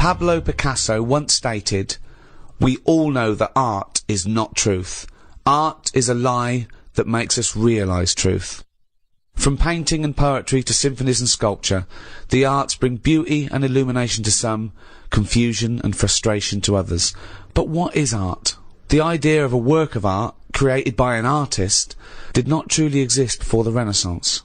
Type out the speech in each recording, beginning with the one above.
Pablo Picasso once stated, "We all know that art is not truth. Art is a lie that makes us realise truth." From painting and poetry to symphonies and sculpture, the arts bring beauty and illumination to some, confusion and frustration to others. But what is art? The idea of a work of art, created by an artist, did not truly exist before the Renaissance.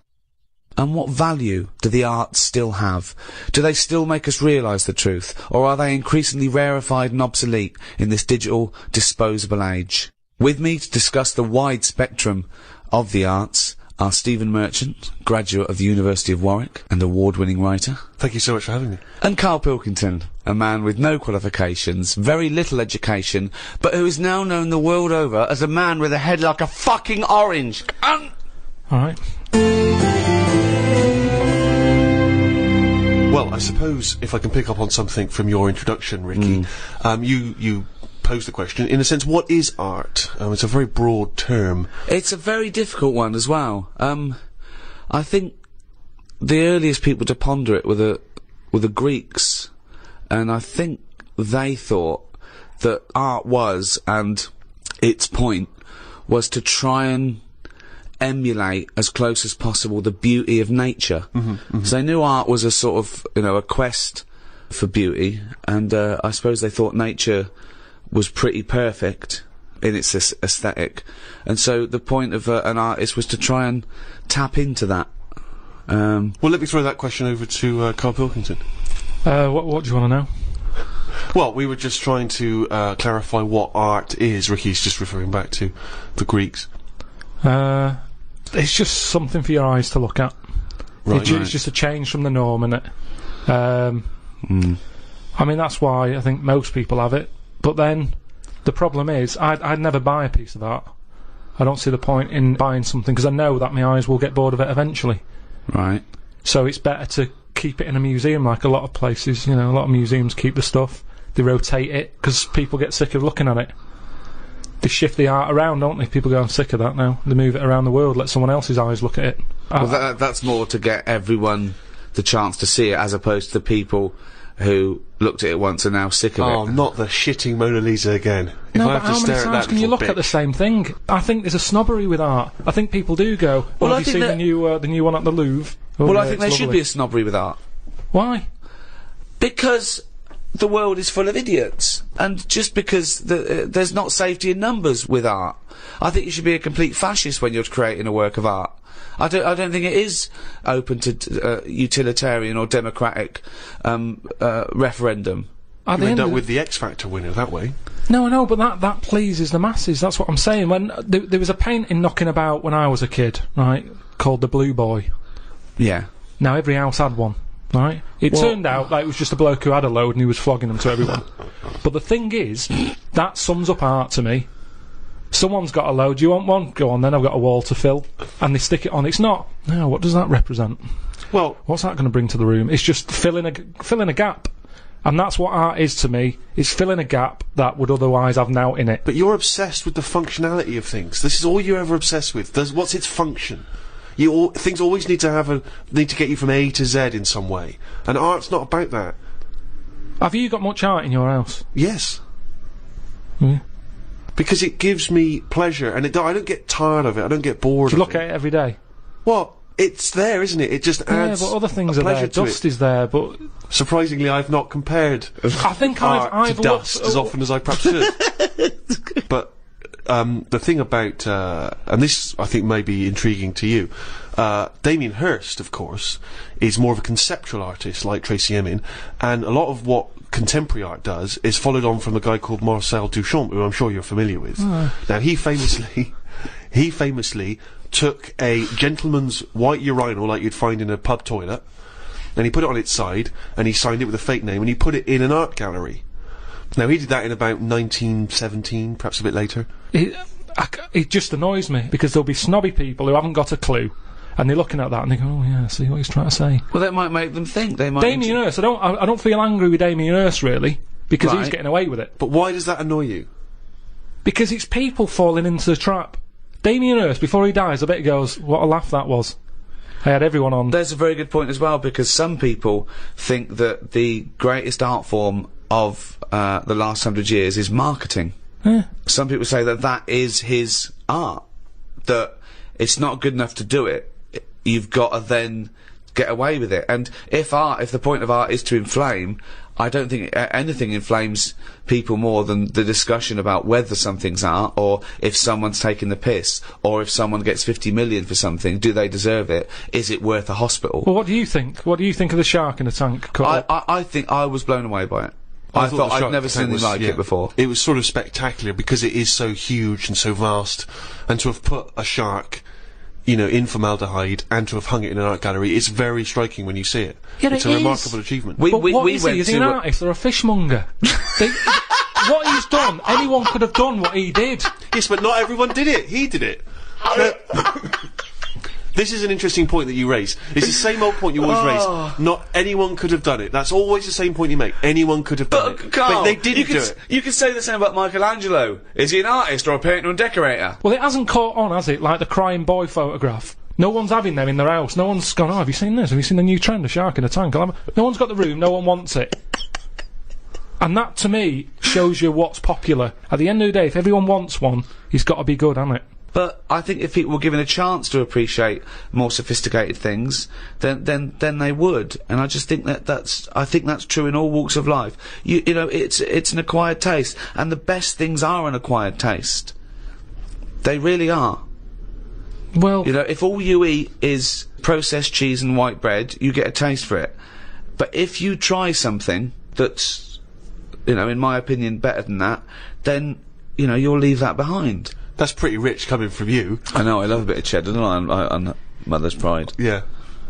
And what value do the arts still have? Do they still make us realise the truth, or are they increasingly rarefied and obsolete in this digital, disposable age? With me to discuss the wide spectrum of the arts are Stephen Merchant, graduate of the University of Warwick and award-winning writer. Thank you so much for having me. And Karl Pilkington, a man with no qualifications, very little education, but who is now known the world over as a man with a head like a fucking orange. Alright. Well, I suppose if I can pick up on something from your introduction, Ricky, you posed the question, in a sense, what is art? It's a very broad term. It's a very difficult one as well. I think the earliest people to ponder it were the Greeks, and I think they thought that art was, and its point was to try and emulate as close as possible the beauty of nature. So they knew art was a sort of, a quest for beauty, and I suppose they thought nature was pretty perfect in its aesthetic, and so the point of an artist was to try and tap into that. Well, let me throw that question over to Karl Pilkington. What do you want to know? Well, we were just trying to clarify what art is. Ricky's just referring back to the Greeks. It's just something for your eyes to look at. Right, It's just a change from the norm, innit? I mean, that's why I think most people have it. But then, the problem is, I'd never buy a piece of art. I don't see the point in buying something, because I know that my eyes will get bored of it eventually. Right. So it's better to keep it in a museum, like a lot of places, a lot of museums keep the stuff. They rotate it, because people get sick of looking at it. They shift the art around, don't they? People go, I'm sick of that now. They move it around the world, let someone else's eyes look at it. Well, that's more to get everyone the chance to see it, as opposed to the people who looked at it once and now sick of it. Oh, not the shitting Mona Lisa again. No, but how many times can you look at the same thing? I think there's a snobbery with art. I think people do go, well, have you seen the new one at the Louvre? Well, I think there should be a snobbery with art. Why? Because the world is full of idiots, and just because there's not safety in numbers with art, I think you should be a complete fascist when you're creating a work of art. I don't think it is open to utilitarian or democratic referendum. You end up with the X Factor winner that way. No, I know, but that pleases the masses. That's what I'm saying. When there was a painting knocking about when I was a kid, right, called The Blue Boy. Yeah. Now every house had one. Right? It turned out like it was just a bloke who had a load and he was flogging them to everyone. But the thing is, that sums up art to me. Someone's got a load, do you want one? Go on then, I've got a wall to fill. And they stick it on. It's not. No, what does that represent? Well, what's that going to bring to the room? It's just filling a gap. And that's what art is to me. It's filling a gap that would otherwise have now in it. But you're obsessed with the functionality of things. This is all you're ever obsessed with. What's its function? Things always need to get you from A to Z in some way, and art's not about that. Have you got much art in your house? Yes. Because it gives me pleasure, and I don't get tired of it. I don't get bored. Do you look at it every day? Well, it's there, isn't it? It just adds. Yeah, but other things are there. Dust is there, but surprisingly, I've not compared. I think I've to dust as often as I perhaps should. But. The thing about, and this I think may be intriguing to you, Damien Hirst, of course, is more of a conceptual artist like Tracy Emin, and a lot of what contemporary art does is followed on from a guy called Marcel Duchamp, who I'm sure you're familiar with. Now, he famously took a gentleman's white urinal like you'd find in a pub toilet, and he put it on its side, and he signed it with a fake name, and he put it in an art gallery. Now, he did that in about 1917, perhaps a bit later. It just annoys me, because there'll be snobby people who haven't got a clue, and they're looking at that and they go, oh yeah, see what he's trying to say. Well, that might make them think. They might. Damien Hirst, I don't feel angry with Damien Hirst, really, because he's getting away with it. But why does that annoy you? Because it's people falling into the trap. Damien Hirst, before he dies, I bet he goes, what a laugh that was. I had everyone on. There's a very good point as well, because some people think that the greatest art form of the last 100 years is marketing. Yeah. Some people say that that is his art, that it's not good enough to do it. You've got to then get away with it. And if the point of art is to inflame, I don't think anything inflames people more than the discussion about whether something's art, or if someone's taking the piss, or if someone gets 50 million for something, do they deserve it? Is it worth a hospital? Well, what do you think? What do you think of the shark in the tank? I think I was blown away by it. I thought I'd never seen anything like it before. It was sort of spectacular because it is so huge and so vast, and to have put a shark, you know, in formaldehyde and to have hung it in an art gallery, it's very striking when you see it. Yeah, it's a remarkable achievement. What is he? Is he an artist or a fishmonger? What he's done, anyone could have done what he did. Yes, but not everyone did it. He did it. This is an interesting point that you raise. It's the same old point you always raise. Not anyone could have done it. That's always the same point you make. Anyone could have done it. Carl, but they didn't do it. You could say the same about Michelangelo. Is he an artist or a painter and decorator? Well, it hasn't caught on, has it? Like the crying boy photograph. No one's having them in their house. No one's gone, oh, have you seen this? Have you seen the new trend, a shark in a tank? No one's got the room, no one wants it. And that, to me, shows you what's popular. At the end of the day, if everyone wants one, he's got to be good, hasn't it? But I think if people were given a chance to appreciate more sophisticated things, then they would. And I just think that's true in all walks of life. You know, it's an acquired taste, and the best things are an acquired taste. They really are. Well, you know, if all you eat is processed cheese and white bread, you get a taste for it. But if you try something that's, you know, in my opinion, better than that, then, you know, you'll leave that behind. That's pretty rich coming from you. I know, I love a bit of cheddar, don't I? On Mother's Pride. Yeah.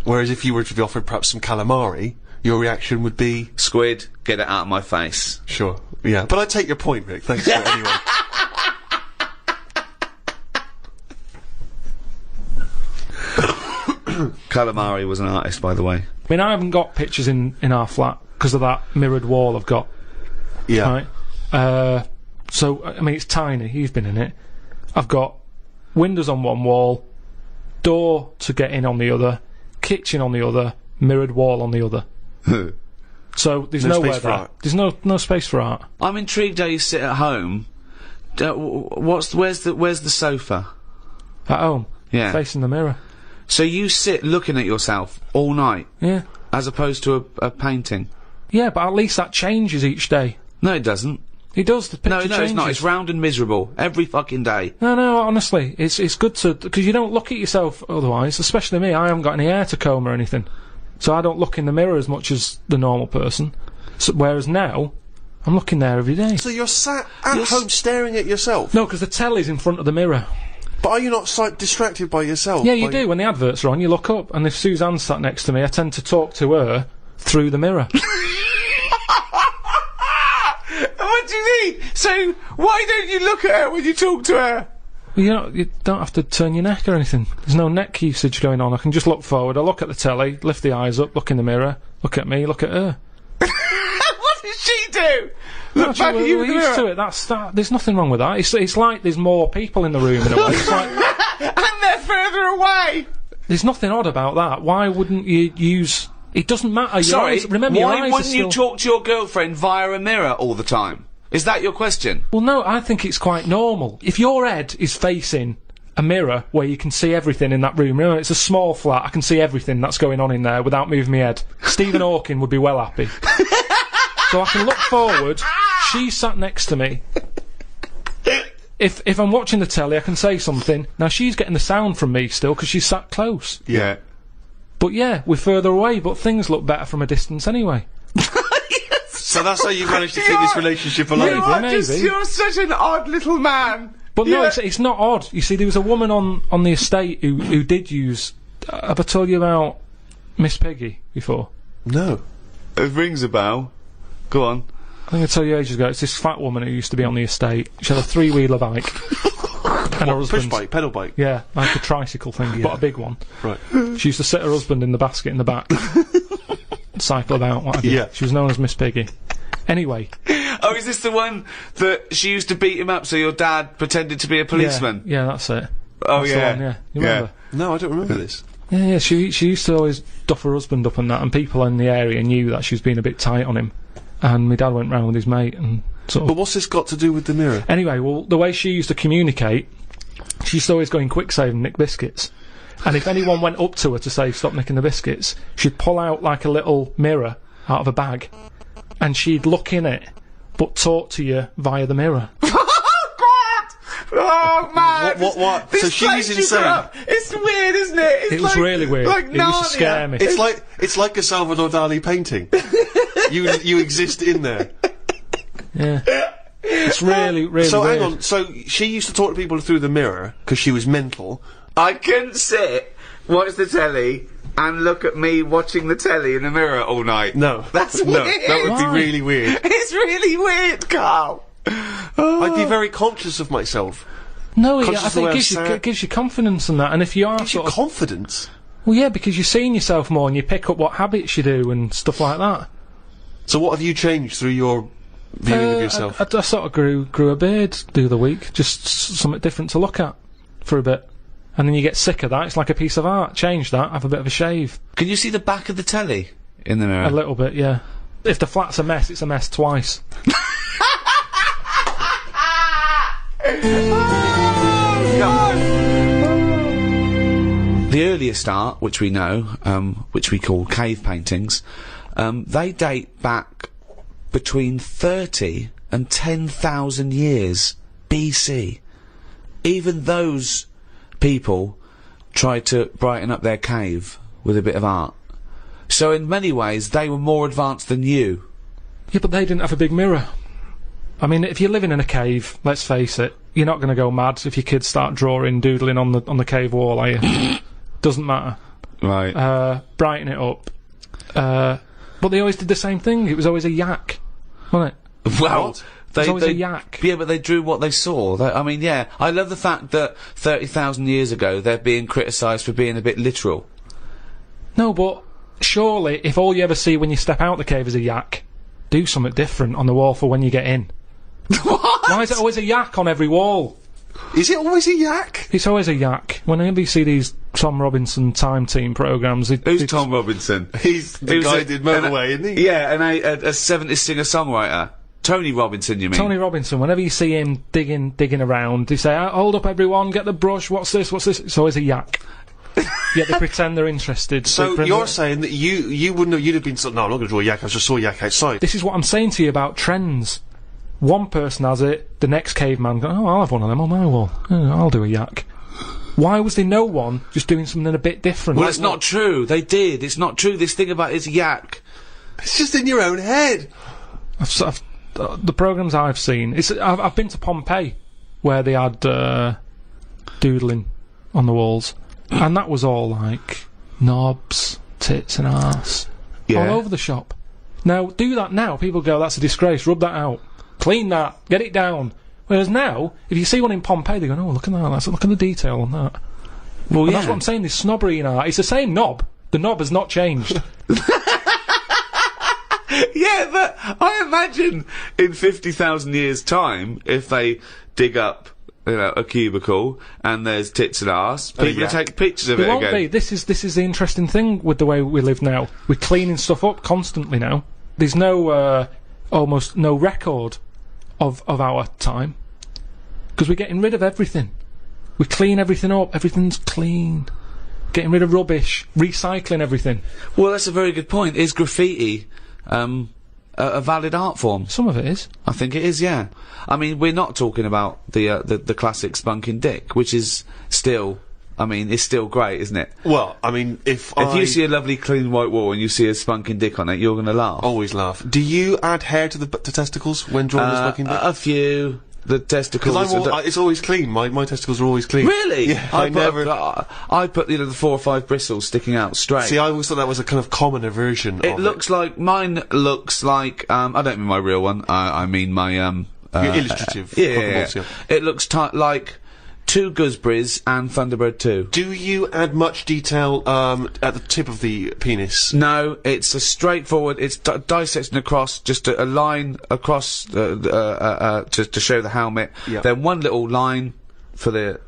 Whereas if you were to be offered perhaps some calamari, your reaction would be... Squid, get it out of my face. Sure, yeah. But I take your point, Rick. Thanks for it anyway. Calamari was an artist, by the way. I mean, I haven't got pictures in our flat because of that mirrored wall I've got. Yeah. Right? So, I mean, it's tiny. You've been in it. I've got windows on one wall, door to get in on the other, kitchen on the other, mirrored wall on the other. So there's nowhere space for there. art. There's no space for art. I'm intrigued how you sit at home. Where's the sofa? At home. Yeah. Facing the mirror. So you sit looking at yourself all night, Yeah. as opposed to a painting. Yeah, but at least that changes each day. No, it doesn't. It does. The picture No, changes. it's not. It's round and miserable every fucking day. No, honestly, it's good to, because you don't look at yourself otherwise, especially me. I haven't got any hair to comb or anything, so I don't look in the mirror as much as the normal person. So, whereas now, I'm looking there every day. So you're sat at home staring at yourself? No, because the telly's in front of the mirror. But are you not distracted by yourself? Yeah, you do. When the adverts are on, you look up, and if Suzanne's sat next to me, I tend to talk to her through the mirror. What do you mean? So why don't you look at her when you talk to her? Well, you don't have to turn your neck or anything. There's no neck usage going on. I can just look forward. I look at the telly, lift the eyes up, look in the mirror, look at me, look at her. What does she do? Look back at you we're in the used to mirror. it. There's nothing wrong with that. It's like there's more people in the room in a way. It's like, And they're further away. there's nothing odd about that. Why wouldn't you use... It doesn't matter. Your Sorry, eyes, remember, your why eyes wouldn't are you still... talk to your girlfriend via a mirror all the time? Is that your question? Well, no, I think it's quite normal. If your head is facing a mirror where you can see everything in that room, you know, it's a small flat, I can see everything that's going on in there without moving my head. Stephen Hawking would be well happy. So I can look forward, she's sat next to me. If I'm watching the telly, I can say something. Now, she's getting the sound from me still, because she's sat close. Yeah. But yeah, we're further away, but things look better from a distance anyway. So that's how you managed to keep this relationship alive? Maybe. You're such an odd little man. But no, it's not odd. You see, there was a woman on the estate who did use... have I told you about Miss Peggy before? No. It rings a bell. Go on. I think I told you ages ago, it's this fat woman who used to be on the estate. She had a three-wheeler bike. And her Push husband... bike, pedal bike? Yeah, like a tricycle thing, but a big one. Right. She used to sit her husband in the basket in the back. Cycle about, what have you. Yeah. She was known as Miss Piggy. Anyway. Oh, is this the one that she used to beat him up so your dad pretended to be a policeman? Yeah, that's it. Oh, That's yeah. the one, yeah. You remember? No, I don't remember this. Yeah, she used to always duff her husband up and that, and people in the area knew that she was being a bit tight on him. And my dad went round with his mate and sort of... But what's this got to do with the mirror? Anyway, well, the way she used to communicate, she used to always go in quick save and nick biscuits. And if anyone went up to her to say, stop nicking the biscuits, she'd pull out like a little mirror out of a bag, and she'd look in it, but talk to you via the mirror. Oh man! What? So she's insane. It's weird, isn't it? It was really weird. Like it used to scare me. It's like a Salvador Dali painting. you exist in there. Yeah. It's really So weird. hang on. So she used to talk to people through the mirror because she was mental. I couldn't sit, watch the telly, and look at me watching the telly in the mirror all night. No, That's no, weird. that would be Why? really weird. It's really weird, Carl. I'd be very conscious of myself. No, Conscious I of the way think I it sat. gives you confidence and that, and if you are Gives you sort of... confidence. Well, yeah, because you're seeing yourself more and you pick up what habits you do and stuff like that. So what have you changed through your viewing of yourself? I sort of grew a beard the other week, just something different to look at for a bit. And then you get sick of that, it's like a piece of art. Change that, have a bit of a shave. Can you see the back of the telly in the mirror? A little bit, yeah. If the flat's a mess, it's a mess twice. The earliest art, which we know, which we call cave paintings, they date back between 30 and 10,000 years BC. Even those people tried to brighten up their cave with a bit of art. So in many ways, they were more advanced than you. Yeah, but they didn't have a big mirror. I mean, if you're living in a cave, let's face it, you're not going to go mad if your kids start doodling on the cave wall, are you? Doesn't matter. Right. Brighten it up. But they always did the same thing. It was always a yak, wasn't it? Well, What? There's always a yak. Yeah, but they drew what they saw. I mean, yeah, I love the fact that 30,000 years ago they're being criticised for being a bit literal. No, but surely, if all you ever see when you step out the cave is a yak, do something different on the wall for when you get in. What? Why is it always a yak on every wall? Is it always a yak? It's always a yak. Whenever you see these Tom Robinson Time Team programmes... Who's Tom Robinson? He's the Who's guy a- who did Motorway, isn't he? Yeah, and a 70s singer-songwriter. Tony Robinson, you mean? Tony Robinson, whenever you see him digging around, they say, hold up everyone, get the brush, what's this? It's always a yak. Yet they pretend they're interested. So They you're saying that you wouldn't have, you'd have been no, I'm not going to draw a yak, I just saw a yak outside. This is what I'm saying to you about trends. One person has it, the next caveman goes, I'll have one of them on my wall. I'll do a yak. Why was there no one just doing something a bit different? Well, it's not true. They did. It's not true. This thing about it's yak. It's just in your own head. The programmes I've seen, I've been to Pompeii, where they had doodling on the walls, and that was all like knobs, tits and arse, Yeah. all over the shop. Now, do that now, people go, that's a disgrace, rub that out, clean that, get it down. Whereas now, if you see one in Pompeii, they go, oh, look at that, look at the detail on that. Well, And yeah. that's what I'm saying, there's snobbery in art. It's the same knob. The knob has not changed. Yeah, but I imagine in 50,000 years' time, if they dig up, a cubicle and there's tits and arse, people will yak. take pictures of It it won't again. be. This is the interesting thing with the way we live now. We're cleaning stuff up constantly now. There's no almost no record of our time because we're getting rid of everything. We clean everything up. Everything's clean. Getting rid of rubbish. Recycling everything. Well, that's a very good point. Is graffiti a valid art form? Some of it is. I think it is, yeah. I mean, we're not talking about the classic spunking dick, which is still, it's still great, isn't it? Well, I mean, if you see a lovely clean white wall and you see a spunking dick on it, you're going to laugh. always laugh. Do you add hair to the testicles when drawing a smoking dick? A few. The testicles. Because it's always clean. My testicles are always clean. Really? Yeah, I never. I put the 4 or 5 bristles sticking out straight. See, I always thought that was a kind of commoner version of it looks like mine looks like I don't mean my real one. I mean my Your illustrative. yeah. Pokemons, yeah. It looks like 2 gooseberries and Thunderbird 2. Do you add much detail at the tip of the penis? No, it's a straightforward. It's dissecting across, just a line across to show the helmet. Yeah. Then one little line for the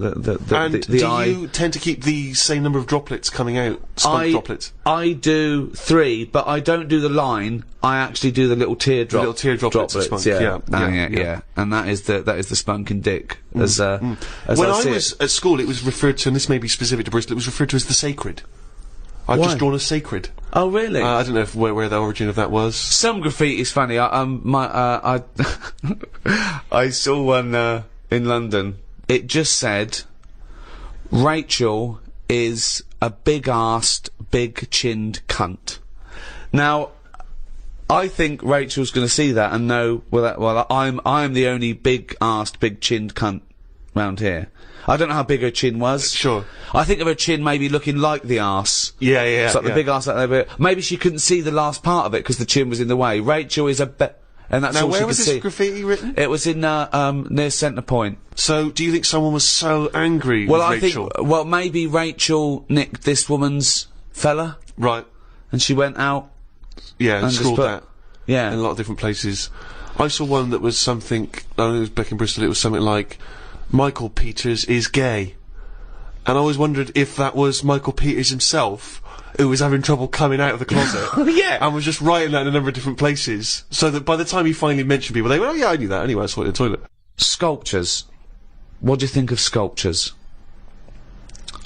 And do eye. you tend to keep the same number of droplets coming out? Skunk droplets? I do 3, but I don't do the line. I actually do the little teardrop. The little teardrop droplets of spunk, yeah. And that is the spunking dick. As When I was at school, it was referred to, and this may be specific to Bristol, it was referred to as the sacred. I've Why? just drawn a sacred. Oh, really? I don't know where the origin of that was. Some graffiti's funny. I saw one in London. It just said, Rachel is a big-arsed, big-chinned cunt. Now, I think Rachel's going to see that and know, well, I'm the only big-arsed, big-chinned cunt round here. I don't know how big her chin was. Sure. I think of her chin maybe looking like the arse. Yeah. It's like the big arse like that. Maybe she couldn't see the last part of it because the chin was in the way. Rachel is and that's Now, all she where could was this see. graffiti written? It was in near Centre Point. So, do you think someone was so angry Well, with Rachel? I think maybe Rachel nicked this woman's fella, Right. and she went out. Yeah, and just scrawled put- that Yeah. in a lot of different places. I saw one that was something, I don't know, it was back in Bristol, it was something like, Michael Peters is gay. And I always wondered if that was Michael Peters himself, who was having trouble coming out of the closet. Yeah. And was just writing that in a number of different places. So that by the time he finally mentioned people, they went, oh yeah, I knew that anyway, I saw it in the toilet. Sculptures. What do you think of sculptures?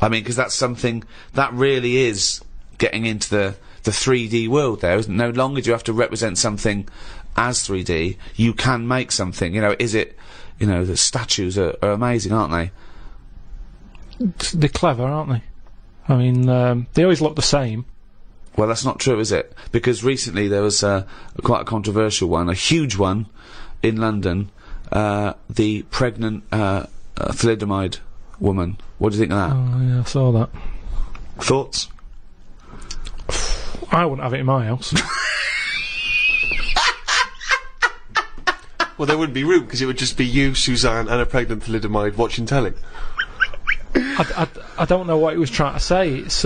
I mean, because that's something that really is getting into the 3D world there, isn't it? No longer do you have to represent something as 3D. You can make something. You know, the statues are amazing, aren't they? They're clever, aren't they? I mean, they always look the same. Well, that's not true, is it? Because recently there was quite a controversial one, a huge one, in London. The pregnant thalidomide woman. What do you think of that? Oh, yeah, I saw that. Thoughts? I wouldn't have it in my house. Well, there wouldn't be room, because it would just be you, Suzanne, and a pregnant thalidomide watching telly. I don't know what he was trying to say. It's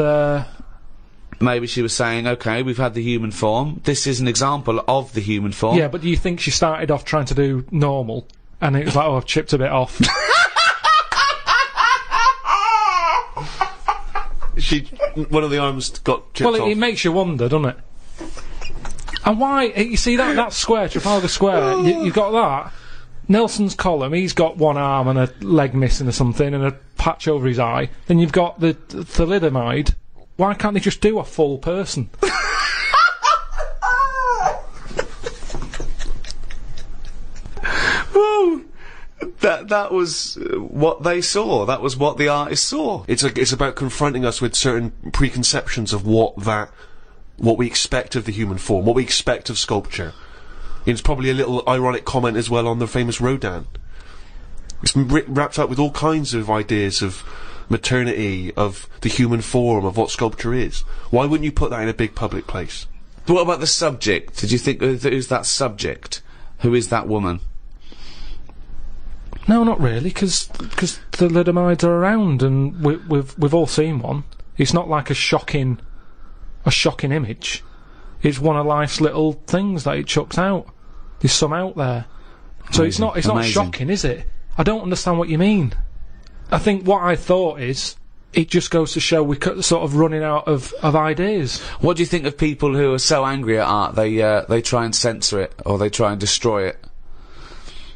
Maybe she was saying, okay, we've had the human form. This is an example of the human form. yeah, but do you think she started off trying to do normal, and it was like, oh, I've chipped a bit off? One of the arms got chipped Well, off. it makes you wonder, doesn't it? And why? You see that square, Trafalgar Square. You've got that. Nelson's column. He's got one arm and a leg missing or something, and a patch over his eye. Then you've got the thalidomide. Why can't they just do a full person? Woo! That was what they saw. That was what the artist saw. It's about confronting us with certain preconceptions of what we expect of the human form, what we expect of sculpture. It's probably a little ironic comment as well on the famous Rodin. It's wrapped up with all kinds of ideas of maternity, of the human form, of what sculpture is. Why wouldn't you put that in a big public place? What about the subject? Did you think who's that subject? Who is that woman? No, not really, because thalidomides are around, and we've all seen one. It's not like a shocking image. It's one of life's little things that it chucks out. There's some out there, so it's not shocking, is it? I don't understand what you mean. I think what I thought is, it just goes to show we're sort of running out of ideas. What do you think of people who are so angry at art they try and censor it or they try and destroy it?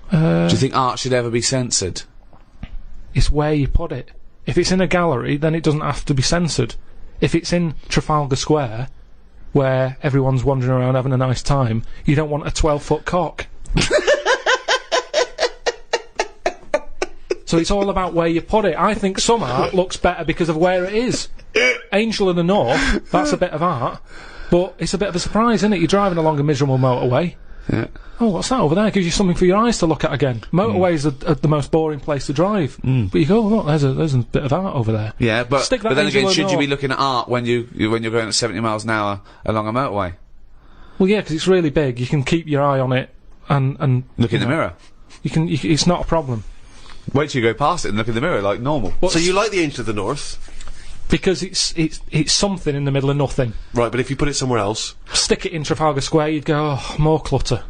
Do you think art should ever be censored? It's where you put it. If it's in a gallery, then it doesn't have to be censored. If it's in Trafalgar Square, where everyone's wandering around having a nice time, you don't want a 12-foot cock. So it's all about where you put it. I think some art looks better because of where it is. Angel in the North, that's a bit of art, but it's a bit of a surprise, isn't it? You're driving along a miserable motorway. Yeah. Oh, what's that over there? Gives you something for your eyes to look at again. Motorways are the most boring place to drive. But you go, look, there's a bit of art over there. Yeah, but Stick that then Angel again, in should the you be North. looking at art when you're going at 70 miles an hour along a motorway? Well, yeah, because it's really big. You can keep your eye on it and Look in the mirror. It's not a problem. Wait till you go past it and look in the mirror like normal. So you like the Angel of the North, Because it's something in the middle of nothing. right? But if you put it somewhere else, Stick it in Trafalgar Square, you'd go, oh, more clutter.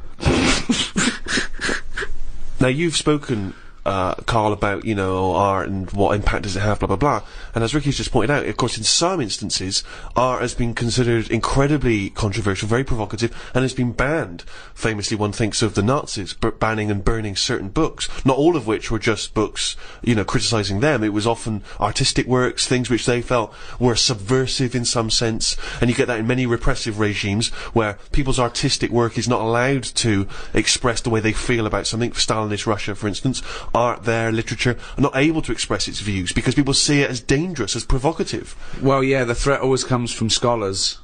now you've spoken Karl, about, art and what impact does it have, blah, blah, blah. And as Ricky's just pointed out, of course, in some instances, art has been considered incredibly controversial, very provocative, and has been banned. Famously, one thinks of the Nazis banning and burning certain books, not all of which were just books, criticising them. It was often artistic works, things which they felt were subversive in some sense, and you get that in many repressive regimes, where people's artistic work is not allowed to express the way they feel about something. For Stalinist Russia, for instance, art there, literature, are not able to express its views because people see it as dangerous, as provocative. Well, yeah, the threat always comes from scholars,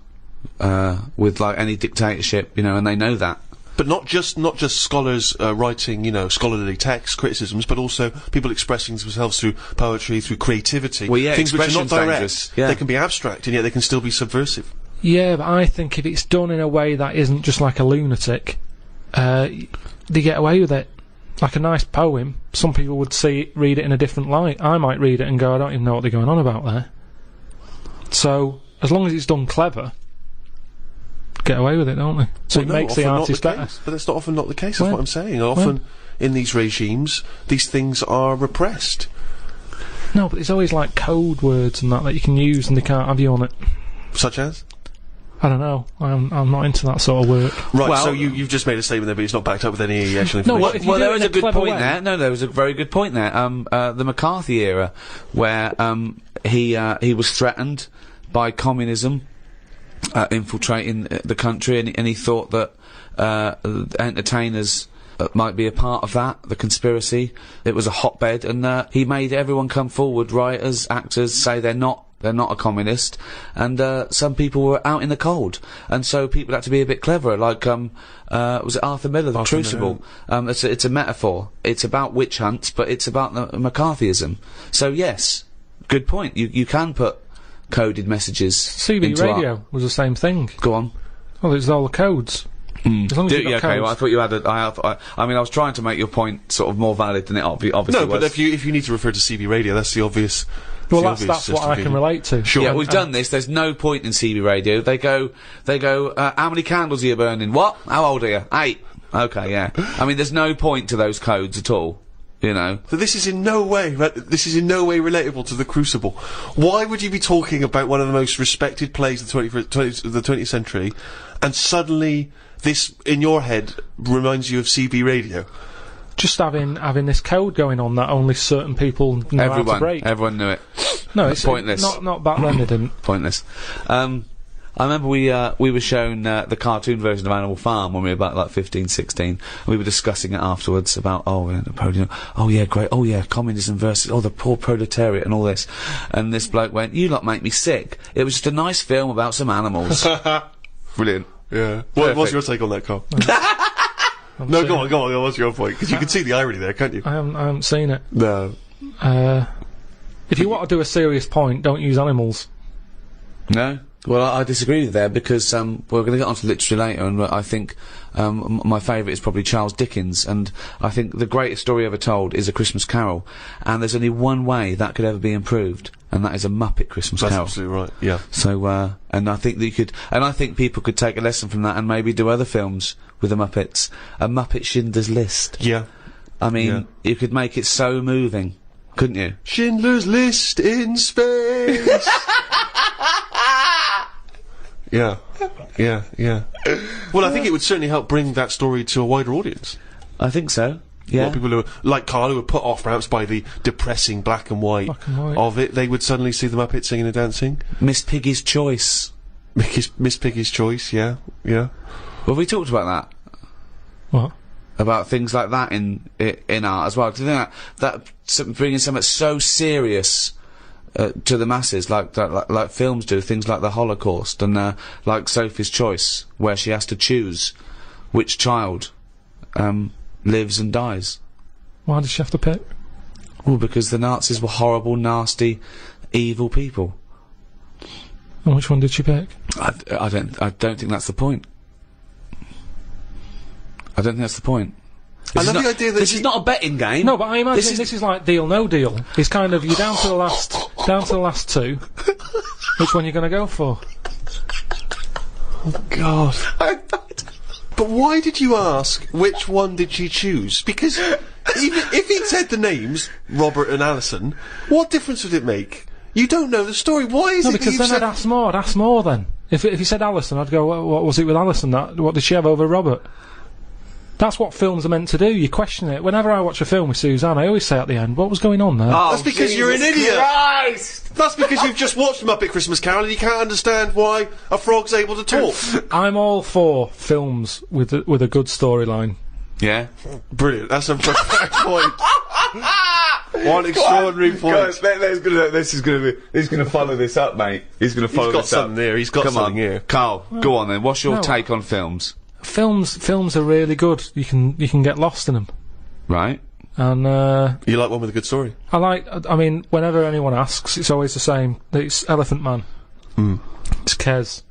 with, like, any dictatorship, and they know that. But not just scholars writing, scholarly texts, criticisms, but also people expressing themselves through poetry, through creativity. Well, yeah, things which are not direct. Dangerous. Yeah. They can be abstract, and yet they can still be subversive. Yeah, but I think if it's done in a way that isn't just like a lunatic, they get away with it. Like a nice poem, some people would read it in a different light. I might read it and go, I don't even know what they're going on about there. So, as long as it's done clever, get away with it, don't they? So it makes the artist better. But that's not often not the case, that's what I'm saying. Often, in these regimes, these things are repressed. No, but there's always, like, code words and that you can use and they can't have you on it. Such as? I don't know. I'm not into that sort of work. Right, well, so you've just made a statement there, but it's not backed up with any actual information. No, there was a good point there. No, there was a very good point there. The McCarthy era, where he was threatened by communism infiltrating the country, and he thought that entertainers might be a part of that, the conspiracy. It was a hotbed, and he made everyone come forward, writers, actors, say they're not a communist, and some people were out in the cold, and so people had to be a bit cleverer, like was it Arthur Miller, The Crucible? It's a metaphor. It's about witch hunts, but it's about the McCarthyism. So yes, good point. You can put coded messages CB into radio art. Was the same thing. Go on. Well, it's all the codes. As long as you've got codes. Okay, well, I thought you had I mean, I was trying to make your point sort of more valid than it obviously No, was. but if you need to refer to CB radio, that's the obvious. Well, that's what I can relate to. Sure. Yeah, we've done this. There's no point in CB radio. They go, how many candles are you burning? What? How old are you? 8. Okay, yeah. I mean, there's no point to those codes at all. So this is in no way relatable to The Crucible. Why would you be talking about one of the most respected plays of the 20th century, and suddenly this, in your head, reminds you of CB radio? Just having this code going on that only certain people know how to break. Everyone knew it. No, it's pointless. Not back then. They didn't. Pointless. I remember we were shown the cartoon version of Animal Farm when we were about like 15, 16. And we were discussing it afterwards about Napoleon. Oh yeah, great. Oh yeah, communism versus the poor proletariat and all this. And this bloke went, "You lot make me sick. It was just a nice film about some animals." Brilliant. Yeah. What's your take on that, Carl? No, go on. What's your point? Because you can see the irony there, can't you? I haven't seen it. No. If you want to do a serious point, don't use animals. No. Well, I disagree with you there, because we're going to get onto literature later, and I think my favourite is probably Charles Dickens, and I think the greatest story ever told is A Christmas Carol, and there's only one way that could ever be improved, and that is a Muppet Christmas Carol. That's absolutely right. Yeah. So, and I think that I think people could take a lesson from that and maybe do other films with the Muppets. A Muppet Schindler's List. Yeah. I mean, you could make it so moving, couldn't you? Schindler's List in space. Yeah. Well, I think it would certainly help bring that story to a wider audience. I think so. Yeah. A lot of people who are, like Karl, who were put off perhaps by the depressing black and white of it, they would suddenly see the Muppets singing and dancing. Miss Piggy's Choice. Miss Piggy's Choice, yeah. Well, have we talked about that? What? About things like that in art as well. Do you think that bringing something so serious to the masses, like films do, things like the Holocaust, and like Sophie's Choice, where she has to choose which child lives and dies. Why does she have to pick? Well, because the Nazis were horrible, nasty, evil people. And which one did she pick? I don't think that's the point. I don't think that's the point. I love the idea that this is not a betting game. No, but I imagine this is like Deal No Deal. It's kind of, you're down to the last two. Which one you're going to go for? Oh God. But why did you ask which one did she choose? Because even if he'd said the names Robert and Alison, what difference would it make? You don't know the story. Why is No, it because that then I'd ask more then. If he said Alison, I'd go, what was it with Alison? What did she have over Robert? That's what films are meant to do. You question it. Whenever I watch a film with Suzanne, I always say at the end, what was going on there? Oh, That's because you're an idiot. Christ! That's because you've just watched Muppet Christmas Carol and you can't understand why a frog's able to talk. I'm all for films with a good storyline. Yeah. Brilliant. That's a perfect point. One extraordinary point. Guys, he's gonna follow this up, mate. He's gonna follow He's got this up. something there. He's got Come something on, here. Carl. Go on then. What's your No. take on films? Films are really good. You can get lost in them. Right. And You like one with a good story? I mean, whenever anyone asks, it's always the same. It's Elephant Man. It's Kez.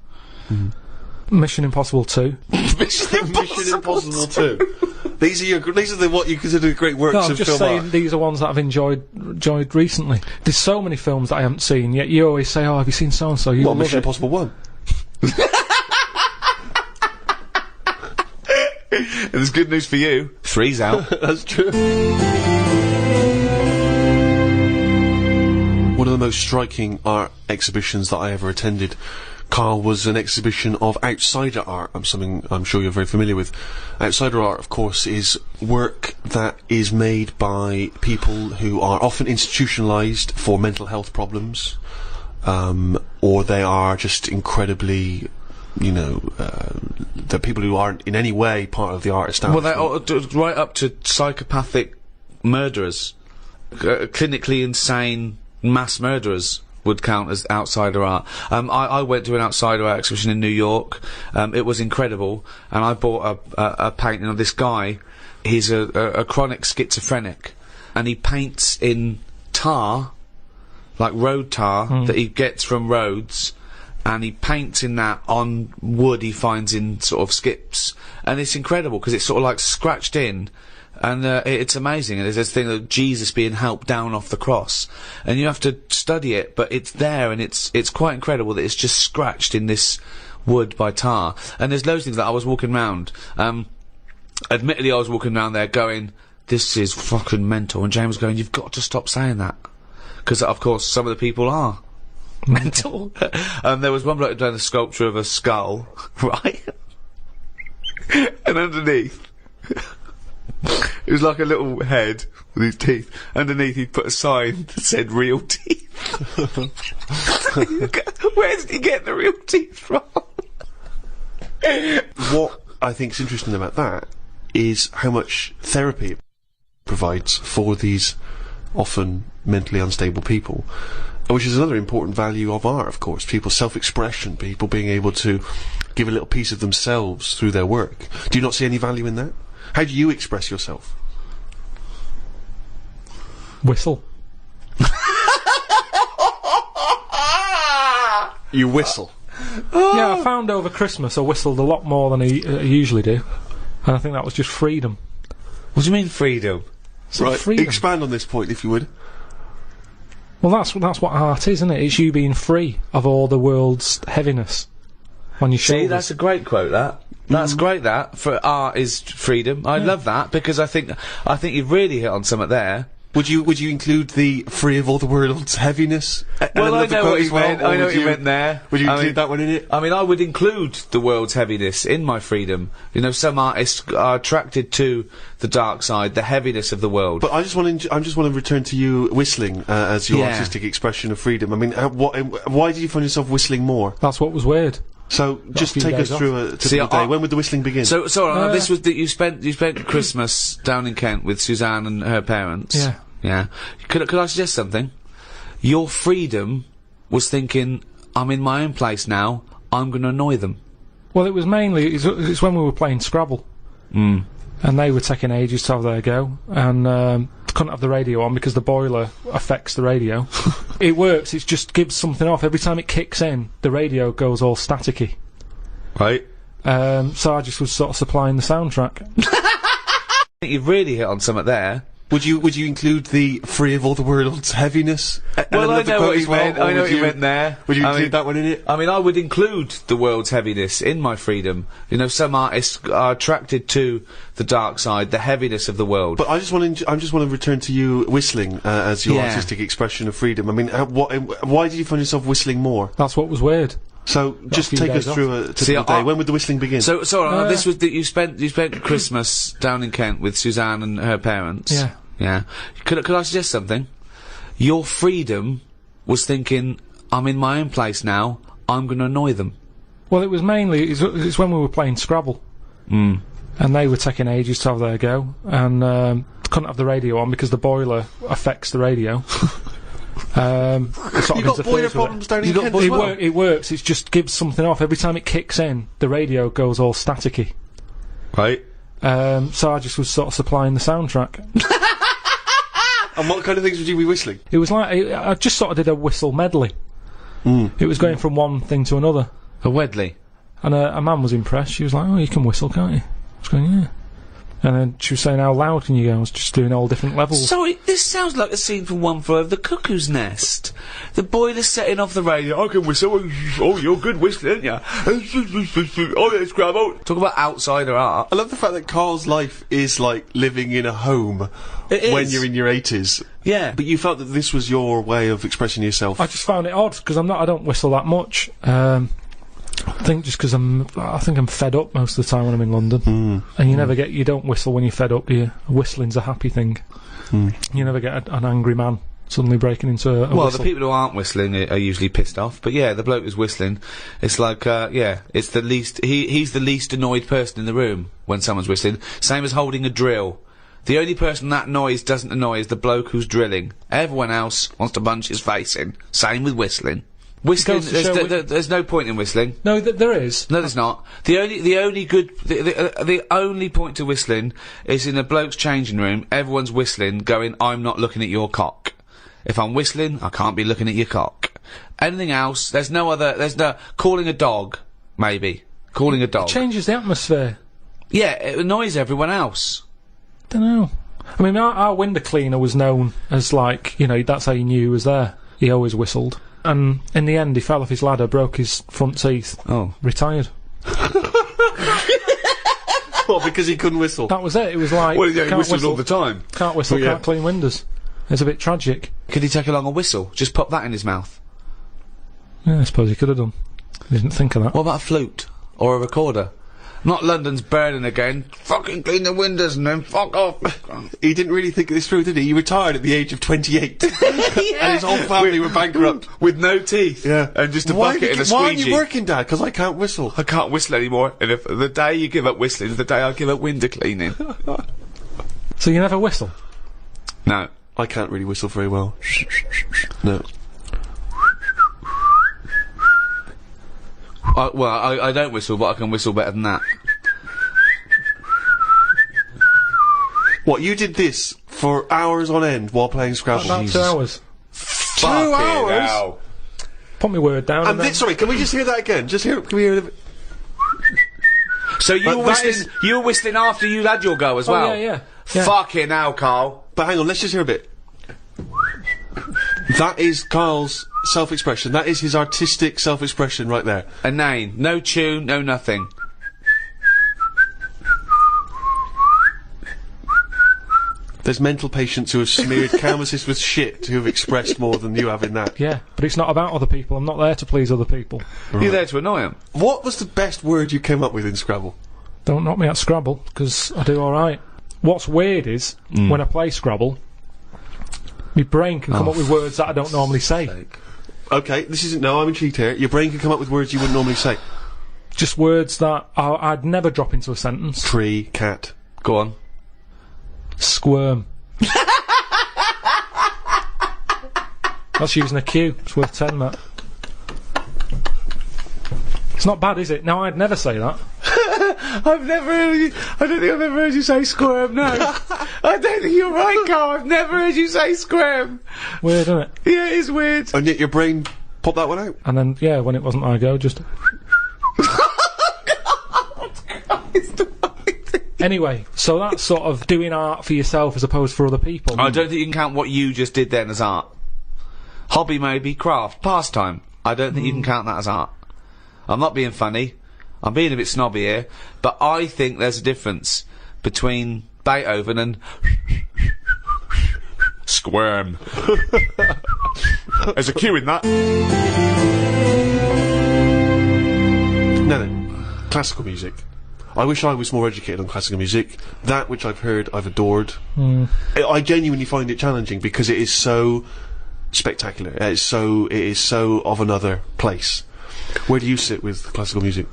Mission Impossible 2. Mission Impossible 2. These are what you consider great works No, I'm of just film saying art. these are ones that I've enjoyed recently. There's so many films that I haven't seen, yet you always say, "Oh, have you seen so and so?" You What, love Mission it. Impossible 1? And there's good news for you. 3's out. That's true. One of the most striking art exhibitions that I ever attended, Carl, was an exhibition of outsider art. Something I'm sure you're very familiar with. Outsider art, of course, is work that is made by people who are often institutionalised for mental health problems, or they are just incredibly, the people who aren't in any way part of the art establishment. Well, right up to psychopathic murderers, clinically insane mass murderers would count as outsider art. I went to an outsider art exhibition in New York. It was incredible, and I bought a painting of this guy. He's a chronic schizophrenic, and he paints in tar, like road tar that he gets from roads, and he paints in that on wood he finds in sort of skips, and it's incredible because it's sort of like scratched in. And it's amazing. And there's this thing of Jesus being helped down off the cross, and you have to study it, but it's there, and it's quite incredible that it's just scratched in this wood by tar. And there's loads of things that I was walking around. Admittedly, I was walking around there going, "This is fucking mental." And James was going, "You've got to stop saying that," because of course some of the people are mental. There was one bloke doing a sculpture of a skull, right? And underneath. It was like a little head with his teeth. Underneath he'd put a sign that said real teeth. Where did he get the real teeth from? What I think is interesting about that is how much therapy it provides for these often mentally unstable people, which is another important value of art, of course. People's self-expression, people being able to give a little piece of themselves through their work. Do you not see any value in that? How do you express yourself? Whistle. You whistle. Yeah, I found over Christmas I whistled a lot more than I usually do, and I think that was just freedom. What do you mean freedom? Right, freedom. expand on this point if you would. Well, that's what art is, isn't it? It's you being free of all the world's heaviness on your shoulders. See, that's a great quote, that. That's great, that. For art is freedom. I love that, because I think you've really hit on something there. Would you include the free of all the world's heaviness? Well, I know what you meant. I know what you meant there. Would you I include mean, that one in it? I mean, I would include the world's heaviness in my freedom. You know, some artists are attracted to the dark side, the heaviness of the world. But I just want to return to you whistling as your Yeah. artistic expression of freedom. I mean, why did you find yourself whistling more? That's what was weird. So just few take us days through a See, typical day. When would the whistling begin? So this was that you spent Christmas down in Kent with Suzanne and her parents. Yeah. Yeah. Could I suggest something? Your freedom was thinking, I'm in my own place now, I'm going to annoy them. Well, it was mainly it's when we were playing Scrabble, and they were taking ages to have their go, and couldn't have the radio on because the boiler affects the radio. It works. It just gives something off every time it kicks in. The radio goes all staticky. Right. So I just was sort of supplying the soundtrack. I think you've really hit on something there. Would you include the free of all the world's heaviness? Well, I know what you meant. I know what you meant there. Would you include that one in it? I mean, I would include the world's heaviness in my freedom. You know, some artists are attracted to the dark side, the heaviness of the world. But I just want to return to you whistling as your artistic expression of freedom. I mean, why did you find yourself whistling more? That's what was weird. So just take us through a typical day. When would the whistling begin? So this was that you spent Christmas down in Kent with Suzanne and her parents. Yeah. Yeah. Could I suggest something? Your freedom was thinking, I'm in my own place now, I'm going to annoy them. Well, it was mainly, it's when we were playing Scrabble. And they were taking ages to have their go, and couldn't have the radio on because the boiler affects the radio. You got boiler problems down in Kent as well? It works, it just gives something off. Every time it kicks in, the radio goes all staticky. Right. So I just was sort of supplying the soundtrack. And what kind of things would you be whistling? It was like, I just sort of did a whistle medley. It was going from one thing to another. A Wedley. And a man was impressed. She was like, oh, you can whistle, can't you? I was going, yeah. And then she was saying, how loud can you go? I was just doing all different levels. Sorry, this sounds like a scene from One Flew Over the Cuckoo's Nest. The boiler's setting off the radio. I can whistle. Oh, you're good whistling, aren't you? Oh, yeah, Scrabble. Talk about outsider art. I love the fact that Karl's life is like living in a home when you're in your 80s. Yeah. But you felt that this was your way of expressing yourself. I just found it odd, because I don't whistle that much. I think just because I think I'm fed up most of the time when I'm in London. And you don't whistle when you're fed up, do you? Whistling's a happy thing. You never get an angry man suddenly breaking into a whistle. The people who aren't whistling are usually pissed off, but yeah, the bloke who's whistling, it's like, it's the least, he's the least annoyed person in the room when someone's whistling. Same as holding a drill. The only person that noise doesn't annoy is the bloke who's drilling. Everyone else wants to punch his face in. Same with whistling. Whistling, there's no point in whistling. No, there is. No, there's not. The only point to whistling is in a bloke's changing room. Everyone's whistling, going, I'm not looking at your cock. If I'm whistling, I can't be looking at your cock. Anything else, there's no calling a dog, maybe. Calling a dog. It changes the atmosphere. Yeah, it annoys everyone else. Dunno. I mean, our window cleaner was known as, like, you know, that's how you knew he was there. He always whistled. And in the end, he fell off his ladder, broke his front teeth. Oh. Retired. What, because he couldn't whistle? That was it. It was like, Well, yeah, he whistled all the time. Can't whistle, Well, yeah. can't clean windows. It's a bit tragic. Could he take along a whistle? Just pop that in his mouth. Yeah, I suppose he could have done. Didn't think of that. What about a flute? Or a recorder? Not London's burning again. Fucking clean the windows and then fuck off. He didn't really think this through, did he? He retired at the age of 28. And his whole family were bankrupt. With no teeth. Yeah. And just a bucket and a squeegee. Why aren't you working, Dad? Because I can't whistle. I can't whistle anymore. And if the day you give up whistling is the day I give up window cleaning. So you never whistle? No. I can't really whistle very well. No. I don't whistle, but I can whistle better than that. What, you did this for hours on end while playing Scrabble? About 2 hours. 2 hours? Hell. Put my word down. And then, sorry, can we just hear that again? Can we hear it? So you were whistling after you had your go as well? Yeah. Fucking hell, Karl. But hang on, let's just hear a bit. That is Karl's self-expression. That is his artistic self-expression right there. A name. No tune, no nothing. There's mental patients who have smeared canvases with shit who have expressed more than you have in that. Yeah, but it's not about other people. I'm not there to please other people. Right. You're there to annoy them. What was the best word you came up with in Scrabble? Don't knock me at Scrabble, because I do alright. What's weird is, when I play Scrabble, my brain can come up with words that I don't normally say. Okay, this isn't... No, I'm intrigued here. Your brain can come up with words you wouldn't normally say. Just words that I'd never drop into a sentence. Tree, cat. Go on. Squirm. That's using a Q. It's worth 10, that. It's not bad, is it? No, I'd never say that. I've never heard you... I don't think I've ever heard you say squirm, no. I don't think you're right, Karl. I've never heard you say squirm. Weird, isn't it? Yeah, it is weird. And yet your brain popped that one out? And then, yeah, when it wasn't my go, just... Anyway, so that's sort of doing art for yourself as opposed for other people. I don't think you can count what you just did then as art. Hobby maybe, craft, pastime. I don't think you can count that as art. I'm not being funny. I'm being a bit snobby here, but I think there's a difference between Beethoven and squirm. There's a cue in that. No, classical music. I wish I was more educated on classical music. That which I've heard, I've adored. I genuinely find it challenging because it is so spectacular. It is so of another place. Where do you sit with classical music?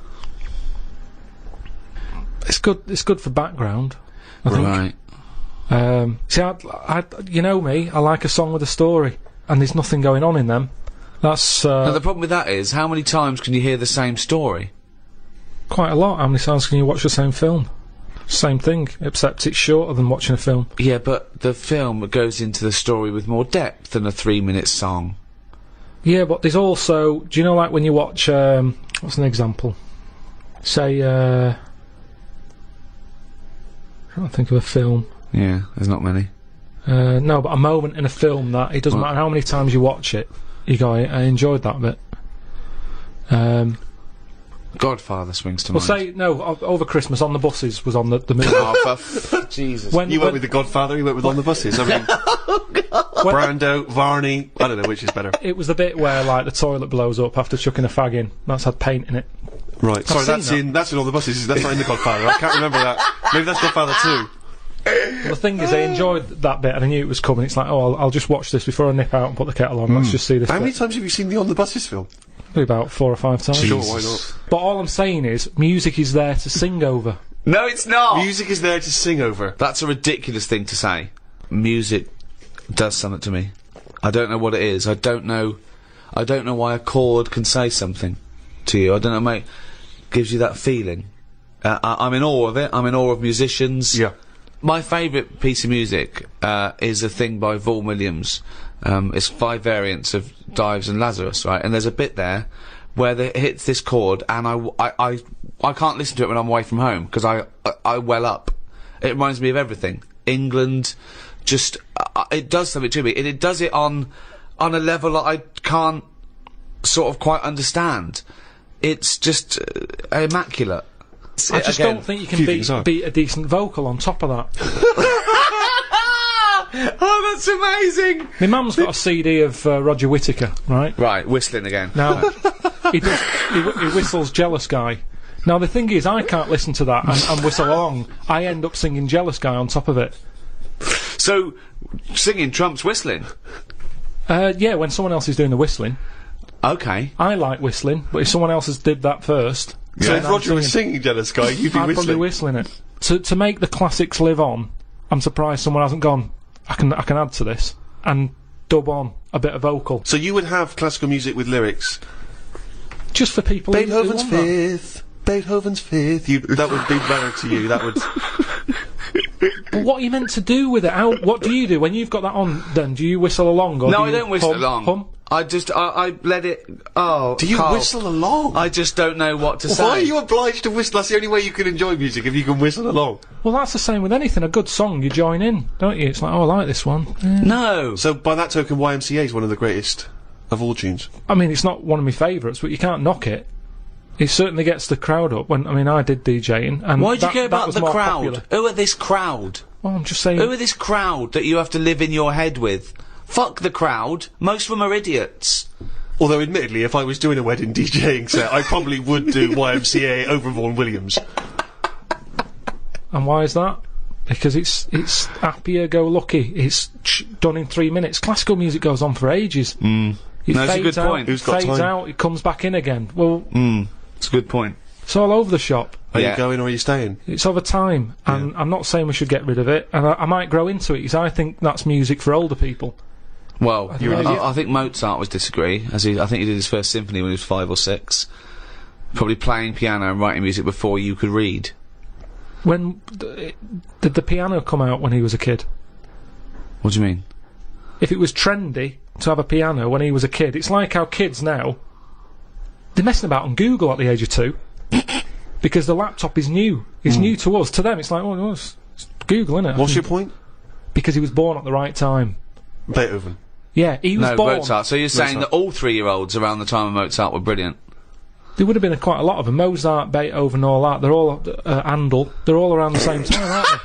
It's good for background, I think. Right. See, you know me, I like a song with a story, and there's nothing going on in them. That's, Now the problem with that is, how many times can you hear the same story? quite a lot. How many times can you watch the same film? Same thing, except it's shorter than watching a film. Yeah, but the film goes into the story with more depth than a 3-minute song. Yeah, but there's also, do you know, like when you watch, what's an example? Say, I can't think of a film. Yeah, there's not many. No, but a moment in a film that it doesn't matter how many times you watch it, you go, I enjoyed that bit. Godfather springs to Well, mind. say, no, over Christmas, On the Buses was on the movie. Oh, Jesus. When, You went with The Godfather, you went with On the Buses. I mean, Brando, Varney, I don't know which is better. it was the bit where, like, the toilet blows up after chucking a fag in. That's had paint in it. Right, sorry, seen that's in On the Buses, that's not in The Godfather. I can't remember that. Maybe that's Godfather 2. Well, the thing is, I enjoyed that bit and I knew it was coming. It's like, oh, I'll just watch this before I nip out and put the kettle on. Let's just see this How many bit. times have you seen the On the Buses film? Probably about 4 or 5 times. Sure, why not? But all I'm saying is, music is there to sing over. No, it's not! Music is there to sing over. That's a ridiculous thing to say. Music does something to me. I don't know what it is. I don't know why a chord can say something to you. I don't know, mate. Gives you that feeling. I'm in awe of it. I'm in awe of musicians. Yeah. My favourite piece of music is a thing by Vaughan Williams. It's 5 variants of Dives and Lazarus, right? And there's a bit there where it hits this chord, and I can't listen to it when I'm away from home because I well up. It reminds me of everything. England, just it does something to me, and it does it on a level that I can't sort of quite understand. It's just immaculate. I just don't think you can beat a decent vocal on top of that. Oh, that's amazing! My mum's got a CD of Roger Whittaker, right? Right, whistling again. Now, he whistles Jealous Guy. Now, the thing is, I can't listen to that and whistle along. I end up singing Jealous Guy on top of it. So, singing trumps whistling? Yeah, when someone else is doing the whistling. Okay. I like whistling, but if someone else has did that first... So then if I'm Roger was singing Jealous Guy, you'd be I'd probably whistling. whistling it. To make the classics live on, I'm surprised someone hasn't gone, I can add to this, and dub on a bit of vocal. So you would have classical music with lyrics. Just for people who Beethoven's want that. Fifth. Beethoven's Fifth. That would be better to you. That would. But what are you meant to do with it? What do you do when you've got that on? Then do you whistle along? Or No, do I you don't whistle hum, along. Hum? I let it. Oh, Do you Karl, whistle along? I just don't know what to say. Why are you obliged to whistle? That's the only way you can enjoy music, if you can whistle along. Well, that's the same with anything. A good song, you join in, don't you? It's like, oh, I like this one. Yeah. No. So by that token, YMCA is one of the greatest of all tunes. I mean, it's not one of my favourites, but you can't knock it. It certainly gets the crowd up. I did DJing, and Why do you care that about was the more crowd? popular. Who are this crowd? Well, I'm just saying. Who are this crowd that you have to live in your head with? Fuck the crowd. Most of them are idiots. Although, admittedly, if I was doing a wedding DJing set, I probably would do YMCA over Vaughan Williams. And why is that? Because it's happier-go-lucky. It's done in 3 minutes. Classical music goes on for ages. It No, that's a fades good out, point. Who's got fades time? out, it comes back in again. Well, It's a good point. it's all over the shop. Are Yeah. you going or are you staying? It's over time, and I'm not saying we should get rid of it, and I might grow into it, because I think that's music for older people. Well, You're an idiot. I think Mozart would disagree, I think he did his first symphony when he was 5 or 6. Probably playing piano and writing music before you could read. When did the piano come out when he was a kid? What do you mean? If it was trendy to have a piano when he was a kid, it's like how kids now, they're messing about on Google at the age of 2. because the laptop is new. It's new to us. To them, it's like, well, it's Google, innit? What's your point? Because he was born at the right time. Beethoven. Yeah, he was No, born. Mozart. So you're saying that all 3-year-olds around the time of Mozart were brilliant? There would have been quite a lot of them. Mozart, Beethoven, all that. They're all Handel. They're all around the same time, aren't they?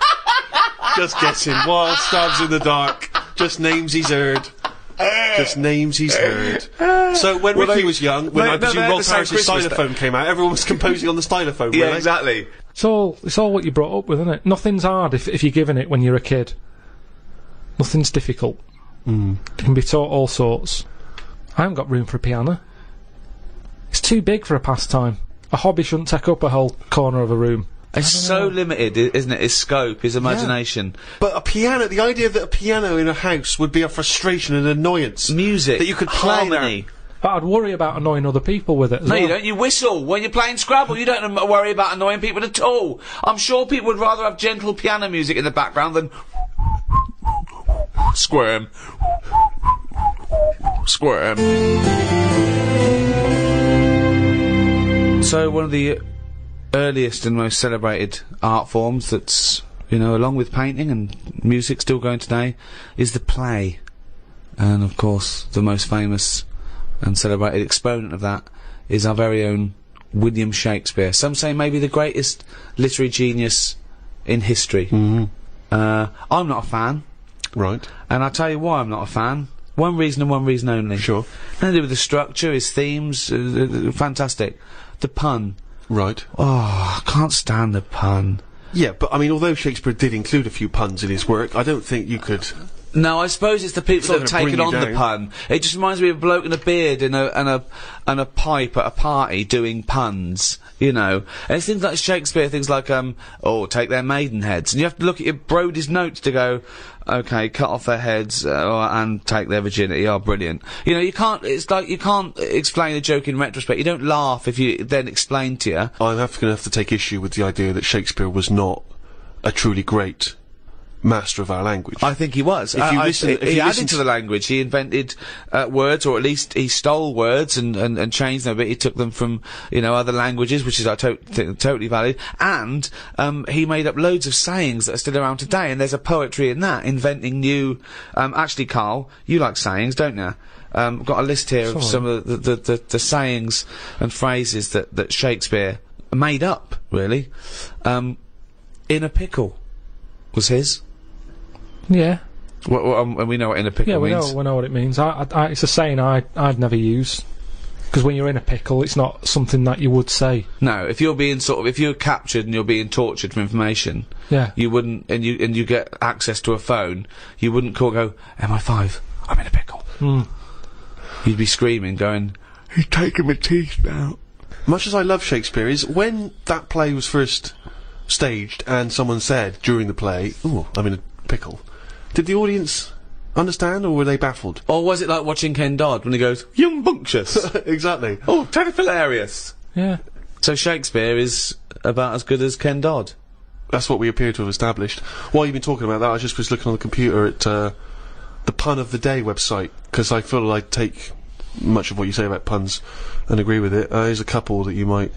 Just guessing. Wild stabs in the dark. Just names he's heard. Just names he's heard. So when Ricky was young, when I presume Rolf Harris's stylophone came out, everyone was composing on the stylophone. Yeah, exactly. It's all what you brought up with, isn't it? Nothing's hard if you're given it when you're a kid. Nothing's difficult. It can be taught all sorts. I haven't got room for a piano. It's too big for a pastime. A hobby shouldn't take up a whole corner of a room. It's so limited, isn't it? His scope, his imagination. But a piano, the idea that a piano in a house would be a frustration and annoyance. Music. That you could play harmony. But I'd worry about annoying other people with it as No, well. you don't. You whistle when you're playing Scrabble. You don't worry about annoying people at all. I'm sure people would rather have gentle piano music in the background than squirm. Squirm. So one of the earliest and most celebrated art forms that's, you know, along with painting and music still going today, is the play. And of course, the most famous and celebrated exponent of that is our very own William Shakespeare. Some say maybe the greatest literary genius in history. I'm not a fan. Right. And I'll tell you why I'm not a fan. One reason and one reason only. Sure. Nothing to do with the structure, his themes, fantastic. The pun. Right. Oh, I can't stand the pun. Yeah, but I mean, although Shakespeare did include a few puns in his work, I don't think you could... No, I suppose it's the people that have gonna bring taken you on the down. pun. It just reminds me of a bloke in a beard and a pipe at a party doing puns, you know. And it's things like Shakespeare, things like, oh, take their maidenheads. And you have to look at your Brody's notes to go, okay, cut off their heads, and take their virginity. Oh, brilliant. You know, you can't, it's like, you can't explain a joke in retrospect. You don't laugh if you then explain to you. I'm gonna have to take issue with the idea that Shakespeare was not a truly great master of our language. I think he was. If you listen- he added to the language. He invented words, or at least he stole words and changed them a bit. He took them from, you know, other languages, which is totally valid. And he made up loads of sayings that are still around today. And there's a poetry in that, inventing new. Actually, Karl, you like sayings, don't you? Got a list here of some of the sayings and phrases that Shakespeare made up. Really, in a pickle was his. Yeah. And we know what in a pickle Yeah, we means. know what it means. It's a saying I'd never use. Because when you're in a pickle, it's not something that you would say. No, if you're being if you're captured and you're being tortured for information, Yeah. you wouldn't, and you get access to a phone, you wouldn't go, MI5, I'm in a pickle. You'd be screaming, going, he's taking my teeth out. Much as I love Shakespeare, is when that play was first staged and someone said during the play, ooh, I'm in a pickle, did the audience understand, or were they baffled? Or was it like watching Ken Dodd when he goes, young bunctious? Exactly. Oh, terrible hilarious. Yeah. So Shakespeare is about as good as Ken Dodd. That's what we appear to have established. While you've been talking about that, I just was looking on the computer at the Pun of the Day website, because I feel like I take much of what you say about puns and agree with it. There's a couple that you might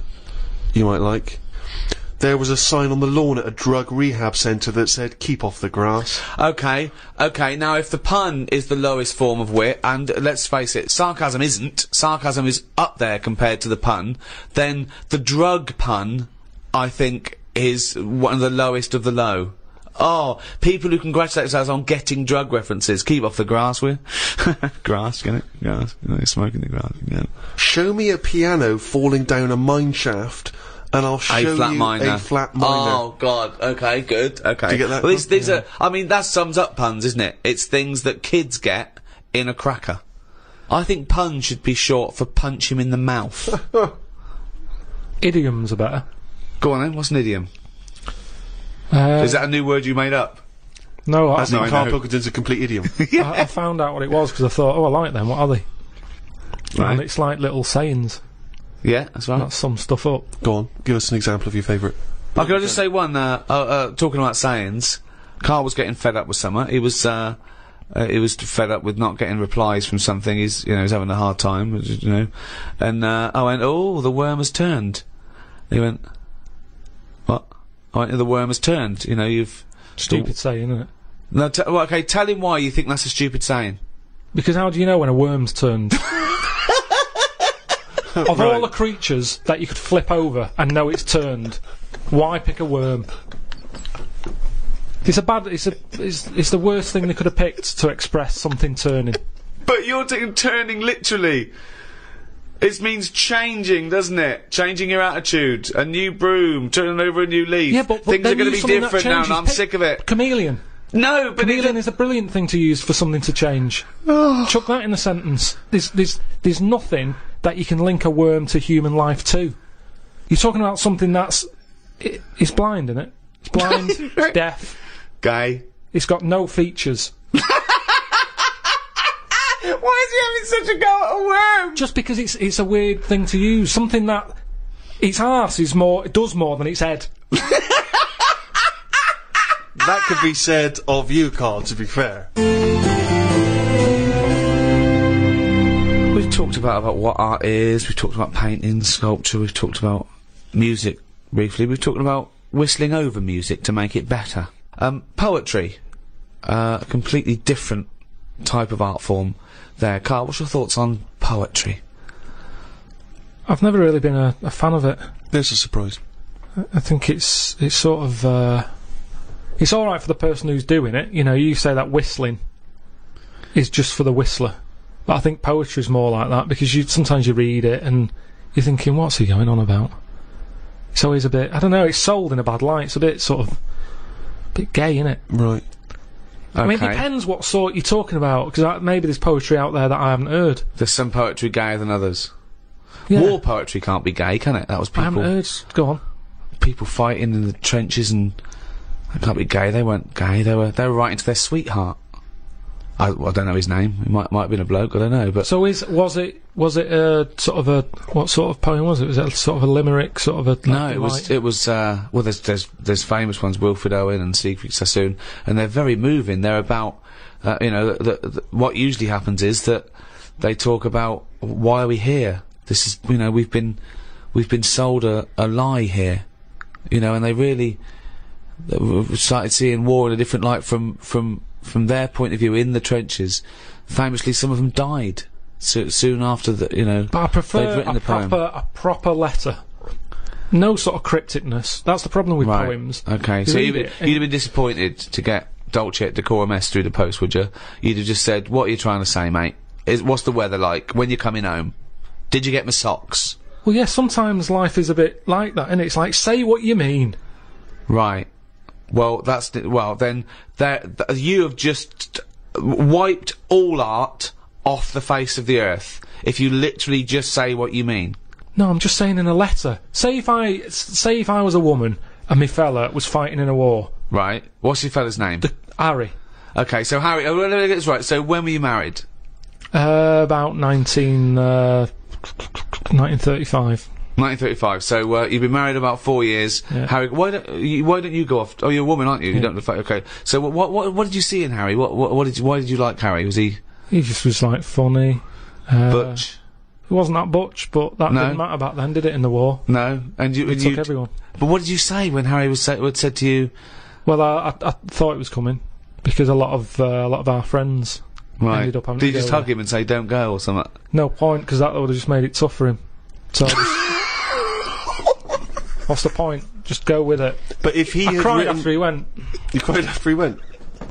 like. There was a sign on the lawn at a drug rehab centre that said, keep off the grass. Okay, now if the pun is the lowest form of wit, and let's face it, sarcasm isn't, sarcasm is up there compared to the pun, then the drug pun, I think, is one of the lowest of the low. Oh, people who congratulate themselves on getting drug references. Keep off the grass, will you? Grass, get it? Grass. You know, smoking the grass, yeah. Show me a piano falling down a mine shaft, and I'll show you a flat minor. Oh God. Okay. Good. Okay. Do you get that? Well, these are. I mean, that sums up puns, isn't it? It's things that kids get in a cracker. I think pun should be short for punch him in the mouth. Idioms are better. Go on then. What's an idiom? Is that a new word you made up? No, I think Karl know. Pilkington's a complete idiom. I found out what it was because I thought, oh, I like them. What are they? Right. And it's like little sayings. Yeah, that's right. That sum stuff up. Go on, give us an example of your favourite. Oh, can I just say one? Talking about sayings, Karl was getting fed up with something. He was fed up with not getting replies from something. He's having a hard time, you know. And I went, oh, the worm has turned. He went, What? Oh, the worm has turned. You know, you've... Stupid saying, isn't it? No, well, okay, tell him why you think that's a stupid saying. Because how do you know when a worm's turned? Of all the creatures that you could flip over and know it's turned, why pick a worm? It's the worst thing they could have picked to express something turning. But you're turning literally. It means changing, doesn't it? Changing your attitude. A new broom, turning over a new leaf. Yeah, but things are going to be different now, and I'm sick of it. Chameleon. No, but Chameleon is a brilliant thing to use for something to change. Chuck that in a sentence. There's nothing that you can link a worm to human life to. You're talking about something it's blind, isn't it? It's blind, it's deaf. Gay. It's got no features. Why is he having such a go at a worm? Just because it's a weird thing to use. Something that its arse is more, it does more than its head. That could be said of you, Karl, to be fair. We've talked about what art is, we've talked about painting, sculpture, we've talked about music briefly, we've talked about whistling over music to make it better. Poetry. A completely different type of art form there. Karl, what's your thoughts on poetry? I've never really been a fan of it. There's a surprise. I think it's sort of, it's alright for the person who's doing it. You know, you say that whistling is just for the whistler. But I think poetry's more like that, because sometimes you read it and you're thinking, what's he going on about? It's always a bit, I don't know, it's sold in a bad light. It's a bit sort of, a bit gay, innit? Right. Okay. I mean, it depends what sort you're talking about, because maybe there's poetry out there that I haven't heard. There's some poetry gayer than others. Yeah. War poetry can't be gay, can it? That was people... I haven't heard. Go on. People fighting in the trenches, and they can't be gay. They weren't gay. They were writing to their sweetheart. I don't know his name. It might have been a bloke. I don't know. But so was it a sort of a, what sort of poem was it? Was it sort of a limerick, sort of a? No, it was. Well, there's famous ones, Wilfred Owen and Siegfried Sassoon, and they're very moving. They're about, you know, what usually happens is that they talk about why are we here. This is, you know, we've been sold a lie here, you know, and they started seeing war in a different light from their point of view in the trenches. Famously, some of them died soon after the, you know. But I prefer a proper letter. No sort of crypticness. That's the problem with poems. Okay, so you'd have been disappointed to get Dulce et Decorum Est through the post, would you? You'd have just said, "What are you trying to say, mate? What's the weather like? When you're coming home? Did you get my socks?" Well, yeah. Sometimes life is a bit like that, and it's like, say what you mean. Right. Well, then you have just wiped all art off the face of the earth if you literally just say what you mean. No, I'm just saying in a letter. Say if I was a woman and my fella was fighting in a war. Right. What's your fella's name? Harry. Okay, so Harry. Oh, let me get this right. So when were you married? About 1935. 1935. So you've been married about 4 years. Yeah. Harry, why don't you go off? Oh, you're a woman, aren't you? You don't look like. Okay. So what did you see in Harry? Why did you like Harry? Was he? He just was like funny. Butch. He wasn't that butch, but that didn't matter back then, did it? In the war. No. And you took everyone. But what did you say when Harry said to you? Well, I thought it was coming because a lot of our friends ended up having. Did you just hug him and say "Don't go" or something? No point, because that would have just made it tough for him. So. What's the point? Just go with it. But if he had cried after he went. You cried after he went?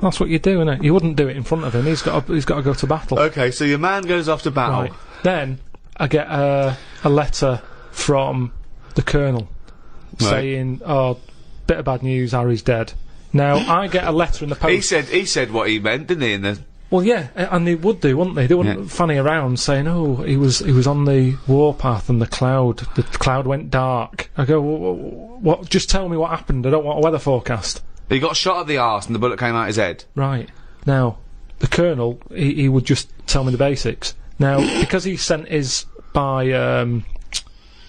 That's what you do, innit? You wouldn't do it in front of him. He's got to go to battle. Okay, so your man goes off to battle. Right. Then I get a letter from the Colonel saying, "Oh, bit of bad news. Harry's dead." Now I get a letter in the post. He said what he meant, didn't he? In the Well, yeah, and they would do, wouldn't they? They wouldn't fanny around saying, "Oh, he was on the warpath and the cloud went dark." I go, "What? Just tell me what happened. I don't want a weather forecast." He got shot at the arse and the bullet came out his head. Right. Now, the Colonel, he would just tell me the basics. Now, because he sent his by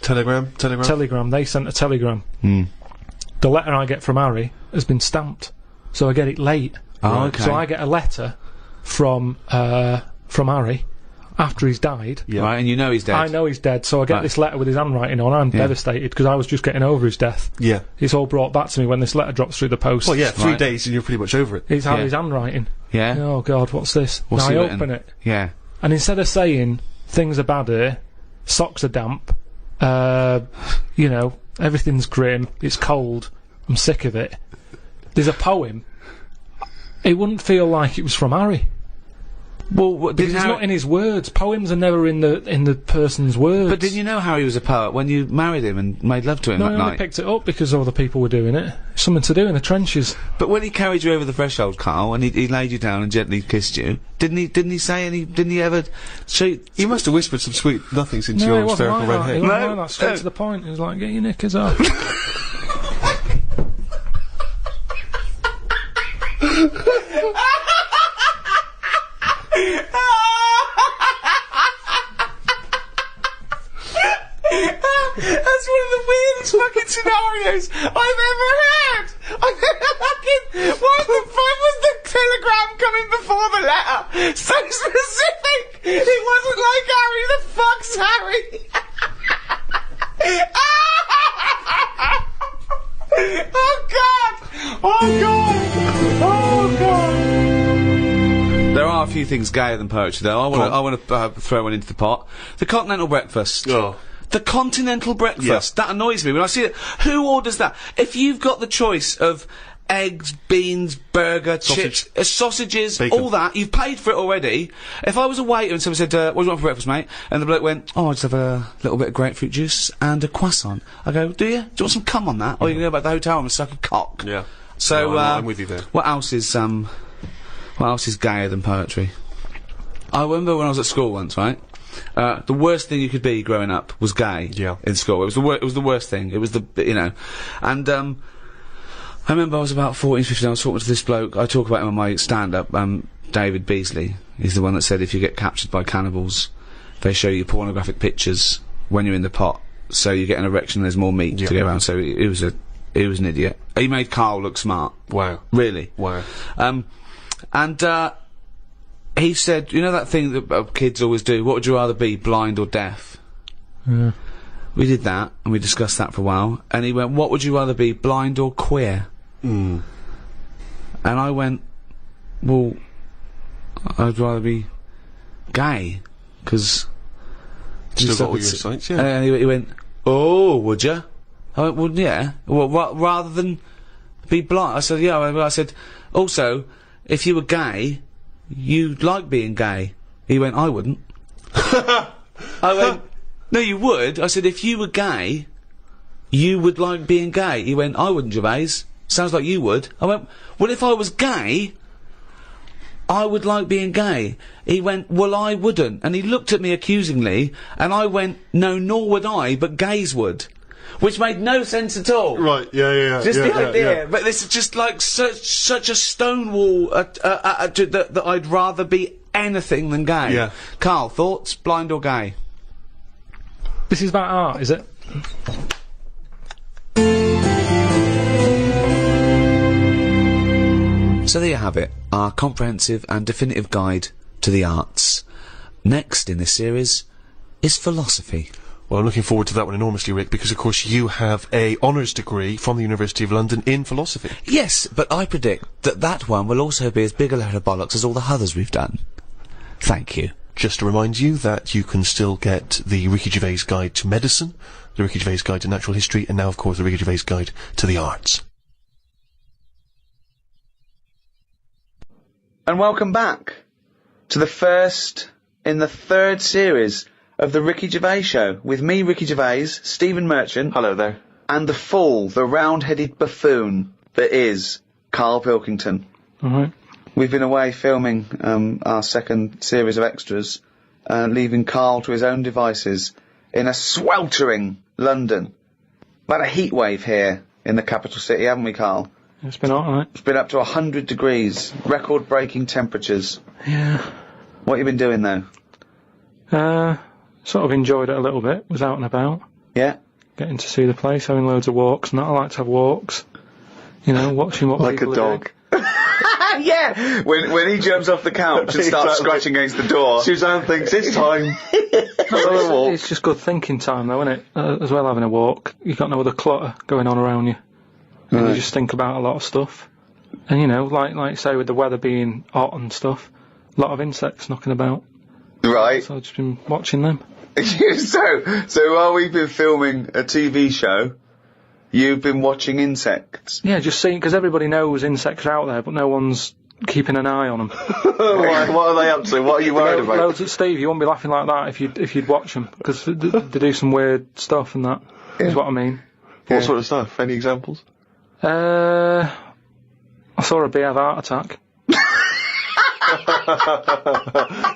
Telegram. They sent a telegram. The letter I get from Harry has been stamped, so I get it late. Oh, okay. So I get a letter from Harry after he's died. Yeah. Right, and you know he's dead. I know he's dead, so I get this letter with his handwriting on. I'm devastated because I was just getting over his death. Yeah. It's all brought back to me when this letter drops through the post. Well, yeah, 3 Right. days and you're pretty much over it. It's had his handwriting. Yeah? Oh, God, what's this? What's now he I written? open it, Yeah. and instead of saying, things are bad here, socks are damp, you know, everything's grim, it's cold, I'm sick of it, there's a poem. It wouldn't feel like it was from Harry. Well, Because it's not in his words. Poems are never in the person's words. But didn't you know Harry was a poet when you married him and made love to him No, I that only night? picked it up because other people were doing it. Something to do in the trenches. But when he carried you over the threshold, Carl, and he laid you down and gently kissed you, didn't he say any? Didn't he ever? He must have whispered some sweet nothings into No, your it wasn't hysterical like red that. head. It wasn't No, like that. Straight no. to the point. It was like, get your knickers off. That's one of the weirdest fucking scenarios I've ever heard. Why the fuck was the telegram coming before the letter? So specific. It wasn't like Harry. The fuck's Harry? Oh God! Oh God! Oh God! There are a few things gayer than poetry, though. I want to throw one into the pot. The continental breakfast. Oh. The continental breakfast. That annoys me when I see it. Who orders that? If you've got the choice of eggs, beans, burger, chips, sausages, Bacon. all that, you've paid for it already. If I was a waiter and someone said, what do you want for breakfast, mate? And the bloke went, oh, I'll just have a little bit of grapefruit juice and a croissant. I go, do you? Do you want some cum on that? Or you can go back to the hotel and suck a cock. Yeah. So, No, I'm with you there. What else is gayer than poetry? I remember when I was at school once, right? The worst thing you could be growing up was gay. Yeah. In school, it was the worst thing. It was and I remember I was about 14, 15. I was talking to this bloke. I talk about him on my stand-up. David Beasley. He's the one that said if you get captured by cannibals, they show you pornographic pictures when you're in the pot, so you get an erection. There's more meat to go around. So he was an idiot. He made Carl look smart. Wow. Really. Wow. He said, you know that thing that kids always do, what would you rather be, blind or deaf? Yeah. We did that, and we discussed that for a while, and he went, what would you rather be, blind or queer? Mm. And I went, well, I'd rather be gay, because... Still got all your sights, yeah. And he went, oh, would you? I went, well, yeah. Well, rather than be blind. I said, yeah. I said, also, if you were gay, you'd like being gay. He went, I wouldn't. I went, no, you would. I said, if you were gay, you would like being gay. He went, I wouldn't, Gervais. Sounds like you would. I went, well, if I was gay, I would like being gay. He went, well, I wouldn't. And he looked at me accusingly, and I went, no, nor would I, but gays would. Which made no sense at all. Right, yeah. Just yeah, the idea, but this is just like such a stonewall attitude that I'd rather be anything than gay. Yeah. Carl, thoughts? Blind or gay? This is about art, is it? So there you have it, our comprehensive and definitive guide to the arts. Next in this series is philosophy. Well, I'm looking forward to that one enormously, Rick, because of course you have a honours degree from the University of London in philosophy. Yes, but I predict that that one will also be as big a load of bollocks as all the others we've done. Thank you. Just to remind you that you can still get the Ricky Gervais Guide to Medicine, the Ricky Gervais Guide to Natural History, and now, of course, the Ricky Gervais Guide to the Arts. And welcome back to the first in the third series of the Ricky Gervais Show, with me, Ricky Gervais, Stephen Merchant. Hello there. And the fool, the round-headed buffoon that is Karl Pilkington. Alright. We've been away filming our second series of extras, leaving Karl to his own devices in a sweltering London. We've had a heat wave here in the capital city, haven't we, Karl? It's been alright. It's been up to 100 degrees, record-breaking temperatures. Yeah. What have you been doing, though? Sort of enjoyed it a little bit, was out and about, Yeah? getting to see the place, having loads of walks, and that. I like to have walks, you know, watching what Like a people are doing. dog. Yeah, when he jumps off the couch and starts Exactly. scratching against the door. Suzanne thinks it's time. Another walk. It's just good thinking time, though, isn't it? As well, having a walk. You've got no other clutter going on around you. And you just think about a lot of stuff. And, you know, like say, with the weather being hot and stuff, a lot of insects knocking about. Right. So I've just been watching them. So while we've been filming a TV show, you've been watching insects. Yeah, just seeing, because everybody knows insects are out there, but no one's keeping an eye on them. What are they up to? What are you worried about? Loads at Steve, you wouldn't be laughing like that if you'd watch them, because they do some weird stuff and that, is what I mean. What sort of stuff? Any examples? I saw a bee have a heart attack.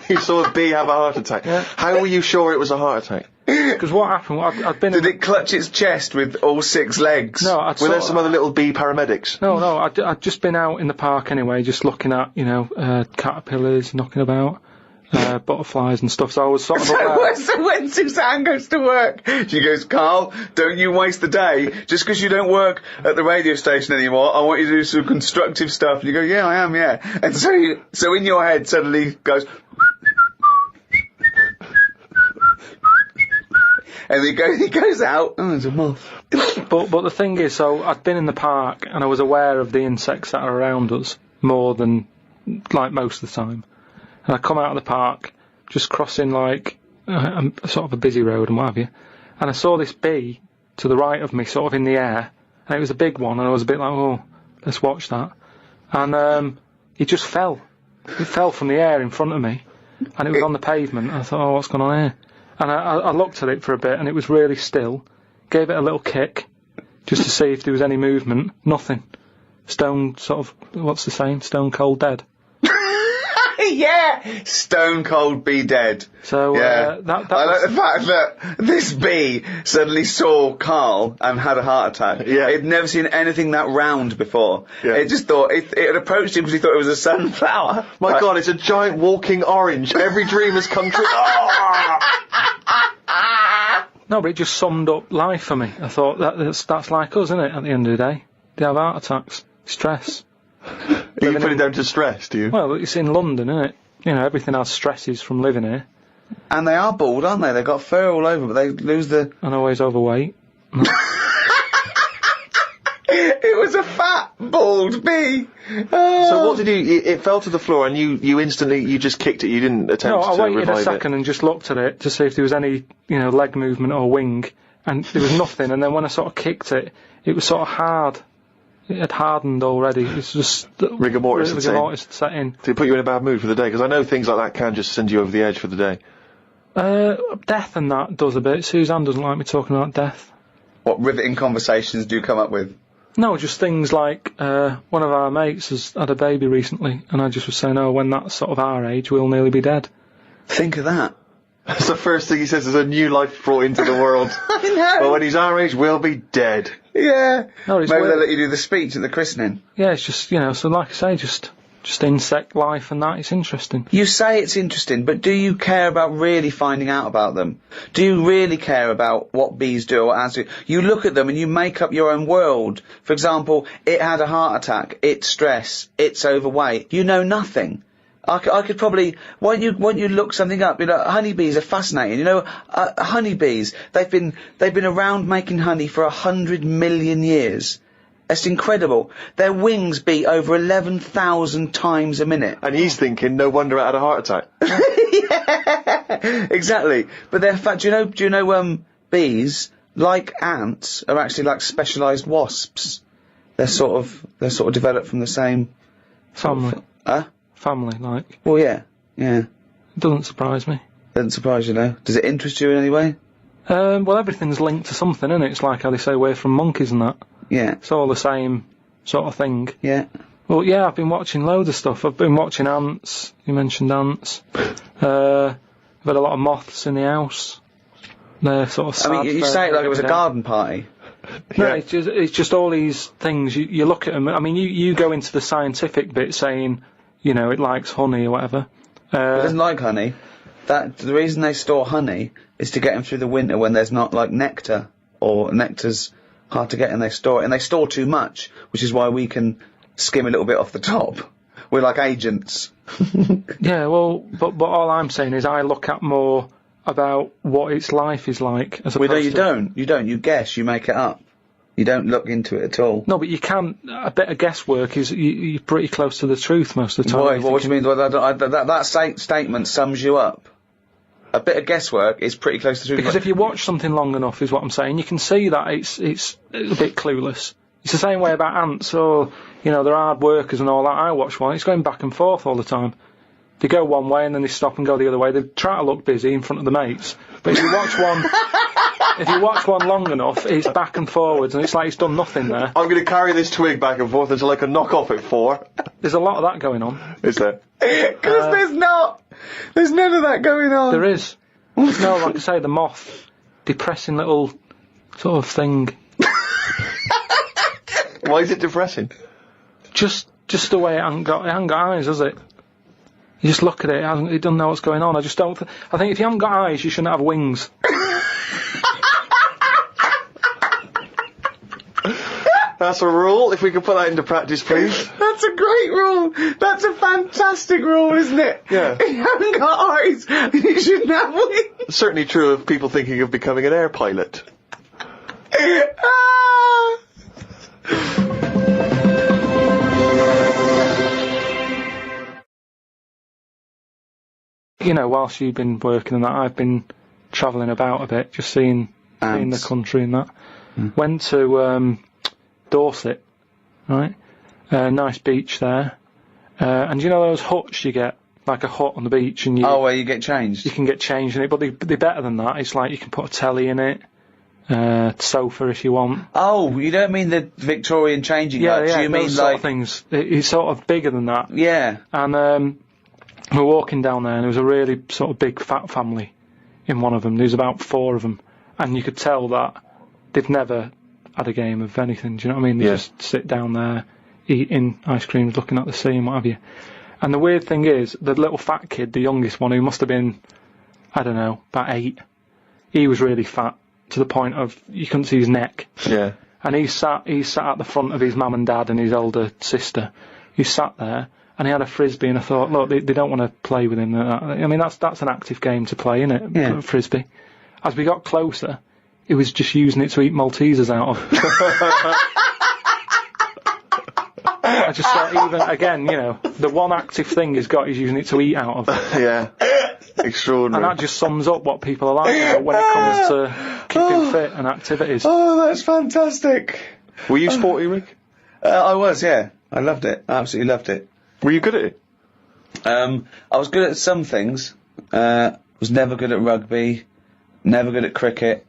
You saw a bee have a heart attack. Yeah. How were you sure it was a heart attack? Because what happened, I'd been Did it clutch its chest with all 6 legs? No, Were there some other little bee paramedics? No, I'd just been out in the park anyway, just looking at, you know, caterpillars knocking about, butterflies and stuff, so I was sort of aware. So when Suzanne goes to work, she goes, Carl, don't you waste the day. Just because you don't work at the radio station anymore, I want you to do some constructive stuff. And you go, yeah, I am, yeah. And so in your head suddenly goes... And he goes out, oh, there's a moth. But the thing is, so I'd been in the park and I was aware of the insects that are around us more than, like, most of the time. And I come out of the park, just crossing, like, sort of a busy road and what have you, and I saw this bee to the right of me, sort of in the air, and it was a big one, and I was a bit like, oh, let's watch that. And it just fell. It fell from the air in front of me, and it was on the pavement, and I thought, oh, what's going on here? And I looked at it for a bit, and it was really still, gave it a little kick, just to see if there was any movement. Nothing. Stone, sort of, what's the saying? Stone cold dead. Yeah, stone cold bee dead. So yeah, that I like was, the fact that this bee suddenly saw Carl and had a heart attack. Yeah. It'd never seen anything that round before. Yeah. It just thought it had approached him because he thought it was a sunflower. My God, it's a giant walking orange. Every dream has come true. no, but it just summed up life for me. I thought that's like us, isn't it? At the end of the day, they have heart attacks, stress. You put it down to stress, do you? Well, it's in London, isn't it? You know, everything has stresses from living here. And they are bald, aren't they? They've got fur all over, but they lose the... And always overweight. It was a fat, bald bee. So what did you... It fell to the floor and you instantly... You just kicked it. You didn't attempt No, to I waited revive a second and just looked at it to see if there was any, you know, leg movement or wing. And there was nothing. And then when I sort of kicked it, it was sort of hard. It had hardened already. It's just... Rigor mortis had had set in. Did it put you in a bad mood for the day? Because I know things like that can just send you over the edge for the day. Death and that does a bit. Suzanne doesn't like me talking about death. What riveting conversations do you come up with? No, just things like, one of our mates has had a baby recently, and I just was saying, oh, when that's sort of our age, we'll nearly be dead. Think of that. That's the first thing he says, there's a new life brought into the world. I know. But when he's our age, we'll be dead. Yeah. No, it's Maybe weird. they'll let you do the speech at the christening. Yeah, it's just, you know, so like I say, just insect life and that, it's interesting. You say it's interesting, but do you care about really finding out about them? Do you really care about what bees do or what ants do? You look at them and you make up your own world. For example, it had a heart attack, it's stress, it's overweight. You know nothing. I could probably, won't you look something up? You know, honeybees are fascinating. You know, honeybees, they've been around making honey for 100 million years. It's incredible. Their wings beat over 11,000 times a minute. And he's thinking, no wonder it had a heart attack. Yeah, exactly. But they're do you know, bees, like ants, are actually like specialised wasps. They're sort of developed from the same Family. Family, like. Well, yeah. It doesn't surprise me. Doesn't surprise you, though. Does it interest you in any way? Well, everything's linked to something, isn't it? It's like how they say we're from monkeys and that. Yeah. It's all the same sort of thing. Yeah. Well, yeah, I've been watching loads of stuff. I've been watching ants. You mentioned ants. I've had a lot of moths in the house. They're sort of sad. I mean, you say it like it was a garden party. No, Yeah. it's just all these things. You look at them. I mean, you go into the scientific bit saying, you know, it likes honey or whatever. It doesn't like honey. The reason they store honey is to get them through the winter when there's not, like, nectar, or nectar's hard to get and they store it. And they store too much, which is why we can skim a little bit off the top. We're like agents. Yeah, well, but all I'm saying is I look at more about what its life is like as opposed Well, no, you to... don't. You don't. You guess. You make it up. You don't look into it at all. No, but you can. A bit of guesswork is you're pretty close to the truth most of the time. Why? What do you mean? Well, that statement sums you up. A bit of guesswork is pretty close to the truth. Because if you watch something long enough, is what I'm saying, you can see that it's a bit clueless. It's the same way about ants, or, you know, they're hard workers and all that. I watch one, it's going back and forth all the time. They go one way and then they stop and go the other way. They try to look busy in front of the mates. But if you watch one long enough, it's back and forwards and it's like it's done nothing there. I'm going to carry this twig back and forth until I can knock off at 4. There's a lot of that going on. Is there? Because there's not. There's none of that going on. There is. No, like I say, the moth. Depressing little sort of thing. Why is it depressing? Just the way it hasn't got eyes, has it? You just look at it, it doesn't know what's going on. I just don't... I think if you haven't got eyes, you shouldn't have wings. That's a rule. If we could put that into practice, please. That's a great rule. That's a fantastic rule, isn't it? Yeah. If you haven't got eyes, you shouldn't have wings. Certainly true of people thinking of becoming an air pilot. You know, whilst you've been working and that, I've been travelling about a bit, just seeing the country and that. Went to Dorset, right? Nice beach there. And you know those huts you get? Like a hut on the beach and where you get changed? You can get changed in it, but they're better than that. It's like you can put a telly in it, sofa if you want. Oh, you don't mean the Victorian changing huts? Yeah, you mean those like... sort of things. It's sort of bigger than that. Yeah. And we were walking down there and there was a really sort of big fat family in one of them. There's about 4 of them. And you could tell that they've never had a game of anything, do you know what I mean? They just sit down there, eating ice creams, looking at the sea and what have you. And the weird thing is, the little fat kid, the youngest one, who must have been, I don't know, about 8, he was really fat, to the point of, you couldn't see his neck. Yeah. And he sat at the front of his mum and dad and his older sister. He sat there, and he had a frisbee, and I thought, look, they don't want to play with him. I mean, that's an active game to play, isn't it? Yeah. Frisbee. As we got closer, he was just using it to eat Maltesers out of. I just thought, even, again, you know, the one active thing he's got, he's using it to eat out of. Yeah. Extraordinary. And that just sums up what people are like, you know, when it comes to keeping fit and activities. Oh, that's fantastic. Were you sporty, Rick? I was, yeah. I loved it. I absolutely loved it. Were you good at it? I was good at some things. Was never good at rugby. Never good at cricket.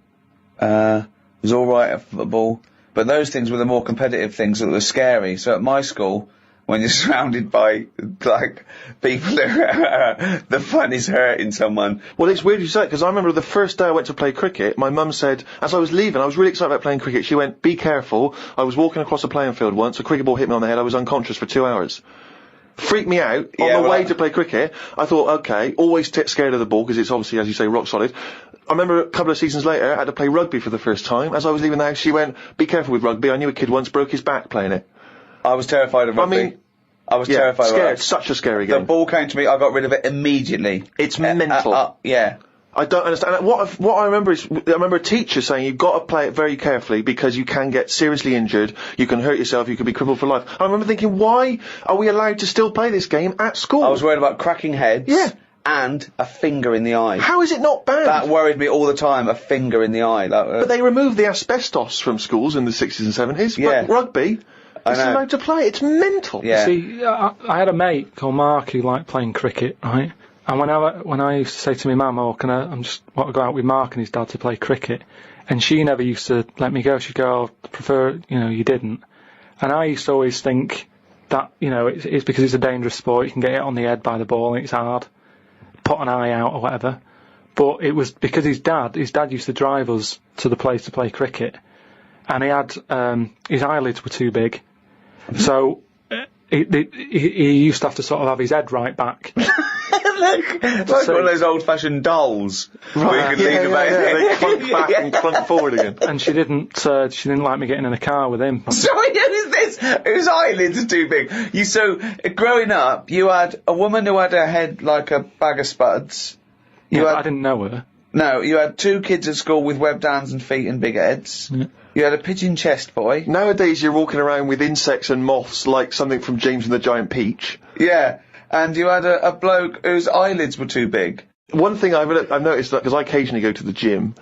Was alright at football. But those things were the more competitive things that were scary. So at my school, when you're surrounded by, like, people who the fun is hurting someone. Well, it's weird you say it, because I remember the first day I went to play cricket, my mum said, as I was leaving, I was really excited about playing cricket, she went, be careful, I was walking across a playing field once, a cricket ball hit me on the head, I was unconscious for 2 hours. Freaked me out. On the way to play cricket, I thought, okay, always scared of the ball, because it's obviously, as you say, rock solid. I remember a couple of seasons later, I had to play rugby for the first time. As I was leaving the house, she went, be careful with rugby. I knew a kid once broke his back playing it. I was terrified of rugby. I was terrified of rugby. Such a scary game. The ball came to me, I got rid of it immediately. It's mental. Yeah. I don't understand. What I remember is, I remember a teacher saying you've got to play it very carefully because you can get seriously injured, you can hurt yourself, you can be crippled for life. I remember thinking, why are we allowed to still play this game at school? I was worried about cracking heads. Yeah. And a finger in the eye. How is it not bad? That worried me all the time, a finger in the eye. But they removed the asbestos from schools in the 60s and 70s. Yeah. But rugby, it's allowed to play. It's mental. Yeah. See, I had a mate called Mark who liked playing cricket, right? And when I used to say to my mum, oh, I just want to go out with Mark and his dad to play cricket, and she never used to let me go. She'd go, I prefer, you didn't. And I used to always think that, it's because it's a dangerous sport, you can get hit on the head by the ball and it's hard. Put an eye out or whatever. But it was because his dad used to drive us to the place to play cricket, and he had, his eyelids were too big. So, he used to have to sort of have his head right back. Like one of those old-fashioned dolls. Where you can lean about they clunk back and clunk forward again. And she didn't like me getting in a car with him. Sorry, who's this? Whose eyelids are too big? So, growing up, you had a woman who had her head like a bag of spuds. I didn't know her. No, you had 2 kids at school with webbed hands and feet and big heads. Yeah. You had a pigeon chest boy. Nowadays, you're walking around with insects and moths like something from James and the Giant Peach. Yeah, and you had a bloke whose eyelids were too big. One thing I've noticed, that because I occasionally go to the gym,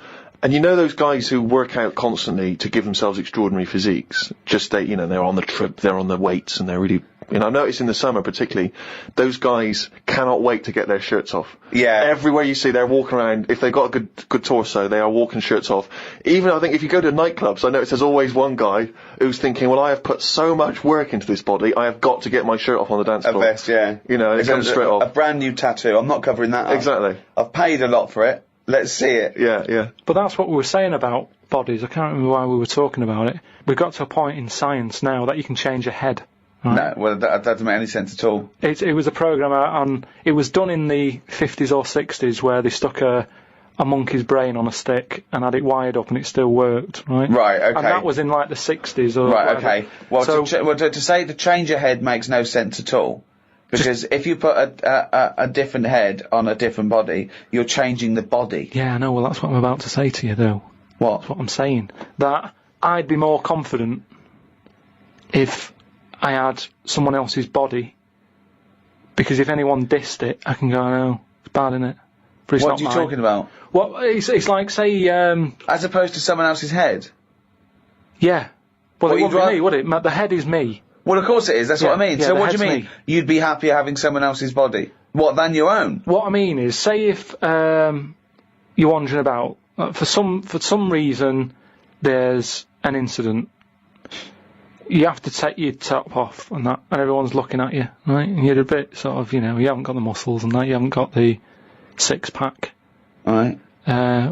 and you know those guys who work out constantly to give themselves extraordinary physiques, they're on the trip, they're on the weights, and they're really, I've noticed in the summer particularly, those guys cannot wait to get their shirts off. Yeah. Everywhere you see, they're walking around, if they've got a good torso, they are walking shirts off. Even, I think, if you go to nightclubs, I notice there's always one guy who's thinking, well, I have put so much work into this body, I have got to get my shirt off on the dance floor. A vest, yeah. And it comes straight off. A brand new tattoo, I'm not covering that up. Exactly. I've paid a lot for it. Let's see it. Yeah. But that's what we were saying about bodies. I can't remember why we were talking about it. We've got to a point in science now that you can change your head. Right? No, well, that doesn't make any sense at all. It was a program on. It was done in the 50s or 60s where they stuck a monkey's brain on a stick and had it wired up and it still worked. Right. Right. Okay. And that was in like the 60s or. Right. whatever. Okay. Well, So, to say to change your head makes no sense at all. Because if you put a different head on a different body, you're changing the body. yeah, I know. Well, that's what I'm about to say to you, though. What? That's what I'm saying. That I'd be more confident if I had someone else's body. Because if anyone dissed it, I can go, no, it's bad, innit? But it's What not are you mine. talking about? Well, it's like, say, As opposed to someone else's head? yeah. Well, Well, it you'd wouldn't be rather- me, would it? The head is me. Well, of course it is. That's what I mean. yeah, So the what do you head's mean? me. You'd be happier having someone else's body? What, than your own? What I mean is, say if you're wandering about, for some reason, there's an incident. You have to take your top off and that, and everyone's looking at you, right? And you're a bit sort of, you haven't got the muscles and that, you haven't got the 6-pack. Right.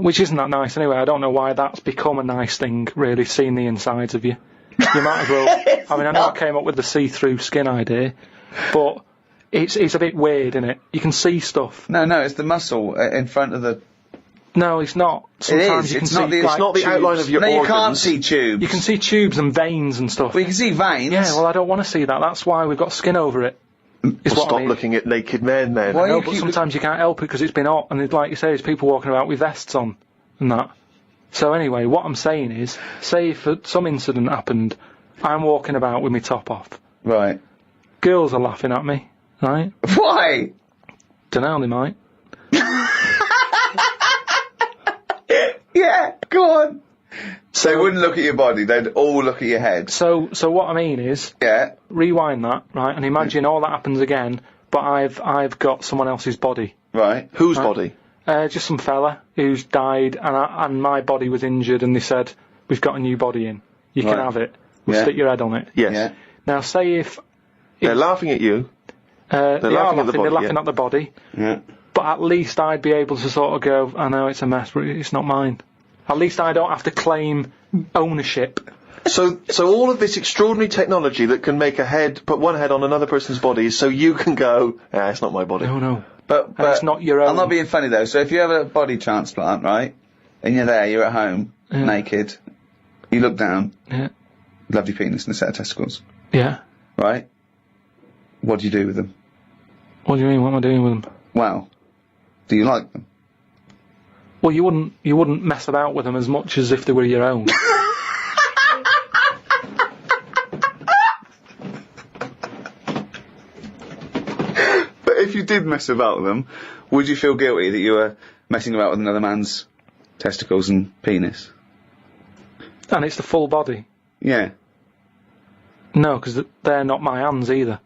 Which isn't that nice anyway. I don't know why that's become a nice thing, really, seeing the insides of you. You might as well. I mean, I know I came up with the see-through skin idea, but it's a bit weird, isn't it? You can see stuff. No, it's the muscle in front of the... No, it's not. Sometimes is. you can It's see not the- like, It's not the tubes. outline of your No, you organs. can't see tubes. You can see tubes and veins and stuff. Well, you can see veins. Yeah, well, I don't want to see that. That's why we've got skin over it. Is Well, what stop I mean. looking at naked men then. Why No, you but keep- sometimes you can't help it because it's been hot, and like you say, there's people walking about with vests on and that. So anyway, what I'm saying is, say if some incident happened, I'm walking about with my top off. Right. Girls are laughing at me, right? Why? Dunno, they might. Yeah, go on. So they wouldn't look at your body, they'd all look at your head. So what I mean is, Yeah. rewind that, right, and imagine all that happens again, but I've got someone else's body. Right. Whose body? Just some fella who's died, and my body was injured, and they said, we've got a new body in. You can Right. have it. We'll Yeah. stick your head on it. Yes. Yeah. Now, say if They're laughing at you. they are laughing at the they're body, laughing yeah. at the body, Yeah. but at least I'd be able to sort of go, I know it's a mess, but it's not mine. At least I don't have to claim ownership. So all of this extraordinary technology that can make put one head on another person's body is so you can go, it's not my body. No. But it's not your own. I'm not being funny though. So if you have a body transplant, right, and you're at home, naked, you look down, Yeah. lovely penis and a set of testicles, Yeah. right? What do you do with them? What do you mean? What am I doing with them? Well, do you like them? Well, you wouldn't mess about with them as much as if they were your own. But if you did mess about with them, would you feel guilty that you were messing about with another man's testicles and penis? And it's the full body. Yeah. No, because they're not my hands either.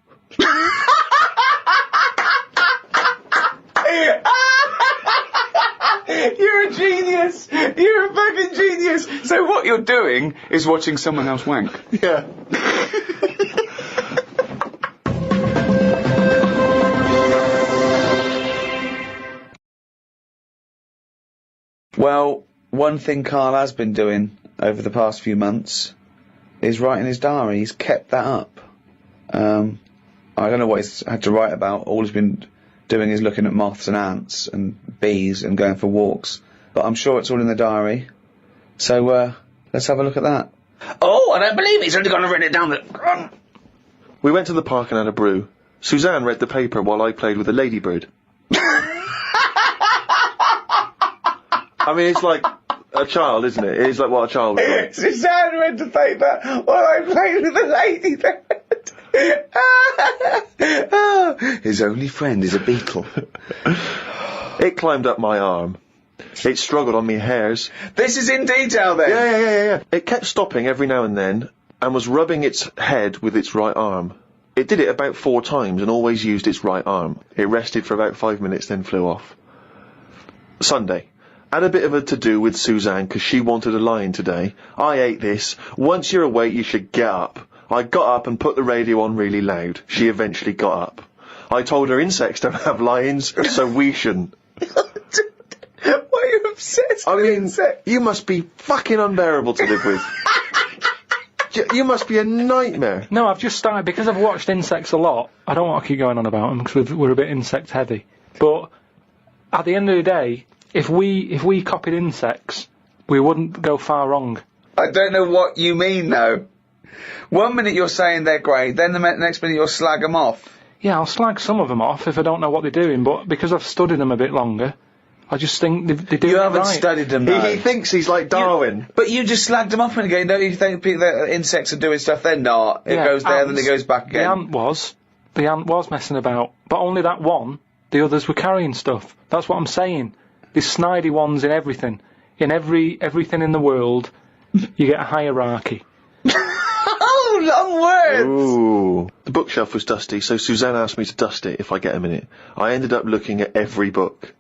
You're a genius! You're a fucking genius! So what you're doing is watching someone else wank. Yeah. Well, one thing Karl has been doing over the past few months is writing his diary. He's kept that up. I don't know what he's had to write about. All he's been doing is looking at moths and ants and bees and going for walks. But I'm sure it's all in the diary. So, let's have a look at that. Oh, I don't believe it. He's only gone and written it down there. We went to the park and had a brew. Suzanne read the paper while I played with a ladybird. I mean, it's like a child, isn't it? It's like what a child would do. Suzanne read the paper while I played with a ladybird. His only friend is a beetle. It climbed up my arm. It struggled on me hairs. This is in detail then? Yeah. It kept stopping every now and then and was rubbing its head with its right arm. It did it about 4 times and always used its right arm. It rested for about 5 minutes, then flew off. Sunday. Had a bit of a to-do with Suzanne because she wanted a line today. I ate this. Once you're awake, you should get up. I got up and put the radio on really loud. She eventually got up. I told her insects don't have lines, so we shouldn't. Why are you obsessed with insects? You must be fucking unbearable to live with. You must be a nightmare. No, I've just started, because I've watched insects a lot, I don't want to keep going on about them because we're a bit insect heavy. But at the end of the day, if we copied insects, we wouldn't go far wrong. I don't know what you mean though. 1 minute you're saying they're great, then the next minute you'll slag them off. Yeah, I'll slag some of them off if I don't know what they're doing, but because I've studied them a bit longer, I just think they do it You haven't right. studied them though. He thinks he's like Darwin. But you just slagged them off again, don't you think that insects are doing stuff? They're not. It goes there, then it goes back again. The ant was messing about, but only that one. The others were carrying stuff. That's what I'm saying. There's snidey ones in everything. In everything in the world, you get a hierarchy. Oh, long words! Ooh. The bookshelf was dusty, so Suzanne asked me to dust it if I get a minute. I ended up looking at every book.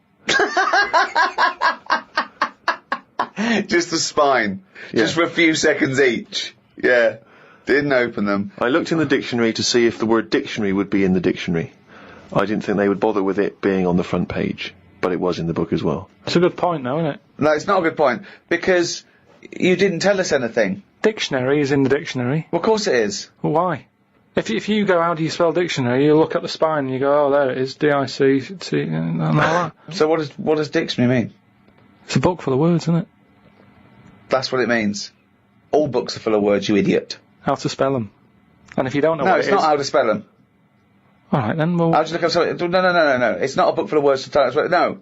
Just the spine. Yeah. Just for a few seconds each. Yeah. Didn't open them. I looked in the dictionary to see if the word dictionary would be in the dictionary. I didn't think they would bother with it being on the front page, but it was in the book as well. It's a good point, though, isn't it? No, it's not a good point, because you didn't tell us anything. Dictionary is in the dictionary. Well, of course it is. Well, why? If you go, how do you spell dictionary, you look at the spine and you go, oh, there it is, D-I-C-C, and all that. So what does dictionary mean? It's a book full of words, isn't it? That's what it means. All books are full of words, you idiot. How to spell them. And if you don't know No, what it's it not is... how to spell them. Alright then, well... I'll just look up something. No. It's not a book full of words to tell us what... No.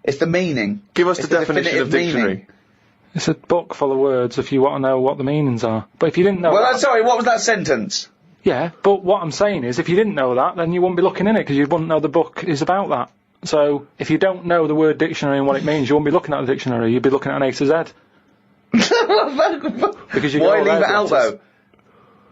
It's the meaning. Give us It's the definition of definitive dictionary. meaning. It's a book full of words if you want to know what the meanings are. But if you didn't know Well, that... I'm sorry, what was that sentence? Yeah, but what I'm saying is, if you didn't know that, then you wouldn't be looking in it, because you wouldn't know the book is about that. So, if you don't know the word dictionary and what it means, you wouldn't be looking at the dictionary, you'd be looking at an A to Z. Because you go, Why oh, leave there's it out, letters. though?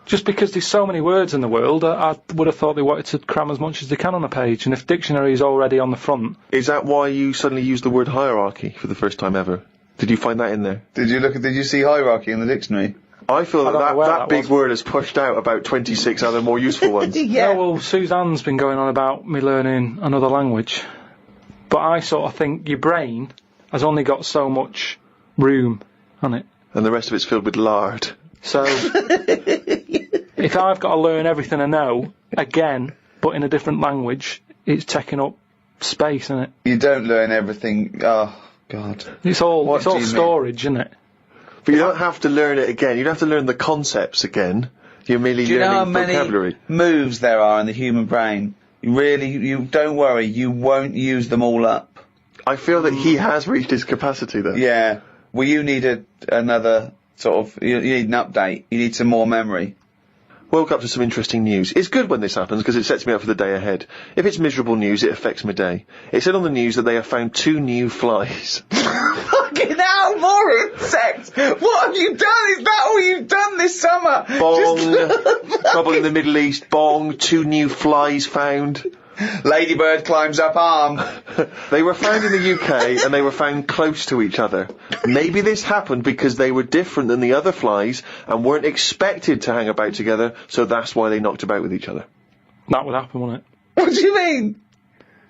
Just because there's so many words in the world, I would have thought they wanted to cram as much as they can on a page, and if dictionary is already on the front... Is that why you suddenly used the word hierarchy for the first time ever? Did you find that in there? Did you see hierarchy in the dictionary? I feel I don't know where that that big was. word has pushed out about 26 other more useful ones. Yeah. Oh, well, Suzanne's been going on about me learning another language, but I sort of think your brain has only got so much room on it. And the rest of it's filled with lard. So, if I've got to learn everything I know, again, but in a different language, it's taking up space, isn't it? You don't learn everything. Oh, God. It's all What do you mean? storage, isn't it? But you don't have to learn it again. You don't have to learn the concepts again. You're merely Do you know how learning many vocabulary. moves there are in the human brain? You don't worry, you won't use them all up. I feel that he has reached his capacity, though. Yeah. Well, you need another sort of... You need an update. You need some more memory. Woke up to some interesting news. It's good when this happens because it sets me up for the day ahead. If it's miserable news, it affects my day. It said on the news that they have found 2 new flies. Fucking hell, more insects! What have you done? Is that all you've done this summer? Bong! Trouble in the Middle East. Bong! 2 new flies found. Ladybird climbs up arm. They were found in the UK and they were found close to each other. Maybe this happened because they were different than the other flies and weren't expected to hang about together, so that's why they knocked about with each other. That would happen, wouldn't it? What do you mean?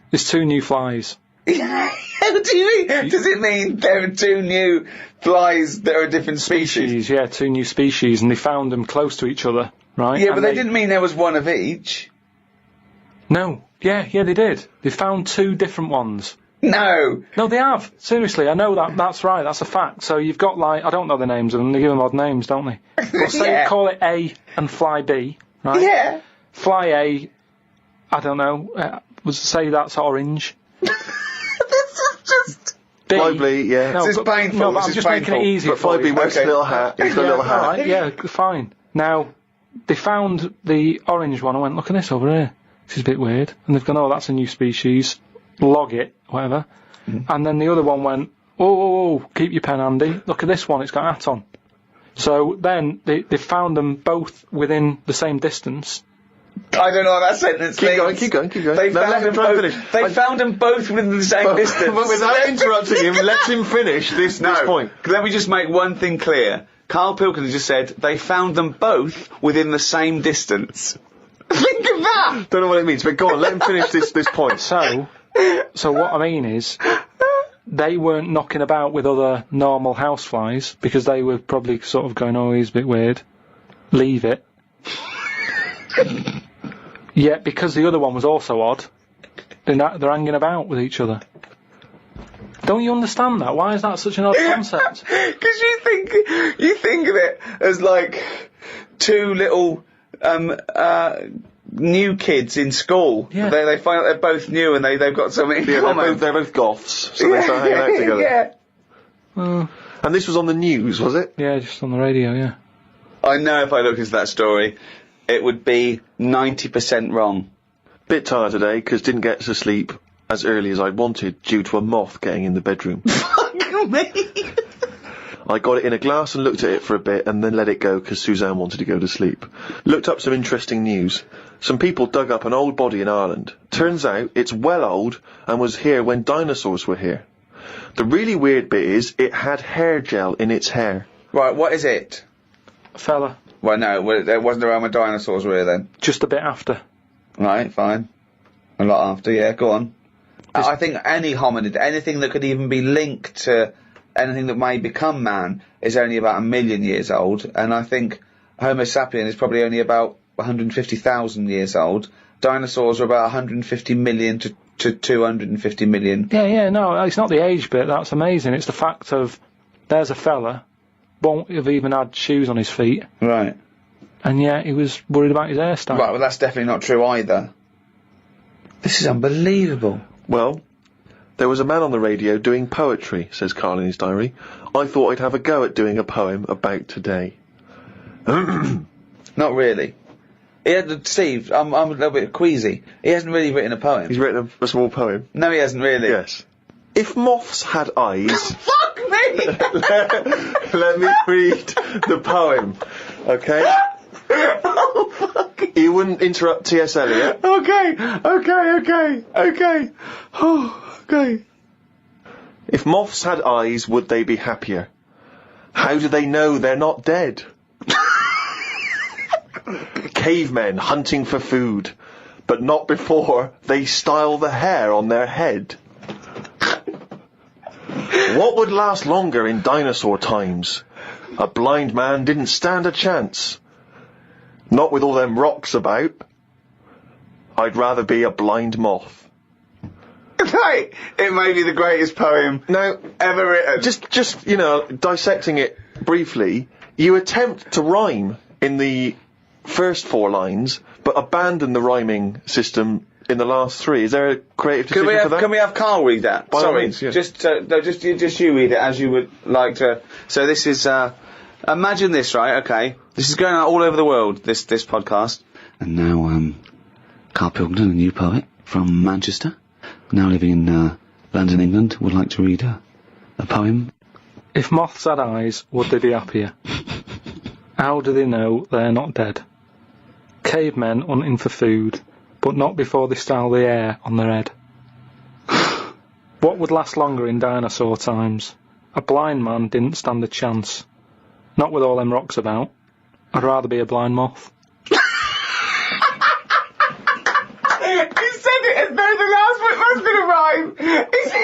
There's 2 new flies. What do you mean? Does it mean there are 2 new flies that are a different species? Yeah, 2 new species, and they found them close to each other, right? Yeah, And but they didn't mean there was one of each. No, Yeah, they did. They found 2 different ones. No! No, they have. Seriously, I know that. That's right. That's a fact. So you've got, like, I don't know the names of them. They give them odd names, don't they? But say Yeah. call it A and Fly B, right? Yeah! Fly A, I don't know, say that's orange. This is just... B, Lively, yeah. No, This is but- painful, No, but this I'm is just making it painful. easier But for 5B you. wears Okay. a little hat. He's got a little hat. Alright, yeah, fine. Now, they found the orange one and went, look at this over here. This is a bit weird. And they've gone, oh, that's a new species. Log it, whatever. And then the other one went, oh, keep your pen handy. Look at this one, it's got a hat on. So then they found them both within the same distance. I don't know what that sentence means. Keep going. They No, found let him them try and both. finish. They found them both within the same distance. But without interrupting him, let him finish this point. Let me just make one thing clear. Karl Pilkington just said they found them both within the same distance. Think of that! Don't know what it means, but go on, let him finish this point. So what I mean is, they weren't knocking about with other normal houseflies because they were probably sort of going, oh, he's a bit weird. Leave it. Yet, because the other one was also odd, they're hanging about with each other. Don't you understand that? Why is that such an odd concept? Because you think of it as like 2 little new kids in school. Yeah. They find out they're both new and they've got something in common. They're both goths, so they start hanging out together. Yeah. And this was on the news, was it? Yeah, just on the radio, yeah. I know if I looked into that story, it would be 90% wrong. Bit tired today, because didn't get to sleep as early as I'd wanted due to a moth getting in the bedroom. Fuck me! I got it in a glass and looked at it for a bit and then let it go because Suzanne wanted to go to sleep. Looked up some interesting news. Some people dug up an old body in Ireland. Turns out it's well old and was here when dinosaurs were here. The really weird bit is it had hair gel in its hair. Right, what is it? Fella, Well, no, it wasn't around when dinosaurs were here then. just a bit after. Right, fine. A lot after, yeah, go on. I think any hominid, anything that could even be linked to anything that may become man, is only about 1 million years old, and I think Homo sapien is probably only about 150,000 years old. Dinosaurs are about 150 million to 250 million. Yeah, no, it's not the age bit, that's amazing. It's the fact of, there's a fella, won't have even had shoes on his feet, Right. and yet he was worried about his hairstyle. Right, well that's definitely not true either. This is unbelievable. Well, there was a man on the radio doing poetry, says Karl in his diary. I thought I'd have a go at doing a poem about today. Not really. Steve, I'm a little bit queasy. He hasn't really written a poem. He's written a small poem. No, he hasn't really. Yes. If moths had eyes... Fuck me! Let me read the poem, okay? Oh, fuck. You wouldn't interrupt T.S. Eliot. Okay. Oh, okay. If moths had eyes, would they be happier? How do they know they're not dead? Cavemen hunting for food, but not before they style the hair on their head. What would last longer in dinosaur times? A blind man didn't stand a chance. Not with all them rocks about. I'd rather be a blind moth. Right. It may be the greatest poem Now, ever written. just dissecting it briefly, you attempt to rhyme in the first 4 lines, but abandon the rhyming system in the last 3. Is there a creative decision for that? Can we have Karl read that? By all Sorry, means, yeah. just you read it as you would like to. So this is, imagine this, right? Okay, this is going out all over the world. This podcast. And now, Karl Pilkington, a new poet from Manchester, now living in London, England, would like to read a poem. If moths had eyes, would they be happier? How do they know they're not dead? Cavemen hunting for food, but not before they style the hair on their head. What would last longer in dinosaur times? A blind man didn't stand a chance. Not with all them rocks about. I'd rather be a blind moth. He said it as though the last bit was going to rhyme. He said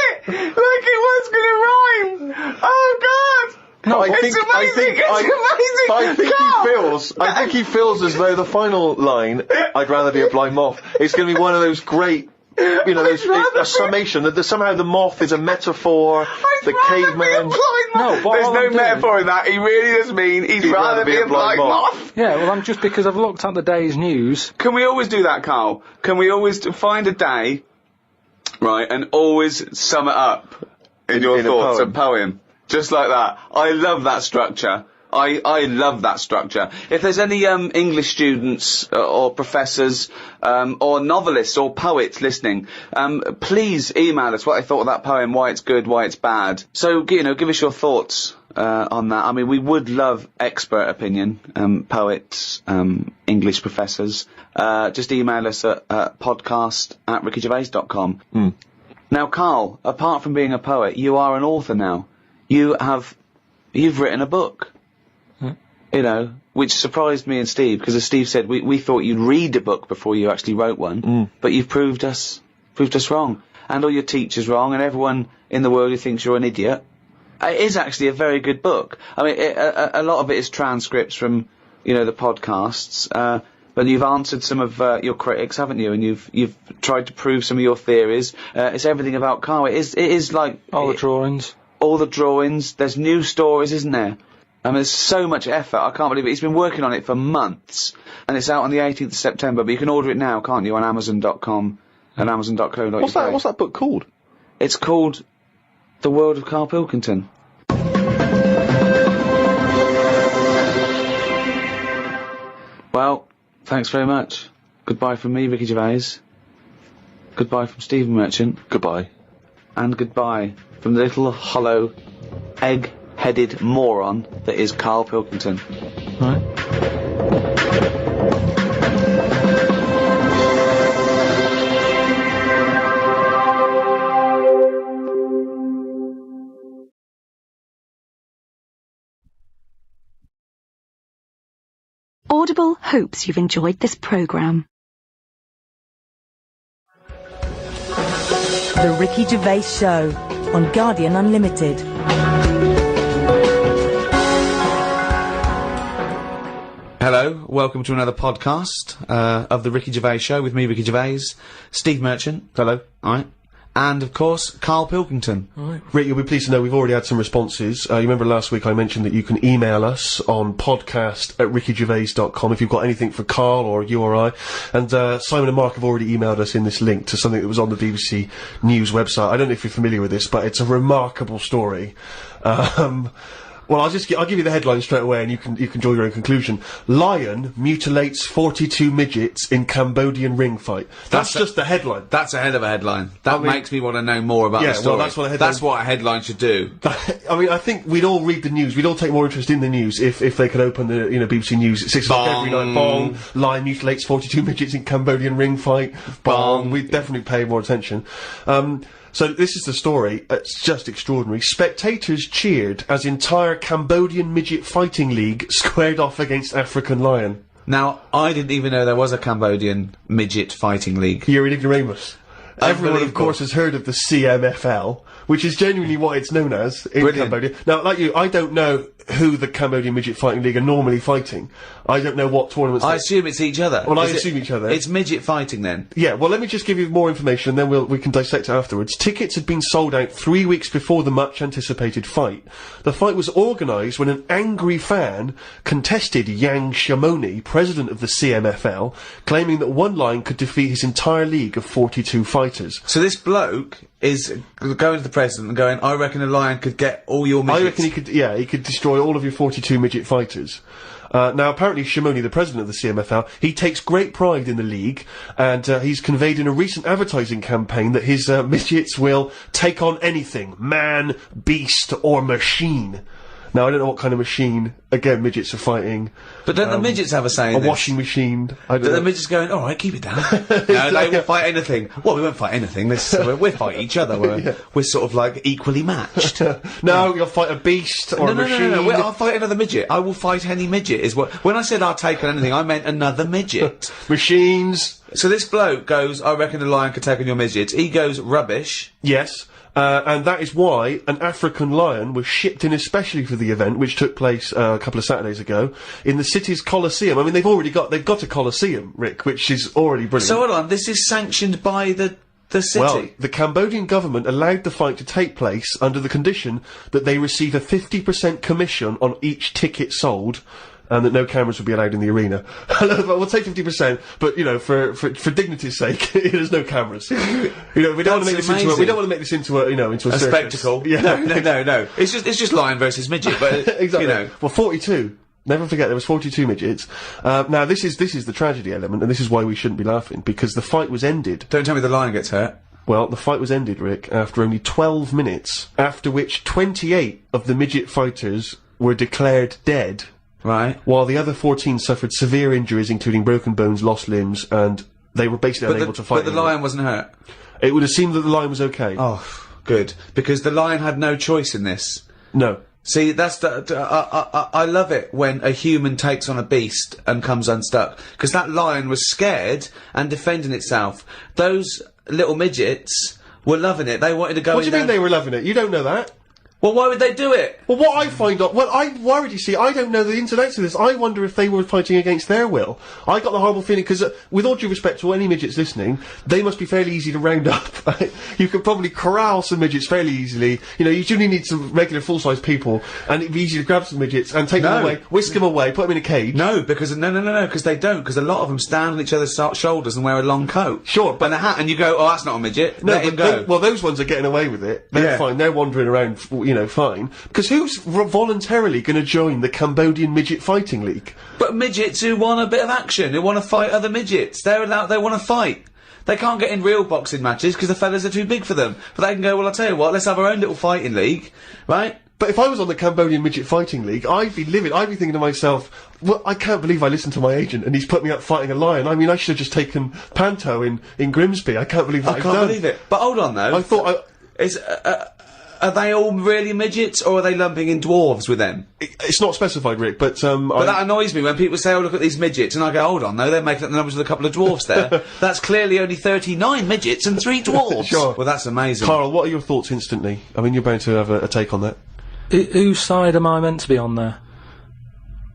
it like it was going to rhyme. Oh God! No, it's amazing. It's amazing. I think he feels as though the final line, I'd rather be a blind moth, is going to be one of those great, you know, a summation, that somehow the moth is a metaphor, the caveman... No, but there's all no I'm doing- metaphor in that. He really does mean he'd rather be a blind moth. Yeah, well, I'm just because I've looked at the day's news. Can we always do that, Carl? Can we always find a day, right, and always sum it up in your thoughts, a poem? Just like that. I love that structure. I love that structure. If there's any English students or professors or novelists or poets listening, please email us what they thought of that poem, why it's good, why it's bad. So, you know, give us your thoughts on that. I mean, we would love expert opinion, poets, English professors. Just email us at podcast@rickygervais.com. Now, Carl, apart from being a poet, you are an author now. You've written a book. You know, which surprised me and Steve, because as Steve said, we thought you'd read a book before you actually wrote one, but you've proved us wrong. And all your teachers wrong, and everyone in the world who thinks you're an idiot. It is actually a very good book. I mean, a lot of it is transcripts from, you know, the podcasts, but you've answered some of your critics, haven't you? And you've tried to prove some of your theories. It's everything about Carl. It is like... All the drawings. All the drawings. There's new stories, isn't there? I mean, there's so much effort. I can't believe it. He's been working on it for months. And it's out on the 18th of September, but you can order it now, can't you, on Amazon.com and Amazon.co.uk. What's that book called? It's called The World of Karl Pilkington. Well, thanks very much. Goodbye from me, Ricky Gervais. Goodbye from Stephen Merchant. Goodbye. And goodbye from the little hollow, egg-headed moron that is Karl Pilkington. Right. Audible hopes you've enjoyed this programme. The Ricky Gervais Show on Guardian Unlimited. Hello, welcome to another podcast of the Ricky Gervais Show with me, Ricky Gervais, Steve Merchant. Hello. All right. And, of course, Karl Pilkington. Right. Rick, you'll be pleased to know we've already had some responses. You remember last week I mentioned that you can email us on podcast@rickygervais.com if you've got anything for Karl or you or I. And Simon and Mark have already emailed us in this link to something that was on the BBC News website. I don't know if you're familiar with this, but it's a remarkable story. Well, I'll give you the headline straight away, and you can draw your own conclusion. Lion mutilates 42 midgets in Cambodian ring fight. That's just the headline. That's a hell of a headline. That makes me want to know more about Yeah, the story. well, that's what a headline should do. I mean, I think we'd all read the news. We'd all take more interest in the news if they could open the BBC News at 6 o'clock every night. Bong. Lion mutilates 42 midgets in Cambodian ring fight. Bong. We'd definitely pay more attention. So this is the story. It's just extraordinary. Spectators cheered as entire Cambodian midget fighting league squared off against African lion. Now, I didn't even know there was a Cambodian midget fighting league. You're an ignoramus. Everyone, of course, has heard of the CMFL, which is genuinely what it's known as in Cambodia. Now, like you, I don't know who the Cambodian Midget Fighting League are normally fighting. I don't know what tournaments... I assume it's each other. Well, I assume each other. It's midget fighting, then? Yeah, well, let me just give you more information, and then we can dissect it afterwards. Tickets had been sold out 3 weeks before the much-anticipated fight. The fight was organised when an angry fan contested Yang Shamoni, president of the CMFL, claiming that one lion could defeat his entire league of 42 fighters. So this bloke is going to the president and going, I reckon a lion could get all your midgets. I reckon he could destroy all of your 42 midget fighters. Now, apparently, Shamoni, the president of the CMFL, he takes great pride in the league, and he's conveyed in a recent advertising campaign that his midgets will take on anything, man, beast, or machine. Now, I don't know what kind of machine, again, midgets are fighting. But don't the midgets have a say in A this? washing machine. I don't know. The midgets going, alright, keep it down. No, they won't fight anything. Well, we won't fight anything. We'll fight each other. We're sort of, like, equally matched. No, you'll fight a beast or a machine. No. I'll fight another midget. I will fight any midget, is what... When I said I'll take on anything, I meant another midget. Machines. So this bloke goes, I reckon a lion could take on your midgets. He goes, rubbish. Yes. And that is why an African lion was shipped in especially for the event, which took place a couple of Saturdays ago in the city's Colosseum. I mean, they've got a Colosseum, Rick, which is already brilliant. So hold on, this is sanctioned by the city? Well, the Cambodian government allowed the fight to take place under the condition that they receive a 50% commission on each ticket sold, and that no cameras would be allowed in the arena. We'll take 50%, but, you know, for dignity's sake, there's no cameras. You know, we don't want to make this into a, you know, into a circus. Spectacle. Yeah. No. It's just lion versus midget, but, exactly. you know. Well, 42. Never forget, there was 42 midgets. Now, this is the tragedy element, and this is why we shouldn't be laughing, because the fight was ended. Don't tell me the lion gets hurt. Well, the fight was ended, Rick, after only 12 minutes, after which 28 of the midget fighters were declared dead. Right. While the other 14 suffered severe injuries, including broken bones, lost limbs, and they were basically unable to fight. But the lion wasn't hurt? It would have seemed that the lion was okay. Oh, good. Because the lion had no choice in this. No. See, that's I love it when a human takes on a beast and comes unstuck. Because that lion was scared and defending itself. Those little midgets were loving it. They wanted to go in. What do you mean they were loving it? You don't know that. Well, why would they do it? Well, what I find out... Well, I worried, you see, I don't know the ins and outs of this. I wonder if they were fighting against their will. I got the horrible feeling, because, with all due respect to any midgets listening, they must be fairly easy to round up. You could probably corral some midgets fairly easily. You know, you only need some regular full-size people, and it'd be easy to grab some midgets and take them away, whisk them away, put them in a cage. No, because... No, because they don't, because a lot of them stand on each other's shoulders and wear a long coat. Sure, but... And a hat, and you go, oh, that's not a midget. No, let him go. Well, those ones are getting away with it. They're fine. They're wandering around, you know, fine. Because who's voluntarily going to join the Cambodian Midget Fighting League? But midgets who want a bit of action, who want to fight other midgets. They're allowed, they want to fight. They can't get in real boxing matches because the fellas are too big for them. But they can go, well, I'll tell you what, let's have our own little fighting league, right? But if I was on the Cambodian Midget Fighting League, I'd be livid. I'd be thinking to myself, well, I can't believe I listened to my agent and he's put me up fighting a lion. I mean, I should have just taken Panto in Grimsby. I can't believe that I can't believe it. But hold on, though. I thought are they all really midgets, or are they lumping in dwarves with them? It's not specified, Rick, but But that annoys me when people say, oh, look at these midgets, and I go, hold on, no, they're making up the numbers with a couple of dwarfs there. That's clearly only 39 midgets and 3 dwarves. Sure. Well, that's amazing. Carl, what are your thoughts instantly? I mean, you're bound to have a take on that. Whose side am I meant to be on there?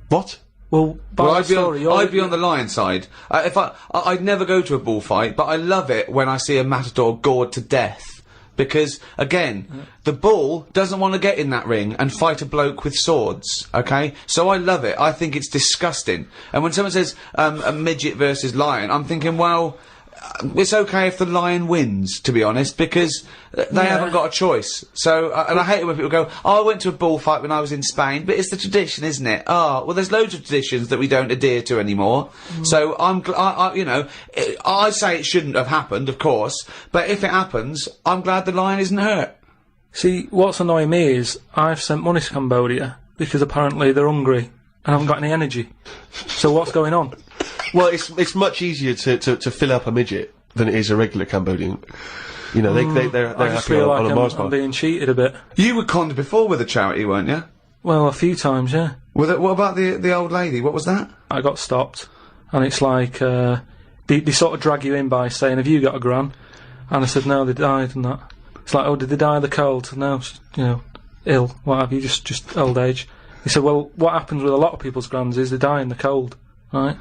What? Well, I'd be on the lion side. I'd never go to a bullfight, but I love it when I see a matador gored to death. Because, again, the bull doesn't want to get in that ring and fight a bloke with swords, okay? So I love it. I think it's disgusting. And when someone says, a midget versus lion, I'm thinking, well, it's okay if the lion wins, to be honest, because they haven't got a choice. So, and I hate it when people go, oh, I went to a bullfight when I was in Spain, but it's the tradition, isn't it? Oh, well, there's loads of traditions that we don't adhere to anymore. So I say it shouldn't have happened, of course, but if it happens, I'm glad the lion isn't hurt. See, what's annoying me is I've sent money to Cambodia because apparently they're hungry and haven't got any energy. So what's going on? Well, it's much easier to fill up a midget than it is a regular Cambodian. You know, they're I just happy feel on like a Mars bar. I'm being cheated a bit. You were conned before with a charity, weren't you? Well, a few times, yeah. What about the old lady? What was that? I got stopped, and it's like they sort of drag you in by saying, "Have you got a gran?" And I said, "No, they died," and that. It's like, "Oh, did they die of the cold?" No, you know, ill. What have you? Just old age. He said, "Well, what happens with a lot of people's grans is they die in the cold, right?"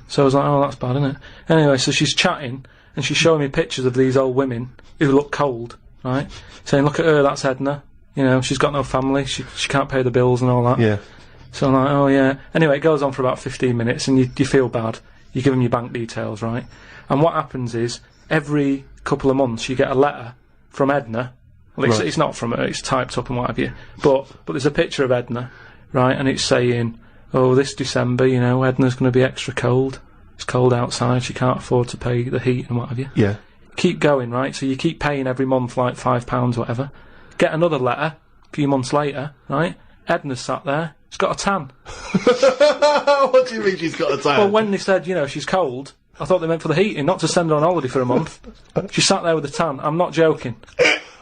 So I was like, "Oh, that's bad, isn't it?" Anyway, so she's chatting and she's showing me pictures of these old women who look cold, right? Saying, "Look at her, that's Edna. You know, she's got no family. She can't pay the bills and all that." Yeah. So I'm like, "Oh yeah." Anyway, it goes on for about 15 minutes, and you feel bad. You give them your bank details, right? And what happens is every couple of months you get a letter from Edna. Well, it's not from her; it's typed up and what have you. But there's a picture of Edna, right? And it's saying, "Oh, this December, you know, Edna's going to be extra cold. It's cold outside. She can't afford to pay the heat and what have you." Yeah. Keep going, right? So you keep paying every month like £5, whatever. Get another letter a few months later, right? Edna's sat there. She's got a tan. What do you mean she's got a tan? Well, when they said, you know, she's cold, I thought they meant for the heating, not to send her on holiday for a month. She sat there with a tan. I'm not joking.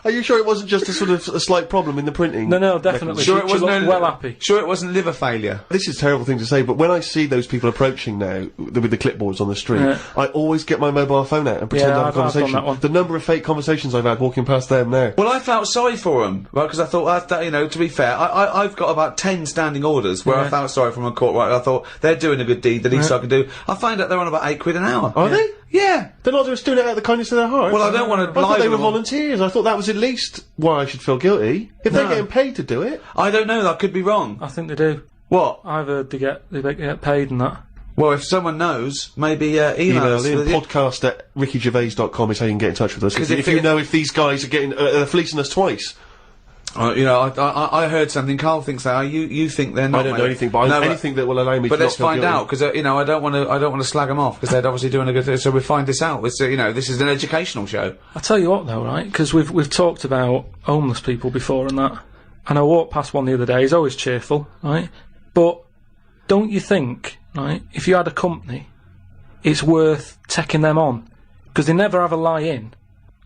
Are you sure it wasn't just a sort of a slight problem in the printing? No, definitely. Sure, it She wasn't looked well happy. Sure, it wasn't liver failure. This is a terrible thing to say, but when I see those people approaching now with the clipboards on the street, I always get my mobile phone out and pretend to have a I've done conversation. that one. The number of fake conversations I've had walking past them now. Well, I felt sorry for them, right? Because I thought, you know, to be fair, I've got about 10 standing orders where I felt sorry from a court. Right, I thought they're doing a good deed. The least I can do. I find out they're on about £8 an hour. Are they? Yeah. They're not just doing it out of the kindness of their hearts. Well, I don't want to. I thought they were volunteers. I thought that was at least why I should feel guilty. If they're getting paid to do it. I don't know. I could be wrong. I think they do. What? I've heard they get paid and that. Well, if someone knows, maybe email us. Podcast at rickygervais.com is how you can get in touch with us. If you know if these guys are getting fleecing us twice. You know, I heard something. Carl thinks that. You think they're not? I don't know anything, but anything that will allow me. But to let's find out, because you know, I don't want to slag them off, because they're obviously doing a good thing. So we find this out. It's you know, this is an educational show. I tell you what, though, right? Because we've talked about homeless people before and that, and I walked past one the other day. He's always cheerful, right? But don't you think, right? If you had a company, it's worth taking them on, because they never have a lie in.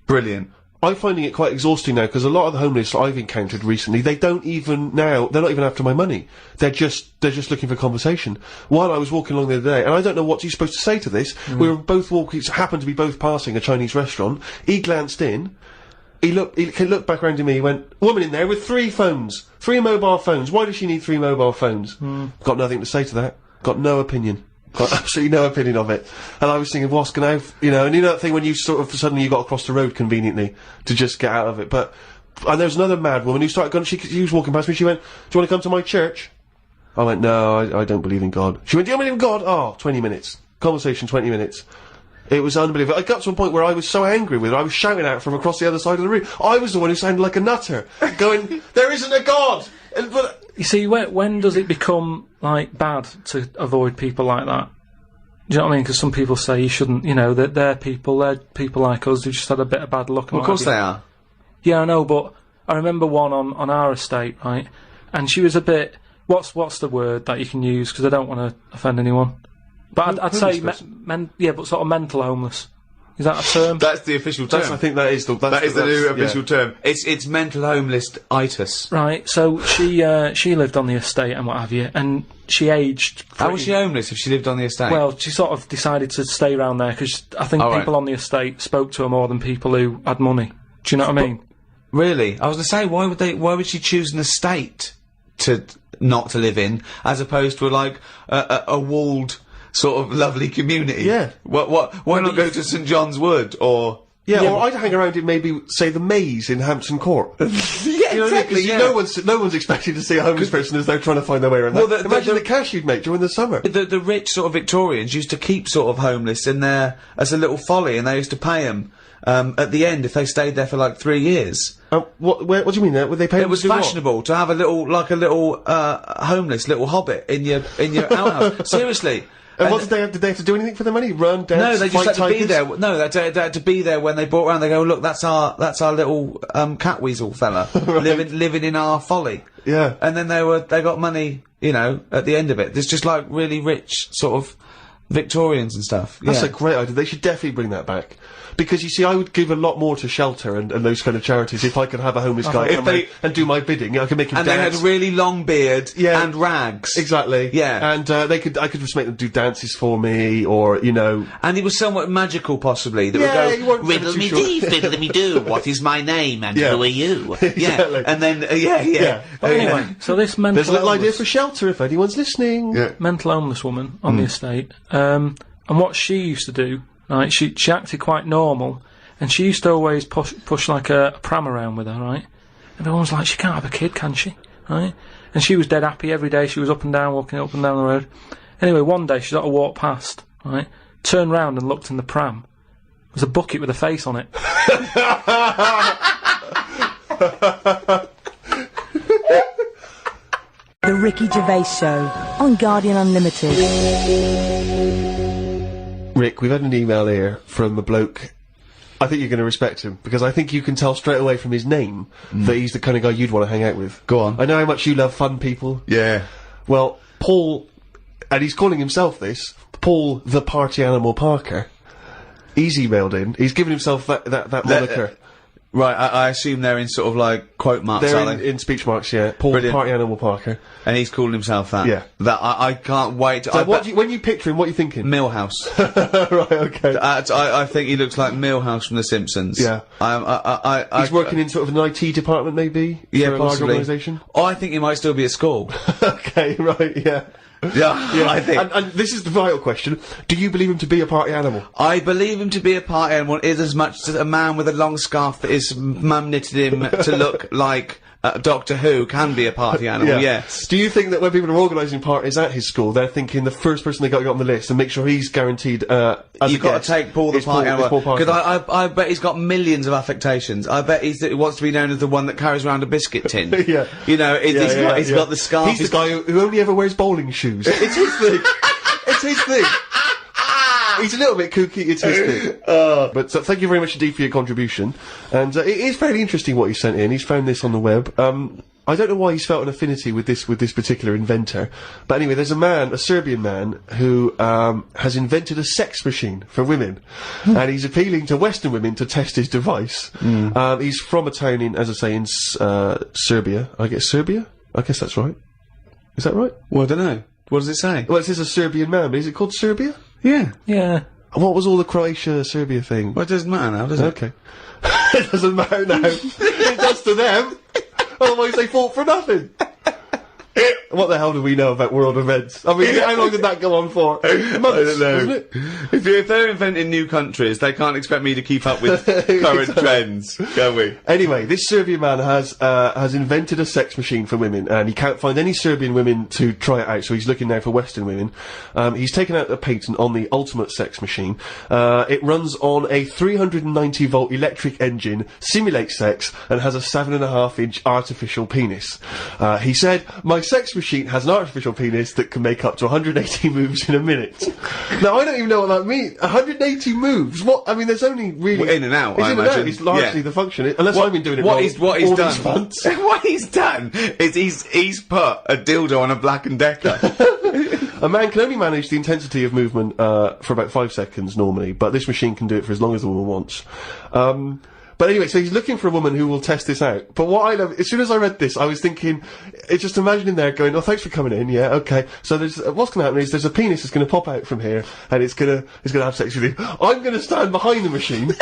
Brilliant. I'm finding it quite exhausting now, because a lot of the homeless I've encountered recently, they're not even after my money. They're just looking for conversation. While I was walking along the other day, and I don't know what you're supposed to say to this, we were both walking, happened to be both passing a Chinese restaurant. He glanced in, he looked back around to me, he went, woman in there with 3 phones, 3 mobile phones, why does she need 3 mobile phones? Got nothing to say to that, got no opinion. Got absolutely no opinion of it. And I was thinking, what's going to, you know, and you know that thing when you sort of, suddenly you got across the road conveniently to just get out of it. But, and there was another mad woman who started going, she was walking past me, she went, do you want to come to my church? I went, no, I don't believe in God. She went, do you believe in God? Oh, 20 minutes. Conversation, 20 minutes. It was unbelievable. I got to a point where I was so angry with her, I was shouting out from across the other side of the room. I was the one who sounded like a nutter, going, there isn't a God! But you see, when does it become, like, bad to avoid people like that? Do you know what I mean? Because some people say you shouldn't, you know, that they're people like us who just had a bit of bad luck. Well, of course they are. Yeah, I know, but I remember one on our estate, right? And she was a bit, what's the word that you can use? Because I don't want to offend anyone. But I'd say, but sort of mental homeless. Is that a term? That's the official term. I think that is the new official term. It's mental homeless-itis. Right, so she lived on the estate and what have you, and she aged. How was she homeless if she lived on the estate? Well, she sort of decided to stay around there because I think people on the estate spoke to her more than people who had money. Do you know what I mean? Really? I was going to say, why would she choose an estate not to live in, as opposed to like a walled sort of lovely community? Yeah. Why not go to St John's Wood or? Yeah, or I'd hang around in maybe, say, the Maze in Hampton Court. Yeah, you know exactly, what I mean? No one's expecting to see a homeless person as they're trying to find their way around. Well, imagine the cash you'd make during the summer. The rich sort of Victorians used to keep sort of homeless in there as a little folly, and they used to pay them at the end if they stayed there for like 3 years. What do you mean there? Would they pay them It was to do fashionable to have a little homeless little hobbit in your outhouse. Seriously. And what did they have to do anything for the money? Run, dance, no, they just had to tigers? be there. No, they had to be there when they brought around. They go, look, that's our little cat weasel fella living in our folly. Yeah. And then they got money, you know, at the end of it. There's just like really rich sort of Victorians and stuff. That's a great idea. They should definitely bring that back. Because, you see, I would give a lot more to shelter and those kind of charities if I could have a homeless guy come and do my bidding. I could make him dance. And they had a really long beard and rags. Exactly. Yeah. And I could just make them do dances for me, or, you know... And he was somewhat magical, possibly. That would go, riddle-me-dee, fiddle-me-doo, what is my name, and who are you? Exactly. Yeah. And then, yeah. But anyway, so this mental There's a little idea for shelter if anyone's listening. Yeah. Mental homeless woman on the estate, and what she used to do, right, she acted quite normal, and she used to always push like a pram around with her, right? And everyone was like, she can't have a kid, can she? Right? And she was dead happy every day. She was up and down, walking up and down the road. Anyway, one day she sort of walked past, right? Turned round and looked in the pram. There was a bucket with a face on it. The Ricky Gervais Show on Guardian Unlimited. Rick, we've had an email here from a bloke. I think you're going to respect him, because I think you can tell straight away from his name that he's the kind of guy you'd want to hang out with. Go on. I know how much you love fun people. Yeah. Well, Paul, and he's calling himself this, Paul the Party Animal Parker. He's emailed in. He's given himself that moniker. Right, I assume they're in sort of like quote marks, They're are they? in speech marks, yeah. Paul Brilliant. Party Animal Parker. And he's calling himself that. Yeah. That I can't wait. So when you picture him, what are you thinking? Milhouse. Right, okay. I think he looks like Milhouse from The Simpsons. Yeah. He's working in sort of an IT department, maybe? Yeah, for a large possibly. organisation? Oh, I think he might still be at school. Okay, right, yeah. Yeah, I think. And this is the vital question. Do you believe him to be a party animal? I believe him to be a party animal is as much as a man with a long scarf that his mum knitted him to look like Doctor Who can be a party animal, yes. Do you think that when people are organising parties at his school, they're thinking the first person they got to get on the list and make sure he's guaranteed, You've got to take Paul the party animal. Parker. Because I bet he's got millions of affectations. I bet he wants to be known as the one that carries around a biscuit tin. Yeah. You know, he's got the scarf. He's the guy who only ever wears bowling shoes. It's his thing. It's his thing. He's a little bit kooky, it's his thing. But thank you very much indeed for your contribution. And it is very interesting what he sent in. He's found this on the web. I don't know why he's felt an affinity with this particular inventor. But anyway, there's a Serbian man, who has invented a sex machine for women. And he's appealing to Western women to test his device. He's from a town in, as I say, in Serbia. Serbia? I guess that's right. Is that right? Well, I don't know. What does it say? Well, it says a Serbian man, but is it called Serbia? Yeah. Yeah. What was all the Croatia-Serbia thing? Well, it doesn't matter now, does it? Okay. It doesn't matter now. It does to them. Otherwise they fought for nothing. What the hell do we know about world events? I mean, how long did that go on for? Months, I don't know. wasn't it? If they're inventing new countries, they can't expect me to keep up with current trends, can we? Anyway, this Serbian man has invented a sex machine for women, and he can't find any Serbian women to try it out, so he's looking now for Western women. He's taken out a patent on the ultimate sex machine. It runs on a 390-volt electric engine, simulates sex, and has a 7.5-inch artificial penis. He said, "My sex machine has an artificial penis that can make up to 180 moves in a minute." Now, I don't even know what that means. 180 moves? What? I mean, there's only really... Well, in and out, it's I in and out. imagine. It's largely Yeah. the function. Unless I've been doing it what wrong. he's all done. these months. What he's done is he's put a dildo on a Black and Decker. A man can only manage the intensity of movement for about 5 seconds normally, but this machine can do it for as long as the woman wants. But anyway, so he's looking for a woman who will test this out. But what I love, as soon as I read this, I was thinking, just imagining there going, "Oh, thanks for coming in, yeah, okay." So there's, what's gonna happen is there's a penis that's gonna pop out from here, and it's gonna have sex with you. I'm gonna stand behind the machine.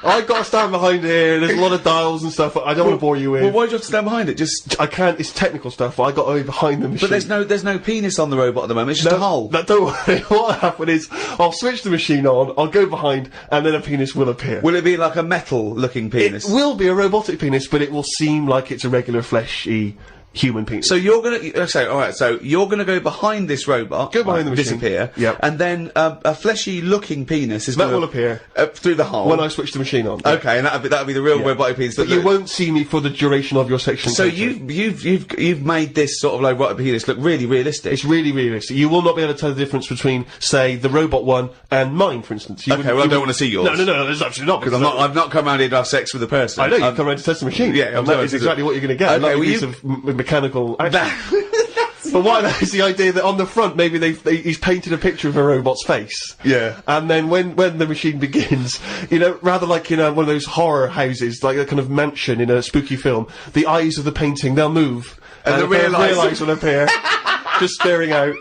I've got to stand behind here, there's a lot of dials and stuff, I don't want to bore you with. Well, why do you have to stand behind it? Just... I can't, it's technical stuff, but I got to be behind the machine. But there's no penis on the robot at the moment, it's just a hole. No, don't worry. What'll happen is, I'll switch the machine on, I'll go behind, and then a penis will appear. Will it be like a metal-looking penis? It will be a robotic penis, but it will seem like it's a regular fleshy human penis. So you're gonna so you're gonna go behind this robot, Go behind the machine. disappear, Yep. and then a fleshy-looking penis is That gonna will appear through the hole when I switch the machine on. Okay, and that'll be the real Yeah. robotic penis. But you won't see me for the duration of your section. So you've made this sort of like robotic penis look really realistic. It's really realistic. You will not be able to tell the difference between, say, the robot one and mine, for instance. Okay, well, I don't want to see yours. No, there's absolutely not. Because I've not come round here to have sex with a person. I know, you've come around to test the machine. Yeah, and that is exactly what you're going to get. Okay, Another well, piece of mechanical action. But what is the idea that on the front, maybe he's painted a picture of a robot's face. Yeah. And then when the machine begins, you know, rather like in one of those horror houses, like a kind of mansion in a spooky film, the eyes of the painting, they'll move. And the real eyes will appear, just staring out.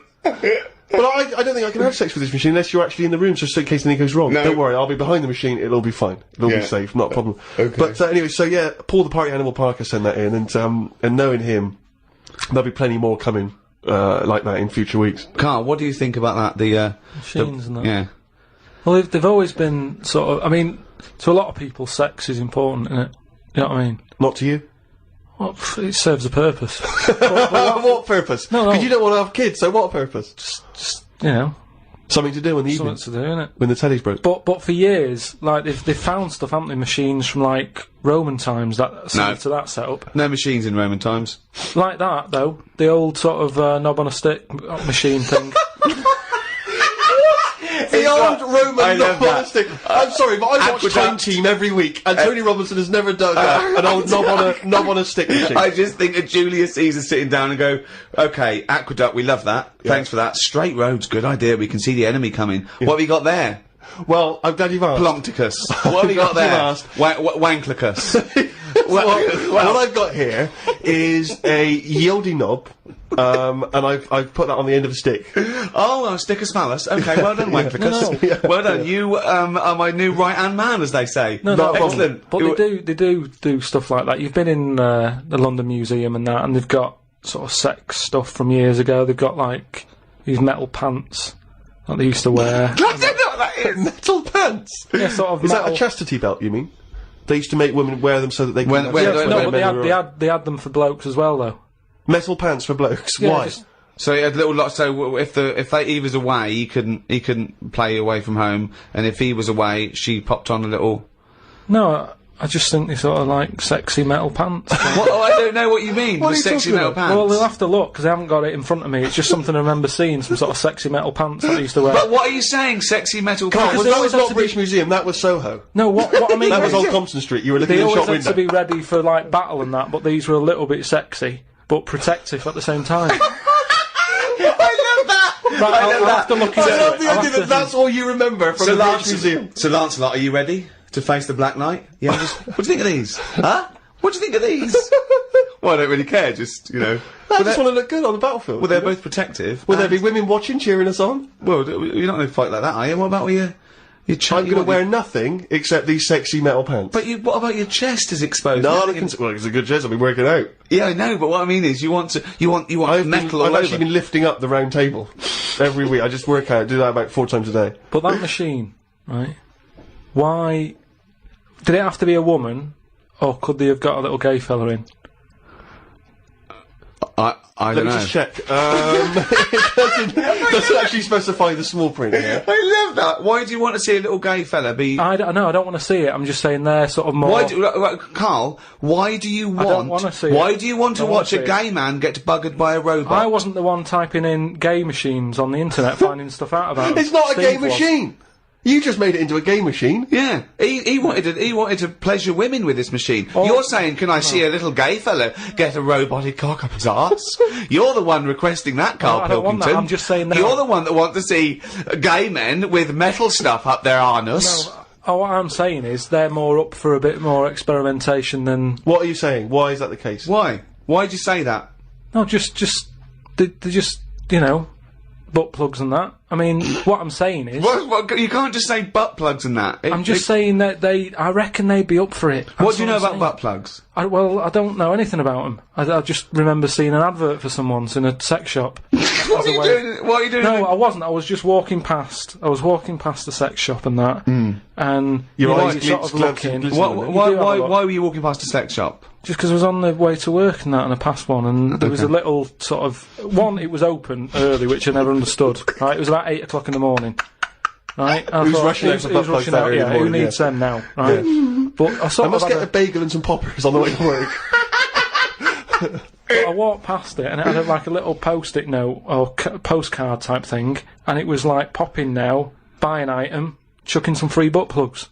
But I don't think I can have sex with this machine unless you're actually in the room, just in case anything goes wrong. No. Don't worry, I'll be behind the machine, it'll be fine. It'll be safe, not a problem. Okay. But anyway, so yeah, Paul the Party Animal Parker sent that in, and knowing him, there'll be plenty more coming like that in future weeks. Carl, what do you think about that? The Machines and that. Yeah. Well, they've always been sort of. I mean, to a lot of people, sex is important, isn't it? You know what I mean? Not to you? Well, it serves a purpose. What purpose? No. Because you don't want to have kids, so what purpose? Just you know, Something to do in the something evening, to do, innit? when the telly's broke. But for years, like they've found stuff, haven't they? Machines from like Roman times that similar to that setup. No machines in Roman times. Like that though, the old sort of knob on a stick machine thing. The old Roman I love knob on a stick. I'm sorry, but I watch Time Aqueduct. Team every week, and Tony Robinson has never done an old knob on a stick machine. I just think of Julius Caesar sitting down and go, okay, aqueduct, we love that. Thanks for that. Straight roads, good idea. We can see the enemy coming. What have you got there? Well, I'm glad you've asked. Plumpticus. What have you got there? Wanklicus. What I've got here is a Yodie knob, and I've put that on the end of a stick. Oh, a stickus phallus. Okay, well done, Wanklicus. No. Well done. You are my new right-hand man, as they say. No, excellent. But they do stuff like that. You've been in the London Museum and that, and they've got sort of sex stuff from years ago. They've got like these metal pants that they used to wear. I don't know what that is. Metal pants? Yeah, sort of Is metal. that a chastity belt, you mean? They used to make women wear them so that they could... They had them for blokes as well, though. Metal pants for blokes? Yeah, Why? just- So he had little lots. So if he was away, he couldn't play away from home, and if he was away, she popped on a little. No, I just think they sort of like sexy metal pants. What? Oh, I don't know what you mean. What The are you sexy talking metal about? pants. Well, they'll have to look, because I haven't got it in front of me. It's just something I remember seeing, some sort of sexy metal pants that they used to wear. But what are you saying? Sexy metal pants? Because they That always was had not to British Museum, that was Soho. No, what I mean That was is on Compton Street, you were looking they in the always shop had window. to be ready for, like, battle and that, but these were a little bit sexy, but protective at the same time. I love that. Right, I'll have to look into I love it. the I'll idea have that to- that's all you remember from the British Museum. So Lancelot, are you ready to face the Black Knight? Yeah. What do you think of these? Huh? What do you think of these? Well, I don't really care. Just I just want to look good on the battlefield. Well, they're both protective. Will there be women watching, cheering us on? Well, you're not going to fight like that, are you? What about your I'm going to wear nothing except these sexy metal pants. But what about your chest is exposed? No, Nothing well, it's a good chest. I've been working out. Yeah, I know, but what I mean is, you want metal all I've over. actually been lifting up the round table every week. I just work out, do that about 4 times a day. But that machine, right? Why did it have to be a woman, or could they have got a little gay fella in? I Let don't me know. just check. It doesn't actually specify the small print here. I love that. Why do you want to see a little gay fella be? I don't want to see it. I'm just saying they're sort of more. Carl? Why do you want? don't wanna see Why it. do you want to Don't wanna watch a see it. gay man get buggered by a robot? I wasn't the one typing in gay machines on the internet, finding stuff out about them. It's not a Steve game was. machine. You just made it into a game machine. Yeah, he wanted to pleasure women with this machine. Oh. You're saying, can I see a little gay fella get a robotic cock up his arse? You're the one requesting that, Karl I don't want Pilkington. that, I'm just saying that. You're the one that wants to see gay men with metal stuff up their anus. What I'm saying is they're more up for a bit more experimentation than. What are you saying? Why is that the case? Why? Why'd you say that? No, just they just butt plugs and that. I mean, what I'm saying is. What, you can't just say butt plugs and that. I'm just saying that I reckon they'd be up for it. What do you know That's about I'm butt plugs? saying. I don't know anything about them. I just remember seeing an advert for some once in a sex shop. What are you doing? What are you doing? No, I wasn't. I was just walking past. I was walking past the sex shop and that, and Your you eyes you're sort of glancing, looking. glistening. Why were you walking past a sex shop? Just because I was on the way to work and that, and I passed one, and there was a little sort of one. It was open early, which I never understood. Right, it was about 8 o'clock in the morning. Right, I Who's thought, rushing out for butt plugs that early in the who morning, needs them now? Right, but I I sort must of get had a bagel and some poppers on the way to work. I walked past it, and it had like a little post-it note or postcard type thing, and it was like pop in now, buy an item, chuck in some free butt plugs.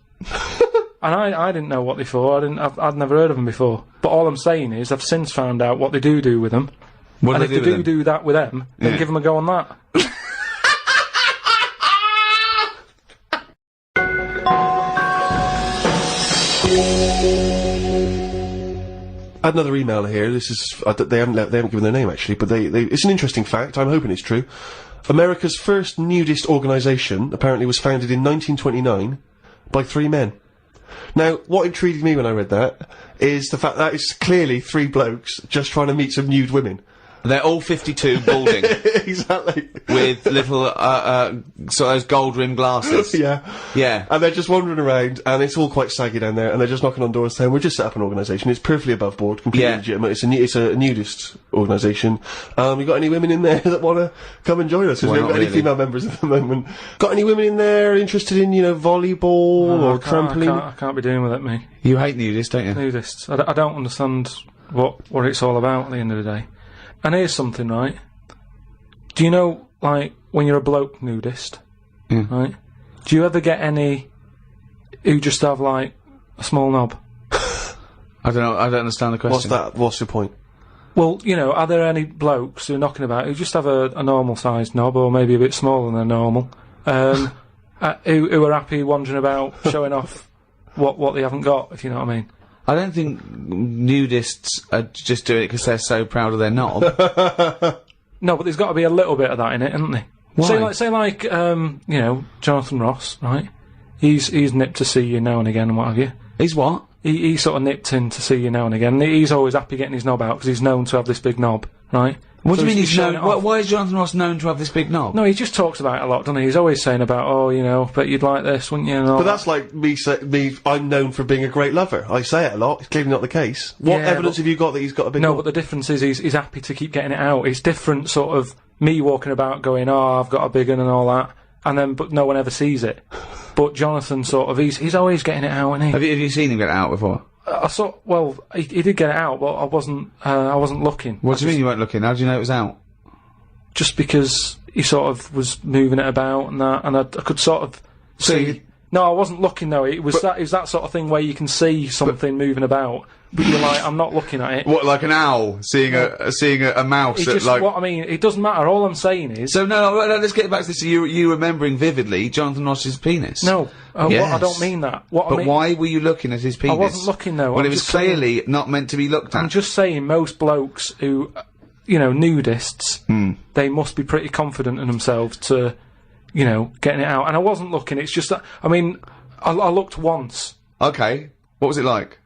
And I didn't know what they for. I'd never heard of them before. But all I'm saying is, I've since found out what they do with them. What And do if they they do that with them, then Yeah. give them a go on that. I had another email here. This is they haven't given their name actually, but it's an interesting fact. I'm hoping it's true. America's first nudist organisation apparently was founded in 1929 by 3 men. Now, what intrigued me when I read that is the fact that it's clearly 3 blokes just trying to meet some nude women. They're all 52, balding, Exactly. with little sort of those gold rimmed glasses. Yeah. Yeah. And they're just wandering around, and it's all quite saggy down there, and they're just knocking on doors saying, we've just set up an organisation, it's perfectly above board, completely Yeah. legitimate, it's a nudist organisation. You got any women in there that want to come and join us? Because Why we haven't not got any really? female members at the moment. Got any women in there interested in, volleyball or trampoline? I can't be doing with it, me. You hate nudists, don't you? Nudists. I don't understand what it's all about at the end of the day. And here's something, right? Do you know, like, when you're a bloke nudist, right? Do you ever get any who just have, like, a small knob? I don't know. I don't understand the question. What's that? What's your point? Well, are there any blokes who are knocking about who just have a normal-sized knob, or maybe a bit smaller than normal, who are happy wandering about showing off what they haven't got, if you know what I mean. I don't think nudists are just doing it because they're so proud of their knob. No, but there's got to be a little bit of that in it, isn't there? Why? Say like, Jonathan Ross, right? He's nipped to see you now and again and what have you. He's what? He sort of nipped in to see you now and again. He's always happy getting his knob out because he's known to have this big knob, right? What So do you mean he's showing known? it off. Why is Jonathan Ross known to have this big knob? No, he just talks about it a lot, doesn't he? He's always saying about, but you'd like this, wouldn't you? And all But that. that's like I'm known for being a great lover. I say it a lot. It's clearly not the case. What Yeah, evidence but- have you got that he's got a big No, knob? but the difference is he's happy to keep getting it out. It's different, sort of me walking about going, "Oh, I've got a big one" and all that, but no one ever sees it. But Jonathan, sort of, he's always getting it out, isn't he? Have you seen him get it out before? I saw. Well, he did get it out, but I wasn't looking. What do you mean you weren't looking? How do you know it was out? Just because he sort of was moving it about and that, and I could sort of So see. you- No, I wasn't looking though. It was that sort of thing where you can see something moving about, but you're like, I'm not looking at it. What, like an owl seeing a mouse It at just, like? what I mean, it doesn't matter. All I'm saying is, So no, let's get back to this. You remembering vividly Jonathan Ross's penis? no, Yes. I don't mean that. What I But mean, why were you looking at his penis? wasn't looking, though. Well, I'm it was just saying- clearly not meant to be looked at. I'm just saying, most blokes who, nudists, they must be pretty confident in themselves to, getting it out. And I wasn't looking. It's just that. I mean, I looked once. Okay, what was it like?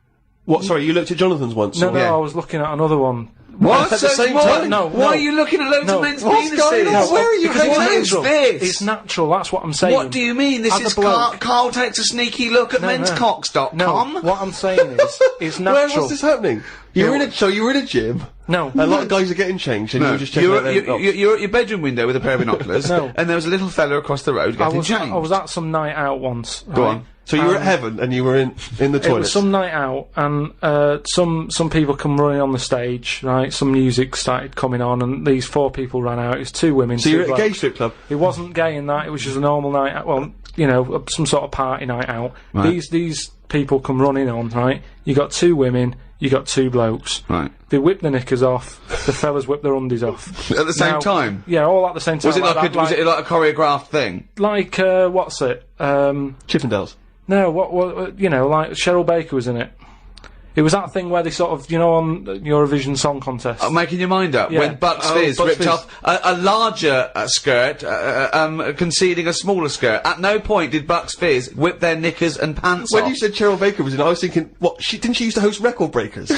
What? Sorry, you looked at Jonathan's once. No, or- Yeah. I was looking at another one. What? At the same what? time? No, Why no. are you looking at loads No. of men's What's penises? going on? No, Where are you because it's What going? is natural. this? It's natural. That's what I'm saying. What do you mean? This As is a bloke- Carl takes a sneaky look at No, no. menscocks.com. No, what I'm saying is, it's Where natural. was this happening? You were in a gym. No. A lot of guys are getting changed, and you No, were just checking out their you're at your bedroom window with a pair of binoculars, No. and there was a little fella across the road I getting was changed. at some night out once. Go right? on. So you were at heaven, and you were in the It was toilet. some night out, and some people come running on the stage, right? Some music started coming on, and these 4 people ran out. It was 2 women. So 2 you're at a gay blokes. strip club. It wasn't gay in that. It was just a normal night out. Well, some sort of party night out. Right. These people come running on, right? You got 2 women. You got 2 blokes. Right. They whipped their knickers off. The fellas whipped their undies off. At the same Now- time? Yeah, all at the same time. Was it like that, was it like a choreographed thing? like what's it? Chippendales. No, what like Cheryl Baker was in it. It was that thing where they sort of, on Eurovision Song Contest. Making your mind up Yeah. when Bucks Oh, Fizz Bucks ripped Fizz. off a larger skirt, conceding a smaller skirt. At no point did Bucks Fizz whip their knickers and pants When off. you said Cheryl Baker was in, I was thinking, what? Didn't she used to host Record Breakers?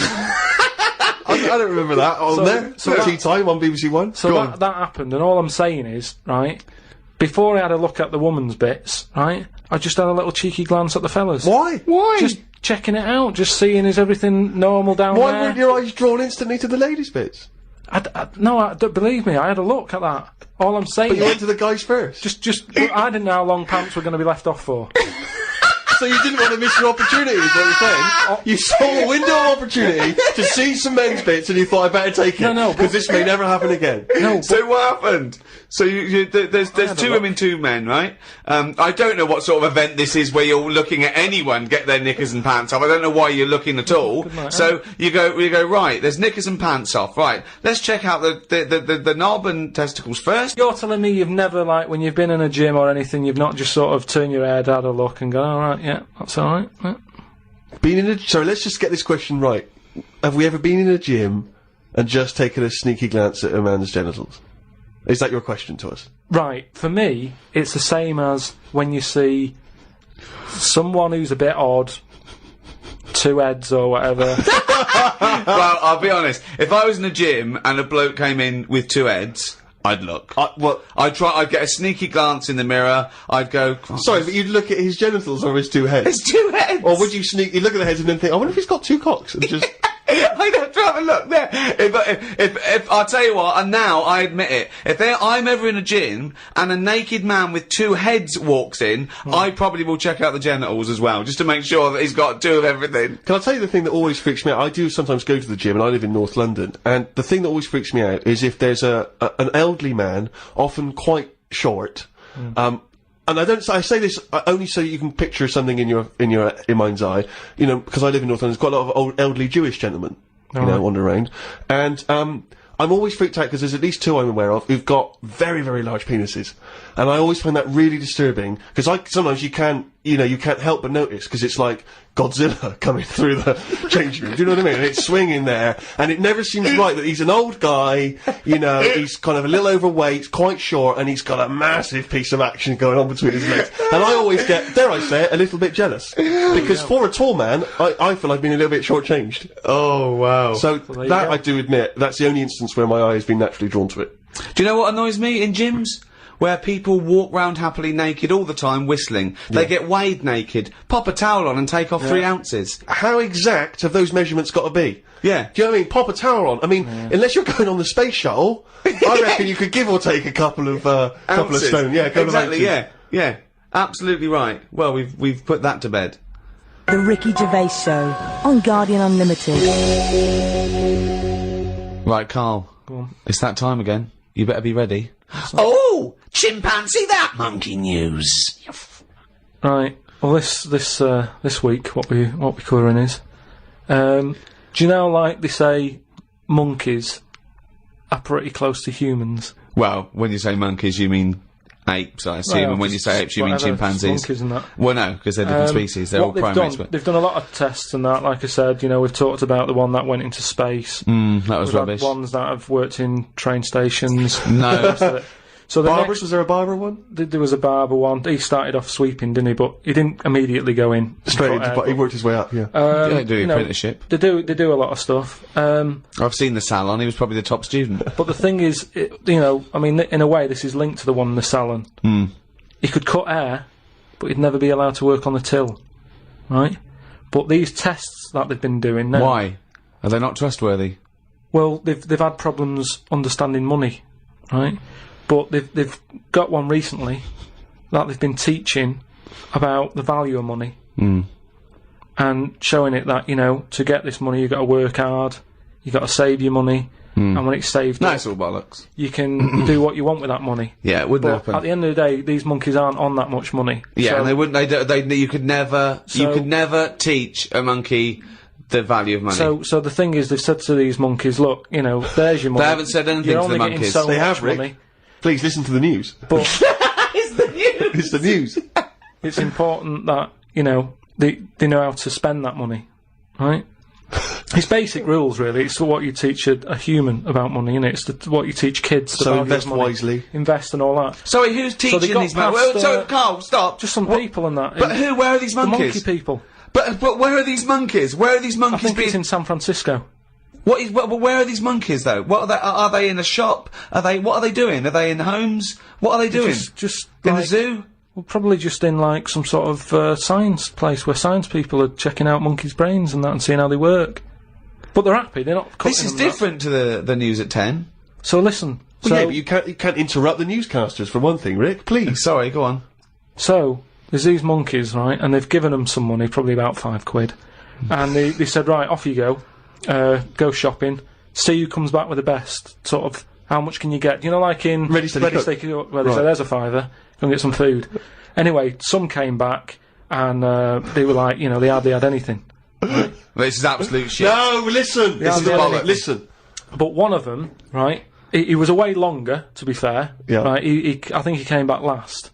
I don't remember that on So- there. so Tea that- Time on BBC One. So that happened, and all I'm saying is, right, before I had a look at the woman's bits, right, I just had a little cheeky glance at the fellas. Why? Just checking it out, just seeing is everything normal down Why there. weren't your eyes drawn instantly to the ladies' bits? No, don't believe me, I had a look at that. All I'm saying But you is, went to the guys first. I didn't know how long pants were going to be left off for. So you didn't want to miss your opportunity, is what you're saying? You saw a window of opportunity to see some men's bits, and you thought, I better take it. No, because this may never happen again. No, So what happened? So there's had a 2 look. women, 2 men, right? I don't know what sort of event this is where you're looking at anyone get their knickers and pants off. I don't know why you're looking at all. So you go right. There's knickers and pants off. Right. Let's check out the knob and testicles first. you're telling me you've never, like, when you've been in a gym or anything, you've not just sort of turned your head, had a look, and gone, all right, yeah, that's all right. Yeah. Sorry, let's just get this question right. Have we ever been in a gym and just taken a sneaky glance at a man's genitals? Is that your question to us? Right, for me, it's the same as when you see someone who's a bit odd, 2 heads or whatever. Well, I'll be honest. If I was in a gym and a bloke came in with 2 heads, I'd look. I'd get a sneaky glance in the mirror. I'd go. Sorry, but you'd look at his genitals or his 2 heads? There's 2 heads. Or would you sneakily look at the heads and then think, I wonder if he's got 2 cocks? And just... I'd have to have a look there. If I'll tell you what, and now I admit it, if I'm ever in a gym and a naked man with 2 heads walks in, I probably will check out the genitals as well, just to make sure that he's got 2 of everything. Can I tell you the thing that always freaks me out? I do sometimes go to the gym, and I live in North London, and the thing that always freaks me out is if there's an elderly man, often quite short, and I say this only so you can picture something in your mind's eye, because I live in North London. There's quite a lot of old elderly Jewish gentlemen, wander around, and I'm always freaked out because there's at least two I'm aware of who've got very, very large penises. And I always find that really disturbing, because sometimes you can't help but notice, because it's like Godzilla coming through the changing room. Do you know what I mean? And it's swinging there, and it never seems right that he's an old guy, he's kind of a little overweight, quite short, and he's got a massive piece of action going on between his legs. And I always get, dare I say it, a little bit jealous. Because for a tall man, I feel I've been a little bit shortchanged. Oh, wow. So Well, that, I do admit, that's the only instance where my eye has been naturally drawn to it. Do you know what annoys me in gyms? Where people walk round happily naked all the time whistling. They get weighed naked, pop a towel on and take off 3 ounces. How exact have those measurements got to be? Yeah. Do you know what I mean? Pop a towel on. I mean, unless you're going on the space shuttle, I reckon you could give or take a couple of stone. Yeah, a couple exactly, of ounces. yeah. Absolutely right. Well, we've put that to bed. The Ricky Gervais Show on Guardian Unlimited. Right, Carl. Go on. It's that time again. You better be ready. Oh, chimpanzee that monkey news. Right. Well, this week, what we're covering is, do you know, like they say, monkeys are pretty close to humans. Well, when you say monkeys, you mean apes, I assume, Well, and when you say apes, you mean whatever, chimpanzees. monkeys and that. Well, no, because they're different species. They're all what they've primates. done, But they've done a lot of tests and that. Like I said, we've talked about the one that went into space. that was We've rubbish. had ones that have worked in train stations. No. So the Barbers? next, Was there a barber one? there was a barber one. He started off sweeping, didn't he? But he didn't immediately go in Straight cut into, hair, but he worked his way up, yeah. They do apprenticeship. They do a lot of stuff. I've seen the salon. He was probably the top student. But the thing is, I mean, in a way, this is linked to the one in the salon. He could cut hair, but he'd never be allowed to work on the till, right? But these tests that they've been doing now, Why? Are they not trustworthy? well, they've had problems understanding money, right? But they've got one recently that they've been teaching about the value of money and showing it that to get this money you've got to work hard, you've got to save your money, and when it's saved, No, up, it's all bollocks. you can do what you want with that money. Yeah, it wouldn't But happen. at the end of the day, these monkeys aren't on that much money. Yeah, So- and they wouldn't. You could never. you So- could never teach a monkey the value of money. So the thing is, they've said to these monkeys, look, there's your money. They haven't said anything You're to the only getting monkeys. so They much have, Rick. money, Please listen to the news. but It's the news. it's important that they know how to spend that money, right? It's basic rules, really. It's what you teach a human about money, innit? It's what you teach kids. The So value of invest money. wisely. Invest and all that. Sorry, who's they teaching got these monkeys? past, Well, so, Carl, stop. Just some people and that. But who? Where are these The monkeys? monkey people. But where are these monkeys? Where are these I monkeys think it's in San Francisco. where are these monkeys though? What are they in a shop? What are they doing? Are they in homes? What are they doing? Just in the like- zoo? Well, probably just in like some sort of science place where science people are checking out monkeys' brains and that and seeing how they work. But they're happy. They're not. This cutting is them that. different to the news at 10. So listen. Well, yeah, but you can't interrupt the newscasters for one thing, Rick. Please. Sorry, go on. So there's these monkeys, right? And they've given them some money, probably about £5, and they said, right, off you go shopping, see who comes back with the best. Sort of, how much can you get? Like in Ready, Steady, Cook. Steady Cook, where they Right. say, there's a £5, go and get some food. Anyway, some came back and they were like, they hardly had anything. This is absolute shit. No, listen. Yeah, This is yeah, bollocks. yeah. Listen. But one of them, right, he was away longer, to be fair. Yeah. Right, I think he came back last.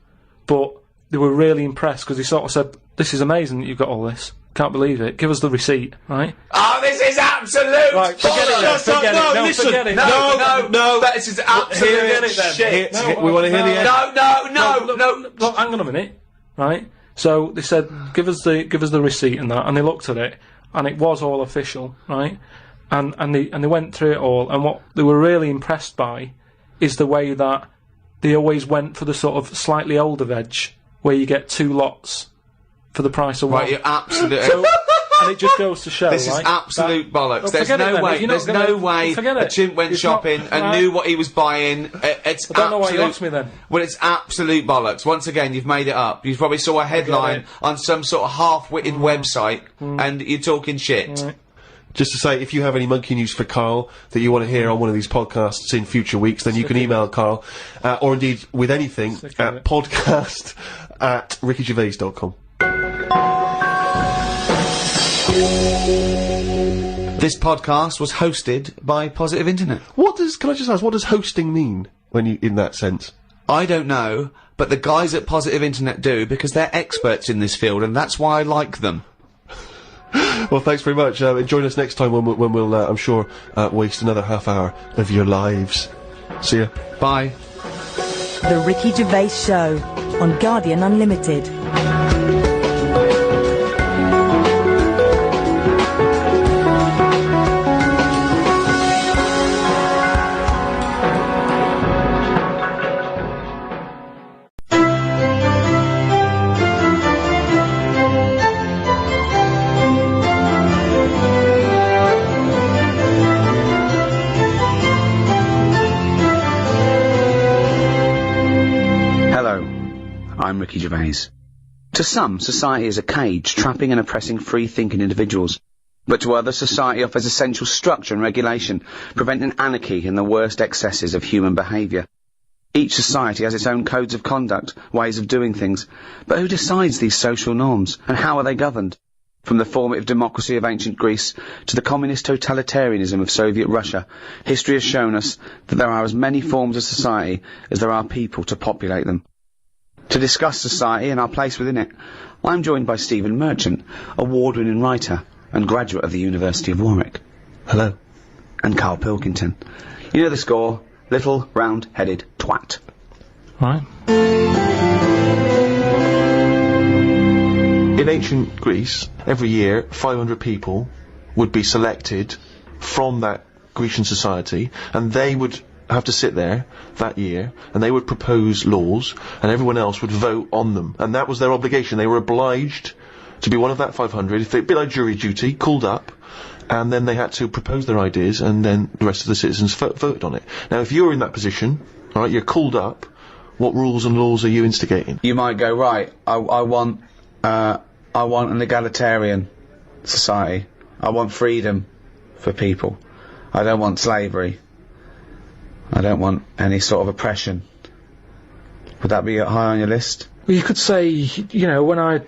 But they were really impressed because he sort of said, this is amazing that you've got all this. Can't believe it. Give us the receipt, right? Oh, this is absolute Right, forget it then. bollocks. Forget it. No, listen. forget it. No, this is absolute Forget it then. shit. We want to hear the end. No. Look, hang on a minute, right? So they said, give us the receipt and that, and they looked at it, and it was all official, right? And they went through it all, and what they were really impressed by is the way that they always went for the sort of slightly older veg, where you get 2 lots for the price of one. Right, you're absolute. So, and it just goes to show, This is right, absolute bollocks. Well, There's forget it no then. way. If you're not There's gonna- no way forget a it. chimp went It's not- shopping and right. knew what he was buying. It's I don't know why you absolute- asked me then. Well, it's absolute bollocks. Once again, you've made it up. You probably saw a headline it. on some sort of half-witted website, and you're talking shit. Right. Just to say, if you have any monkey news for Carl that you want to hear on one of these podcasts in future weeks, then you can email Carl, or indeed with anything, Sick of at it. podcast@rickygervais.com. This podcast was hosted by Positive Internet. Can I just ask, what does hosting mean when you, in that sense? I don't know, but the guys at Positive Internet do, because they're experts in this field, and that's why I like them. Well, thanks very much. Join us next time when we'll I'm sure, waste another half hour of your lives. See ya. Bye. The Ricky Gervais Show on Guardian Unlimited. I'm Ricky Gervais. To some, society is a cage, trapping and oppressing free-thinking individuals. But to others, society offers essential structure and regulation, preventing anarchy and the worst excesses of human behaviour. Each society has its own codes of conduct, ways of doing things. But who decides these social norms, and how are they governed? From the formative democracy of ancient Greece to the communist totalitarianism of Soviet Russia, history has shown us that there are as many forms of society as there are people to populate them. To discuss society and our place within it, I'm joined by Stephen Merchant, award-winning writer and graduate of the University of Warwick. Hello. And Karl Pilkington. You know the score, little round-headed twat. Right. In ancient Greece, every year 500 people would be selected from that Grecian society, and they would have to sit there that year, and they would propose laws, and everyone else would vote on them, and that was their obligation. They were obliged to be one of that 500, if they'd be like jury duty, called up, and then they had to propose their ideas, and then the rest of the citizens voted on it. Now, if you're in that position, alright, you're called up, what rules and laws are you instigating? You might go, right, I want an egalitarian society. I want freedom for people. I don't want slavery. I don't want any sort of oppression. Would that be high on your list? Well, you could say, you know, when I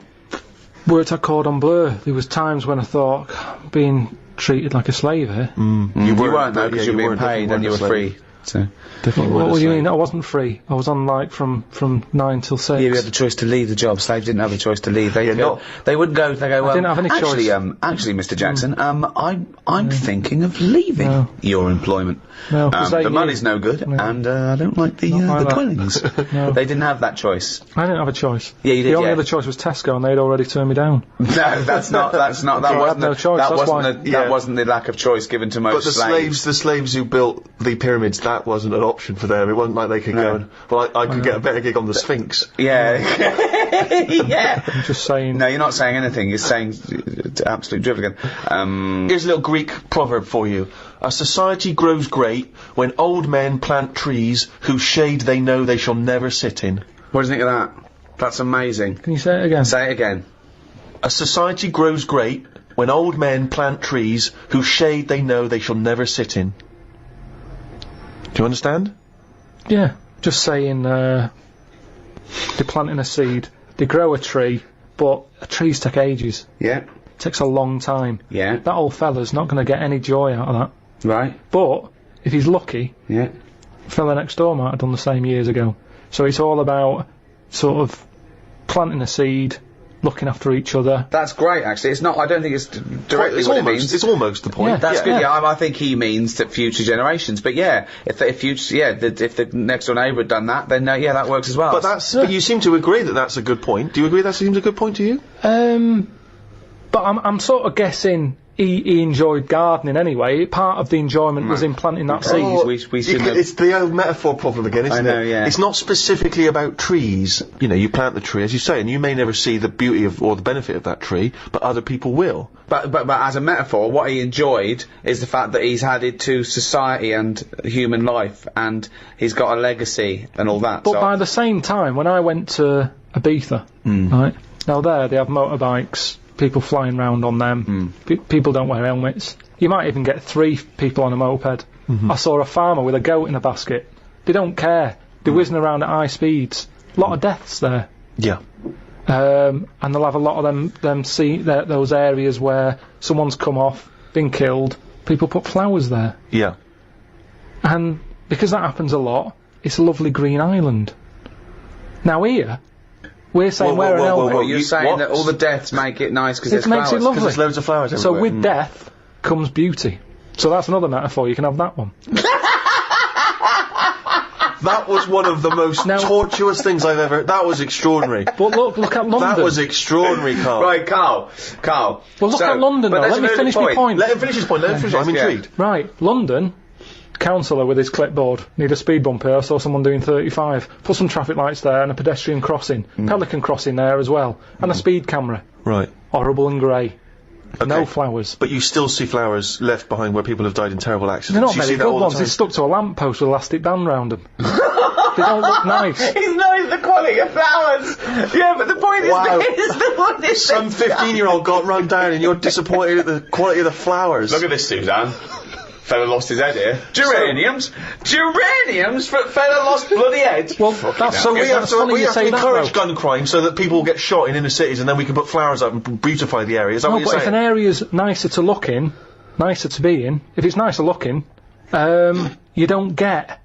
worked at Cordon Bleu, there was times when I thought, being treated like a slave here. You weren't though, because you were being paid and you were free. So. What do you mean? I wasn't free. I was on like from 9 till 6. Yeah, you had the choice to leave the job. Slaves didn't have the choice to leave. They wouldn't go. They go. I didn't have any actually, choice. Actually, Mr. Jackson, I'm thinking of leaving your employment. No, the money's no good, and I don't like the dwellings. No. They didn't have that choice. I didn't have a choice. Yeah, you did. The only other choice was Tesco, and they'd already turned me down. No, that's not. That wasn't. No choice. That wasn't the lack of choice given to most slaves. But the slaves who built the pyramids, that wasn't an option for them. It wasn't like they could go and, well, I could get a better gig on the Sphinx. Yeah. Yeah. I'm just saying. No, you're not saying anything. You're saying absolute drivel again. Here's a little Greek proverb for you. A society grows great when old men plant trees whose shade they know they shall never sit in. What do you think of that? That's amazing. Can you say it again? Say it again. A society grows great when old men plant trees whose shade they know they shall never sit in. Do you understand? Yeah. Just saying, they're planting a seed, they grow a tree, but trees take ages. Yeah. It takes a long time. Yeah. That old fella's not going to get any joy out of that. Right. But, if he's lucky, yeah, fella next door might have done the same years ago. So it's all about, sort of, planting a seed, looking after each other. That's great, actually. It's not. I don't think it's directly what it means. It's almost the point. Yeah. That's good. Yeah, I think he means that future generations. But yeah, if the next door neighbour had done that, then yeah, that works as well. But you seem to agree that that's a good point. Do you agree that seems a good point to you? But I'm sort of guessing he enjoyed gardening anyway. Part of the enjoyment was in planting that seed. It's the old metaphor problem again, isn't it? I know, yeah. It's not specifically about trees. You know, you plant the tree, as you say, and you may never see the beauty of or the benefit of that tree, but other people will. But as a metaphor, what he enjoyed is the fact that he's added to society and human life, and he's got a legacy and all that. But by the same time, when I went to Ibiza, right, now there they have motorbikes, people flying around on them, people don't wear helmets. You might even get 3 people on a moped. I saw a farmer with a goat in a basket. They don't care. They're whizzing around at high speeds. A lot of deaths there. Yeah. And they'll have a lot of those areas where someone's come off, been killed, people put flowers there. Yeah. And because that happens a lot, it's a lovely green island. Now here, we're saying wear an helmet. Well, you're saying that all the deaths make it nice because there's flowers. It makes it lovely. Because there's loads of flowers So everywhere. with death comes beauty. So that's another metaphor, you can have that one. That was one of the most tortuous things I've ever... That was extraordinary. But look at London. That was extraordinary, Carl. Right, Carl. Well, look at London, though. Let me finish my point. Let him finish his point. I'm intrigued. Right, London, councillor with his clipboard, need a speed bump here, I saw someone doing 35. Put some traffic lights there and a pedestrian crossing. Pelican crossing there as well. And a speed camera. Right. Horrible and grey. Okay. No flowers. But you still see flowers left behind where people have died in terrible accidents. They're not you very see that good all the ones. time. It's stuck to a lamppost with elastic band round them. They don't look nice. He's knows the quality of flowers. Yeah, but the point is Some 15-year-old got run down and you're disappointed at the quality of the flowers. Look at this, Suzanne. Fella lost his head here. Geraniums? Geraniums? Fella lost bloody head? Well, that's So we have to encourage that, gun crime so that people get shot in inner cities and then we can put flowers up and beautify the area. Is that what No, you're but saying? if an area's nicer to look in, nicer to be in, if it's nicer looking, you don't get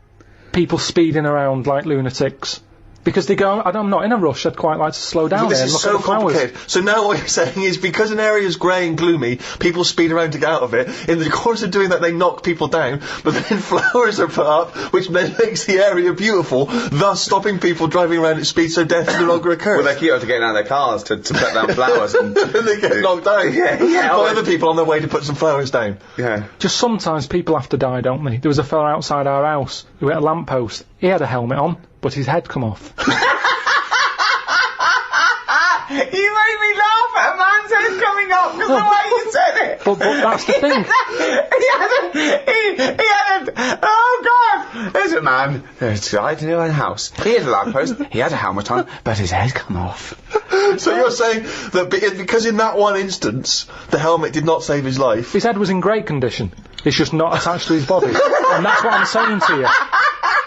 people speeding around like lunatics. Because they go, I'm not in a rush, I'd quite like to slow down This there and is look so at the flowers. complicated. So now what you're saying is because an area is grey and gloomy, people speed around to get out of it. In the course of doing that, they knock people down, but then flowers are put up, which then makes the area beautiful, thus stopping people driving around at speed so death no longer occurs. Well, they keep getting out of their cars to put down flowers and they get knocked down. Yeah. By other people on their way to put some flowers down. Yeah. Just sometimes people have to die, don't they? There was a fella outside our house who had a lamppost. He had a helmet on, but his head come off. You made me laugh at a man's head coming up because the way you said it. But that's the thing. he had a, oh God! There's a man outside in a house. He had a lamppost, he had a helmet on, but his head come off. So you're saying that because in that one instance, the helmet did not save his life. His head was in great condition. It's just not attached to his body. And that's what I'm saying to you.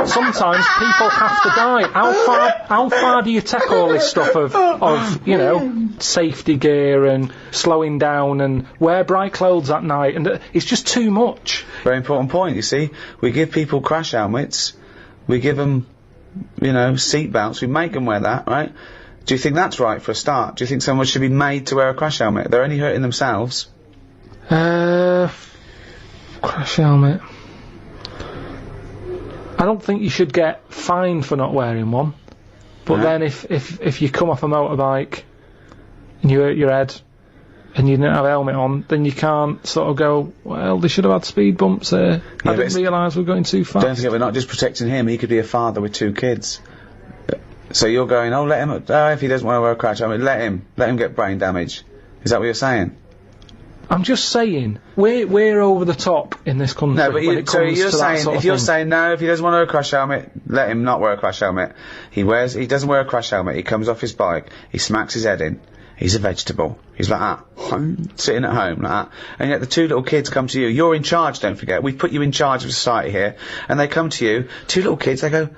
Sometimes people have to die. How far do you take all this stuff of you know, safety gear and slowing down and wear bright clothes at night, and it's just too much. Very important point, you see. We give people crash helmets, we give them, you know, seat belts, we make them wear that, right? Do you think that's right for a start? Do you think someone should be made to wear a crash helmet? They're only hurting themselves. Crash helmet. I don't think you should get fined for not wearing one. But then if you come off a motorbike and you hurt your head and you didn't have a helmet on, then you can't sort of go, well, they should have had speed bumps there. I didn't realise we were going too fast. Don't forget, we're not just protecting him, he could be a father with 2 kids. So you're going, oh, let him, if he doesn't want to wear a crash helmet, let him get brain damage. Is that what you're saying? I'm just saying, we're over the top in this country. No, but when it comes you're to that saying, sort of if you're thing. saying no, if he doesn't want to wear a crash helmet, let him not wear a crash helmet. He doesn't wear a crash helmet, he comes off his bike, he smacks his head in, he's a vegetable. He's like that, sitting at home like that. And yet the 2 little kids come to you, you're in charge, don't forget, we've put you in charge of society here, and they come to you, 2 little kids, they go,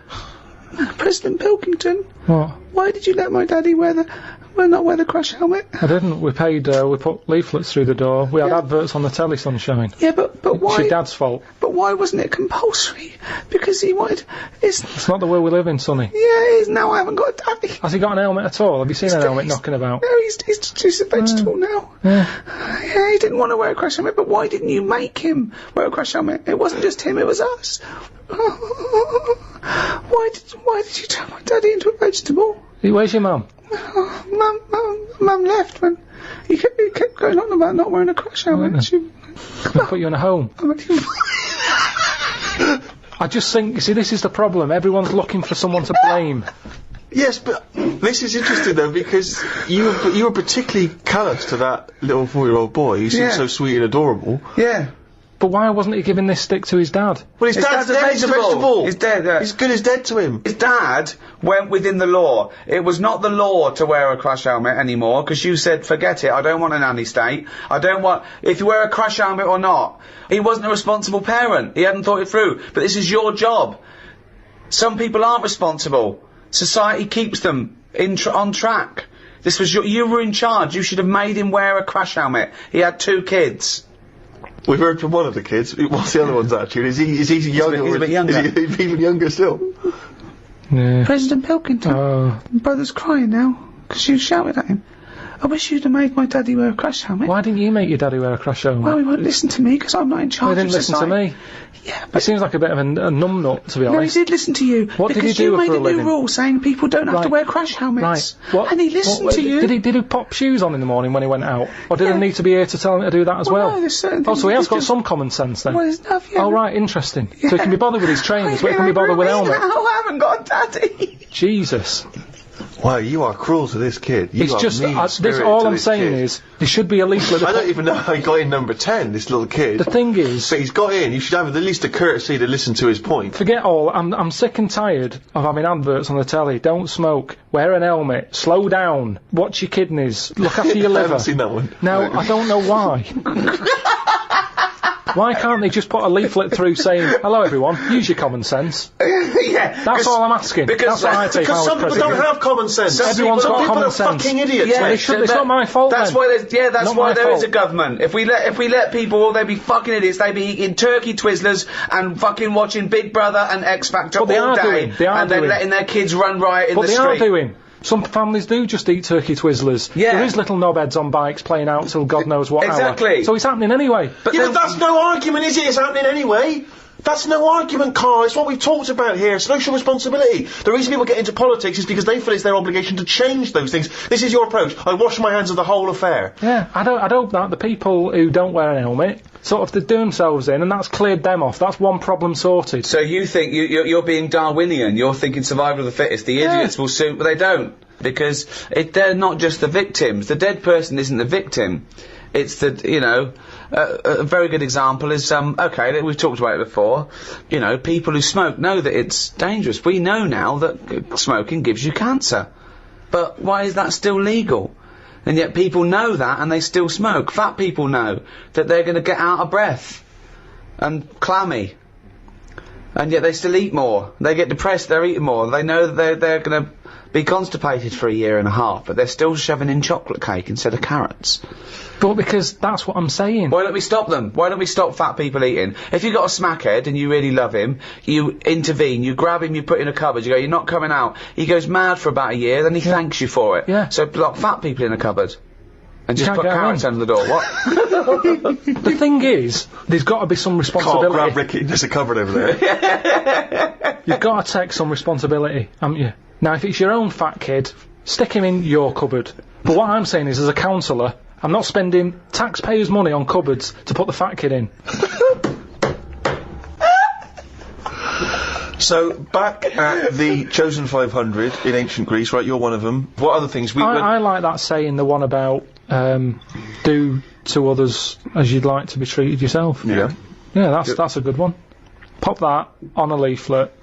President Pilkington, What? why did you let my daddy not wear the crash helmet? I didn't. We paid, we put leaflets through the door. We had adverts on the telly, Sunshine. Yeah, but why? It's your dad's fault. But why wasn't it compulsory? Because he wanted. It's not the world we live in, Sonny. Yeah, now I haven't got a daddy. Has he got an helmet at all? Have you seen an helmet knocking about? No, he's a vegetable now. Yeah, he didn't want to wear a crash helmet, but why didn't you make him wear a crash helmet? It wasn't just him, it was us. Why did you turn my daddy into a vegetable? Where's your mum? Mum left when he kept going on about not wearing a crash helmet. We'll put you in a home. I just think, you see, this is the problem. Everyone's looking for someone to blame. Yes, but this is interesting though because you were particularly callous to that little 4-year-old boy. He seemed so sweet and adorable. Yeah. But why wasn't he giving this stick to his dad? Well, his dad's dead. He's a vegetable. He's dead. He's good as dead to him. His dad went within the law. It was not the law to wear a crash helmet anymore, because you said, forget it, I don't want a nanny state. I don't want... If you wear a crash helmet or not. He wasn't a responsible parent. He hadn't thought it through. But this is your job. Some people aren't responsible. Society keeps them on track. This was you were in charge. You should have made him wear a crash helmet. He had 2 kids. We've heard from one of the kids. What's the other one's attitude? Is he younger? He's a bit younger. Is he even younger still? Yeah. President Pilkington. Oh. My brother's crying now because you shouted at him. I wish you'd have made my daddy wear a crash helmet. Why didn't you make your daddy wear a crash helmet? Well, he won't listen to me because I'm not in charge He didn't of listen to society. me. Yeah, He but seems like a bit of a numbnut, to be no, he honest. did listen to you. What did he because do you for made a a new living? rule saying people don't have to Right. wear crash helmets. Right. What, And he listened what- to you. Did he pop shoes on in the morning when he went out? Or did Yeah. I need to be here to tell him to do that as well? No, there's certain Oh, things so he you has got do. some common sense then? Well, there's enough, yeah. Oh, right, interesting. So he can be bothered with his trainers, but he can be bothered with helmet. I haven't got a daddy. Jesus. Wow, you are cruel to this kid. You It's are just, mean this, spirit all to I'm this saying kid. is, there should be a leaflet. I don't even know how he got in number 10, this little kid. The thing is, But he's got in. You should have at least the courtesy to listen to his point. forget all, I'm sick and tired of having adverts on the telly. Don't smoke, wear an helmet, slow down, watch your kidneys, look after your I liver. haven't seen that one. No, I don't know why. Why can't they just put a leaflet through saying, hello everyone, use your common sense? Yeah. That's all I'm asking. because- That's what I take Because out some as people don't president. have common sense. Everyone's some got people common are sense. fucking idiots, Yeah, They mate. should, it's not my fault That's then. why there's, that's Not why my there is fault. a government. If we let people, they'd be fucking idiots. They'd be eating turkey Twizzlers and fucking watching Big Brother and X Factor But they all are day. doing, they are and then doing. letting their kids run riot in But the they street. are doing. Some families do just eat turkey Twizzlers. Yeah. There is little knobheads on bikes playing out till God knows what Exactly. hour. So it's happening anyway. But Yeah, then- but that's no argument, is it? It's happening anyway. That's no argument, Carl. It's what we've talked about here. Social responsibility. The reason people get into politics is because they feel it's their obligation to change those things. This is your approach. I wash my hands of the whole affair. Yeah, I'd hope that the people who don't wear an helmet sort of do themselves in, and that's cleared them off. That's one problem sorted. So you think you're being Darwinian? You're thinking survival of the fittest. The idiots will soon, but they don't, because they're not just the victims. The dead person isn't the victim. It's the a very good example is okay, we've talked about it before. People who smoke know that it's dangerous. We know now that smoking gives you cancer, but why is that still legal? And yet people know that and they still smoke. Fat people know that they're going to get out of breath and clammy, and yet they still eat more. They get depressed, they're eating more. They know that they're going to be constipated for a year and a half, but they're still shoving in chocolate cake instead of carrots. But because that's what I'm saying. Why don't we stop them? Why don't we stop fat people eating? If you've got a smackhead and you really love him, you intervene, you grab him, you put in a cupboard, you go, you're not coming out. He goes mad for about a year, then he thanks you for it. Yeah. So lock fat people in a cupboard. And just Can't put get carrots in. under the door. What? The thing is, there's got to be some Carl, responsibility. grab Ricky. There's a cupboard over there. You've got to take some responsibility, haven't you? Now, if it's your own fat kid, stick him in your cupboard. But what I'm saying is, as a counsellor, I'm not spending taxpayers' money on cupboards to put the fat kid in. So, back at the Chosen 500 in ancient Greece, right, you're one of them. What other things? I like that saying, the one about do to others as you'd like to be treated yourself. Yeah. Yeah, that's a good one. Pop that on a leaflet,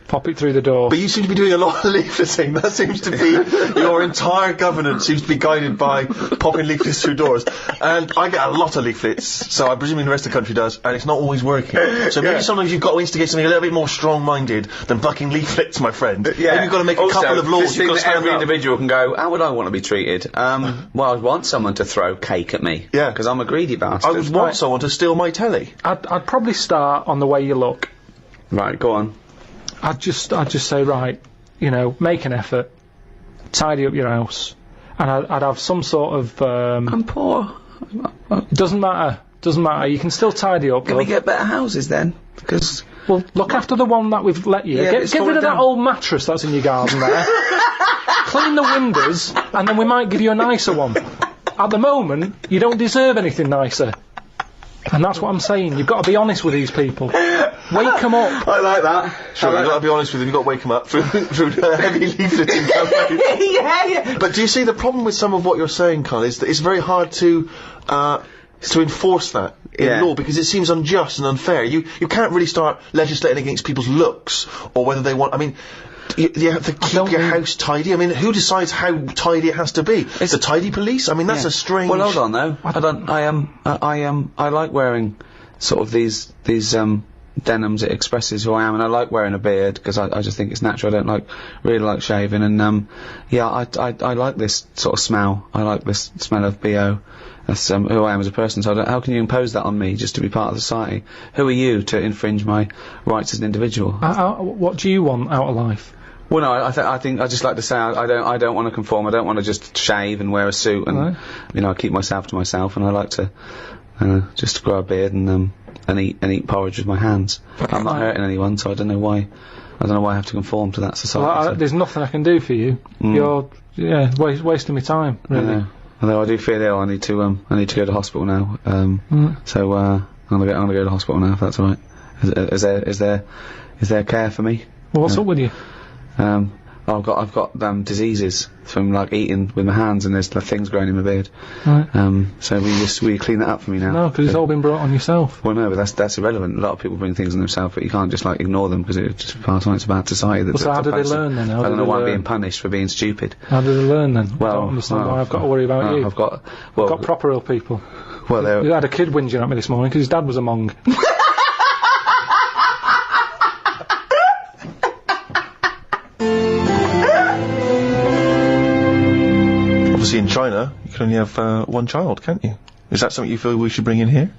pop it through the door. But you seem to be doing a lot of leafleting. That seems to be your entire governance seems to be guided by popping leaflets through doors. And I get a lot of leaflets, so I'm presuming the rest of the country does, and it's not always working. So maybe sometimes you've got to instigate something a little bit more strong-minded than fucking leaflets, my friend. Maybe you've got to make a couple of laws. You've got to stand every up. individual can go, how would I want to be treated? Well, I'd want someone to throw cake at me. Yeah. Because I'm a greedy bastard. I would want someone to steal my telly. I'd probably start on the way you look. Right, go on. I'd just say, right, make an effort, tidy up your house, and I'd have some sort of. I'm poor. It doesn't matter. You can still tidy up. Can we get better houses then? Because Well, look after the one that we've let you. Yeah, Get it's rid fallen of that down. old mattress that's in your garden there. Clean the windows, and then we might give you a nicer one. At the moment, you don't deserve anything nicer. And that's what I'm saying. You've got to be honest with these people. Wake them up. I like that. Sure, you've got to be honest with them. You've got to wake them up through the heavy leafleting campaign. yeah. But do you see the problem with some of what you're saying, Carl, is that it's very hard to enforce that in Yeah. law because it seems unjust and unfair. You can't really start legislating against people's looks or whether they want. I mean, you have to keep your house tidy. I mean, who decides how tidy it has to be? It's the tidy police. I mean, that's a strange. Well, hold on though. I like wearing sort of these denims. It expresses who I am, and I like wearing a beard because I just think it's natural. I don't really like shaving, and I like this sort of smell. I like this smell of BO, That's who I am as a person. So how can you impose that on me just to be part of society? Who are you to infringe my rights as an individual? What do you want out of life? Well, no, I think I just like to say I don't want to conform. I don't want to just shave and wear a suit and I keep myself to myself, and I like to just grow a beard and eat porridge with my hands. I'm not hurting anyone, so I don't know why I have to conform to that society. Well, there's nothing I can do for you. You're wasting my time, really. Although I do feel ill, I need to go to hospital now. So I'm gonna go to hospital now if that's all right. Is there care for me? Well, what's up with you? I've got diseases from like eating with my hands, and there's things growing in my beard. Right. So will you clean that up for me now? No, because it's all been brought on yourself. Well, no, but that's irrelevant. A lot of people bring things on themselves, but you can't just like ignore them because it's just part of it's a bad society. So how do they learn then? I don't know why I'm being punished for being stupid. How do they learn then? Well, I don't understand why I've got to worry about you. I've got proper ill people. Well, you had a kid whinging at me this morning because his dad was a Hmong. Obviously in China, you can only have one child, can't you? Is that something you feel we should bring in here?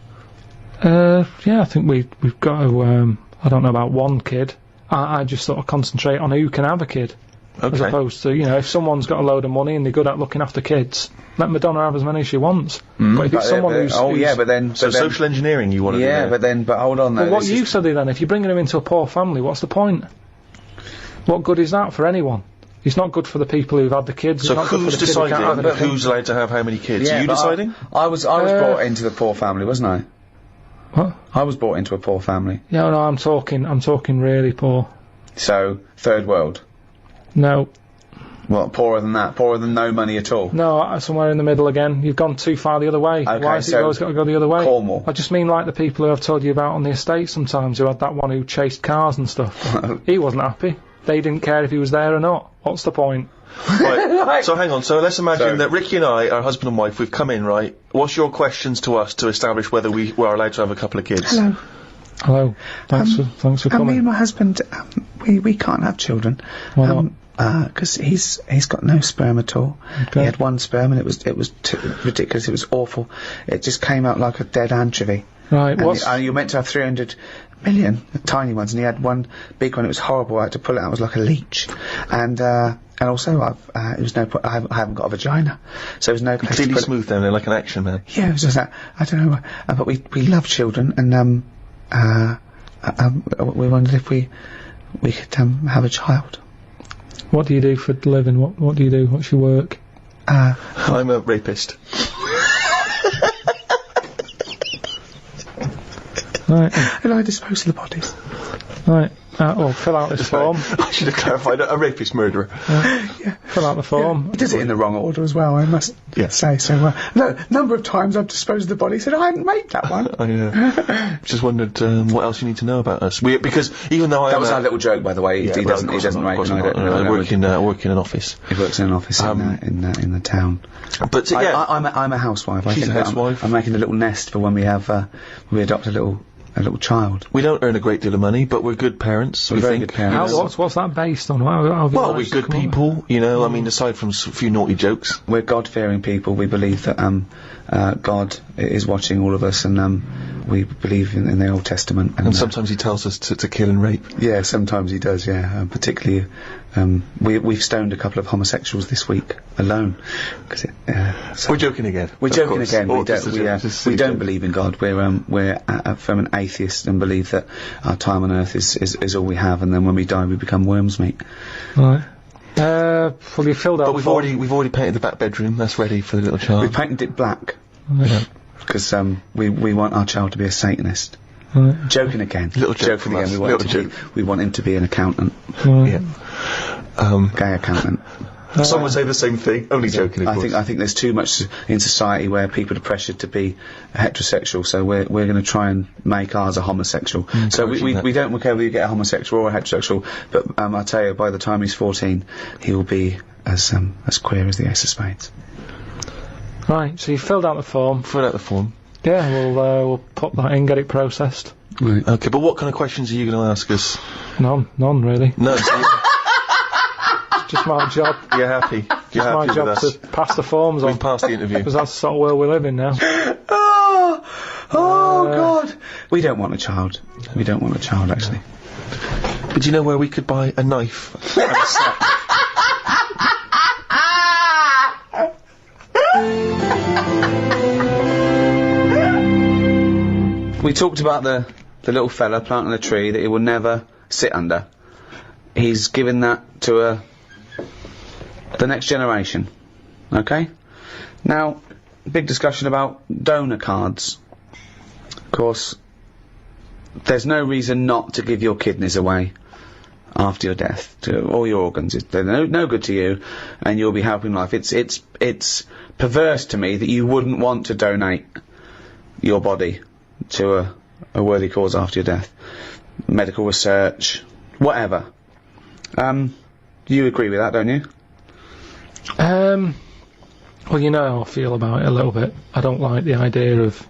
Yeah, I think we've got to, I don't know about one kid. I just sort of concentrate on who can have a kid. Okay. As opposed to, if someone's got a load of money and they're good at looking after kids, let Madonna have as many as she wants. But if it's someone who's... social engineering you want to do there. but hold on though. Well, what use are they then? If you're bringing them into a poor family, what's the point? What good is that for anyone? It's not good for the people who've had the kids. So who's deciding who's allowed to have how many kids? Are you deciding? I was brought into the poor family, wasn't I? What? I was brought into a poor family. Yeah, no, I'm talking really poor. So, third world? No. What, poorer than that? Poorer than no money at all? No, somewhere in the middle again. You've gone too far the other way. Okay, why has it always got to go the other way? Cornwall. I just mean like the people who I've told you about on the estate sometimes, who had that one who chased cars and stuff. He wasn't happy. They didn't care if he was there or not. What's the point? Right. So hang on. So let's imagine that Ricky and I, our husband and wife, we've come in, right? What's your questions to us to establish whether we are allowed to have a couple of kids? Hello. Thanks for coming. Me and my husband, we can't have children. Why not? Because he's got no sperm at all. Okay. He had one sperm and it was ridiculous. It was awful. It just came out like a dead anchovy. Right. And you're meant to have 300 million tiny ones, and he had one big one. It was horrible. I had to pull it out. It was like a leech. And also it was no. I haven't got a vagina, so there was no. Completely smooth down there, like an action man. Yeah, it was just that. I don't know. But we love children, and we wondered if we could have a child. What do you do for a living? What do you do? What's your work? I'm a rapist. Right. And I dispose of the bodies. Right. Well, fill out this form. I should have clarified. A rapist murderer. Yeah. Fill out the form. Yeah. He does it in the wrong order as well, I must say. So, number of times I've disposed of the body. He said, I hadn't made that one. I just wondered what else you need to know about us. Because even though that was our little joke, by the way. He doesn't rape. I work in an office. He works in an office in the town. But I'm a housewife. She's a housewife. I'm making a little nest for when we adopt a little child. We don't earn a great deal of money, but we're good parents. We're very good parents. What's that based on? Well, we're good people, I mean, aside from a few naughty jokes. We're God-fearing people. We believe that God is watching all of us, and we believe in the Old Testament. And sometimes he tells us to kill and rape. Yeah, sometimes he does, yeah. Particularly, we've stoned a couple of homosexuals this week alone. We're joking again. We're joking again. We don't believe in God. We're from an atheist and believe that our time on earth is all we have, and then when we die we become worms meat. Right. Well, you filled out. But we've already painted the back bedroom. That's ready for the little child. We painted it black. Because we want our child to be a Satanist. Joking again. Little joke Joking again. We want him to be an accountant. Yeah. Gay accountant. Some would say the same thing. Only joking, of course. I think there's too much in society where people are pressured to be heterosexual, so we're going to try and make ours a homosexual. So we don't care whether you get a homosexual or a heterosexual, but I'll tell you, by the time he's 14, he will be as queer as the Ace of Spades. Right, so you filled out the form. Fill out the form. Yeah, we'll put that in, get it processed. Right. Okay, but what kind of questions are you going to ask us? None really. No. Just my job. You're happy. You're It's my happy job with us? to pass the forms on. We've passed the interview. Because that's the sort of world we live in now. God. We don't want a child. We don't want a child, actually. But do you know where we could buy a knife and a sack? We talked about the little fella planting a tree that he will never sit under. He's given that to the next generation. Okay? Now, big discussion about donor cards. Of course, there's no reason not to give your kidneys away after your death, to all your organs. They're no good to you, and you'll be helping life. It's perverse to me that you wouldn't want to donate your body to a worthy cause after your death. Medical research, whatever. You agree with that, don't you? Well, you know how I feel about it a little bit. I don't like the idea of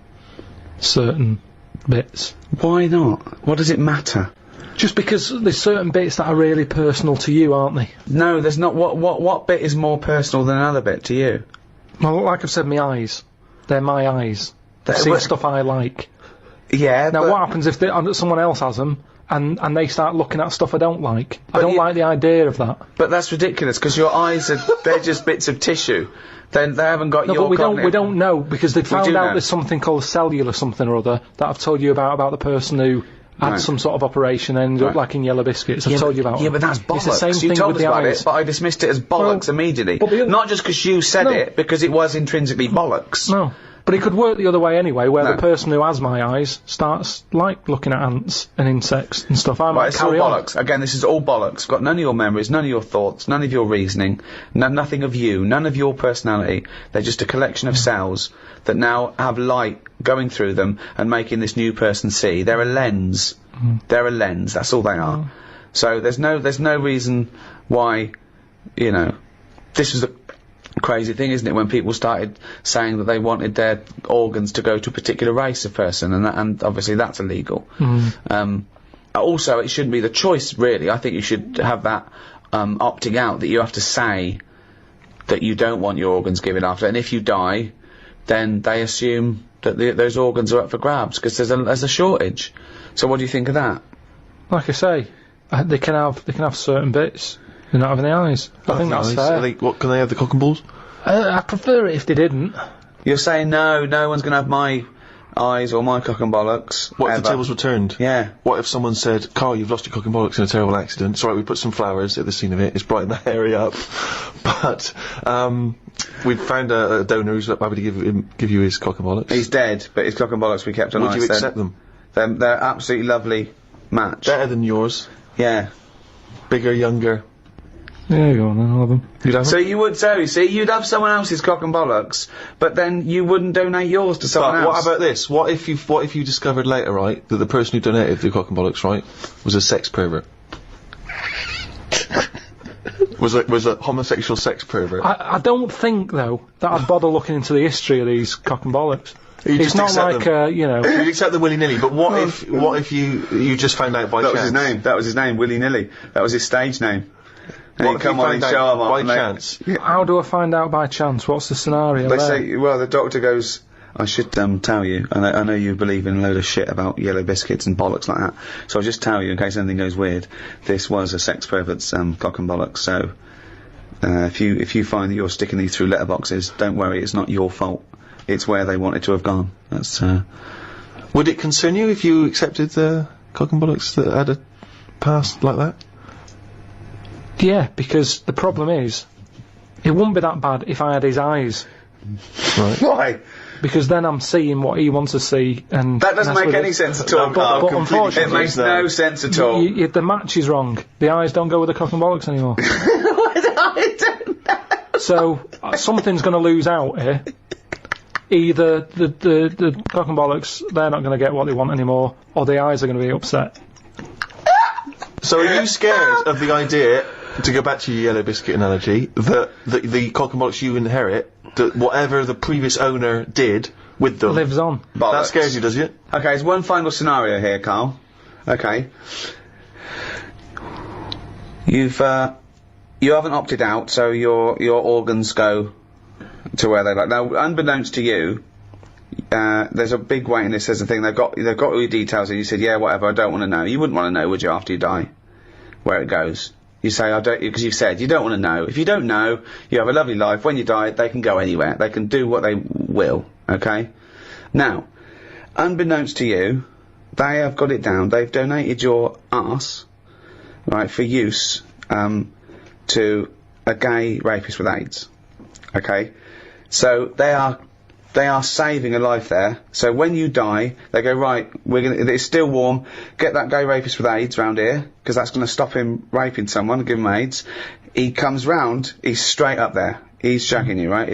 certain bits. Why not? What does it matter? Just because there's certain bits that are really personal to you, aren't they? No, there's not. What bit is more personal than another bit to you? Well, like I've said, my eyes. They're my eyes. They see stuff I like. Yeah, Now, what happens if someone else has them, and they start looking at stuff I don't like? I don't like the idea of that. But that's ridiculous, because your eyes they're just bits of tissue. They haven't got your but we don't know, because they found do out know. there's something called cellular something or other that I've told you about the person who had some sort of operation and ended up like in Yellow Biscuits. I've told you about Yeah, them. but that's bollocks. It's the same you thing told with us the about eyes. it, but I dismissed it as bollocks immediately. but Not just because you said it, because it was intrinsically bollocks. No. But it could work the other way anyway, where the person who has my eyes starts, like, looking at ants and insects and stuff. I might It's all carry on. bollocks. Again, this is all bollocks. Got none of your memories, none of your thoughts, none of your reasoning, nothing of you, none of your personality. They're just a collection of cells that now have light going through them and making this new person see. They're a lens. They're a lens. That's all they are. So there's no reason why, you know, this was the crazy thing, isn't it, when people started saying that they wanted their organs to go to a particular race of person, and obviously that's illegal. Also, it shouldn't be the choice, really. I think you should have that opting out, that you have to say that you don't want your organs given after, and if you die, then they assume that those organs are up for grabs, because there's a shortage. So what do you think of that? Like I say, they can have certain bits. They're not having the eyes. I think that's fair. What, can they have the cock and balls? I prefer it if they didn't. You're saying no one's going to have my eyes or my cock and bollocks. What if the tables were turned? Yeah. What if someone said, Carl, you've lost your cock and bollocks in a terrible accident. It's alright, we put some flowers at the scene of it. It's brightened that area up. But, we've found a donor who's happy to give you his cock and bollocks. He's dead, but his cock and bollocks we kept on ice. Would you accept them? They're absolutely lovely match. Better than yours. Yeah. Bigger, younger. Yeah, go on then, I'll have them. You'd have So you would, you'd have someone else's cock and bollocks, but then you wouldn't donate yours to someone else. What about this? What if you discovered later, right, that the person who donated the cock and bollocks, right, was a sex pervert? was a homosexual sex pervert? I don't think, though, that I'd bother looking into the history of these cock and bollocks. It's not like, you know... You'd accept them willy-nilly, but what if you just found out by chance? That was his name, willy-nilly. That was his stage name. And What if you found out by chance? How do I find out by chance? What's the scenario They there? say, well, the doctor goes, I should tell you, I know you believe in a load of shit about Yellow Biscuits and bollocks like that, so I'll just tell you, in case anything goes weird, this was a sex pervert's cock and bollocks, so if you find that you're sticking these through letterboxes, don't worry, it's not your fault. It's where they wanted to have gone. That's Would it concern you if you accepted the cock and bollocks that had a past like that? Yeah, because the problem is, it wouldn't be that bad if I had his eyes. Right. Why? Because then I'm seeing what he wants to see, and That doesn't make any sense at all, Carl. But unfortunately, it makes no sense at all. The match is wrong. The eyes don't go with the cock and bollocks anymore. I don't know. So something's going to lose out here. Either the cock and bollocks, they're not going to get what they want anymore, or the eyes are going to be upset. So are you scared of the idea, to go back to your Yellow Biscuit analogy, that the cock and bollocks you inherit, that whatever the previous owner did with them Lives on. That scares you, does it? Okay, there's one final scenario here, Carl. Okay. You've you haven't opted out, so your organs go to where they like. Now, unbeknownst to you, there's a big waiting list. There's a thing. They've got all your details, and you said, yeah, whatever. I don't want to know. You wouldn't want to know, would you, after you die, where it goes? You say, I don't, because you've said you don't want to know. If you don't know, you have a lovely life. When you die, they can go anywhere. They can do what they will. Okay. Now, unbeknownst to you, they have got it down. They've donated your arse, right, for use to a gay rapist with AIDS. Okay, so they are saving a life there. So when you die, they go, right, it's still warm, get that gay rapist with AIDS round here, because that's going to stop him raping someone and give him AIDS. He comes round, he's straight up there. He's shagging you, right?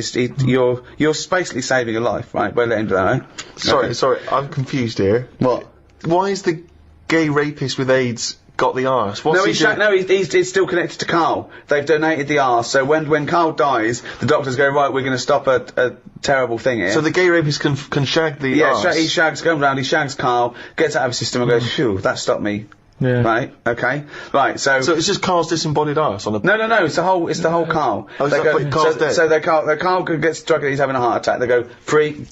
You're basically saving a life, right? By letting him do that, right? Sorry, I'm confused here. What? Why is the gay rapist with AIDS got the arse? What's he's still connected to Karl. They've donated the arse, so when Karl dies, the doctors go, right, we're going to stop a terrible thing here. So the gay rapist can shag the arse? Yeah, he shags, comes round, he shags Karl, gets out of his system and goes, phew, that stopped me. Yeah. Right, okay. Right, so it's just Karl's disembodied arse on a... No, it's the whole Karl. Karl's dead? Karl gets struck, he's having a heart attack, they go, free,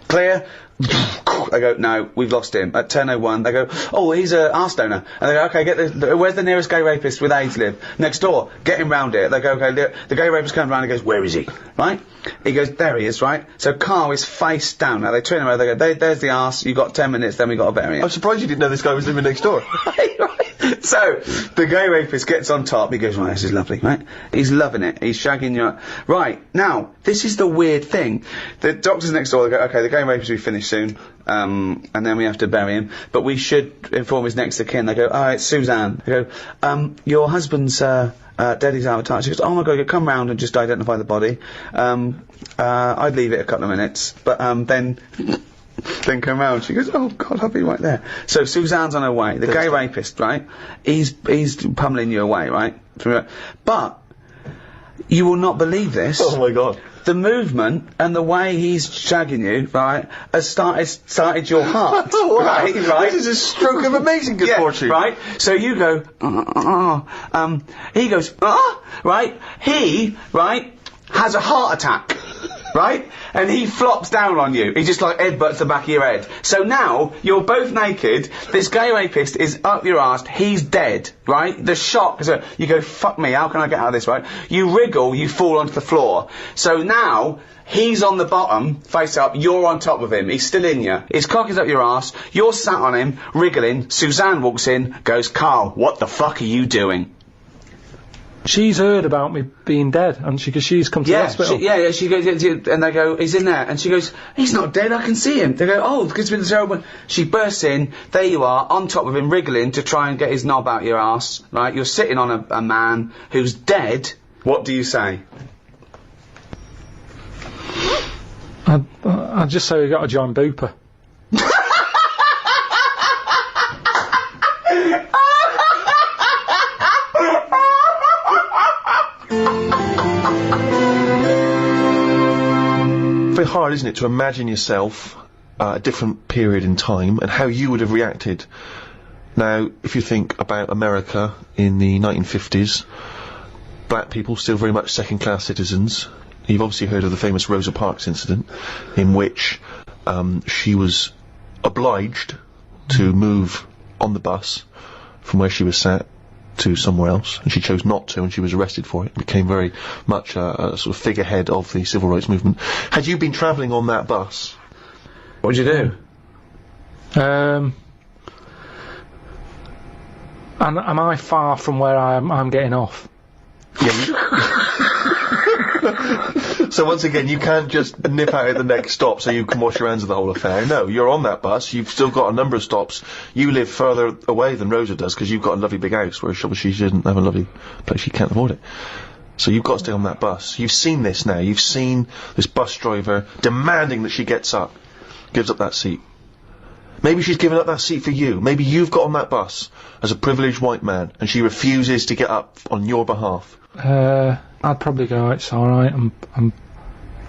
clear, they go, no, we've lost him. At 10:01, they go, oh, he's a arse donor. And they go, okay, where's the nearest gay rapist with AIDS live? Next door, get him round here. They go, okay, the gay rapist comes round and goes, where is he? Right? He goes, there he is, right? So Karl is face down. Now they turn him over, they go, there's the arse, you've got 10 minutes, then we got to bury him. I'm surprised you didn't know this guy was living next door. Right. So, the gay rapist gets on top, he goes, right, this is lovely, right? He's loving it, he's shagging you. Right, now, this is the weird thing. The doctors next door, they go, okay, the gay rapist will be finished soon, and then we have to bury him, but we should inform his next of kin. They go, oh, it's Suzanne. They go, your husband's, dead, he's out of touch. She goes, oh my god, come round and just identify the body. I'd leave it a couple of minutes, but, then come round. She goes, oh god, I'll be right there. So Suzanne's on her way. The gay rapist, right? He's pummeling you away, right? But you will not believe this. Oh my god. The movement and the way he's shagging you, right, has started your heart. Wow. Right? This is a stroke of amazing good fortune. Right? So you go, he goes, right? He, right, has a heart attack. Right? And he flops down on you. He just like headbutts the back of your head. So now, you're both naked, this gay rapist is up your arse, he's dead, right? The shock, so you go, fuck me, how can I get out of this, right? You wriggle, you fall onto the floor. So now, he's on the bottom, face up, you're on top of him, he's still in you. His cock is up your arse, you're sat on him, wriggling, Suzanne walks in, goes, Karl, what the fuck are you doing? She's heard about me being dead, and because she's come to the hospital. She goes, and they go, he's in there, and she goes, he's not dead, I can see him. They go, oh, it's been terrible. She bursts in, there you are, on top of him, wriggling to try and get his knob out your arse, right? You're sitting on a man who's dead. What do you say? I'd just say we got to join Booper. Very hard, isn't it, to imagine yourself a different period in time and how you would have reacted. Now, if you think about America in the 1950s, black people still very much second-class citizens. You've obviously heard of the famous Rosa Parks incident, in which she was obliged to move on the bus from where she was sat to somewhere else, and she chose not to, and she was arrested for it. Became very much a sort of figurehead of the civil rights movement. Had you been travelling on that bus, what would you do? And am I far from where I'm getting off? So once again, you can't just nip out at the next stop so you can wash your hands of the whole affair. No, you're on that bus, you've still got a number of stops. You live further away than Rosa does, because you've got a lovely big house, whereas obviously she doesn't have a lovely place, she can't afford it. So you've got to stay on that bus. You've seen this now, you've seen this bus driver demanding that she gets up, gives up that seat. Maybe she's given up that seat for you. Maybe you've got on that bus as a privileged white man, and she refuses to get up on your behalf. I'd probably go, it's alright, I'm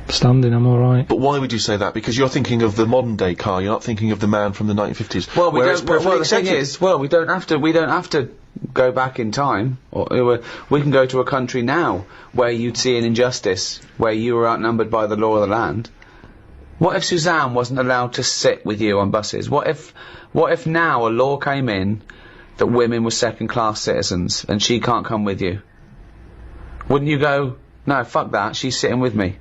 standing, I'm alright. But why would you say that? Because you're thinking of the modern day Karl, you're not thinking of the man from the 1950s. Well, we don't have to go back in time, or we can go to a country now where you'd see an injustice, where you were outnumbered by the law of the land. What if Suzanne wasn't allowed to sit with you on buses? What if now a law came in that women were second-class citizens and she can't come with you? Wouldn't you go, no, fuck that, she's sitting with me?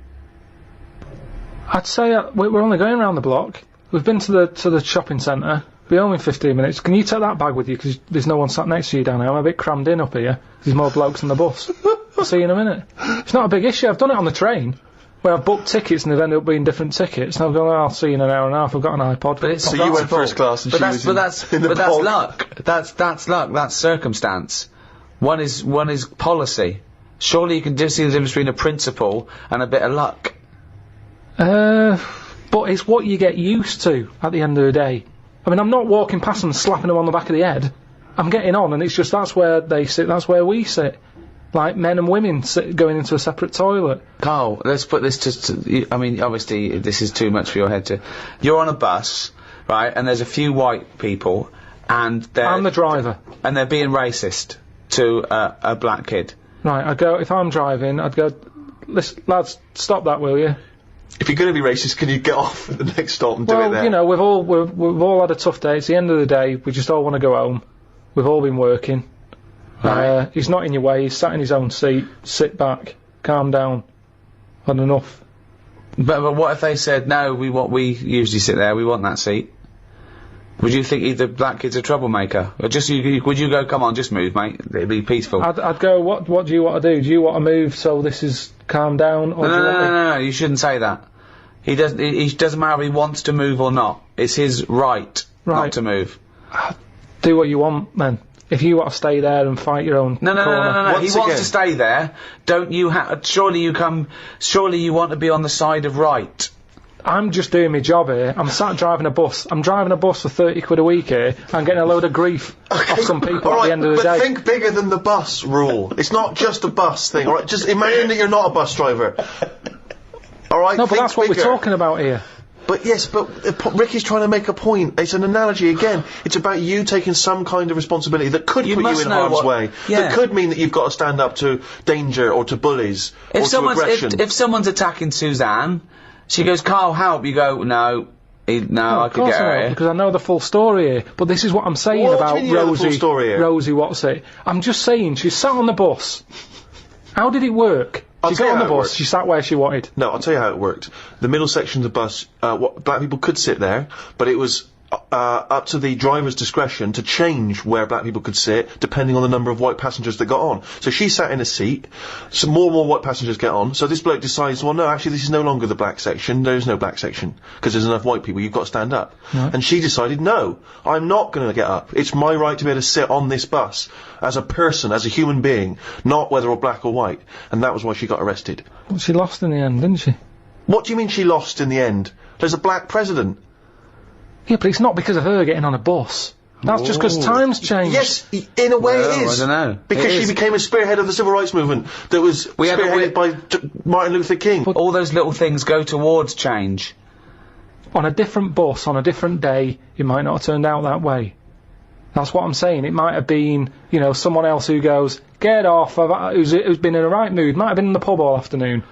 I'd say we're only going around the block. We've been to the shopping centre. Be home in 15 minutes. Can you take that bag with you? Because there's no one sat next to you down here. I'm a bit crammed in up here. There's more blokes on the bus. I'll see you in a minute. It's not a big issue. I've done it on the train, where I've booked tickets and they've ended up being different tickets. And I've gone, I'll see you in an hour and a half. I've got an iPod. But so you went first class and she was in the that's luck. That's luck. That's circumstance. One is policy. Surely you can see the difference between a principle and a bit of luck. But it's what you get used to at the end of the day. I mean, I'm not walking past and slapping them on the back of the head. I'm getting on, and it's just that's where they sit, that's where we sit. Like men and women going into a separate toilet. Carl, let's put this to I mean, obviously, this is too much for your head to... You're on a bus, right, and there's a few white people, and they're... I'm the driver. And they're being racist to a black kid. Right, I'd go, if I'm driving, I'd go, listen, lads, stop that, will you? If you're going to be racist, can you get off at the next stop and do it there? Well, you know, we've all had a tough day. It's the end of the day. We just all want to go home. We've all been working. Right. He's not in your way. He's sat in his own seat. Sit back. Calm down. Had enough. But what if they said, no, we usually sit there, we want that seat? Would you think either black kid's a troublemaker? Or just would you go, come on, just move, mate, it'd be peaceful? I'd go, what do you want to do? Do you want to move so this is calm down? Or No, you shouldn't say that. He doesn't matter if he wants to move or not. It's his right not to move. Do what you want, then. If you want to stay there and fight your own corner. No. He wants to stay there. Don't you surely you want to be on the side of right. I'm just doing my job here. I'm sat driving a bus. I'm driving a bus for 30 quid a week here. I'm getting a load of grief off some people at the end of the day. But think bigger than the bus rule. It's not just a bus thing, alright? Just imagine that you're not a bus driver. Alright? No, but that's what we're talking about here. But yes, Ricky's trying to make a point. It's an analogy again. It's about you taking some kind of responsibility that could put you in harm's way. Yeah. That could mean that you've got to stand up to danger or to bullies or to aggression. If someone's attacking Suzanne, she goes, Carl, help. You go, no, I could get her here. Because I know the full story here. But this is what I'm saying about Rosie. What's it? I'm just saying she sat on the bus. How did it work? She got on the bus, she sat where she wanted. No, I'll tell you how it worked. The middle section of the bus, black people could sit there, but it was up to the driver's discretion to change where black people could sit, depending on the number of white passengers that got on. So she sat in a seat, so more and more white passengers get on, so this bloke decides, well no, actually this is no longer the black section, there is no black section, because there's enough white people, you've got to stand up. Right. And she decided, no, I'm not going to get up. It's my right to be able to sit on this bus, as a person, as a human being, not whether or black or white. And that was why she got arrested. Well, she lost in the end, didn't she? What do you mean she lost in the end? There's a black president. Yeah, but it's not because of her getting on a bus. That's just because times changed. Yes, in a way it is. I don't know. Because she became a spearhead of the civil rights movement that was spearheaded by Martin Luther King. But all those little things go towards change. On a different bus, on a different day, it might not have turned out that way. That's what I'm saying. It might have been, you know, someone else who goes, get off, who's been in a right mood, might have been in the pub all afternoon.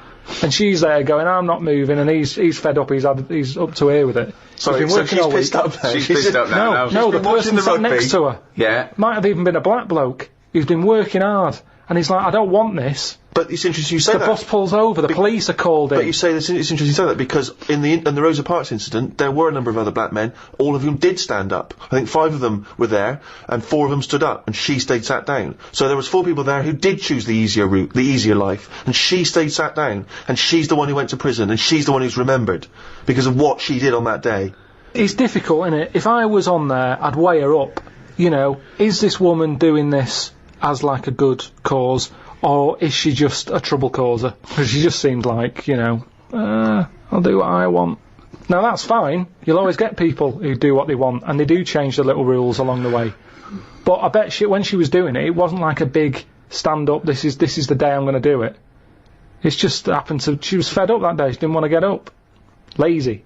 And she's there going, I'm not moving, and he's fed up, he's up to here with it. Sorry, so she's pissed up now? She's pissed up now. No, the person sat next to her. Yeah. Might have even been a black bloke who's been working hard, and he's like, I don't want this. But it's interesting you say that. The bus pulls over, the police are called in. But you say this, it's interesting you say that, because in the Rosa Parks incident, there were a number of other black men, all of whom did stand up. I think 5 of them were there, and 4 of them stood up, and she stayed sat down. So there was 4 people there who did choose the easier route, the easier life, and she stayed sat down, and she's the one who went to prison, and she's the one who's remembered, because of what she did on that day. It's difficult, isn't it? If I was on there, I'd weigh her up. You know, is this woman doing this as like a good cause, or is she just a trouble causer? Because she just seemed like, you know, I'll do what I want. Now that's fine. You'll always get people who do what they want, and they do change the little rules along the way. But I bet when she was doing it, it wasn't like a big stand up, this is the day I'm going to do it. It's just happened to, she was fed up that day, she didn't want to get up. Lazy.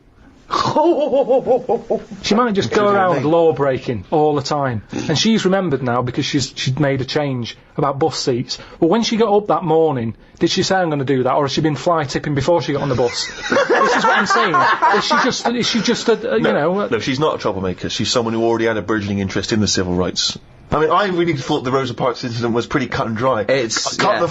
She might just go around law breaking all the time, and she's remembered now because she'd made a change about bus seats. Well, when she got up that morning, did she say I'm going to do that, or has she been fly tipping before she got on the bus? This is what I'm saying. Is she just a you know? No, she's not a troublemaker. She's someone who already had a burgeoning interest in the civil rights. I mean, I really thought the Rosa Parks incident was pretty cut and dry. The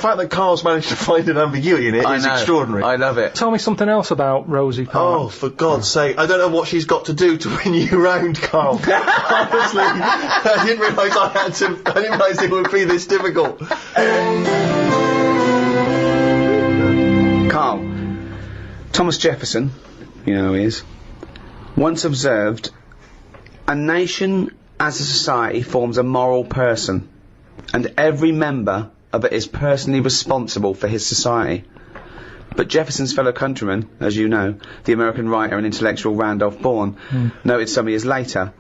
fact that Carl's managed to find an ambiguity in it is extraordinary. I love it. Tell me something else about Rosie Parks. Oh, for God's sake. I don't know what she's got to do to win you round, Carl. Honestly, I didn't realise it would be this difficult. Carl, Thomas Jefferson, you know who he is, once observed, a nation as a society forms a moral person, and every member of it is personally responsible for his society. But Jefferson's fellow countryman, as you know, the American writer and intellectual Randolph Bourne, noted some years later,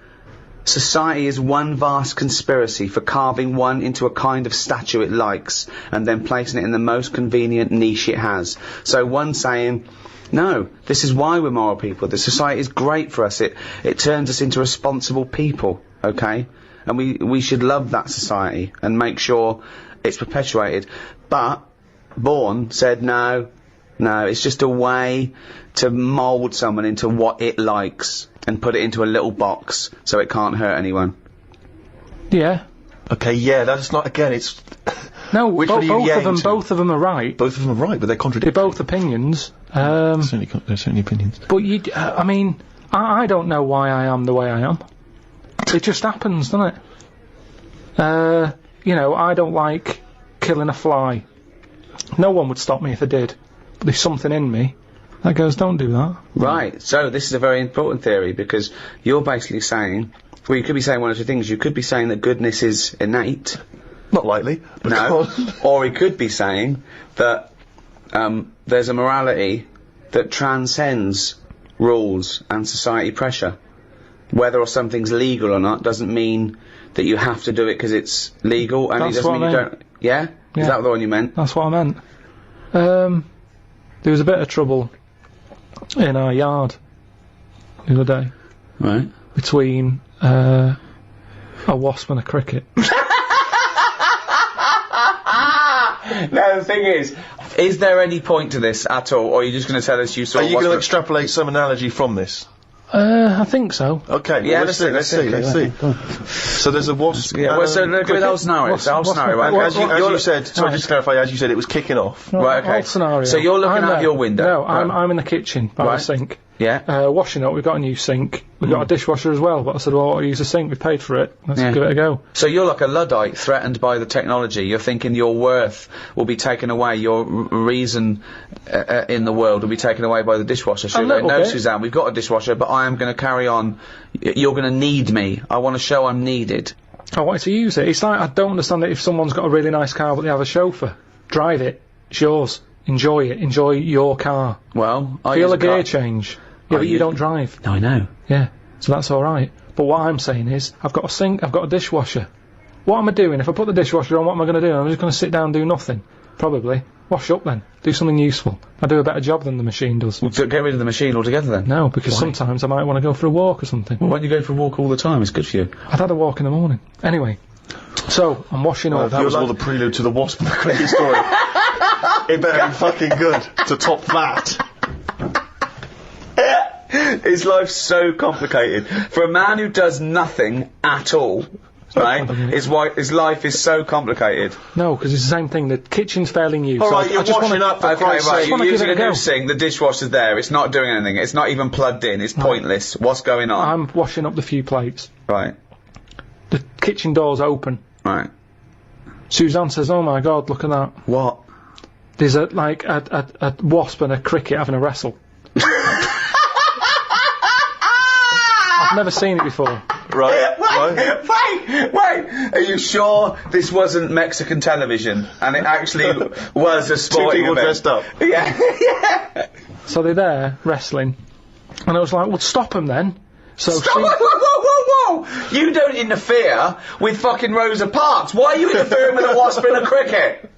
society is one vast conspiracy for carving one into a kind of statue it likes, and then placing it in the most convenient niche it has. So one saying, no, this is why we're moral people. The society is great for us. It turns us into responsible people, okay? And we should love that society and make sure it's perpetuated. But Bourne said, no, it's just a way to mould someone into what it likes and put it into a little box so it can't hurt anyone. Yeah. Okay, yeah, that's not, again, it's... No, both of them are right. Both of them are right, but they're contradictory. They're both opinions. They're certainly opinions. But I mean, I don't know why I am the way I am. It just happens, doesn't it? You know, I don't like killing a fly. No one would stop me if I did. But there's something in me that goes, don't do that. Right, so this is a very important theory, because you're basically saying, well, you could be saying one of two things. You could be saying that goodness is innate. Not likely. No. Or he could be saying that there's a morality that transcends rules and society pressure. Whether or something's legal or not doesn't mean that you have to do it because it's legal, and it doesn't mean you don't... Yeah? Is that the one you meant? That's what I meant. There was a bit of trouble in our yard the other day. Right. Between a wasp and a cricket. No, the thing is there any point to this at all, or are you just going to tell us you saw... Are you going to extrapolate some analogy from this? I think so. Okay, yeah, well, let's see. So there's a wasp... Yeah, well, so look at the whole scenario. It's the whole scenario, right? As you said, so just to clarify, as you said, it was kicking off. Right, okay. Whole scenario. So you're looking out your window. No, I'm in the kitchen by the sink. Yeah. Washing up, we've got a new sink. We've got a dishwasher as well, but I said, well, I'll use a sink, we paid for it. Let's give it a go. So you're like a Luddite threatened by the technology. You're thinking your worth will be taken away, your reason in the world will be taken away by the dishwasher. So no, Suzanne, we've got a dishwasher, but I am going to carry on. You're going to need me. I want to show I'm needed. I wanted to use it. It's like, I don't understand it if someone's got a really nice car but they have a chauffeur. Drive it. It's yours. Enjoy it. Enjoy your car. Well, I feel a gear change. Yeah, but you don't drive. No, I know. Yeah, so that's alright. But what I'm saying is, I've got a sink, I've got a dishwasher. What am I doing? If I put the dishwasher on, what am I going to do? I'm just going to sit down and do nothing. Probably. Wash up then. Do something useful. I do a better job than the machine does. Well, get rid of the machine altogether then? No, because sometimes I might want to go for a walk or something. Well, why don't you go for a walk all the time? It's good for you. I'd had a walk in the morning. Anyway. So, I'm washing up. That was all the prelude to the wasp and the cricket story. It better be fucking good to top that. His life's so complicated. For a man who does nothing at all, right, his life is so complicated. No, because it's the same thing. The kitchen's fairly new. Alright, you're washing up for Christ's sake. You're using a new sink, the dishwasher's there, it's not doing anything, it's not even plugged in, it's pointless. What's going on? I'm washing up the few plates. Right. The kitchen door's open. Right. Suzanne says, oh my god, look at that. What? There's a wasp and a cricket having a wrestle. I've never seen it before. Right. Wait! Are you sure this wasn't Mexican television and it actually was a sporting event? 2 people dressed up. Yeah. So they're there wrestling, and I was like, well, stop them then. So Whoa! You don't interfere with fucking Rosa Parks. Why are you interfering with a wasp and a cricket?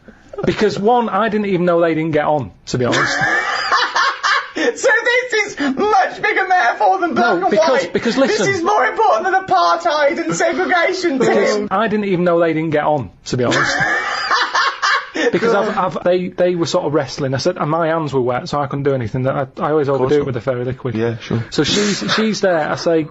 Because one, I didn't even know they didn't get on, to be honest. So this is much much bigger metaphor than black and white. Because listen, this is more important than apartheid and segregation, Tim. I didn't even know they didn't get on, to be honest. Because they were sort of wrestling. I said, and my hands were wet, so I couldn't do anything. I always overdo it with the fairy liquid. Yeah, sure. So she's there. I say,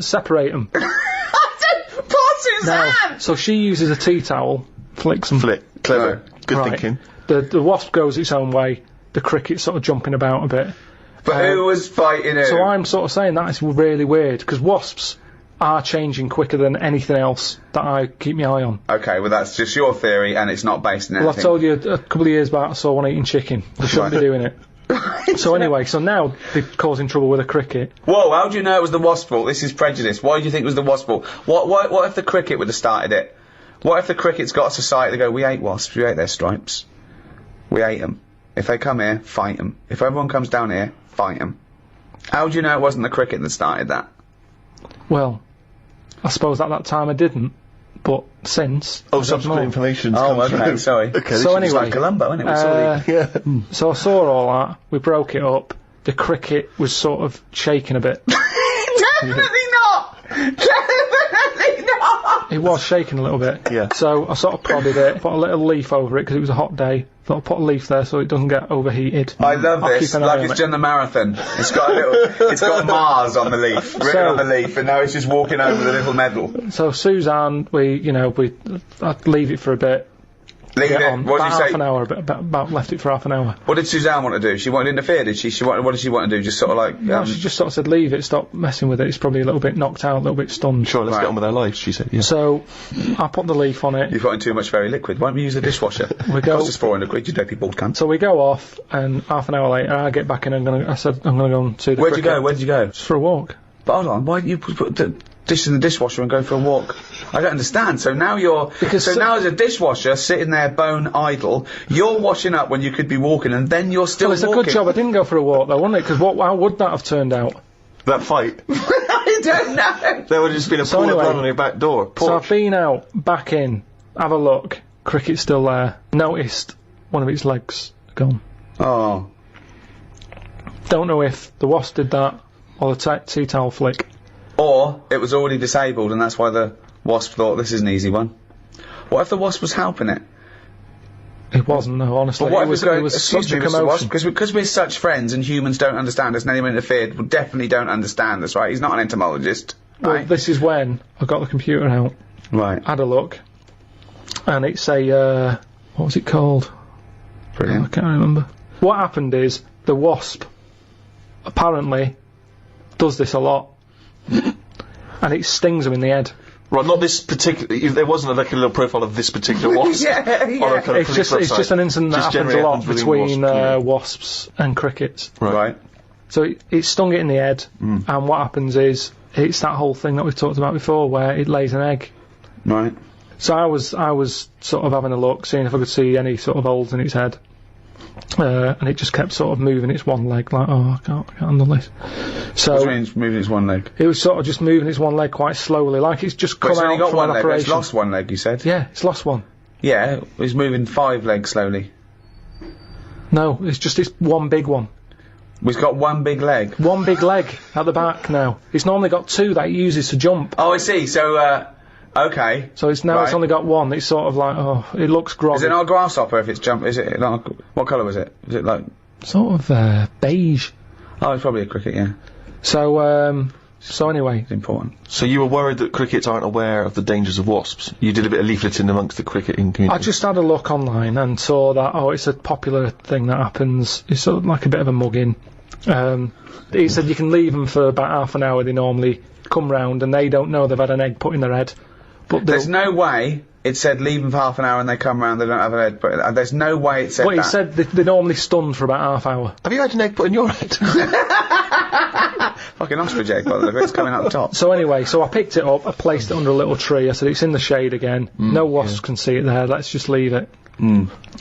separate them. Poor Suzanne! So she uses a tea towel, flicks them. Flick. Clever. Right. Good Right. thinking. The wasp goes its own way. The cricket's sort of jumping about a bit. But who was fighting who? So I'm sort of saying that is really weird, because wasps are changing quicker than anything else that I keep my eye on. Okay, well that's just your theory and it's not based on anything. Well, I told you a couple of years back I saw one eating chicken. They shouldn't be doing it. So anyway, so now they're causing trouble with a cricket. Whoa, how do you know it was the wasp's fault? This is prejudice. Why do you think it was the wasp's fault? What if the cricket would have started it? What if the cricket's got a society that go, we hate wasps, we hate their stripes. We hate them. If they come here, fight them. If everyone comes down here, fight them. How do you know it wasn't the cricket that started that? Well, I suppose at that time I didn't, but since... Oh, subsequent information's Oh, come okay, through. sorry. Okay, So It's anyway, like Columbo, isn't it? We saw the- yeah. so I saw all that, we broke it up, the cricket was sort of shaking a bit. Definitely not! Definitely not! It was shaking a little bit. Yeah. So I sort of prodded it, put a little leaf over it because it was a hot day. Thought I'd put a leaf there so it doesn't get overheated. I love I'll this, keep an eye like on it's it. done the marathon. It's got a little, it's got Mars on the leaf, written on the leaf, and now it's just walking over the little medal. So Suzanne, I'd leave it for a bit. Leave Get it. on. What did About you say? half an hour, about left it for half an hour. What did Suzanne want to do? She wanted to interfere, did she? What did she want to do? Just sort of like... No, she just sort of said leave it, stop messing with it. It's probably a little bit knocked out, a little bit stunned. Sure, let's Right. get on with our lives, she said. Yeah. So I put the leaf on it. You've got in too much very liquid. Why don't we use the dishwasher? We go- Cost us 400 quid, you dopey bald cunt. So we go off, and half an hour later I get back in. I said I'm going to go and see the Where'd you cricket. go? Where did you go? Just for a walk. But hold on, why didn't you put the dish in the dishwasher and go for a walk? I don't understand. So now now as a dishwasher sitting there bone idle, you're washing up when you could be walking, and then you're still Well, it's walking. a good job I didn't go for a walk though, wasn't it? Because how would that have turned out? That fight. I don't know. There would have just been a So pool of anyway, blood on your back door. So Porch. I've been out, back in, have a look. Cricket's still there. Noticed one of its legs gone. Oh. Don't know if the wasp did that or the tea towel flick. Or it was already disabled, and that's why the wasp thought this is an easy one. What if the wasp was helping it? It wasn't, no, honestly. But what It if was, it's going, it was excuse such a me, Mr. Wasp, commotion. because we're such friends and humans don't understand us and anyone interfered will definitely don't understand us, right? He's not an entomologist, Well, right? this is when I got the computer out, Right. had a look, and it's a, what was it called? I Brilliant. can't remember. What happened is, the wasp apparently does this a lot, and it stings them in the head. Right, not this particular. If there wasn't like a little profile of this particular wasp. Yeah, On a kind of It's just an incident that Just happens a generally lot happens within between wasp wasps and crickets. Right. So it stung it in the head, and what happens is, it's that whole thing that we've talked about before, where it lays an egg. Right. So I was sort of having a look, seeing if I could see any sort of holes in its head. And it just kept sort of moving its one leg, like, oh, I can't handle this. What So means moving his one leg? it was sort of just moving its one leg quite slowly, like it's just But come it's only out got from one an leg, but it's operation. lost one leg, you said? Yeah, it's lost one. Yeah, he's moving 5 legs slowly. No, it's just it's one big one. He's got one big leg. One big leg at the back now. It's normally got 2 that it uses to jump. Oh, I see, so, okay. So it's now it's Right. only got one. It's sort of like, oh, it looks groggy. Is it not a grasshopper if it's jump? Is it not what colour was it? Is it like... Sort of beige. Oh, it's probably a cricket, yeah. So anyway, It's important. So you were worried that crickets aren't aware of the dangers of wasps. You did a bit of leafleting amongst the cricketing community. I just had a look online and saw that, it's a popular thing that happens. It's sort of like a bit of a mugging. He said you can leave them for about half an hour. They normally come round and they don't know they've had an egg put in their head. But There's no way it said leave them for half an hour and they come round, they don't have an egg, but there's no way it said Well, that. he said they're normally stunned for about half hour. Have you had an egg put in your head? Fucking ostrich egg, by the look of it, it's coming out the top. So anyway, I picked it up, I placed it under a little tree. I said it's in the shade again. No wasps can see it there. Let's just leave it.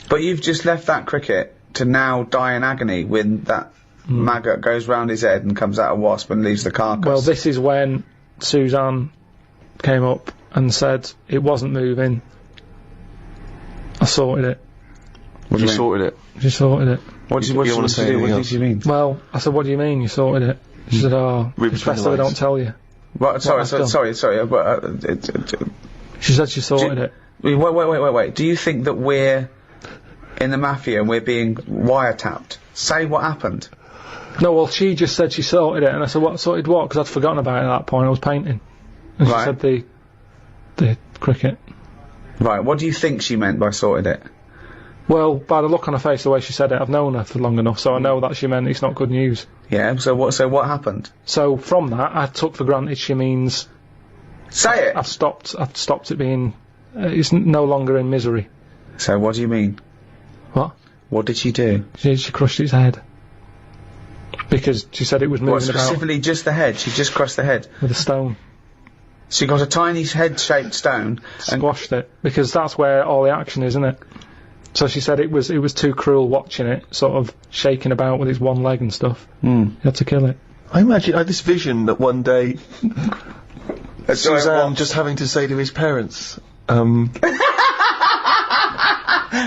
But you've just left that cricket to now die in agony when that maggot goes round his head and comes out a wasp and leaves the carcass. Well, this is when Suzanne came up and said it wasn't moving. I sorted it. What do You you mean? sorted it. She sorted it. What do you You want wanna to say do? anything What else? did you mean? Well, I said, what do you mean you sorted it? She said, "Oh, Read it's between best the that I lines. don't tell you." Right, sorry. I've done. But, She said she sorted it. wait. Do you think that we're in the mafia and we're being wiretapped? Say what happened. No, well, she just said she sorted it, and I said, "What sorted what?" Because I'd forgotten about it at that point. I was painting, and she Right. said the cricket. Right, what do you think she meant by sorted it? Well, by the look on her face, the way she said it, I've known her for long enough, so I know that she meant it's not good news. Yeah, so what happened? So from that, I took for granted she means Say it! I've stopped it being. It's no longer in misery. So what do you mean? What? What did she do? She crushed its head because she said it was What, moving about specifically just the head? She just crushed the head. with a stone. She got a tiny head-shaped stone and Squashed it because that's where all the action is, isn't it? So she said it was too cruel watching it sort of shaking about with its one leg and stuff. You had to kill it. I imagine I had this vision that one day Suzanne what? just having to say to his parents,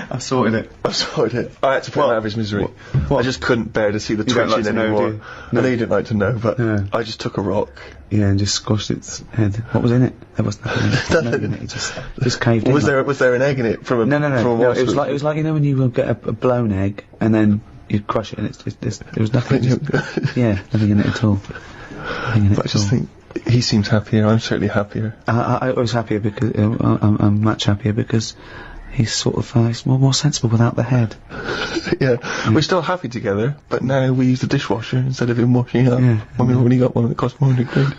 I sorted it. I sorted it. I had to put him out of his misery. I just couldn't bear to see the You don't twitching like to know, anymore. do you? I know you didn't like to know, but Yeah. I just took a rock. Yeah, and just squashed its head. What was in it? There was nothing in it. Nothing in it. It just caved in. Was there an egg in it from a No. from a It was wasp? like you know when you get a blown egg and then you crush it and it was nothing. Yeah, nothing in it at all. Nothing in it I at just all. think he seems happier. I'm certainly happier. I was happier because I'm much happier because he's sort of he's more sensible without the head. Yeah, we're still happy together, but now we use the dishwasher instead of him washing up. Yeah. I mean, I've only got one that costs £400.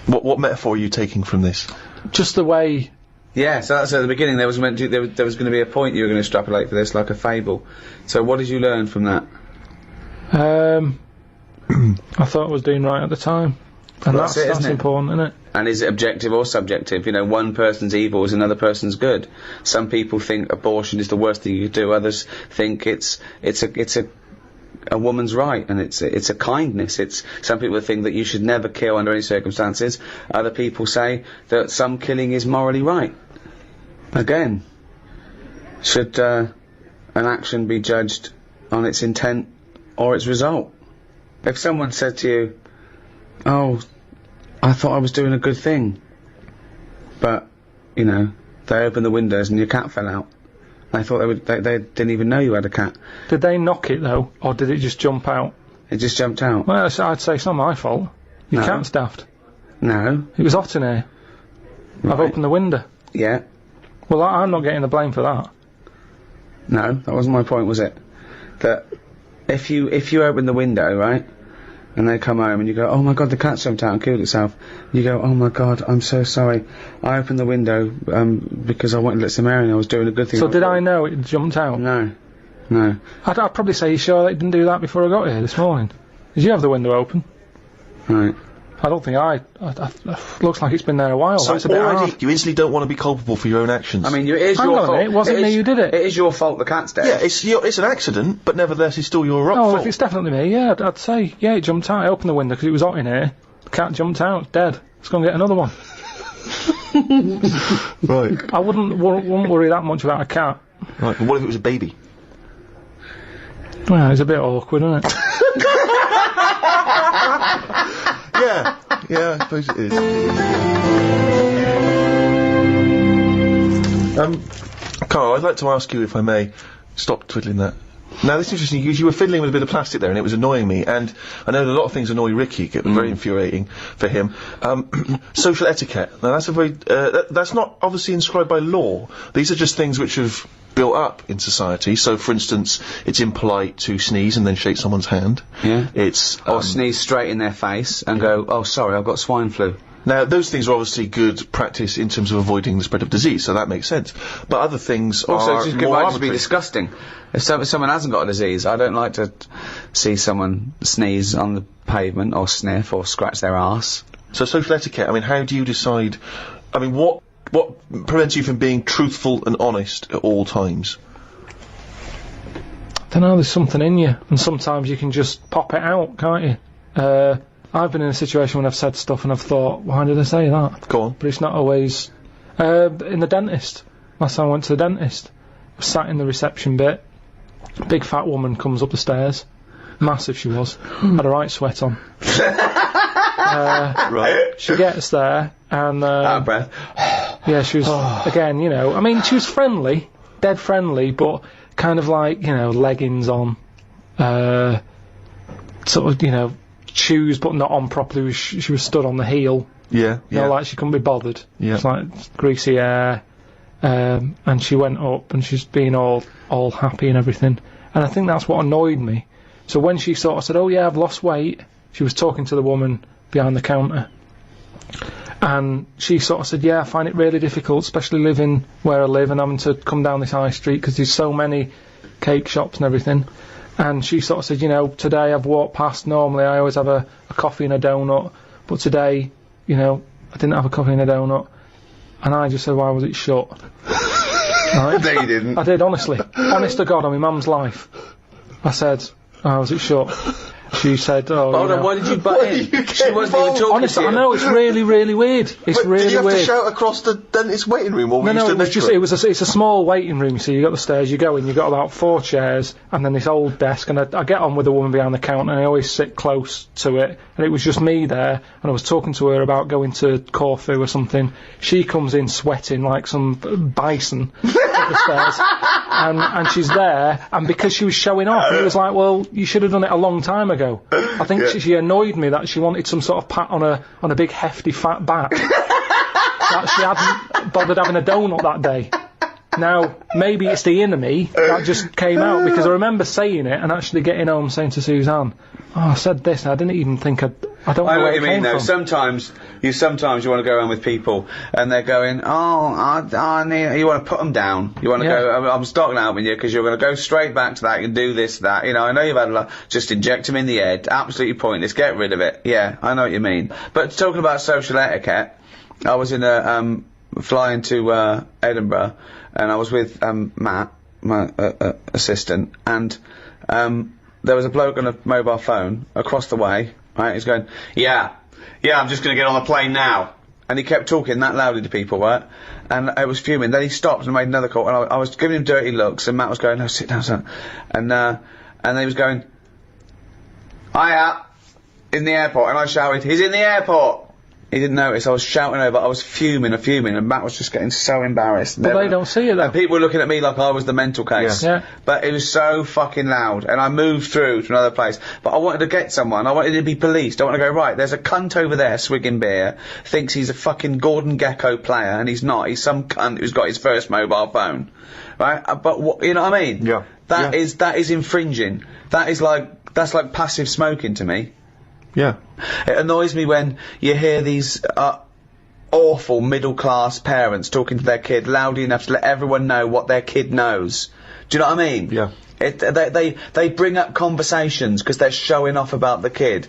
What metaphor are you taking from this? Just the way. Yeah, so that's at the beginning. There was going to be a point you were going to extrapolate for this, like a fable. So what did you learn from that? I thought I was doing right at the time, and Well, that's it, that's isn't it? important, isn't it? And is it objective or subjective? You know, one person's evil is another person's good. Some people think abortion is the worst thing you could do. Others think it's a woman's right, and it's a kindness. It's some people think that you should never kill under any circumstances. Other people say that some killing is morally right. Again, should an action be judged on its intent or its result? If someone said to you, "Oh, I thought I was doing a good thing," but, you know, they opened the windows and your cat fell out. I thought they didn't even know you had a cat. Did they knock it though, or did it just jump out? It just jumped out. Well, I'd say it's not my fault. Your No. cat's daft. No. It was hot in here. I've Right. opened the window. Yeah. Well, I'm not getting the blame for that. No, that wasn't my point, was it? That if you open the window, right, and they come home and you go, "Oh my God, the cat jumped out and killed itself," you go, "Oh my God, I'm so sorry. I opened the window because I wanted to let some air in. I was doing a good thing." So did I know it jumped out? No. I'd probably say, "You sure they didn't do that before I got here this morning? Did you have the window open?" Right. I don't think looks like it's been there a while. So That's a bit already, hard. you instantly don't want to be culpable for your own actions. I mean, it is Hang your on a fault. minute, it wasn't me who did it. It is your fault the cat's dead. yeah, it's an accident, but nevertheless, it's still your Oh, fault. if it's definitely me, yeah, I'd say, yeah, it jumped out. I opened the window because it was hot in here. The cat jumped out, dead. Let's go and get another one. Right. I wouldn't worry that much about a cat. Right. But what if it was a baby? Well, it's a bit awkward, isn't it? Yeah, I suppose it is. Carl, I'd like to ask you, if I may, stop twiddling that. Now, this is interesting, because you were fiddling with a bit of plastic there, and it was annoying me, and I know that a lot of things annoy Ricky, get very infuriating for him. Social etiquette. Now, that's a very, that's not obviously inscribed by law. These are just things which have built up in society. So, for instance, it's impolite to sneeze and then shake someone's hand. Yeah. It's, Or sneeze straight in their face and go, "Oh, sorry, I've got swine flu." now, those things are obviously good practice in terms of avoiding the spread of disease, so that makes sense. But other things Also, are it just more might just be arbitrary. disgusting. If someone hasn't got a disease, I don't like to see someone sneeze on the pavement or sniff or scratch their arse. So social etiquette, I mean, how do you decide, I mean, what prevents you from being truthful and honest at all times? Don't know, there's something in you, and sometimes you can just pop it out, can't you? I've been in a situation when I've said stuff and I've thought, why did I say that? Go on. But it's not always. In the dentist, last time I went to the dentist, I was sat in the reception bit, big fat woman comes up the stairs, Massive she was. Had a right sweat on. Right. She gets there, and... Out of breath. Yeah, she was, again, you know, I mean, she was friendly, dead friendly, but kind of like, you know, leggings on, sort of, you know, shoes but not on properly. She was stood on the heel. Yeah. You know, like she couldn't be bothered. Yeah. It's like greasy hair. And she went up and she's being all happy and everything. And I think that's what annoyed me. So when she sort of said, oh yeah, I've lost weight, she was talking to the woman behind the counter. And she sort of said, yeah, I find it really difficult, especially living where I live and having to come down this high street because there's so many cake shops and everything. And she sort of said, you know, today I've walked past, normally I always have a coffee and a donut, but today, you know, I didn't have a coffee and a donut. And I just said, why was it shut? Right? No, you didn't. I did, honestly. Honest to God, on my mum's life. I said, why was it shut? She said, oh, Hold on, why did you butt in? She wasn't even talking honestly, to you. I know, it's really, really weird. It's Wait, really did you have weird. to shout across the dentist waiting room, or were you No, stood it was next just, to it's a small waiting room, so you got the stairs, you go in, you got about 4 chairs, and then this old desk, and I get on with the woman behind the counter, and I always sit close to it, and it was just me there, and I was talking to her about going to Corfu or something. She comes in sweating like some bison up the stairs, and she's there, and because she was showing off, it was like, well, you should have done it a long time ago. I think she annoyed me that she wanted some sort of pat on a big hefty fat back. That she hadn't bothered having a donut that day. Now, maybe it's the inner me that just came out, because I remember saying it and actually getting home saying to Suzanne, oh, I said this and I didn't even think I don't know I know where what it you came mean, though. from. Sometimes you want to go around with people, and they're going, "Oh, I need." You want to put them down. You want to go. I'm starting out with you because you're going to go straight back to that. You can do this, that. You know, I know you've had a lot. Just inject them in the head. Absolutely pointless. Get rid of it. Yeah, I know what you mean. But talking about social etiquette, I was in a flying to Edinburgh, and I was with Matt, my assistant, and there was a bloke on a mobile phone across the way. Right, he's going, yeah, I'm just going to get on the plane now. And he kept talking that loudly to people, right? And I was fuming. Then he stopped and made another call, and I was giving him dirty looks, and Matt was going, no, sit down, son. And then he was going, hiya, in the airport. And I shouted, he's in the airport. He didn't notice. I was shouting over. I was fuming, and Matt was just getting so embarrassed. But they don't see it, though. And people were looking at me like I was the mental case. Yeah. But it was so fucking loud, and I moved through to another place. But I wanted to get someone. I wanted to be policed. I want to go, right, there's a cunt over there swigging beer, thinks he's a fucking Gordon Gekko player, and he's not. He's some cunt who's got his first mobile phone. Right? But you know what I mean? Yeah. That is infringing. That's like passive smoking to me. Yeah. It annoys me when you hear these awful middle-class parents talking to their kid loudly enough to let everyone know what their kid knows. Do you know what I mean? Yeah. They bring up conversations because they're showing off about the kid.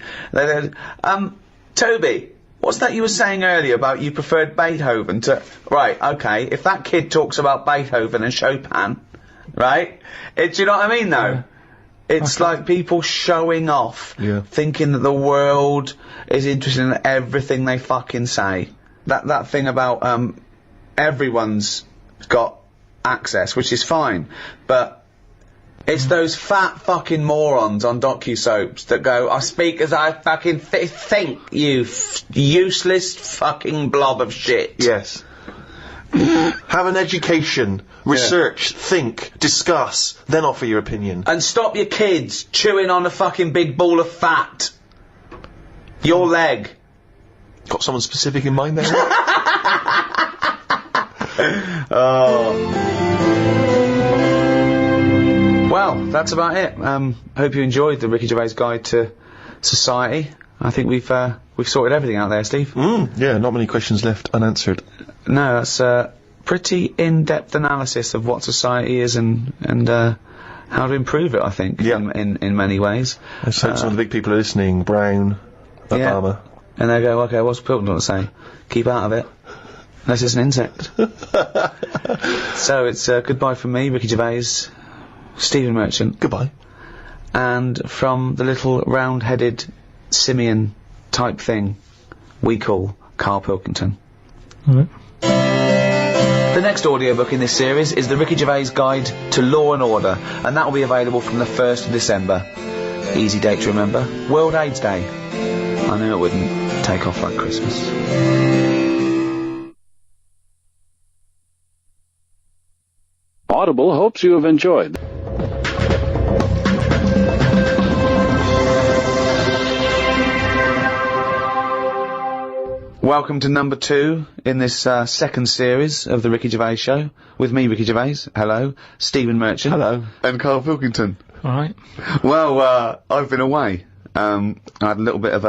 Toby, what's that you were saying earlier about you preferred Beethoven to... Right, okay, if that kid talks about Beethoven and Chopin, right? Do you know what I mean, though? Yeah. It's like people showing off, thinking that the world is interested in everything they fucking say. That thing about everyone's got access, which is fine, but it's those fat fucking morons on docu-soaps that go, I speak as I fucking think, you useless fucking blob of shit. Yes. Have an education, research, think, discuss, then offer your opinion. And stop your kids chewing on a fucking big ball of fat. Your leg. Got someone specific in mind there? Well, that's about it. I hope you enjoyed the Ricky Gervais Guide to Society. I think we've sorted everything out there, Steve. Yeah, not many questions left unanswered. No, that's a pretty in-depth analysis of what society is and how to improve it, I think, in many ways. Let's hope some of the big people are listening. Brown, Obama. And they go, okay, what's Pilkington got to say? Keep out of it. Unless it's an insect. So it's goodbye from me, Ricky Gervais, Stephen Merchant. Goodbye. And from the little round-headed simian type thing we call Karl Pilkington. Alright. The next audiobook in this series is the Ricky Gervais Guide to Law and Order, and that will be available from the 1st of December. Easy date to remember. World AIDS Day. I knew it wouldn't take off like Christmas. Audible hopes you have enjoyed. Welcome to number 2 in this second series of the Ricky Gervais Show. With me, Ricky Gervais. Hello. Stephen Merchant. Hello. And Karl Pilkington. Alright. Well, I've been away. I had a little bit of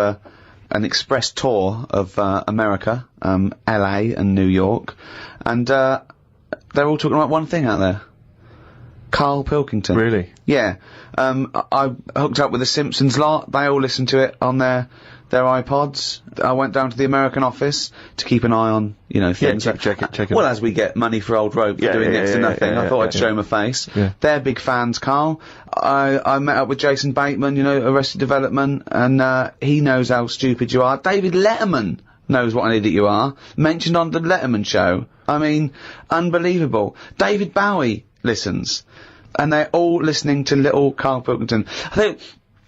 an express tour of America, LA and New York, and they're all talking about one thing out there. Karl Pilkington. Really? Yeah. I hooked up with the Simpsons lot. They all listen to it on their iPods. I went down to the American office to keep an eye on, things. Check it. Well, as we get money for old rope for doing next to nothing, I thought I'd show him a face. Yeah. They're big fans, Karl. I met up with Jason Bateman, Arrested Development, and he knows how stupid you are. David Letterman knows what an idiot you are. Mentioned on the Letterman show. I mean, unbelievable. David Bowie listens. And they're all listening to little Karl Pilkington.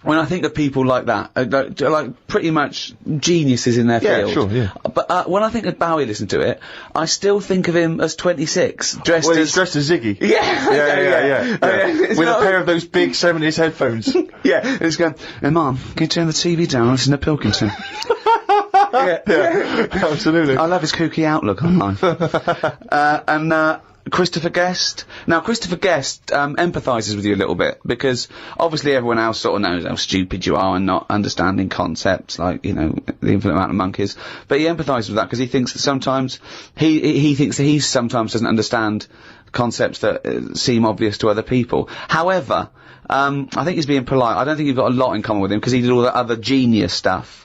When I think of people like that, like pretty much geniuses in their field. Sure, yeah. But when I think of Bowie listening to it, I still think of him as 26, dressed He's dressed as Ziggy. Yeah. With a pair of those big 70s headphones. Yeah, and he's going, hey, Mum, can you turn the TV down and listen to Pilkington? Yeah, absolutely. I love his kooky outlook on life. And Christopher Guest. Now, Christopher Guest empathises with you a little bit, because obviously everyone else sort of knows how stupid you are and not understanding concepts like, the infinite amount of monkeys. But he empathises with that because he thinks that sometimes he thinks that he sometimes doesn't understand concepts that seem obvious to other people. However, I think he's being polite. I don't think you've got a lot in common with him because he did all that other genius stuff.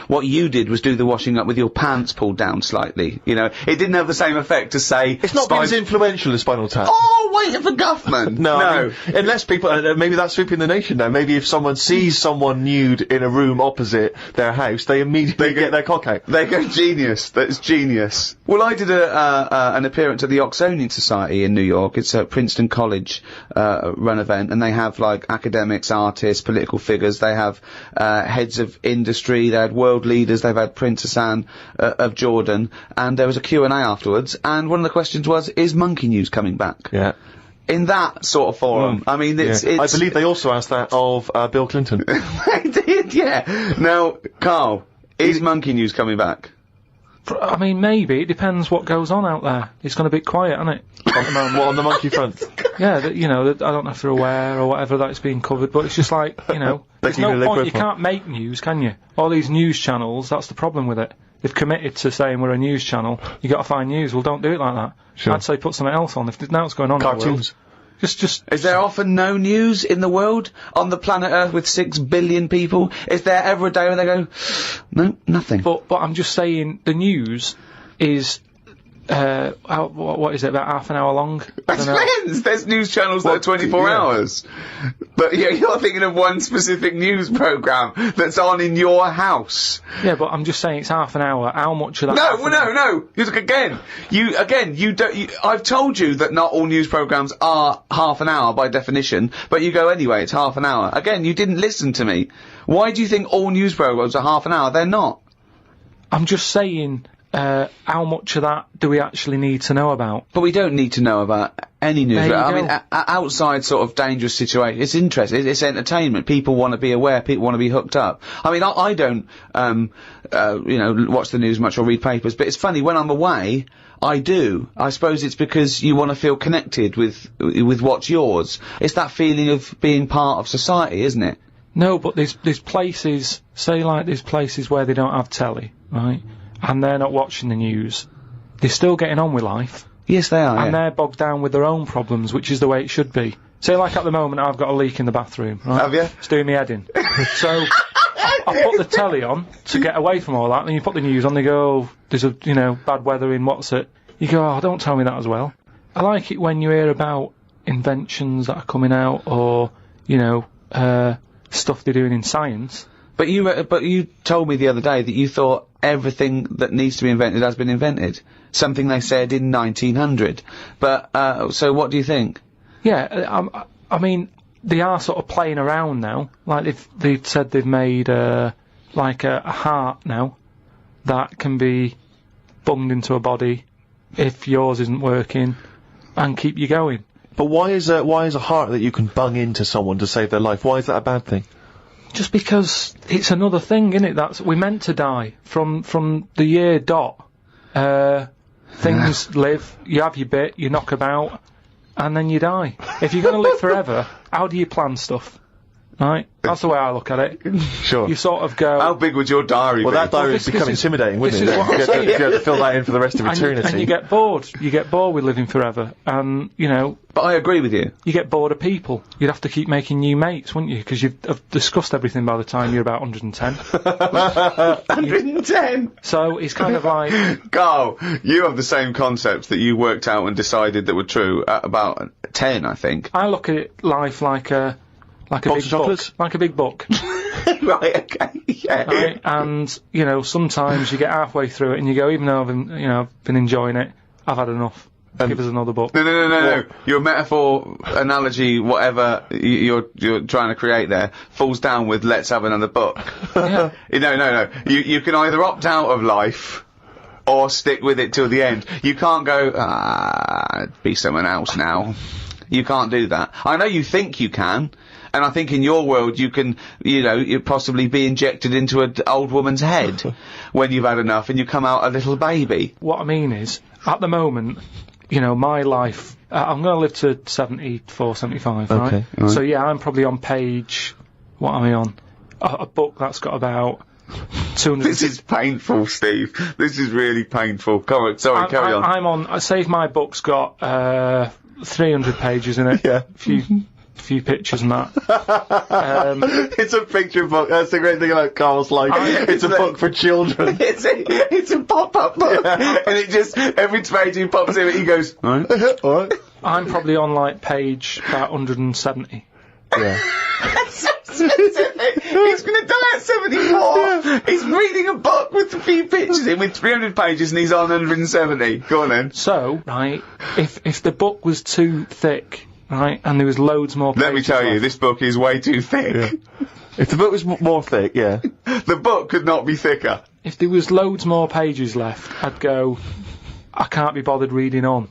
What you did was do the washing up with your pants pulled down slightly. It didn't have the same effect as, say... It's not been as influential as Spinal Tap. Oh, waiting for Guffman! No. I mean, unless people... maybe that's sweeping the nation now. Maybe if someone sees someone nude in a room opposite their house, they immediately get their cock out. They go, genius. That's genius. Well, I did an appearance at the Oxonian Society in New York. It's a Princeton College run event, and they have, like, academics, artists, political figures. They have heads of industry. They had world leaders. They've had Prince Hassan of Jordan, and there was a Q&A afterwards. And one of the questions was, "Is Monkey News coming back?" Yeah. In that sort of forum. I mean, it's... I believe they also asked that of Bill Clinton. They did, yeah. Now, Karl, is Monkey News coming back? I mean, maybe. It depends what goes on out there. It's gone a bit quiet, hasn't it? On the monkey front? Yeah, I don't know if they're aware or whatever that it's being covered, but it's just like, there's no point. You can't make news, can you? All these news channels, that's the problem with it. They've committed to saying we're a news channel. You got to find news. Well, don't do it like that. Sure. I'd say put something else on. If there's now what's going on Cartoons. in the world. Just. Is there often no news in the world? On the planet Earth with 6 billion people? Is there ever a day when they go, no, nothing? But I'm just saying, the news is, what is it, about half an hour long? It depends! There's news channels that are 24 hours. But yeah, you're thinking of one specific news programme that's on in your house. Yeah, but I'm just saying it's half an hour. How much of that? No. I've told you that not all news programmes are half an hour by definition, but you go anyway, it's half an hour. Again, you didn't listen to me. Why do you think all news programmes are half an hour? They're not. I'm just saying, how much of that do we actually need to know about? But we don't need to know about any news. I mean, outside sort of dangerous situations, it's interesting, it's entertainment. People want to be aware, people want to be hooked up. I mean, I don't, watch the news much or read papers, but it's funny, when I'm away, I do. I suppose it's because you want to feel connected with what's yours. It's that feeling of being part of society, isn't it? No, but there's places, say like there's places where they don't have telly, right? And they're not watching the news. They're still getting on with life. Yes, they are, and they're bogged down with their own problems, which is the way it should be. Say, like at the moment, I've got a leak in the bathroom, right? Have you? It's doing me head in. So, I put the telly on to get away from all that, and then you put the news on, they go, oh, there's bad weather in what's it? You go, oh, don't tell me that as well. I like it when you hear about inventions that are coming out, or, stuff they're doing in science. But you told me the other day that you thought everything that needs to be invented has been invented. Something they said in 1900. But, so what do you think? Yeah, I mean, they are sort of playing around now. Like they've said they've made like a heart now that can be bunged into a body if yours isn't working and keep you going. But why is a heart that you can bung into someone to save their life? Why is that a bad thing? Just because it's another thing, isn't it? We're meant to die from the year dot. Things live, you have your bit, you knock about, and then you die. If you're going to live forever, how do you plan stuff? Right? That's the way I look at it. Sure. You sort of go... How big would your diary be? Well, that diary would become intimidating, wouldn't it? This is what I'm saying. You have to fill that in for the rest of eternity. And you get bored. You get bored with living forever. And, you know... But I agree with you. You get bored of people. You'd have to keep making new mates, wouldn't you? Because you've discussed everything by the time you're about 110. 110? So it's kind of like... Carl, you have the same concepts that you worked out and decided that were true at about 10, I think. I look at life like a Box big of chocolates? book. Like a big book. Right, okay, yeah. Right? And, you know, sometimes you get halfway through it and you go, even though I've been enjoying it, I've had enough. Give us another book. No. Your metaphor, analogy, whatever you're trying to create there, falls down with let's have another book. Yeah. No. You can either opt out of life or stick with it till the end. You can't go, be someone else now. You can't do that. I know you think you can. And I think in your world you can, you possibly be injected into an old woman's head when you've had enough and you come out a little baby. What I mean is, at the moment, my life, I'm going to live to 74, 75, right? Okay, right. So yeah, I'm probably on page, what am I on? A book that's got about 200... This is painful, Steve. This is really painful. Come on, sorry, carry on. I'm on, I save my book's got 300 pages in it. Yeah. A few pictures and that. It's a picture book. That's the great thing about Carl's life. It's a book for children. It's a pop-up book. And it just, every page he pops in, he goes, alright. Alright. I'm probably on, like, page about 170. Yeah. He's gonna die at 74. He's reading a book with a few pictures in with 300 pages and he's on 170. Go on then. So, right, if the book was too thick, right, and there was loads more pages Let me tell you, left, this book is way too thick. Yeah. If the book was more thick, yeah. The book could not be thicker. if there was loads more pages left, I'd go, I can't be bothered reading on.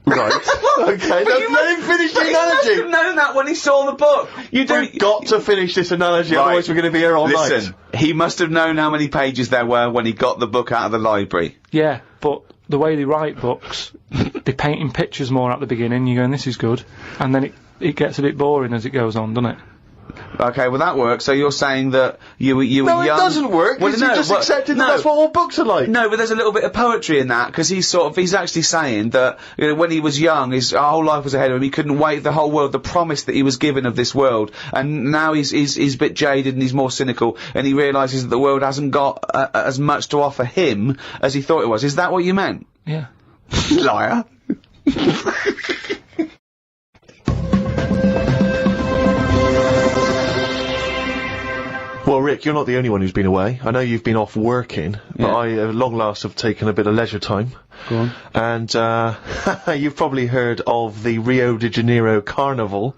Right. Okay, let him finish the He must analogy. have known that when he saw the book. You don't. We've got to finish this analogy, Right. otherwise we're going to be here all night. Listen, he must have known how many pages there were when he got the book out of the library. Yeah, but the way they write books, they're painting pictures more at the beginning, you're going, this is good, and then it gets a bit boring as it goes on, doesn't it? Okay, well that works. So you're saying that you were young. No, it doesn't work. Well, Well, you just accepted that that's what all books are like. No, but there's a little bit of poetry in that, because he's actually saying that, when he was young, his whole life was ahead of him, he couldn't wait the whole world, the promise that he was given of this world, and now he's a bit jaded and he's more cynical, and he realises that the world hasn't got as much to offer him as he thought it was. Is that what you meant? Yeah. Liar. Well, Rick, you're not the only one who's been away. I know you've been off working, but Yeah. I, at long last, have taken a bit of leisure time. Go on. And, you've probably heard of the Rio de Janeiro Carnival.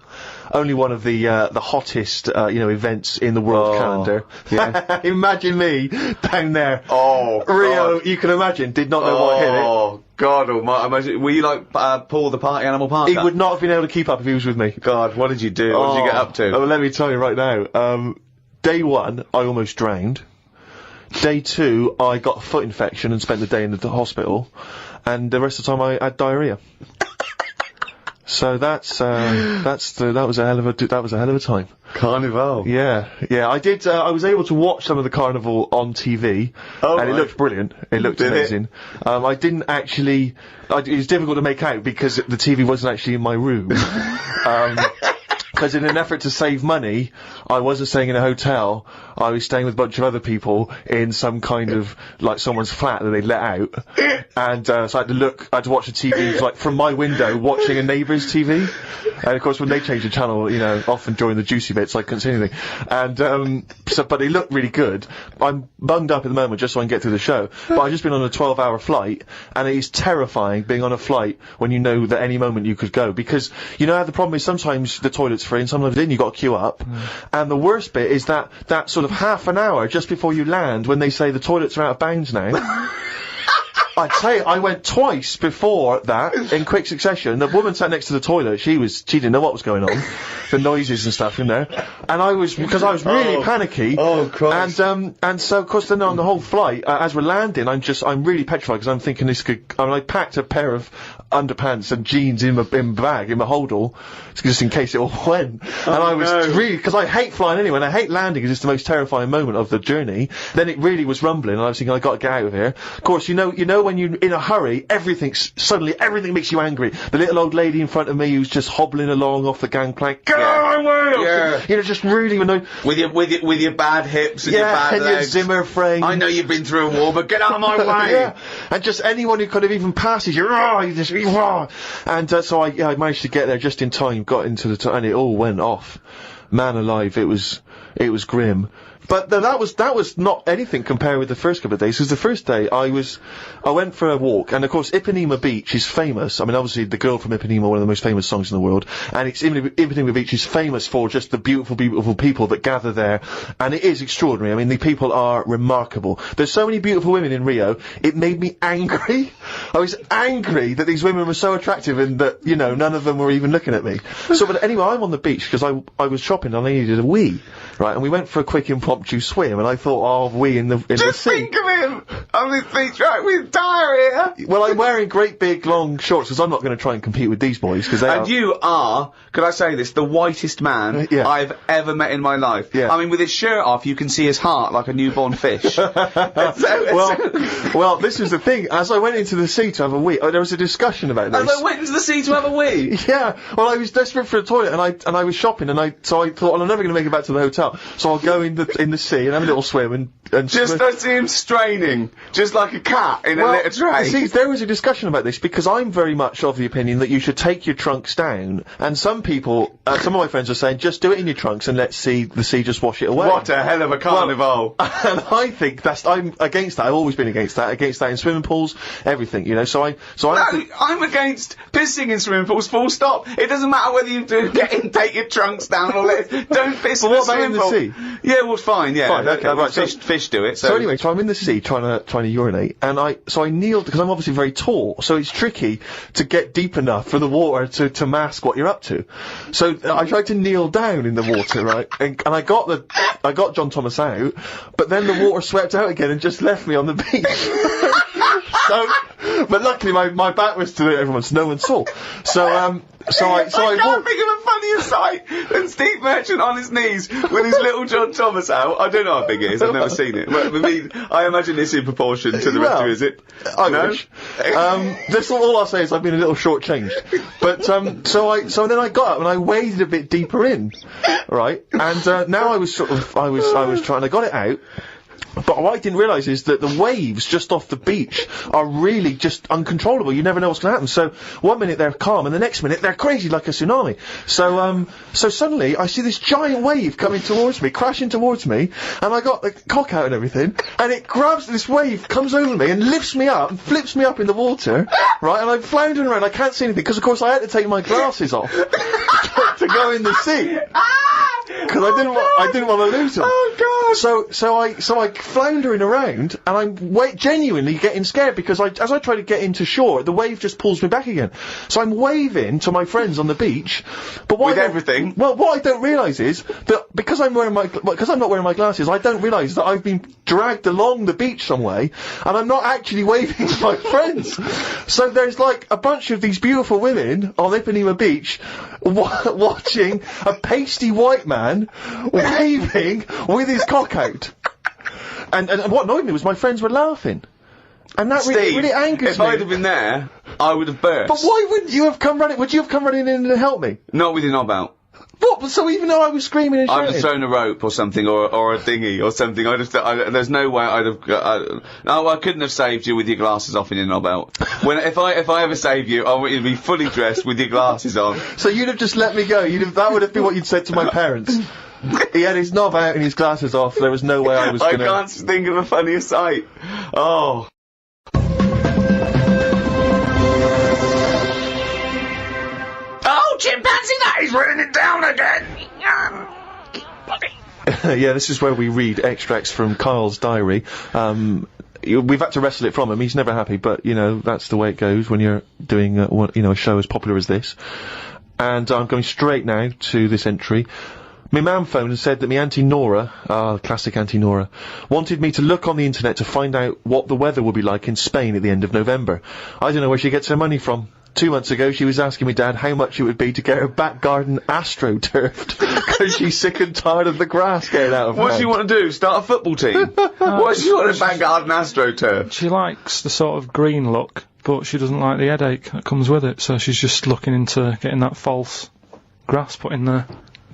Only one of the hottest, events in the world calendar. Yeah. Imagine me down there. Oh, Rio, God. you can imagine, did not know what hit it. Oh, God almighty. Imagine, were you like, Paul the party animal parker? He would not have been able to keep up if he was with me. God, what did you do? What did you get up to? Oh, well, let me tell you right now. Day one, I almost drowned. Day two, I got a foot infection and spent the day in the hospital. And the rest of the time, I had diarrhea. So that was a hell of a time. Carnival. Yeah. I did. I was able to watch some of the carnival on TV, and it looked brilliant. It looked amazing. I didn't actually. It was difficult to make out because the TV wasn't actually in my room. Because in an effort to save money, I wasn't staying in a hotel. I was staying with a bunch of other people in some kind of, like, someone's flat that they let out. And, so I had to watch the TV, like, from my window, watching a neighbour's TV. And of course, when they change the channel, often during the juicy bits, I couldn't see anything. And, but they looked really good. I'm bunged up at the moment just so I can get through the show. But I've just been on a 12-hour flight, and it is terrifying being on a flight when you know that any moment you could go. Because, how the problem is sometimes the toilet's free and sometimes it didn't, you got to queue up. And the worst bit is that sort of half an hour just before you land when they say the toilets are out of bounds now. I tell you, I went twice before that in quick succession. The woman sat next to the toilet. She didn't know what was going on, the noises and stuff in there. And because I was really panicky. Oh Christ! And so of course then on the whole flight, as we're landing, I'm really petrified because I'm thinking I packed a pair of underpants and jeans in my bag in my holdall just in case it all went. And I was really, because I hate flying anyway, and I hate landing because it's the most terrifying moment of the journey. Then it really was rumbling, and I was thinking I got to get out of here. Of course, you know when you're in a hurry, suddenly everything makes you angry. The little old lady in front of me who's just hobbling along off the gangplank, get out of my way! Yeah. You know, just really annoyed. With your bad hips and your bad and legs. your Zimmer frame. I know you've been through a war, but get out of my way! Yeah. And just anyone who kind of even passes you, and so I managed to get there just in time, got into and it all went off. Man alive, it was grim. But that was not anything compared with the first couple of days, because the first day I went for a walk, and of course Ipanema Beach is famous. I mean, obviously The Girl from Ipanema, one of the most famous songs in the world, and Ipanema Beach is famous for just the beautiful, beautiful people that gather there, and it is extraordinary. I mean, the people are remarkable. There's so many beautiful women in Rio, it made me angry. I was angry that these women were so attractive and that, you know, none of them were even looking at me. So, but anyway, I'm on the beach because I was shopping and I needed a wee, right, and we went for a quick impromptu swim, and I thought, wee in the sea. Just think of him on this beach, right, with diarrhea. Well, I'm wearing great big long shorts because I'm not going to try and compete with these boys because they are. And you are, could I say this, the whitest man I've ever met in my life. Yeah. I mean, with his shirt off, you can see his heart like a newborn fish. Well, this was the thing. As I went into the sea to have a wee, there was a discussion about this. As I went into the sea to have a wee? Yeah. Well, I was desperate for a toilet, and I was shopping, so I thought, well, I'm never going to make it back to the hotel, so I'll go in the sea and have a little swim and just I see him straining, just like a cat in a litter tray. See, there was a discussion about this because I'm very much of the opinion that you should take your trunks down, and some people, some of my friends are saying, just do it in your trunks and let the sea just wash it away. What a hell of a carnival! And I think I'm against that. I've always been against that in swimming pools, everything, you know. I'm against pissing in swimming pools. Full stop. It doesn't matter whether you get in, take your trunks down, or don't piss in a swimming pool. Sea? Yeah, well, fine. Yeah, fine, okay, right. Fish do it. So anyway, I'm in the sea trying to urinate, and I kneeled because I'm obviously very tall, so it's tricky to get deep enough for the water to mask what you're up to. So I tried to kneel down in the water, right, and I got John Thomas out, but then the water swept out again and just left me on the beach. But luckily my back was to everyone, so no one saw. I can't think of a funnier sight than Steve Merchant on his knees with his little John Thomas out. I don't know how big it is, I've never seen it. But, I mean, I imagine it's in proportion to the rest of it, is it? I wish. That's all I'll say is I've been a little shortchanged. But, so then I got up and I waded a bit deeper in, right? And, now I was trying, I got it out. But what I didn't realise is that the waves just off the beach are really just uncontrollable. You never know what's going to happen. So one minute they're calm, and the next minute they're crazy like a tsunami. So suddenly I see this giant wave coming towards me, crashing towards me, and I got the cock out and everything, and it grabs this wave, comes over me, and lifts me up, and flips me up in the water, right? And I'm floundering around. I can't see anything because, of course, I had to take my glasses off to go in the sea. Because I didn't want to lose them. Oh God! So I floundering around, and I'm genuinely getting scared because as I try to get into shore, the wave just pulls me back again. So I'm waving to my friends on the beach, but what I don't realise is that because I'm not wearing my glasses, I don't realise that I've been dragged along the beach some way, and I'm not actually waving to my friends. So there's like a bunch of these beautiful women on Ipanema Beach watching a pasty white man waving with his cock out. And what annoyed me was my friends were laughing. And that really angers me. If I'd have been there, I would have burst. But why wouldn't you have come running? Would you have come running in and helped me? Not with your knob out. What? So even though I was screaming and shouting? I'd have thrown a rope or something, or a dinghy or something. There's no way I'd have. No, I couldn't have saved you with your glasses off and your knob out. If I ever save you, I want you to be fully dressed with your glasses on. So you'd have just let me go. That would have been what you'd said to my parents. He had his knob out and his glasses off. There was no way I was gonna. I can't think of a funnier sight. Oh. Oh, chimpanzee, that is He's written it down again! Yeah, this is where we read extracts from Karl's diary. We've had to wrestle it from him. He's never happy, but, you know, that's the way it goes when you're doing, a show as popular as this. And I'm going straight now to this entry. My mum phoned and said that my Auntie Nora, classic Auntie Nora, wanted me to look on the internet to find out what the weather will be like in Spain at the end of November. I don't know where she gets her money from. 2 months ago, she was asking me dad how much it would be to get her back garden astroturfed, because she's sick and tired of the grass getting out of What does she want to do? Start a football team? Why does she want a back garden astroturf? She likes the sort of green look, but she doesn't like the headache that comes with it, so she's just looking into getting that false grass put in there.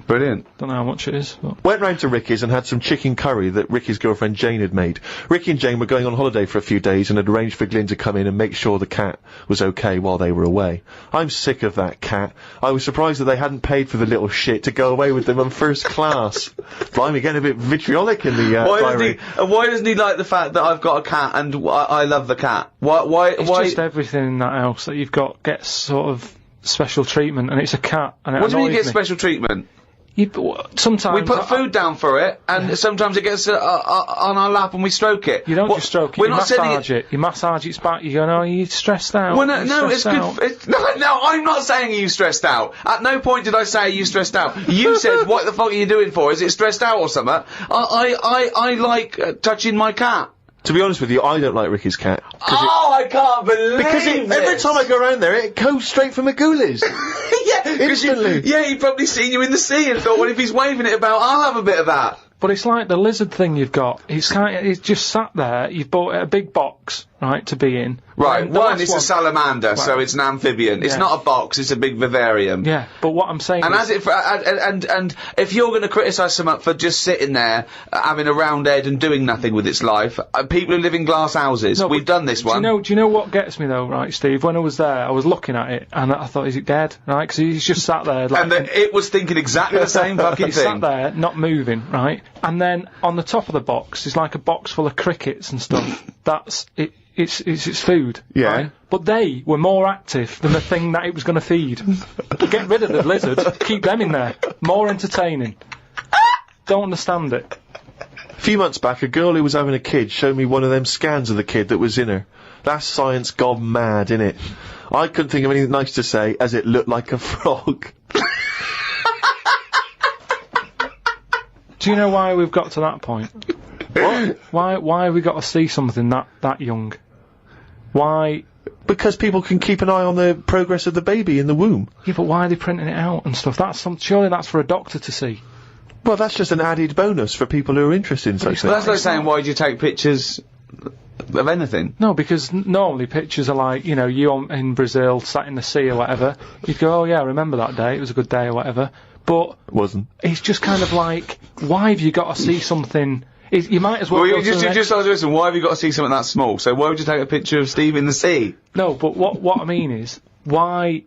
Brilliant. Don't know how much it is, but... Went round to Ricky's and had some chicken curry that Ricky's girlfriend Jane had made. Ricky and Jane were going on holiday for a few days and had arranged for Glyn to come in and make sure the cat was okay while they were away. I'm sick of that cat. I was surprised that they hadn't paid for the little shit to go away with them on first class. Blimey, getting a bit vitriolic in the, diary. Why doesn't he like the fact that I've got a cat and I love the cat? Why? It's just everything in that house that you've got gets sort of special treatment, and it's a cat, and it What do you mean annoys you get me. special treatment? Sometimes we put food down for it, and sometimes it gets on our lap and we stroke it. You don't just stroke it, you massage it. You massage its back, you go, no, you're stressed out. Well, no, it's good. No, I'm not saying you stressed out. At no point did I say you stressed out. You said, what the fuck are you doing for? Is it stressed out or something? I like touching my cat. To be honest with you, I don't like Ricky's cat. I can't believe Because every time I go around there, it goes straight for Magoolis. Yeah, instantly. He'd probably seen you in the sea and thought, well, if he's waving it about, I'll have a bit of that. But it's like the lizard thing you've got. It's just sat there. You've bought a big box, right, to be in. Right, it's a salamander, so it's an amphibian. It's not a box, it's a big vivarium. Yeah, but what I'm saying is... And if you're going to criticise someone for just sitting there, having a round head and doing nothing with its life, people who live in glass houses, we've done this one. Do you know what gets me though, right, Steve? When I was there, I was looking at it, and I thought, is it dead? Right, because he's just sat there like... And it was thinking exactly the same fucking thing. He sat there, not moving, right? And then on the top of the box is like a box full of crickets and stuff. That's it. It's food. Yeah. Right? But they were more active than the thing that it was going to feed. Get rid of the lizards. Keep them in there. More entertaining. Don't understand it. A few months back, a girl who was having a kid showed me one of them scans of the kid that was in her. That's science gone mad, innit? I couldn't think of anything nice to say, as it looked like a frog. Do you know why we've got to that point? What? Why have we got to see something that young? Why? Because people can keep an eye on the progress of the baby in the womb. Yeah, but why are they printing it out and stuff? Surely that's for a doctor to see. Well, that's just an added bonus for people who are interested in such things. That's like saying, why do you take pictures of anything? No, because normally pictures are like, you in Brazil, sat in the sea or whatever. You'd go, oh yeah, I remember that day, it was a good day or whatever. But... It wasn't. It's just kind of like, why have you got to see something... You might as well. Well, listen. Why have you got to see something that small? So why would you take a picture of Steve in the sea? No, but what I mean is, why?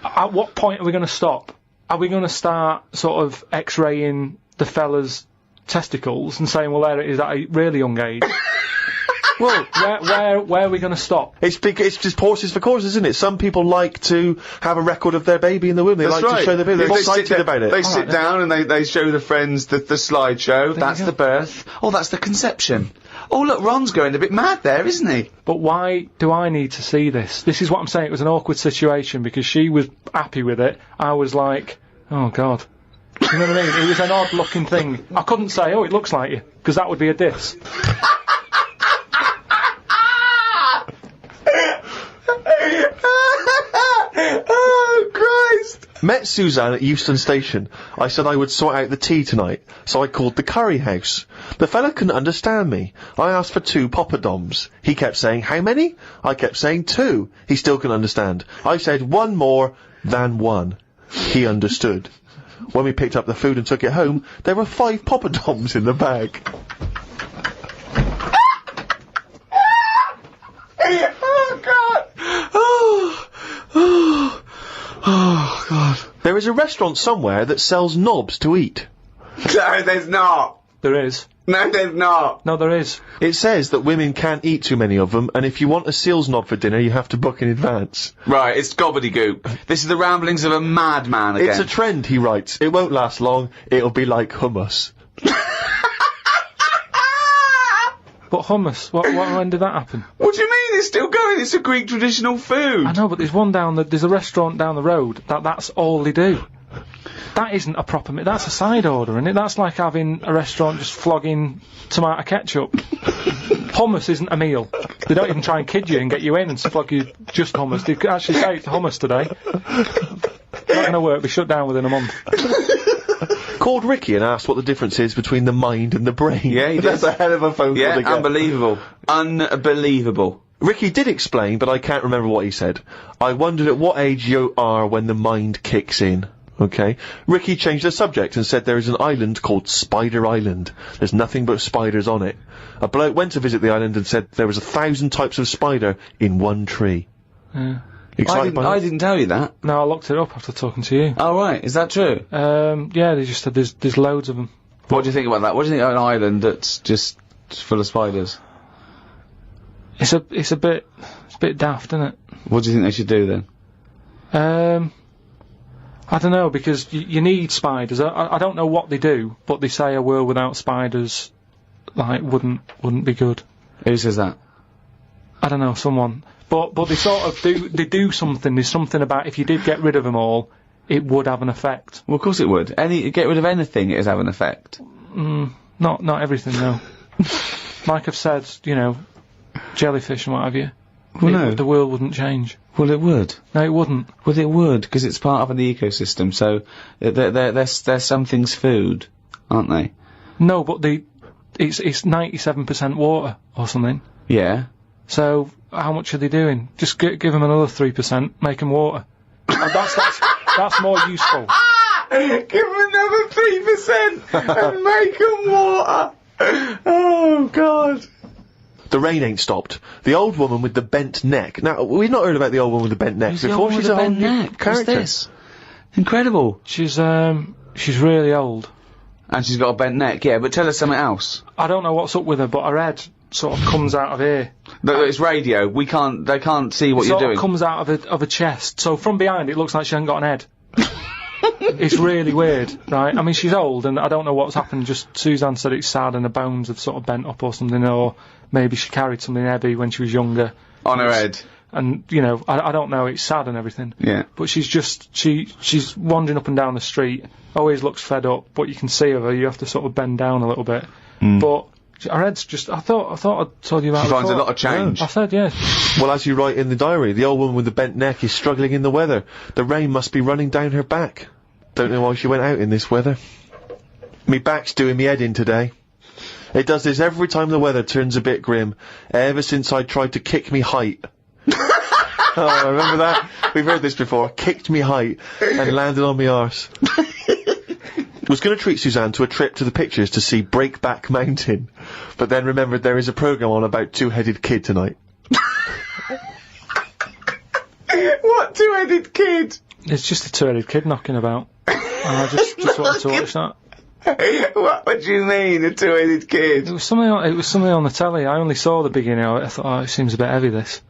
At what point are we going to stop? Are we going to start sort of X-raying the fella's testicles and saying, well, there it is at a really young age? Well, where are we going to stop? It's just horses for courses, isn't it? Some people like to have a record of their baby in the womb. They like to show the baby. They're excited about it. They sit down and they show the friends the slideshow. That's the birth. Oh, that's the conception. Oh, look, Ron's going a bit mad there, isn't he? But why do I need to see this? This is what I'm saying. It was an awkward situation because she was happy with it. I was like, oh, God. You know what I mean? It was an odd-looking thing. I couldn't say, oh, it looks like you, because that would be a diss. Oh, Christ! Met Suzanne at Euston Station. I said I would sort out the tea tonight, so I called the curry house. The fella couldn't understand me. I asked for 2 poppadoms. He kept saying, how many? I kept saying 2. He still couldn't understand. I said 1 more than 1. He understood. When we picked up the food and took it home, there were 5 poppadoms in the bag. Oh, God! Oh, God. There is a restaurant somewhere that sells knobs to eat. No, there's not. There is. No, there's not. No, there is. It says that women can't eat too many of them, and if you want a seal's knob for dinner, you have to book in advance. Right, it's gobbledygook. This is the ramblings of a madman again. It's a trend, he writes. It won't last long. It'll be like hummus. But hummus, when did that happen? What do you mean it's still going? It's a Greek traditional food. I know, but there's a restaurant down the road that's all they do. That isn't a proper meal. That's a side order, isn't it? That's like having a restaurant just flogging tomato ketchup. Hummus isn't a meal. They don't even try and kid you and get you in and flog you just hummus. They actually say it's hummus today. Not going to work. Be shut down within a month. Called Ricky and asked what the difference is between the mind and the brain. Yeah, he did. That's a hell of a phone call to Yeah, get. unbelievable. Unbelievable. Ricky did explain, but I can't remember what he said. I wondered at what age you are when the mind kicks in. Okay. Ricky changed the subject and said there is an island called Spider Island. There's nothing but spiders on it. A bloke went to visit the island and said there was 1,000 types of spider in one tree. Yeah. Excited by that? I didn't tell you that. No, I looked it up after talking to you. Oh, right. Is that true? Yeah, they just said there's loads of them. What do you think about that? What do you think of an island that's just full of spiders? It's a bit daft, isn't it? What do you think they should do then? I don't know, because you need spiders. I don't know what they do, but they say a world without spiders, like, wouldn't be good. Who says that? I don't know, someone. But they sort of do something. There's something about if you did get rid of them all, it would have an effect. Well, of course it would. Get rid of anything, it'd have an effect. Not everything, no. Like I've said, jellyfish and what have you. Well, no. The world wouldn't change. Well, it would. No, it wouldn't. Well, it would, because it's part of the ecosystem, so they're something's food, aren't they? No, but it's 97% water or something. Yeah. So, how much are they doing? Just give them another 3%, make them water. And that's more useful. Give them another 3% and make them water. Oh, God. The rain ain't stopped. The old woman with the bent neck. Now, we've not heard about the old woman with the bent neck before. She's a whole new character. What's this? Incredible. She's really old. And she's got a bent neck, yeah, but tell us something else. I don't know what's up with her, but her head sort of comes out of here. It's radio. They can't see what you're doing. It comes out of her chest. So from behind it looks like she hasn't got an head. It's really weird, right? I mean, she's old, and I don't know what's happened. Just Suzanne said it's sad, and her bones have sort of bent up or something, or maybe she carried something heavy when she was younger. On her head. And, I don't know, it's sad and everything. Yeah. But she's wandering up and down the street, always looks fed up, but you can see her, you have to sort of bend down a little bit. But her head's just, I thought I'd told you about it. She finds a lot of change. Yeah. I said, yeah. Well, as you write in the diary, the old woman with the bent neck is struggling in the weather. The rain must be running down her back. Don't know why she went out in this weather. Me back's doing me head in today. It does this every time the weather turns a bit grim, ever since I tried to kick me height. Oh, remember that? We've heard this before. Kicked me height and landed on me arse. Was going to treat Suzanne to a trip to the pictures to see Breakback Mountain, but then remembered there is a programme on about two-headed kid tonight. What two-headed kid? It's just a two-headed kid knocking about. And I just wanted to watch that. What do you mean, a two-headed kid? It was something on the telly. I only saw the beginning of it. I thought, oh, it seems a bit heavy, this.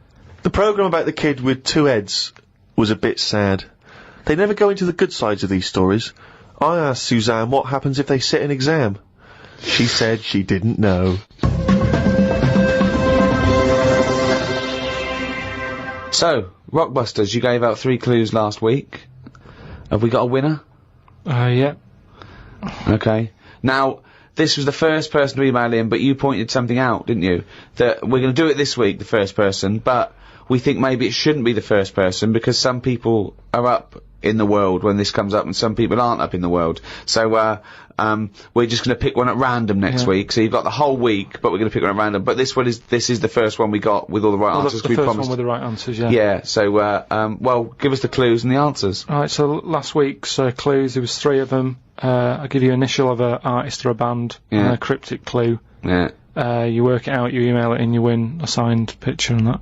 The programme about the kid with two heads was a bit sad. They never go into the good sides of these stories. I asked Suzanne what happens if they sit an exam. She said she didn't know. So, Rockbusters, you gave out 3 clues last week. Have we got a winner? Yeah. Okay. Now, this was the first person to email in, but you pointed something out, didn't you? That we're going to do it this week, the first person, but we think maybe it shouldn't be the first person because some people are up in the world when this comes up and some people aren't up in the world. So, we're just going to pick one at random next week. So you've got the whole week, but we're going to pick one at random. But this is the first one we got with all the right answers. The first one with the right answers, yeah. Yeah, so, well, give us the clues and the answers. Alright, so last week's clues, there was 3 of them. I'll give you an initial of an artist or a band, and a cryptic clue. Yeah. You work it out, you email it in, you win a signed picture and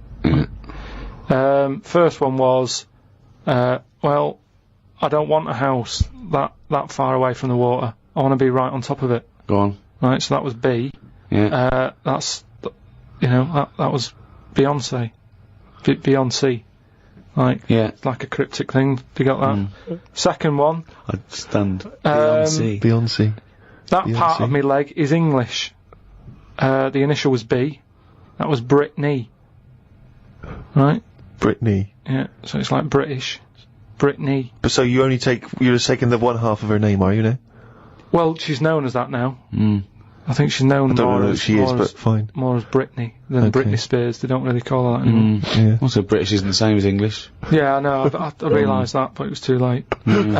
that. First one was, well, I don't want a house that far away from the water. I want to be right on top of it. Go on. right? So that was B. Yeah. That's, you know, that was Beyonce. Beyonce. Like, Yeah. it's like a cryptic thing. You got that? Second one. I'm stunned. Beyonce. Beyonce. That part of my leg is English. The initial was B. That was Brittany. Right? Brittany. Yeah, so it's like British. Brittany. But so you're just taking the one half of her name, are you now? Well, she's known as that now. I think she's known I don't more know who as, she is, but fine. more as Brittany than Okay. Britney Spears. They don't really call her that anymore. Yeah. Also, British isn't the same as English. Yeah, I know. I realised that, but it was too late. Brilliant.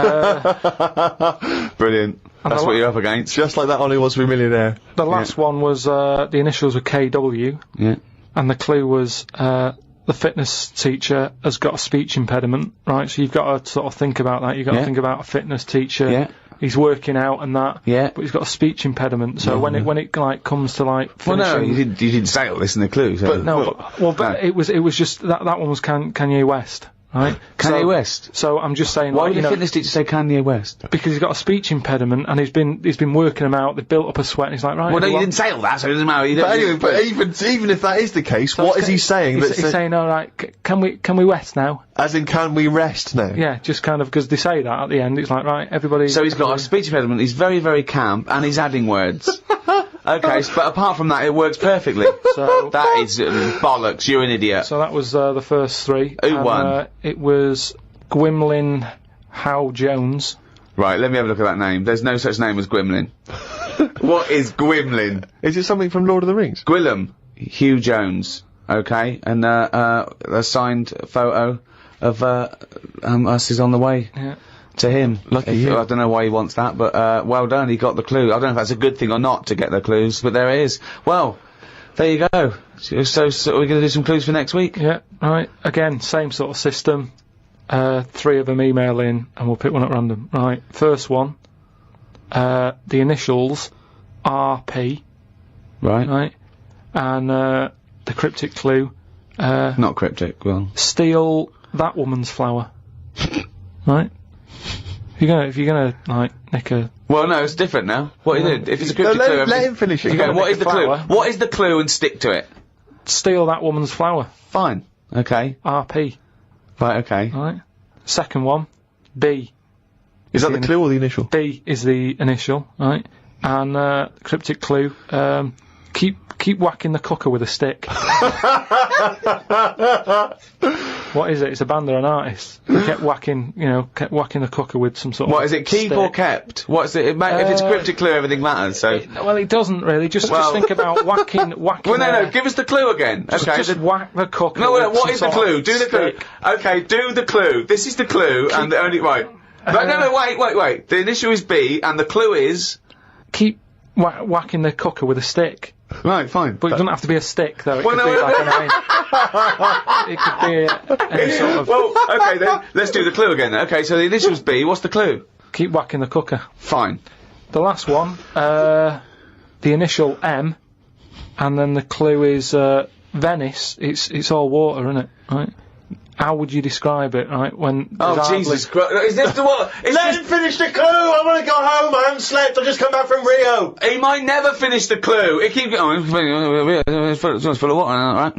That's the what you're up against. Just like that Ollie Wants to Be a Millionaire. The last one was, the initials were KW, Yeah. and the clue was, the fitness teacher has got a speech impediment, right? So you've got to sort of think about that. You've got to think about a fitness teacher. Yeah. He's working out and that. Yeah. But he's got a speech impediment. So when it like comes to like Well, no, finishing, you didn't say all this in the clue. So. but it was just that one was Kanye West, right? Kanye West. So I'm just saying, Why like, would you a know, fitness teacher say Kanye West? because he's got a speech impediment and he's been working them out. They've built up a sweat. And he's like, right. Well, no, you everyone- didn't say all that, so it doesn't matter. You don't, But anyway, even if that is the case, what is he saying? He's saying, all right, can we rest now? As in, can we rest now? Yeah, just kind of because they say that at the end. It's like, right, everybody. So he's got a speech impediment, he's very, very camp, and he's adding words. Okay, but apart from that, it works perfectly. So that is bollocks, you're an idiot. So that was the first three. Who And, won? It was Gwymlyn Howe Jones. Right, let me have a look at that name. There's no such name as Gwymlyn. What is Gwymlyn? Is it something from Lord of the Rings? Gwillem Hugh Jones. Okay, and a signed photo of us is on the way Yeah. to him. Lucky you. I don't know why he wants that, but well done, he got the clue. I don't know if that's a good thing or not to get the clues, but there it is. Well, there you go. So we're going to do some clues for next week? Yeah, right. Again, same sort of system. 3 of them email in, and we'll pick one at random. Right, first one. The initials RP. Right. Right, and the cryptic clue. Not cryptic, well. Steal that woman's flower. Right. If you're gonna like nick a. Well, no, it's different now. What is it? If it's a cryptic clue... let him finish it. Okay, what is the clue? flower. What is the clue and stick to it? Steal that woman's flower. Fine. Okay. RP. Right, okay. Right. Second one. B. Is that the clue or the initial? B is the initial, right? And cryptic clue. Keep whacking the cooker with a stick. What is it? It's a band or an artist. They kept whacking the cooker with some sort of. What is it? Keep or stick. kept? What's it? If it's cryptic clue, everything matters. So. Well, it doesn't really. Just think about whacking. Well, no. Give us the clue again. Okay. Just whack the cooker. No, with what some is the sort clue? of Do the clue. stick. Okay, do the clue. This is the clue, and the only right. No, wait. The initial is B, and the clue is. Keep whacking the cooker with a stick. Right, fine. But it doesn't have to be a stick, though. It Well, could no, be like an It could be any sort of. Well, okay then. Let's do the clue again. Okay, so the initials B. What's the clue? Keep whacking the cooker. Fine. The last one, the initial M, and then the clue is Venice. It's all water, isn't it? Right? How would you describe it? Right? When Jesus Christ! Is this the what? Let him finish the clue! I want to go home! I haven't slept! I've just come back from Rio! He might never finish the clue. It keeps going. It's full of water. Right?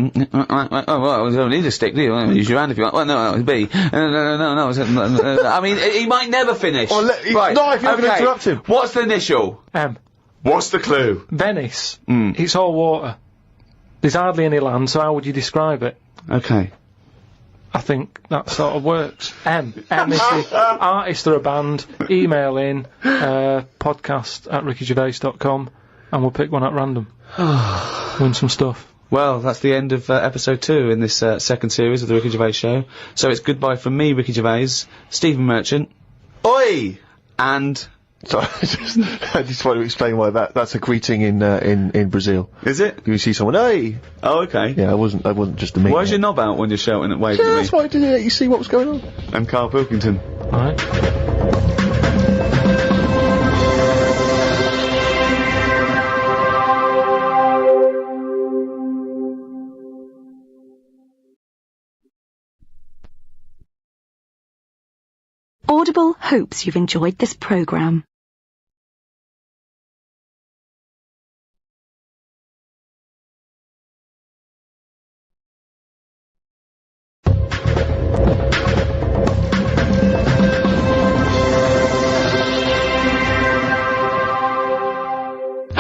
Oh well, you don't need a stick, do you? Use your hand if you want. Well, no, it's B. No. I mean, he might never finish. Well, right. not if you're going to interrupt him. What's the initial? M. What's the clue? Venice. It's all water. There's hardly any land, so how would you describe it? Okay. I think that sort of works. M is the artist or a band. Email in podcast@rickygervais.com and we'll pick one at random. Win some stuff. Well, that's the end of episode 2 in this second series of the Ricky Gervais Show. So it's goodbye from me, Ricky Gervais, Stephen Merchant, Oi! and... Sorry, I just want to explain why that's a greeting in Brazil. Is it? You see someone, hey! Oh, okay. Yeah, I wasn't just a me. Why's your knob out when you're shouting and waving Yeah, at me? that's why I did it. You see what was going on. I'm Karl Pilkington. Alright. Audible hopes you've enjoyed this programme.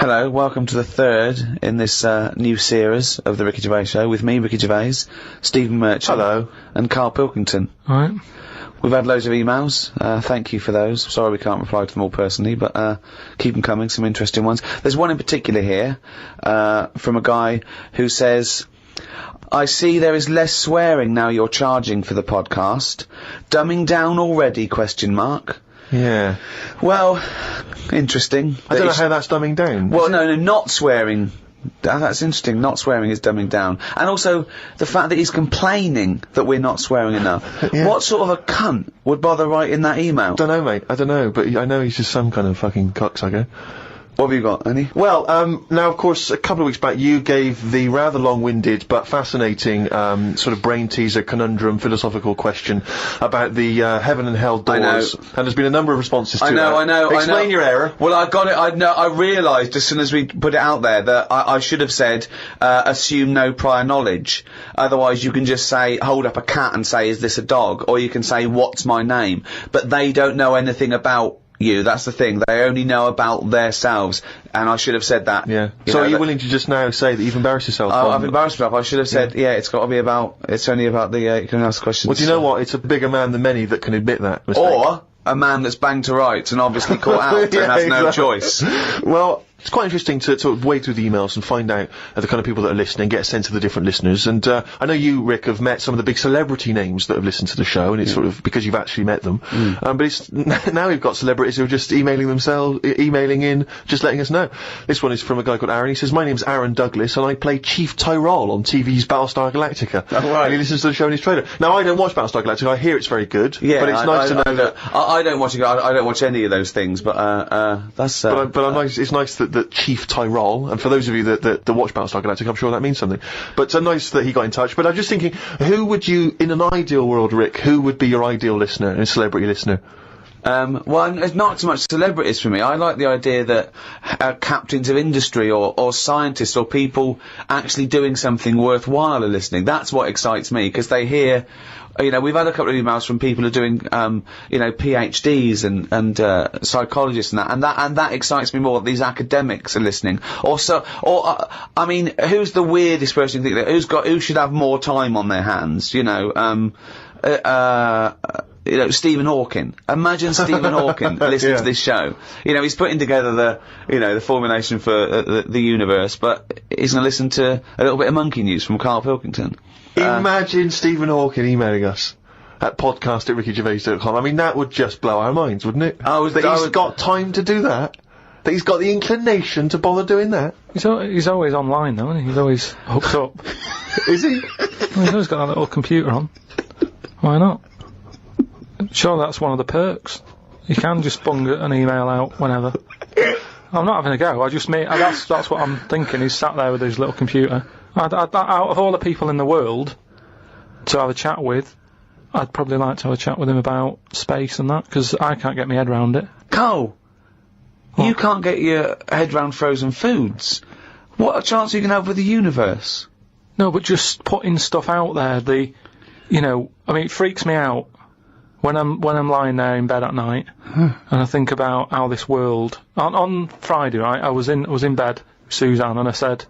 Hello, welcome to the third in this new series of the Ricky Gervais Show with me, Ricky Gervais, Stephen Merchant, Hello. and Karl Pilkington. Alright. We've had loads of emails. Thank you for those. Sorry we can't reply to them all personally, but keep them coming. Some interesting ones. There's one in particular here from a guy who says, I see there is less swearing now you're charging for the podcast. Dumbing down already, ? Yeah. Well, interesting. I don't know how that's dumbing down. Well, no, not swearing. That's interesting. Not swearing is dumbing down. And also, the fact that he's complaining that we're not swearing enough. Yeah. What sort of a cunt would bother writing that email? Don't know, mate. I don't know, but I know he's just some kind of fucking cocksucker. What have you got, Annie? Well, now, of course, a couple of weeks back, you gave the rather long-winded but fascinating sort of brain teaser, conundrum, philosophical question about the heaven and hell doors. And there's been a number of responses to that. I know. Explain your error. Well, I got it. I realised as soon as we put it out there that I should have said, assume no prior knowledge. Otherwise, you can just say, hold up a cat and say, is this a dog? Or you can say, what's my name? But they don't know anything about you. That's the thing. They only know about themselves, and I should have said that. Yeah. So are you willing to just now say that you've embarrassed yourself? I've embarrassed myself. I should have said, it's only about the, you can ask questions. Well, do you know what? It's a bigger man than many that can admit that mistake. Or a man that's banged to rights and obviously caught out and has no choice. Well, it's quite interesting to sort of wade through the emails and find out the kind of people that are listening, get a sense of the different listeners. And I know you, Rick, have met some of the big celebrity names that have listened to the show, and it's sort of because you've actually met them. But it's now we've got celebrities who are just emailing in, just letting us know. This one is from a guy called Aaron. He says, my name's Aaron Douglas, and I play Chief Tyrol on TV's Battlestar Galactica. Oh, right. And he listens to the show in his trailer. Now, I don't watch Battlestar Galactica. I hear it's very good. Yeah, but it's nice to know that... I don't watch it. I don't watch any of those things, but that's... But it's nice that Chief Tyrol, and for those of you that watch Battlestar Galactica, I'm sure that means something. But nice that he got in touch. But I'm just thinking, who would you, in an ideal world, Rick, who would be your ideal listener, a celebrity listener? Well, it's not so much celebrities for me. I like the idea that captains of industry or scientists or people actually doing something worthwhile are listening. That's what excites me, because they hear... we've had a couple of emails from people who are doing, PhDs and psychologists and that excites me more. That these academics are listening. I mean, who's the weirdest person you think that, who should have more time on their hands? Stephen Hawking. Imagine Stephen Hawking listening to this show. He's putting together the formulation for the universe, but he's going to listen to a little bit of monkey news from Karl Pilkington. Imagine Stephen Hawking emailing us at podcast@rickygervais.com. I mean, that would just blow our minds, wouldn't it? He's got time to do that. That he's got the inclination to bother doing that. He's always online, though, isn't he? He's always hooked up. Is he? Well, he's always got that little computer on. Why not? Sure, that's one of the perks. You can just bung an email out whenever. I'm not having a go. That's what I'm thinking. He's sat there with his little computer. Out of all the people in the world to have a chat with, I'd probably like to have a chat with him about space and that, because I can't get my head round it. Carl, you can't get your head round frozen foods. What a chance you can have with the universe. No, but just putting stuff out there, it freaks me out when I'm lying there in bed at night and I think about how this world... On Friday, right, I was in bed with Suzanne and I said,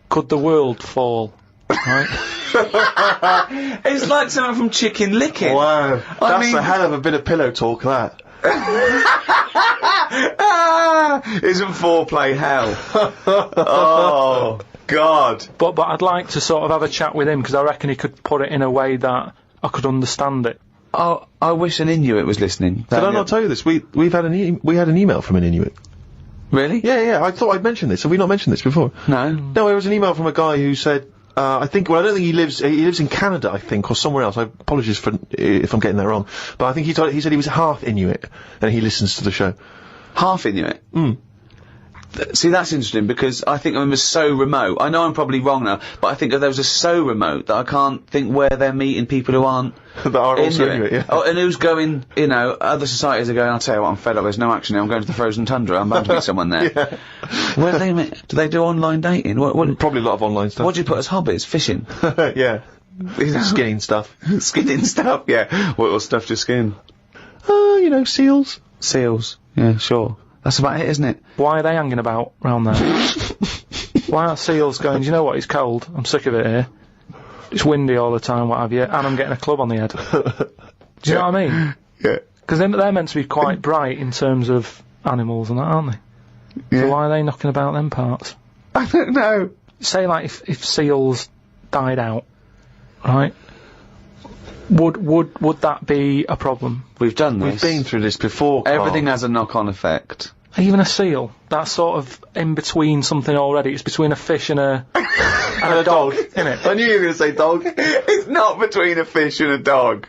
could the world fall? Right? It's like something from Chicken Licken. Wow. That's a hell of a bit of pillow talk, that. Isn't foreplay hell? Oh, God. But I'd like to sort of have a chat with him, because I reckon he could put it in a way that I could understand it. Oh, I wish an Inuit was listening. Did I not tell you this? We had an email from an Inuit. Really? Yeah, I thought I'd mentioned this. Have we not mentioned this before? No. No, it was an email from a guy who said, I don't think he lives in Canada, I think, or somewhere else. I apologize if I'm getting that wrong. But I think he said he was half Inuit, and he listens to the show. Half Inuit? See, that's interesting, because I think of them as so remote. I know I'm probably wrong now, but I think of those as so remote that I can't think where they're meeting people who aren't that are also Inuit, yeah. Oh, and who's going, other societies are going, I'll tell you what, I'm fed up, there's no action here, I'm going to the frozen tundra, I'm bound to meet someone there. Yeah. Where do they meet? Do they do online dating? Probably a lot of online stuff. What do you put as hobbies? Fishing? Yeah. Skinning stuff. Skinning stuff, yeah. What stuff to skin? Seals. Seals, yeah, sure. That's about it, isn't it? Why are they hanging about round there? Why aren't seals going, do you know what, it's cold, I'm sick of it here. It's windy all the time, what have you, and I'm getting a club on the head. Do you know what I mean? Yeah. Because they're meant to be quite bright in terms of animals and that, aren't they? Yeah. So why are they knocking about them parts? I don't know. Say, like, if seals died out, right? Would that be a problem? We've done We've this. been through this before, Carl. Everything has a knock-on effect. Even a seal, that's sort of in between something already. It's between a fish and a dog, isn't it? I knew you were going to say dog. It's not between a fish and a dog.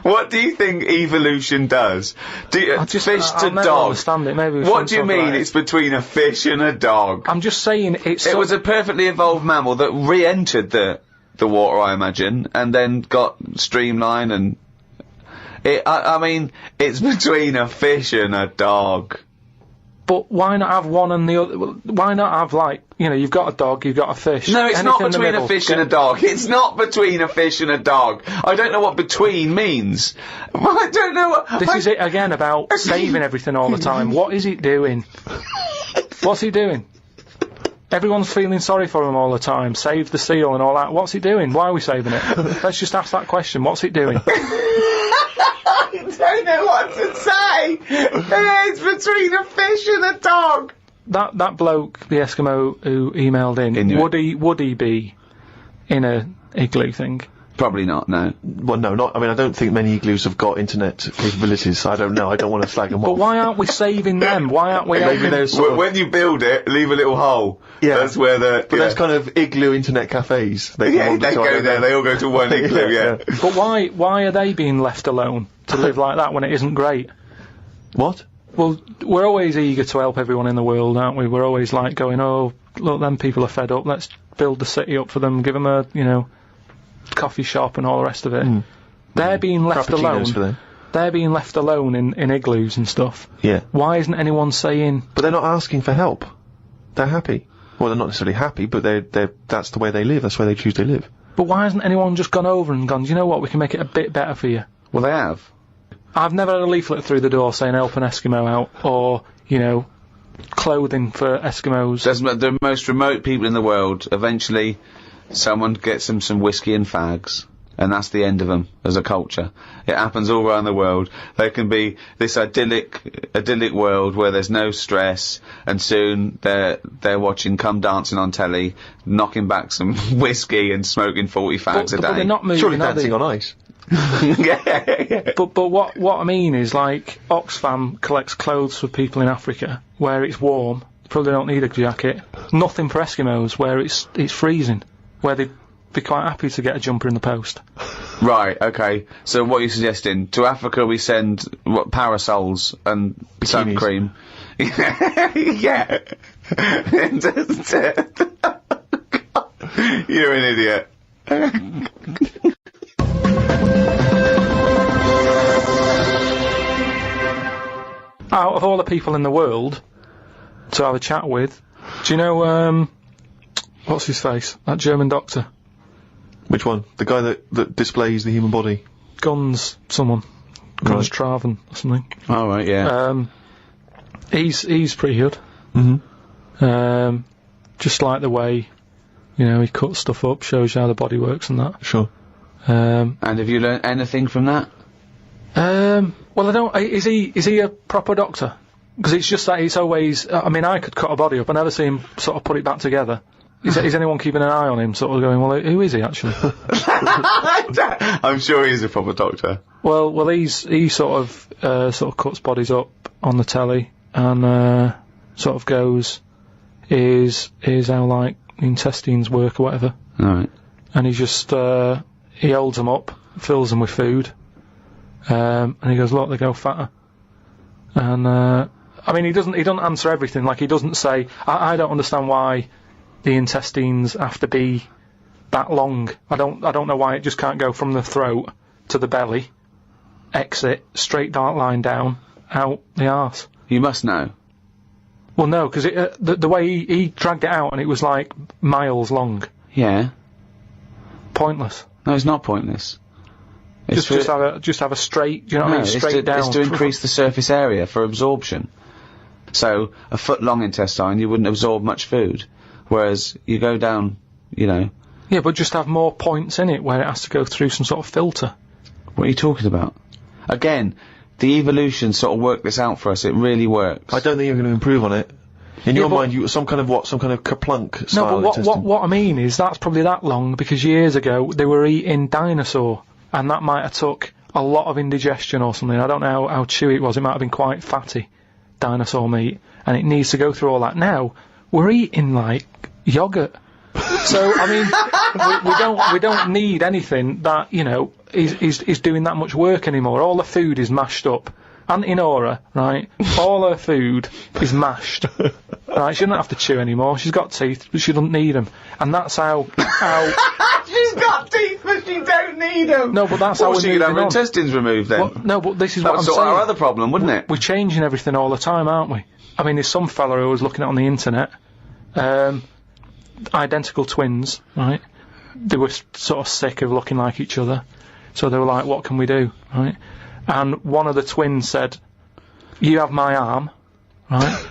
What do you think evolution does? Fish I'll to never dog. understand it. Maybe we What shouldn't do you talk mean about it. it's between a fish and a dog? I'm just saying it's. It was a perfectly evolved mammal that re-entered the water, I imagine, and then got streamlined and... I mean, it's between a fish and a dog. But why not have one and the other? Why not have, like, you know, you've got a dog, you've got a fish. No, it's anything not in the between a middle. fish and a dog. It's not between a fish and a dog. I don't know what between means. I don't know what... This is it again about saving everything all the time. What is it doing? What's he doing? Everyone's feeling sorry for him all the time. Save the seal and all that. What's it doing? Why are we saving it? Let's just ask that question. What's it doing? I don't know what to say. It's between a fish and a dog. That bloke, the Eskimo who emailed in, Inuit. would he be in a igloo thing? Probably not, no. Well, no, not. I mean, I don't think many igloos have got internet capabilities. So I don't know. I don't want to flag them But off. why aren't we saving them? Why aren't we Maybe helping? there's sort of, When you build it, leave a little hole. Yeah. That's where the... but there's kind of igloo internet cafes. They Yeah, they go there, they all go to one igloo, yeah. But why are they being left alone to live like that when it isn't great? What? Well, we're always eager to help everyone in the world, aren't we? We're always like going, oh, look, them people are fed up, let's build the city up for them, give them a, you know, coffee shop and all the rest of it. They're being left alone. Frappuccinos for them. They're being left alone in igloos and stuff. Yeah. Why isn't anyone saying... But they're not asking for help. They're happy. Well, they're not necessarily happy, but that's the way they live. That's where they choose to live. But why hasn't anyone just gone over and gone, do you know what, we can make it a bit better for you? Well, they have. I've never had a leaflet through the door saying help an Eskimo out, or, you know, clothing for Eskimos. The most remote people in the world, eventually someone gets them some whiskey and fags, and that's the end of them as a culture. It happens all around the world. There can be this idyllic world where there's no stress, and soon they're watching Come Dancing on telly, knocking back some whiskey and smoking 40 fags a day. But they're not moving, Surely are they? Dancing on Ice. yeah. But what I mean is, like, Oxfam collects clothes for people in Africa where it's warm, probably don't need a jacket. Nothing for Eskimos where it's freezing, where they'd be quite happy to get a jumper in the post. Right, okay. So what are you suggesting? To Africa we send, parasols and sun Bikinis. cream? Yeah. You're an idiot. Out of all the people in the world to have a chat with, do you know, what's his face? That German doctor. Which one? The guy that displays the human body? Guns Traven or something. All right, yeah. He's pretty good. Just like the way, you know, he cuts stuff up, shows you how the body works and that. Sure. And have you learned anything from that? Well, I don't. Is he a proper doctor? Because it's just that he's always. I mean, I could cut a body up. I never see him sort of put it back together. Is anyone keeping an eye on him? Sort of going, well, who is he actually? I'm sure he's a proper doctor. Well, he sort of cuts bodies up on the telly and sort of goes, here's how, like, the intestines work or whatever. All right. And he just he holds them up, fills them with food, and he goes, look, they go fatter. And I mean, he doesn't answer everything. Like, he doesn't say, I don't understand why the intestines have to be that long. I don't know why it just can't go from the throat to the belly, exit, straight dark line down, out the arse. You must know. Well, no, because the way he dragged it out and it was like miles long. Yeah. Pointless. No, it's not pointless. It's Just have a straight, do you know what I mean? Straight down. It's to increase the surface area for absorption. So, a foot long intestine, you wouldn't absorb much food. Whereas, you go down, you know... Yeah, but just have more points in it where it has to go through some sort of filter. What are you talking about? Again, the evolution sort of worked this out for us. It really works. I don't think you're going to improve on it. In your mind, you some kind of kerplunk style No, but what I mean is that's probably that long because years ago they were eating dinosaur, and that might have took a lot of indigestion or something. I don't know how chewy it was. It might have been quite fatty, dinosaur meat, and it needs to go through all that. Now we're eating like yogurt. So I mean, we don't need anything that is doing that much work anymore. All the food is mashed up. Auntie Nora, right? All her food is mashed. Right? She doesn't have to chew anymore. She's got teeth, but she doesn't need them. And that's how. She's got teeth, but she don't need them. No, but that's how we're she could have her intestines removed then. Well, no, but this is that what I'm sort saying. Our other problem, wouldn't it? We're changing everything all the time, aren't we? I mean, there's some fella who was looking at on the internet, identical twins, right? They were sort of sick of looking like each other, so they were like, "What can we do?" Right? And one of the twins said, "You have my arm," right?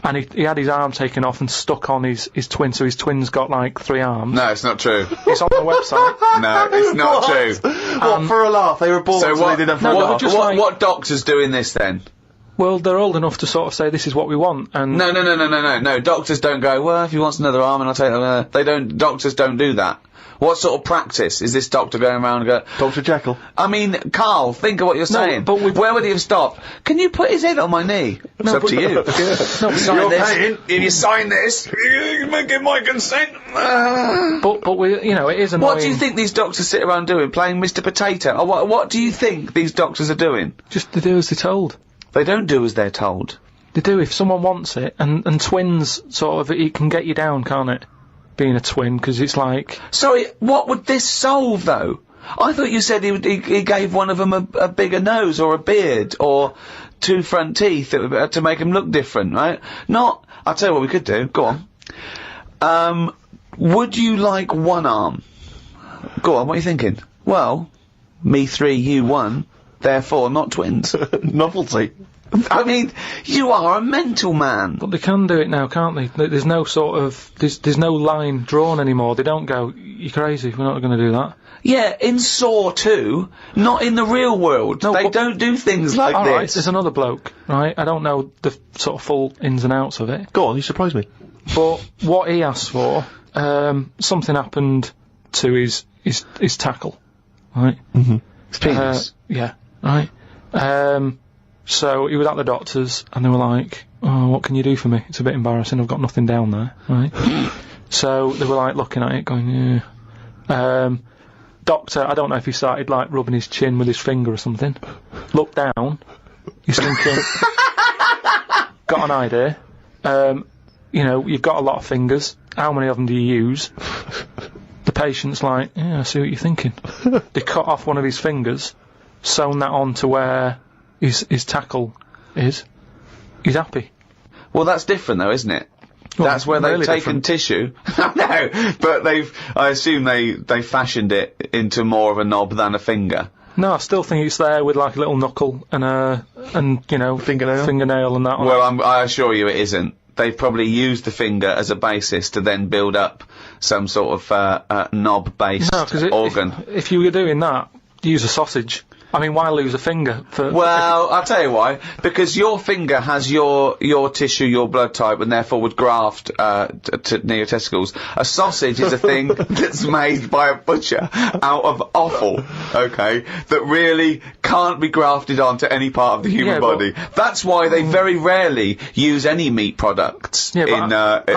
And he had his arm taken off and stuck on his twin, so his twin's got like 3 arms. No, it's not true. It's on the website. No, it's not true. What, for a laugh? They were born, so they did have for a laugh. What doctor's doing this then? Well, they're old enough to sort of say this is what we want, and... No, doctors don't go, well, if he wants another arm and I'll take that, doctors don't do that. What sort of practice is this doctor going around and go... Dr. Jekyll. I mean, Carl, think of what you're saying. But where would he have stopped? Can you put his head on my knee? It's up to you. No, sign this. If you sign this, you give my consent. But we, it is annoying. What do you think these doctors sit around doing? Playing Mr. Potato? Or what do you think these doctors are doing? Just to do as they're told. They don't do as they're told. They do if someone wants it, and twins, sort of, it can get you down, can't it? Being a twin, because it's like... Sorry, what would this solve, though? I thought you said he gave one of them a bigger nose, or a beard, or 2 front teeth to make him look different, right? Not... I'll tell you what we could do. Go on. Would you like 1 arm? Go on, what are you thinking? Well, me 3, you 1, therefore not twins. Novelty. I mean, you are a mental man. But they can do it now, can't they? There's no sort of... There's no line drawn anymore. They don't go, you're crazy, we're not going to do that. Yeah, in Saw 2, not in the real world. No, they don't do things like this. Alright, there's another bloke, right? I don't know the sort of full ins and outs of it. Go on, you surprised me. But what he asked for, something happened to his tackle, right? Mm-hmm. His penis? Yeah, right. So he was at the doctor's, and they were like, "Oh, what can you do for me? It's a bit embarrassing. I've got nothing down there." Right. So they were like looking at it, going, "Yeah." Doctor, I don't know if he started like rubbing his chin with his finger or something. Looked down. He's thinking, got an idea. You've got a lot of fingers. How many of them do you use? The patient's like, "Yeah, I see what you're thinking." They cut off one of his fingers, sewn that on to where his tackle is. He's happy. Well, that's different though, isn't it? Well, that's where they've really taken tissue. No, but I assume they fashioned it into more of a knob than a finger. No, I still think it's there with like a little knuckle and fingernail and that. Well, I assure you it isn't. They've probably used the finger as a basis to then build up some sort of knob-based organ. If you were doing that, use a sausage. I mean, why lose a finger for... Well, I'll tell you why. Because your finger has your tissue, your blood type, and therefore would graft near your testicles. A sausage is a thing that's made by a butcher out of offal, okay, that really can't be grafted onto any part of the human body. That's why they very rarely use any meat products in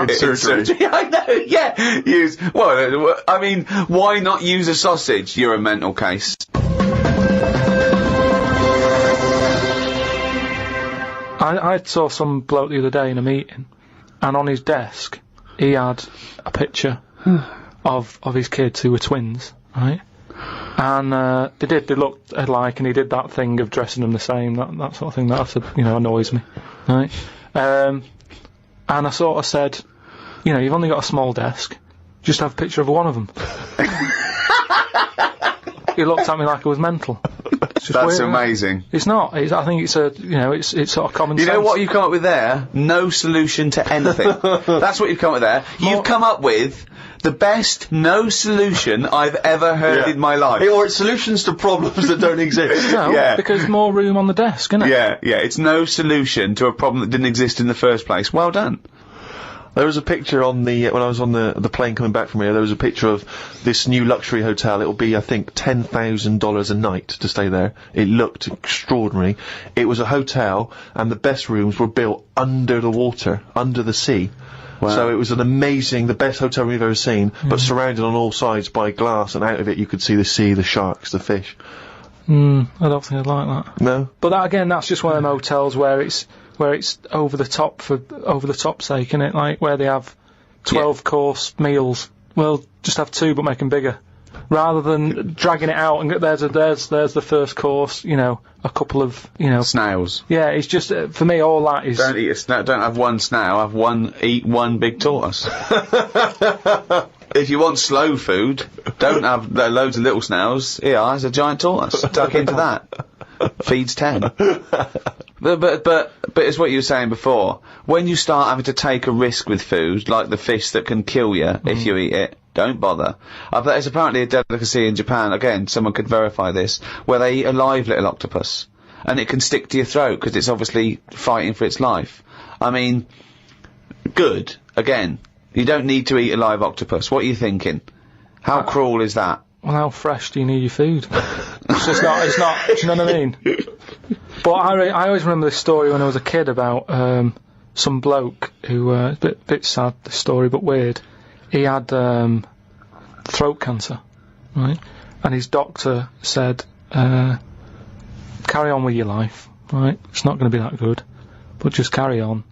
surgery. I know, yeah. Well, I mean, why not use a sausage? You're a mental case. I saw some bloke the other day in a meeting, and on his desk he had a picture of his kids who were twins, right? And they looked alike, and he did that thing of dressing them the same, that sort of thing. That annoys me, right? And I sort of said, you've only got a small desk, just have a picture of one of them. He looked at me like I was mental. It's just That's weird, isn't it? amazing. It's not. I think it's it's sort of common sense. You know what you've come up with there? No solution to anything. That's what you've come up with there. You've come up with the best no solution I've ever heard in my life. Or it's solutions to problems that don't exist. No, because more room on the desk, isn't it? Yeah, it's no solution to a problem that didn't exist in the first place. Well done. There was a picture on when I was on the plane coming back from here, there was a picture of this new luxury hotel. It'll be, I think, $10,000 a night to stay there. It looked extraordinary. It was a hotel, and the best rooms were built under the water, under the sea. Wow. So it was the best hotel we've ever seen, but surrounded on all sides by glass, and out of it you could see the sea, the sharks, the fish. I don't think I'd like that. No? But that, again, that's just one of them hotels where it's over the top for over the top sake, isn't it? Like where they have 12-course meals. Well, just have 2, but make them bigger, rather than dragging it out and there's the first course. A couple of snails. Yeah, it's just for me all that is. Don't eat a snail. Don't have one snail. Eat one big tortoise. If you want slow food, don't have loads of little snails. Here, there's a giant tortoise. Tuck into that. Feeds 10. But it's what you were saying before. When you start having to take a risk with food, like the fish that can kill you if you eat it, don't bother. There's apparently a delicacy in Japan, again, someone could verify this, where they eat a live little octopus. And it can stick to your throat, because it's obviously fighting for its life. I mean, good. Again, you don't need to eat a live octopus. What are you thinking? How cruel is that? Well, how fresh do you need your food? it's not, do you know what I mean? But I always remember this story when I was a kid about, some bloke who, a bit sad, this story, but weird. He had, throat cancer, right? And his doctor said, carry on with your life, right? It's not going to be that good, but just carry on,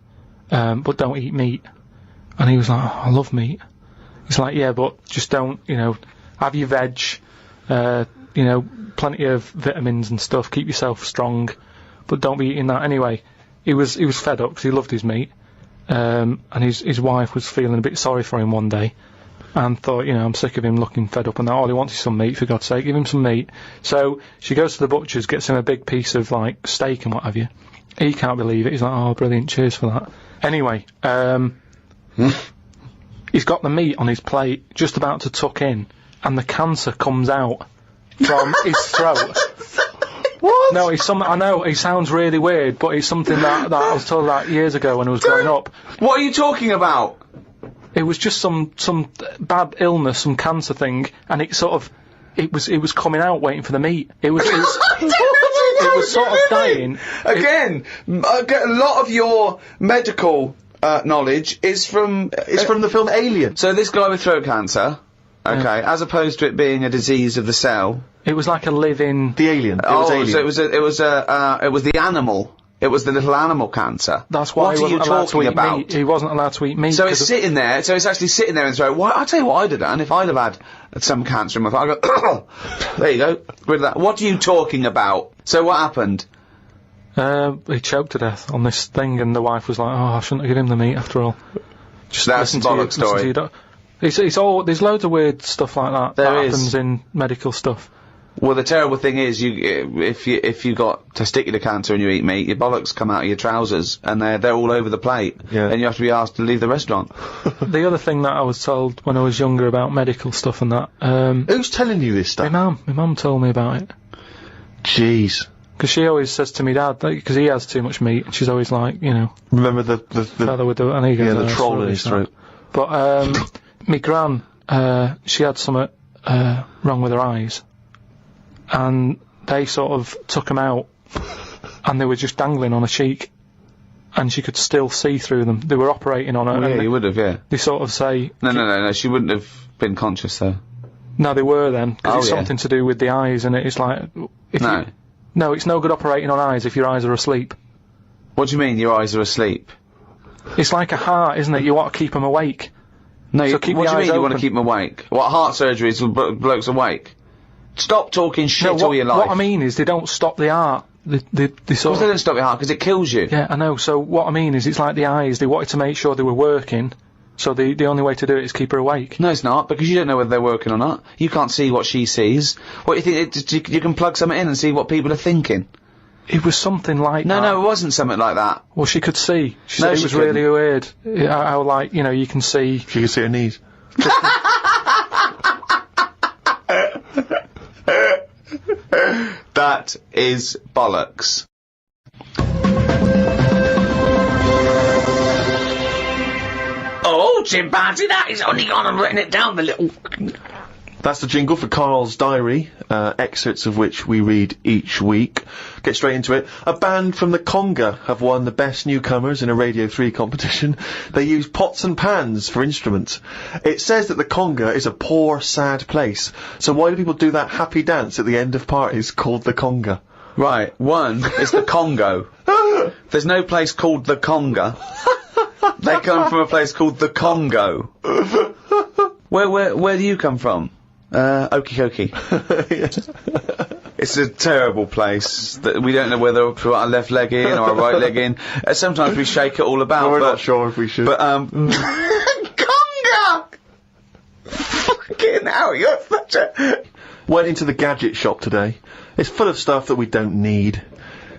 but don't eat meat. And he was like, I love meat. He's like, yeah, but just don't, have your veg, plenty of vitamins and stuff, keep yourself strong, but don't be eating that anyway. He was fed up because he loved his meat, and his wife was feeling a bit sorry for him one day, and thought, I'm sick of him looking fed up and that, all he wants is some meat, for God's sake, give him some meat. So she goes to the butcher's, gets him a big piece of, steak and what have you. He can't believe it, he's like, oh, brilliant, cheers for that. Anyway, he's got the meat on his plate, just about to tuck in, and the cancer comes out from his throat. What? No, I know, it sounds really weird, but it's something that I was told about years ago when I was growing up. What are you talking about? It was just some bad illness, some cancer thing, and it was coming out waiting for the meat. It was sort of dying. Again, a lot of your medical knowledge is from the film Alien. So this guy with throat cancer, okay, as opposed to it being a disease of the cell. It was like a living... The alien. It was alien. So it was the animal. It was the little animal cancer. That's why he wasn't allowed to eat meat. He wasn't allowed to eat meat. So it's sitting there. So it's actually sitting there in the throat. I'll tell you what I'd have done if I'd have had some cancer in my throat. I'd go, there you go, rid of that. What are you talking about? So what happened? He choked to death on this thing, and the wife was like, "Oh, I shouldn't have given him the meat after all." Just that's a bollock story. It's all. There's loads of weird stuff like that. There happens in medical stuff. Well, the terrible thing is, if you got testicular cancer and you eat meat, your bollocks come out of your trousers, and they're all over the plate, and you have to be asked to leave the restaurant. The other thing that I was told when I was younger about medical stuff and that. Who's telling you this stuff? My mum told me about it. Jeez. Because she always says to me, Dad, because he has too much meat, and she's always like, Remember the feather with the, and he goes, the troll in his throat. But my gran, she had something wrong with her eyes, and they sort of took them out, and they were just dangling on her cheek, and she could still see through them. They were operating on her. Well, yeah, you would have, yeah. They sort of say... No, she wouldn't have been conscious, though. No, they were then, because it's something to do with the eyes, and it's like... No, it's no good operating on eyes if your eyes are asleep. What do you mean, your eyes are asleep? It's like a heart, isn't it? You want to keep them awake. No, so what do you mean you want to keep them awake? What, heart surgery is blokes awake? Stop talking shit all your life. What I mean is, they don't stop the heart. They sort of... they don't stop your heart, because it kills you. Yeah, I know, so what I mean is, it's like the eyes, they wanted to make sure they were working, So the only way to do it is keep her awake. No, it's not, because you don't know whether they're working or not. You can't see what she sees. What do you think? You can plug something in and see what people are thinking. It was something like that. No, it wasn't something like that. Well, she could see. She No, said it she was couldn't. really weird. How, like, you know, you can see... She can see her knees. That is bollocks. Oh, chimpanzee, that is only gone and written it down, the little... That's the jingle for Karl's diary, excerpts of which we read each week. Get straight into it. A band from the Conga have won the Best Newcomers in a Radio 3 competition. They use pots and pans for instruments. It says that the Conga is a poor, sad place. So why do people do that happy dance at the end of parties called the Conga? Right, one is the Congo. There's no place called the Conga. They come from a place called the Congo. Where do you come from? Okie dokie. It's a terrible place that we don't know whether to put our left leg in or our right leg in. Sometimes we shake it all about. We're not sure if we should. But, Conga! Fucking hell, you're such a... Went into the gadget shop today. It's full of stuff that we don't need.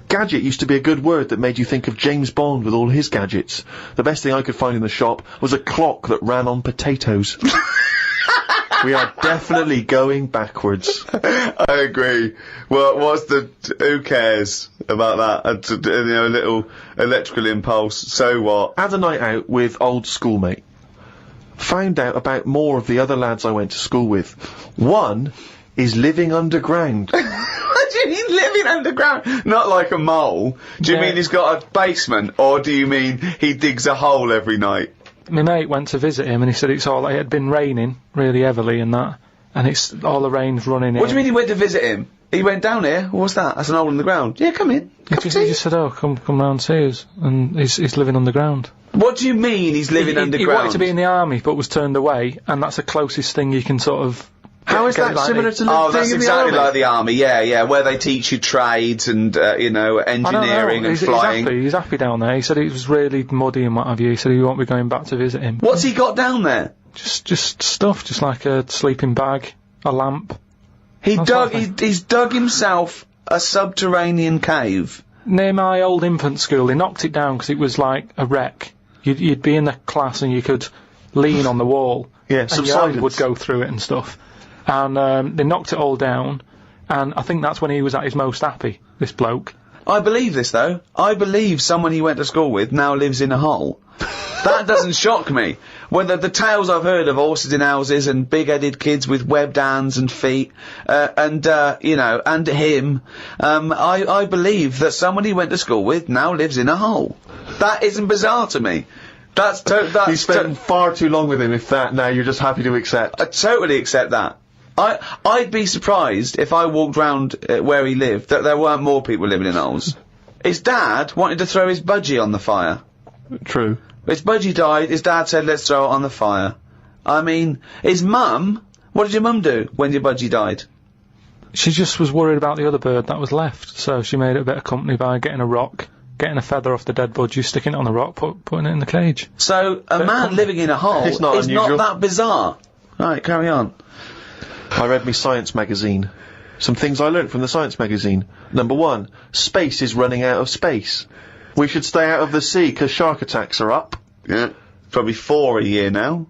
Gadget used to be a good word that made you think of James Bond with all his gadgets. The best thing I could find in the shop was a clock that ran on potatoes. We are definitely going backwards. I agree. Well, who cares about that? You know, a little electrical impulse, so what? Had a night out with old schoolmate. Found out about more of the other lads I went to school with. One is living underground. What do you mean living underground? Not like a mole. Do you mean he's got a basement, or do you mean he digs a hole every night? My mate went to visit him and he said it had been raining really heavily and that, and it's all the rain's running in. What do you mean he went to visit him? He went down here? What's that? That's an hole in the ground. Yeah, come in. He just said, oh, come round see us, and he's living underground. What do you mean he's living He underground? wanted to be in the army but was turned away, and that's the closest thing you can sort of... How is that similar to living that's in exactly the army? like the army, yeah, where they teach you trades and, you know, engineering and flying. He's happy down there. He said it was really muddy and what have you. He said he won't be going back to visit him. What's he got down there? Just stuff, just like a sleeping bag, a lamp. He's dug himself a subterranean cave. Near my old infant school, they knocked it down because it was like a wreck. You'd be in the class and you could lean on the wall. Yeah, and your hand would go through it and stuff. And they knocked it all down, and I think that's when he was at his most happy, this bloke. I believe this, though. I believe someone he went to school with now lives in a hole. That doesn't shock me. Whether the tales I've heard of horses in houses and big-headed kids with webbed hands and feet, you know, and him, I believe that someone he went to school with now lives in a hole. That isn't bizarre to me. You spent far too long with him if now you're just happy to accept. I totally accept that. I'd be surprised if I walked round where he lived that there weren't more people living in holes. His dad wanted to throw his budgie on the fire. True. His budgie died, his dad said, let's throw it on the fire. I mean, his mum, what did your mum do when your budgie died? She just was worried about the other bird that was left, so she made it a bit of company by getting a rock, getting a feather off the dead budgie, sticking it on the rock, putting it in the cage. So, a man living in a hole is not that bizarre. Right, carry on. I read me science magazine. Some things I learnt from the science magazine. Number 1, space is running out of space. We should stay out of the sea 'cause shark attacks are up. Yeah, probably 4 a year now.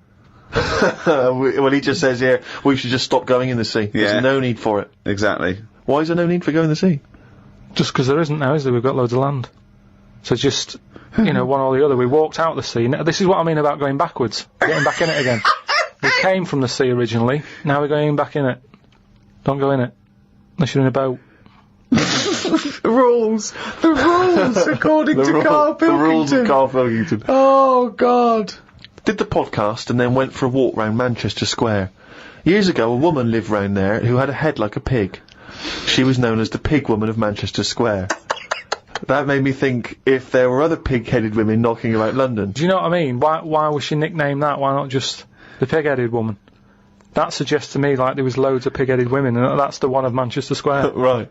Well, he just says here, we should just stop going in the sea. Yeah. There's no need for it. Exactly. Why is there no need for going in the sea? Just 'cause there isn't now, is there? We've got loads of land. So just, you know, one or the other. We walked out the sea. Now, this is what I mean about going backwards. Getting back in it again. We came from the sea originally, now we're going back in it. Don't go in it. Unless you're in a boat. The rules, according to Karl Pilkington. The rules of Karl Pilkington. Oh, God. Did the podcast and then went for a walk round Manchester Square. Years ago, a woman lived round there who had a head like a pig. She was known as the Pig Woman of Manchester Square. That made me think if there were other pig-headed women knocking about London. Do you know what I mean? Why was she nicknamed that? Why not just the pig-headed woman? That suggests to me like there was loads of pig-headed women, and that's the one of Manchester Square. Right.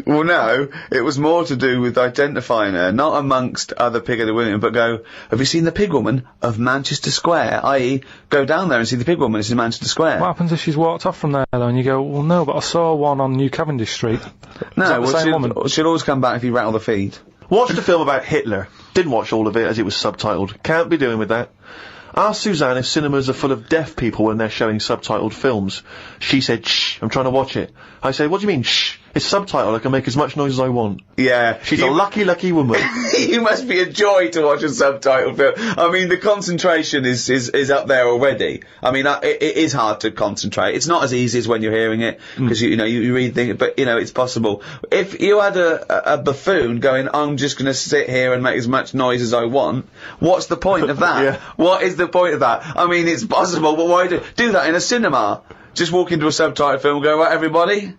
Well, no, it was more to do with identifying her, not amongst other pig-headed women, but go, have you seen the pig woman of Manchester Square? I.e., go down there and see the pig woman, it's in Manchester Square. What happens if she's walked off from there, though, and you go, well, no, but I saw one on New Cavendish Street? No, the same woman? She'll always come back if you rattle the feed. Watched a film about Hitler. Didn't watch all of it as it was subtitled. Can't be doing with that. Asked Suzanne if cinemas are full of deaf people when they're showing subtitled films. She said, shh, I'm trying to watch it. I said, what do you mean, shh? It's subtitled, I can make as much noise as I want. Yeah. She's a lucky, lucky woman. You must be a joy to watch a subtitled film. I mean, the concentration is up there already. I mean, it is hard to concentrate. It's not as easy as when you're hearing it, because you read things, but it's possible. If you had a buffoon going, I'm just gonna sit here and make as much noise as I want, what's the point of that? Yeah. What is the point of that? I mean, it's possible, but why do that in a cinema? Just walk into a subtitled film and go, right, everybody?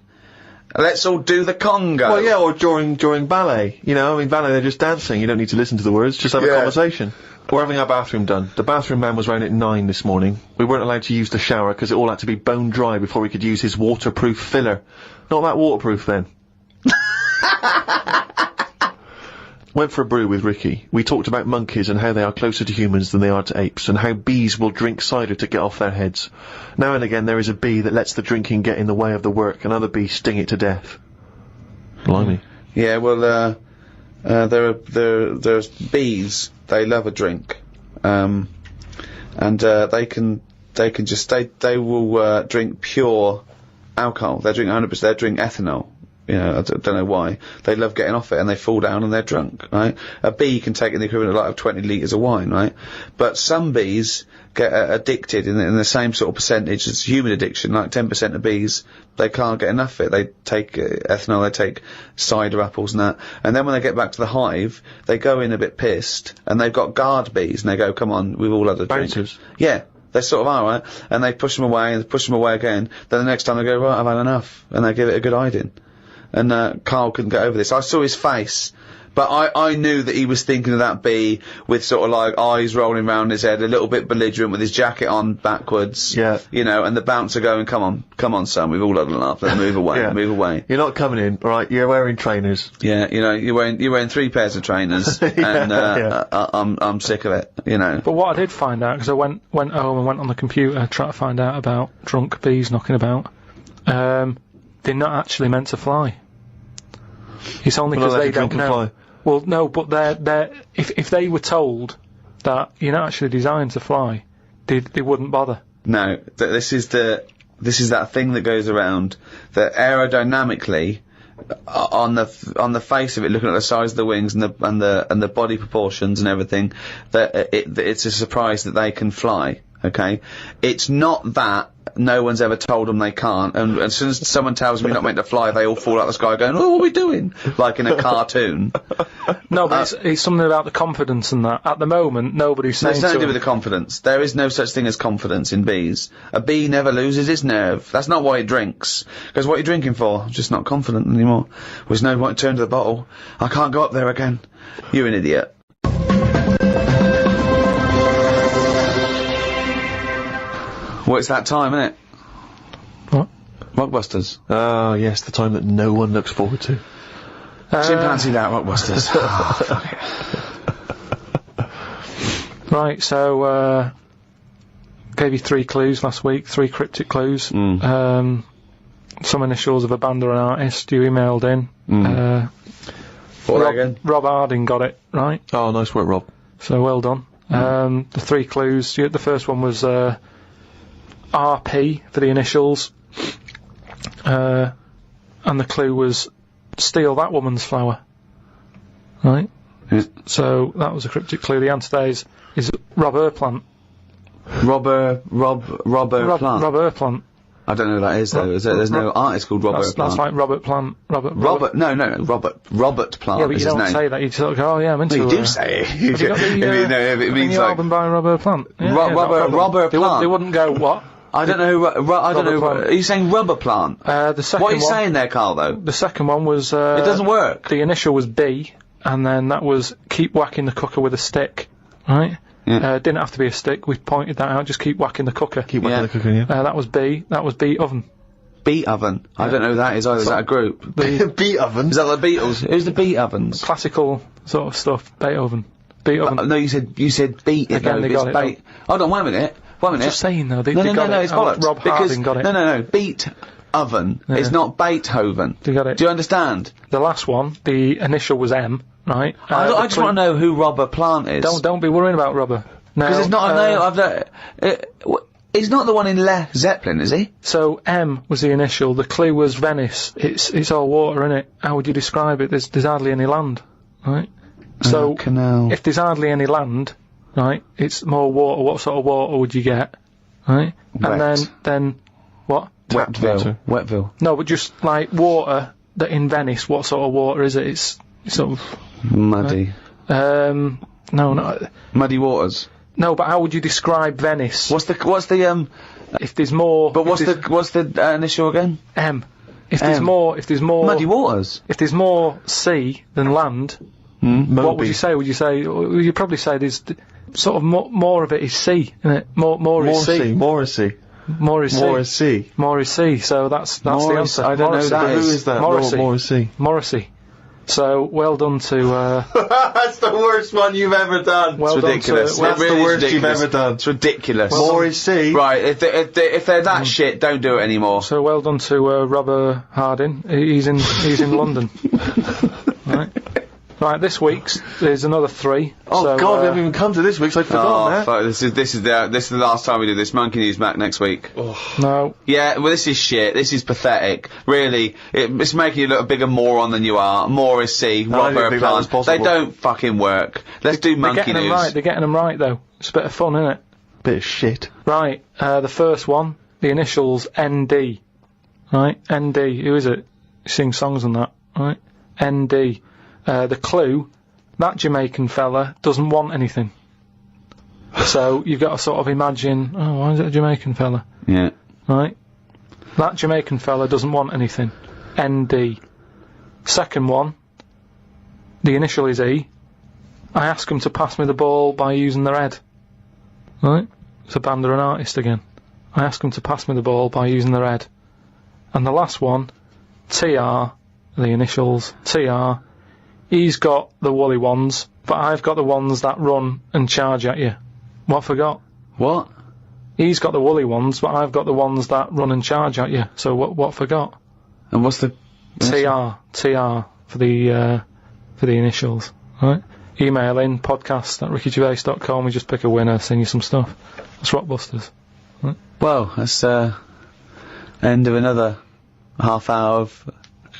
Let's all do the conga. Well, yeah, or during ballet. Ballet, they're just dancing. You don't need to listen to the words, just have a conversation. We're having our bathroom done. The bathroom man was round at 9 this morning. We weren't allowed to use the shower because it all had to be bone dry before we could use his waterproof filler. Not that waterproof then. Went for a brew with Ricky. We talked about monkeys and how they are closer to humans than they are to apes, and how bees will drink cider to get off their heads. Now and again there is a bee that lets the drinking get in the way of the work, and other bees sting it to death. Blimey. Yeah, well, there's bees. They love a drink, and they will drink pure alcohol. They drink 100%. They drink ethanol. I don't know why. They love getting off it and they fall down and they're drunk, right? A bee can take in the equivalent of 20 litres of wine, right? But some bees get addicted in the same sort of percentage as human addiction, like 10% of bees, they can't get enough of it. They take ethanol, they take cider apples and that. And then when they get back to the hive, they go in a bit pissed and they've got guard bees and they go, come on, we've all had a drink. Bouncers. Yeah. They sort of are, right? And they push them away and push them away again. Then the next time they go, right, I've had enough. And they give it a good hiding. And Karl couldn't get over this. I saw his face, but I knew that he was thinking of that bee with sort of like eyes rolling round his head, a little bit belligerent with his jacket on backwards. Yeah. And the bouncer going, come on, son, we've all had enough. Let's move away, Yeah. move away. You're not coming in, right? You're wearing trainers. Yeah, you're wearing 3 pairs of trainers, and I'm sick of it. But what I did find out, because I went home and went on the computer trying to find out about drunk bees knocking about, they're not actually meant to fly. It's only because they don't know. Fly. Well, no, but they're if they were told that you're not actually designed to fly, they wouldn't bother. No, this is that thing that goes around that aerodynamically, on the face of it, looking at the size of the wings and the body proportions and everything, that it's a surprise that they can fly. Okay, it's not that no one's ever told them they can't, and as soon as someone tells me you're not meant to fly, they all fall out of the sky going, oh, what are we doing? Like in a cartoon. No, but it's something about the confidence and that. At the moment, nobody's saying It's nothing to do with the confidence. There is no such thing as confidence in bees. A bee never loses its nerve. That's not why it drinks. Because what are you drinking for? I'm just not confident anymore. There's no point to turn to the bottle. I can't go up there again. You're an idiot. Well, it's that time, isn't it? What? Rockbusters. Ah, yes, the time that no one looks forward to. Chimpanzee that, Rockbusters. Right, so, gave you 3 clues last week, 3 cryptic clues. Some initials of a band or an artist you emailed in. Rob Harding got it, right? Oh, nice work, Rob. So, well done. The 3 clues, the first one was, RP for the initials, and the clue was steal that woman's flower, right? Yeah. So that was a cryptic clue. The answer there is Rob Plant. Rob Plant. Rob Plant. I don't know who that is though. There's no artist called Robert Plant. That's like Robert Plant. Robert Plant. Yeah, but is you don't his name. say that. You sort of go, oh yeah, I'm into Well, you do say it. Have you got the, it means new like album by Robert Plant. Yeah, Robert Plant. They wouldn't go what? I don't know who. I don't know. Plant. Are you saying Rubber Plant? The second What are you one, saying there, Karl? Though the second one was. it doesn't work. The initial was B, and then that was keep whacking the cooker with a stick, right? Yeah. Didn't have to be a stick. We pointed that out. Just keep whacking the cooker. Keep whacking the cooker, yeah. That was B. That was B oven. Beat Oven. I don't know who that is either. Is that a group? Beat Oven. Is that the Beatles? Who's the Beat Ovens? Classical sort of stuff. Beethoven. Beethoven. No, you said Beat. Again, they got it. Hold on, 1 minute. 1 minute. Just saying though. They no, got it. it's bollocks. Rob Harding got it. No. Beat Oven. Yeah. It's not Beethoven. They got it. Do you understand? The last one, the initial was M, right? I just want to know who Robert Plant is. Don't be worrying about Robert. No. Because it's not a name. He's not the one in Led Zeppelin, is he? So M was the initial. The clue was Venice. It's all water, innit? How would you describe it? There's hardly any land, right? So canal. If there's hardly any land, right, it's more water. What sort of water would you get, right? Wet. And then what? Wetville. No, but just like water that in Venice. What sort of water is it? It's sort of Muddy. no, not Muddy waters. no. But how would you describe Venice? What's the If there's more. But what's the initial again? M? If there's more. Muddy waters. If there's more sea than land, what would you say? Would you say? You'd probably say there's sort of more of it is sea, isn't it? More is sea. More is sea. More is sea. More is sea. More is sea. So that's the answer. I don't know who that Who is that? Morrissey. More is sea. Morrissey. So well done to. That's the worst one you've ever done. Well It's ridiculous. done to. That's the worst you've ever done. It's ridiculous. More is sea. Right, if they're that shit, don't do it anymore. So well done to Robert Harding. He's in London. Right, this week's there's another 3. Oh so, God, we haven't even come to this week's. I'd forgotten that. Fuck, this is the last time we do this. Monkey News back next week. No. Yeah, well, this is shit. This is pathetic. Really, it's making you look a bigger moron than you are. More is C. I didn't Robert think that was Plant. possible. They don't fucking work. Let's do They're Monkey getting News. them right. They're getting them right though. It's a bit of fun, isn't it? Bit of shit. Right. The first one, the initials ND. Right. ND. Who is it? Sing songs and that. Right. ND. The clue. That Jamaican fella doesn't want anything. So you've got to sort of imagine, oh, why is it a Jamaican fella? Yeah. Right? That Jamaican fella doesn't want anything. ND. Second one, the initial is E. I ask him to pass me the ball by using their head. Right? It's a band or an artist again. I ask him to pass me the ball by using their head. And the last one, TR, the initials, TR. He's got the woolly ones, but I've got the ones that run and charge at you. What forgot? What? He's got the woolly ones, but I've got the ones that run and charge at you. So what forgot? And what's the TR for the initials. Right? Email in podcast@rickygervais.com. We just pick a winner, send you some stuff. That's Rockbusters. Right? Well, that's end of another half hour of.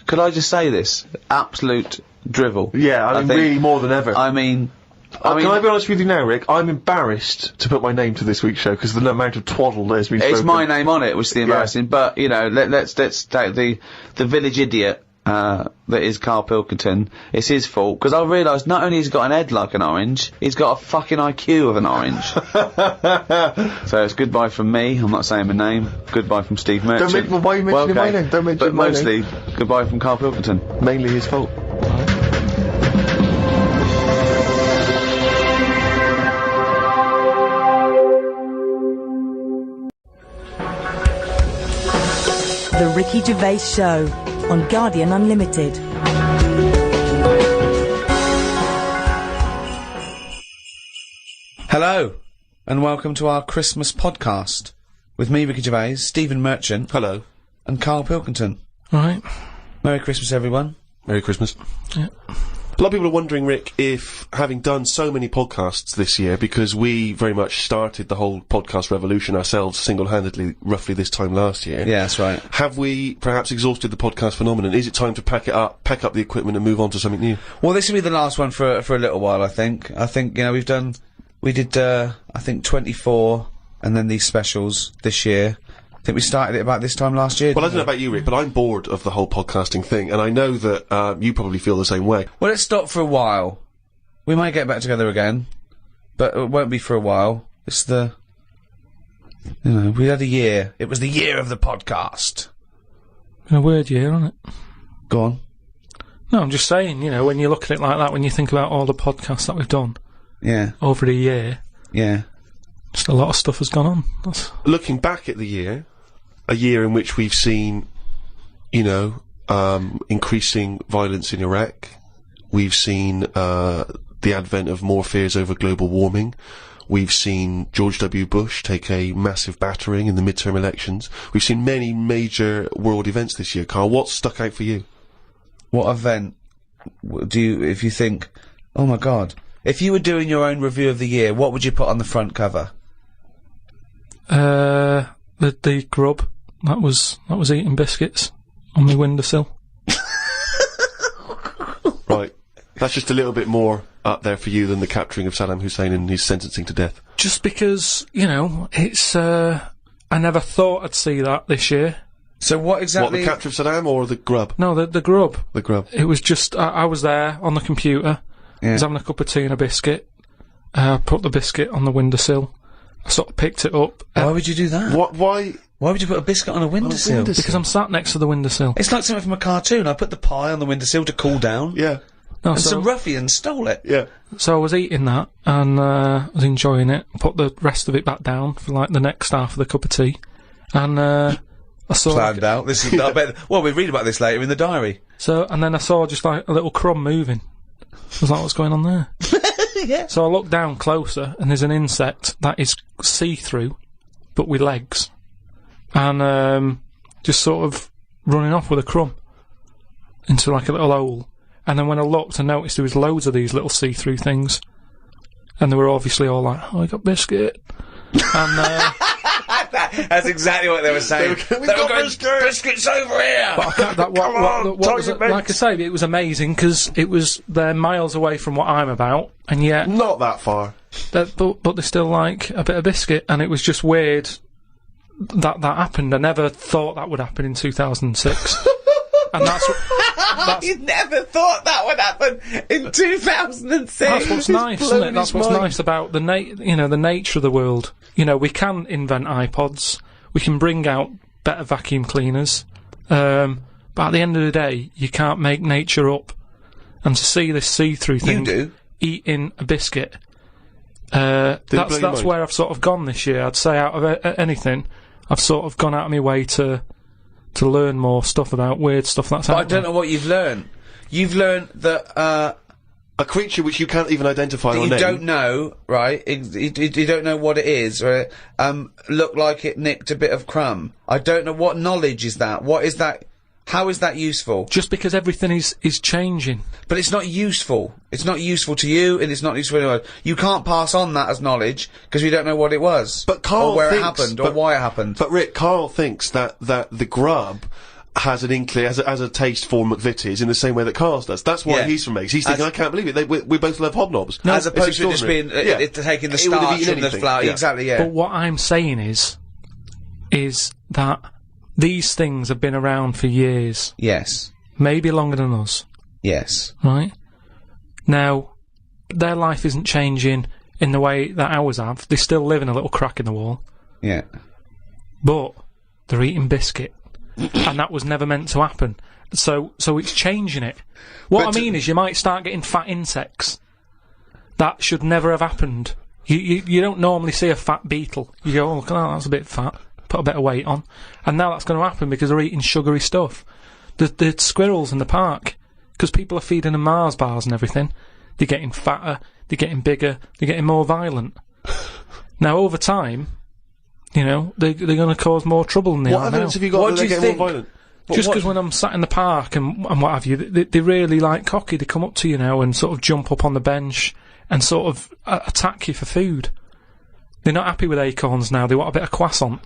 Could I just say this? Absolute drivel. Yeah, I mean, think. really more than ever. I mean, can I be honest with you now, Rick? I'm embarrassed to put my name to this week's show because of the amount of twaddle that has been spoken. it's my name on it, which is the embarrassing. But you know, let's take the village idiot that is Karl Pilkington. It's his fault because I realised not only has he got an head like an orange, he's got a fucking IQ of an orange. So it's goodbye from me. I'm not saying my name. Goodbye from Steve Merchant. Why are you mentioning my name? Don't mention But my mostly goodbye from Karl Pilkington. name. Mainly his fault. The Ricky Gervais Show on Guardian Unlimited. Hello, and welcome to our Christmas podcast with me, Ricky Gervais, Stephen Merchant. Hello. And Karl Pilkington. Right. Merry Christmas, everyone. Merry Christmas. Yeah. A lot of people are wondering, Rick, if having done so many podcasts this year, because we very much started the whole podcast revolution ourselves single-handedly roughly this time last year. Yeah, that's right. Have we perhaps exhausted the podcast phenomenon? Is it time to pack up the equipment and move on to something new? Well, this will be the last one for a little while, I think. I think, you know, we did, I think 24, and then these specials this year. I think we started it about this time last year. Well, I don't know about you, Rick, but I'm bored of the whole podcasting thing, and I know that you probably feel the same way. Well, let's stop for a while. We might get back together again, but it won't be for a while. It's we had a year. It was the year of the podcast. A weird year, isn't it? Go on. No, I'm just saying, you know, when you look at it like that, when you think about all the podcasts that we've done Yeah. over a year, Yeah. just a lot of stuff has gone on. Looking back at the year, a year in which we've seen, increasing violence in Iraq. We've seen the advent of more fears over global warming. We've seen George W. Bush take a massive battering in the midterm elections. We've seen many major world events this year. Karl, what stuck out for you? What event if you think, oh my God, if you were doing your own review of the year, what would you put on the front cover? The grub that was eating biscuits on my windowsill. Right. That's just a little bit more up there for you than the capturing of Saddam Hussein and his sentencing to death. Just because, it's, I never thought I'd see that this year. So what exactly... What, the capture of Saddam or the grub? No, the grub. The grub. It was just, I was there on the computer, I was having a cup of tea and a biscuit, put the biscuit on the windowsill, I sort of picked it up. Why would you do that? Why would you put a biscuit on a windowsill? Because I'm sat next to the windowsill. It's like something from a cartoon. I put the pie on the windowsill to cool down. Yeah. No, And some ruffians stole it. Yeah. So I was eating that, and I was enjoying it, put the rest of it back down for like the next half of the cup of tea, and I saw... Planned out. This is, I bet, well, we read about this later in the diary. So, and then I saw just like a little crumb moving. I was like, what's going on there? Yeah. So I looked down closer, and there's an insect that is see-through, but with legs. And just sort of running off with a crumb into like a little hole. And then when I looked, I noticed there was loads of these little see-through things. And they were obviously all like, oh, I got biscuit. And that's exactly what they were saying. We've got biscuits over here! But I can't, what was it, like I say, it was amazing because they're miles away from what I'm about, and yet not that far. But they still like a bit of biscuit, and it was just weird that happened. I never thought that would happen in 2006, and that's you never thought that would happen in 2006. That's what's nice, isn't it? That's what's nice about the nature of the world. We can invent iPods, we can bring out better vacuum cleaners, but at the end of the day, you can't make nature up. And to see this see-through thing eating a biscuit, that's where I've sort of gone this year. I'd say out of anything, I've sort of gone out of my way to learn more stuff about weird stuff that's out I don't know what you've learned. You've learned that a creature which you can't even identify or name. You don't know, right? You don't know what it is, right? Looked like it nicked a bit of crumb. I don't know what knowledge is that. What is that? How is that useful? Just because everything is changing. But it's not useful. It's not useful to you, and it's not useful to anyone. You can't pass on that as knowledge, because we don't know what it was. But Karl or where thinks, it happened, or why it happened. But Rick, Karl thinks that the grub has an inkling, has a taste for McVitie's in the same way that Karl does. That's why he's from Meggs. He's thinking, I can't believe it. We both love hobnobs. No, as opposed to just being taking the starch from the flour. Yeah. Exactly. Yeah. But what I'm saying is that these things have been around for years. Yes. Maybe longer than us. Yes. Right? Now, their life isn't changing in the way that ours have. They still live in a little crack in the wall. Yeah. But they're eating biscuit. And that was never meant to happen. So it's changing it. What I mean is you might start getting fat insects. That should never have happened. You don't normally see a fat beetle. You go, oh, look at that, that's a bit fat. Put a bit of weight on. And now that's going to happen because they're eating sugary stuff. The squirrels in the park, because people are feeding them Mars bars and everything, they're getting fatter, they're getting bigger, they're getting more violent. Now, over time, they're going to cause more trouble than they are now. What evidence have you got that they're getting more violent? Just because when I'm sat in the park and what have you, they're really like cocky. They come up to you now and sort of jump up on the bench and sort of attack you for food. They're not happy with acorns now. They want a bit of croissant.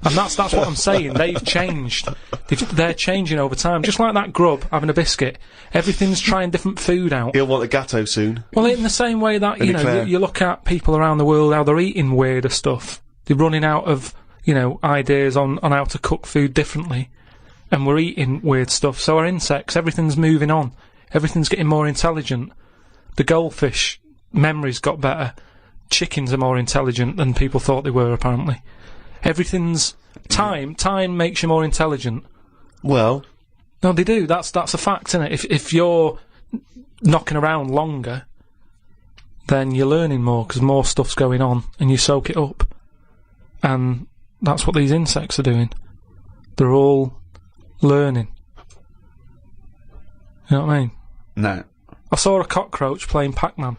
And that's what I'm saying. They've changed. They're changing over time. Just like that grub having a biscuit. Everything's trying different food out. He'll want a gatto soon. Well, in the same way that, you look at people around the world, how they're eating weirder stuff. They're running out of, ideas on how to cook food differently. And we're eating weird stuff. So our insects, everything's moving on. Everything's getting more intelligent. The goldfish memory's got better. Chickens are more intelligent than people thought they were, apparently. Everything's... Time makes you more intelligent. Well... No, they do. That's a fact, isn't it? If you're knocking around longer, then you're learning more, because more stuff's going on, and you soak it up. And that's what these insects are doing. They're all learning. You know what I mean? No. I saw a cockroach playing Pac-Man.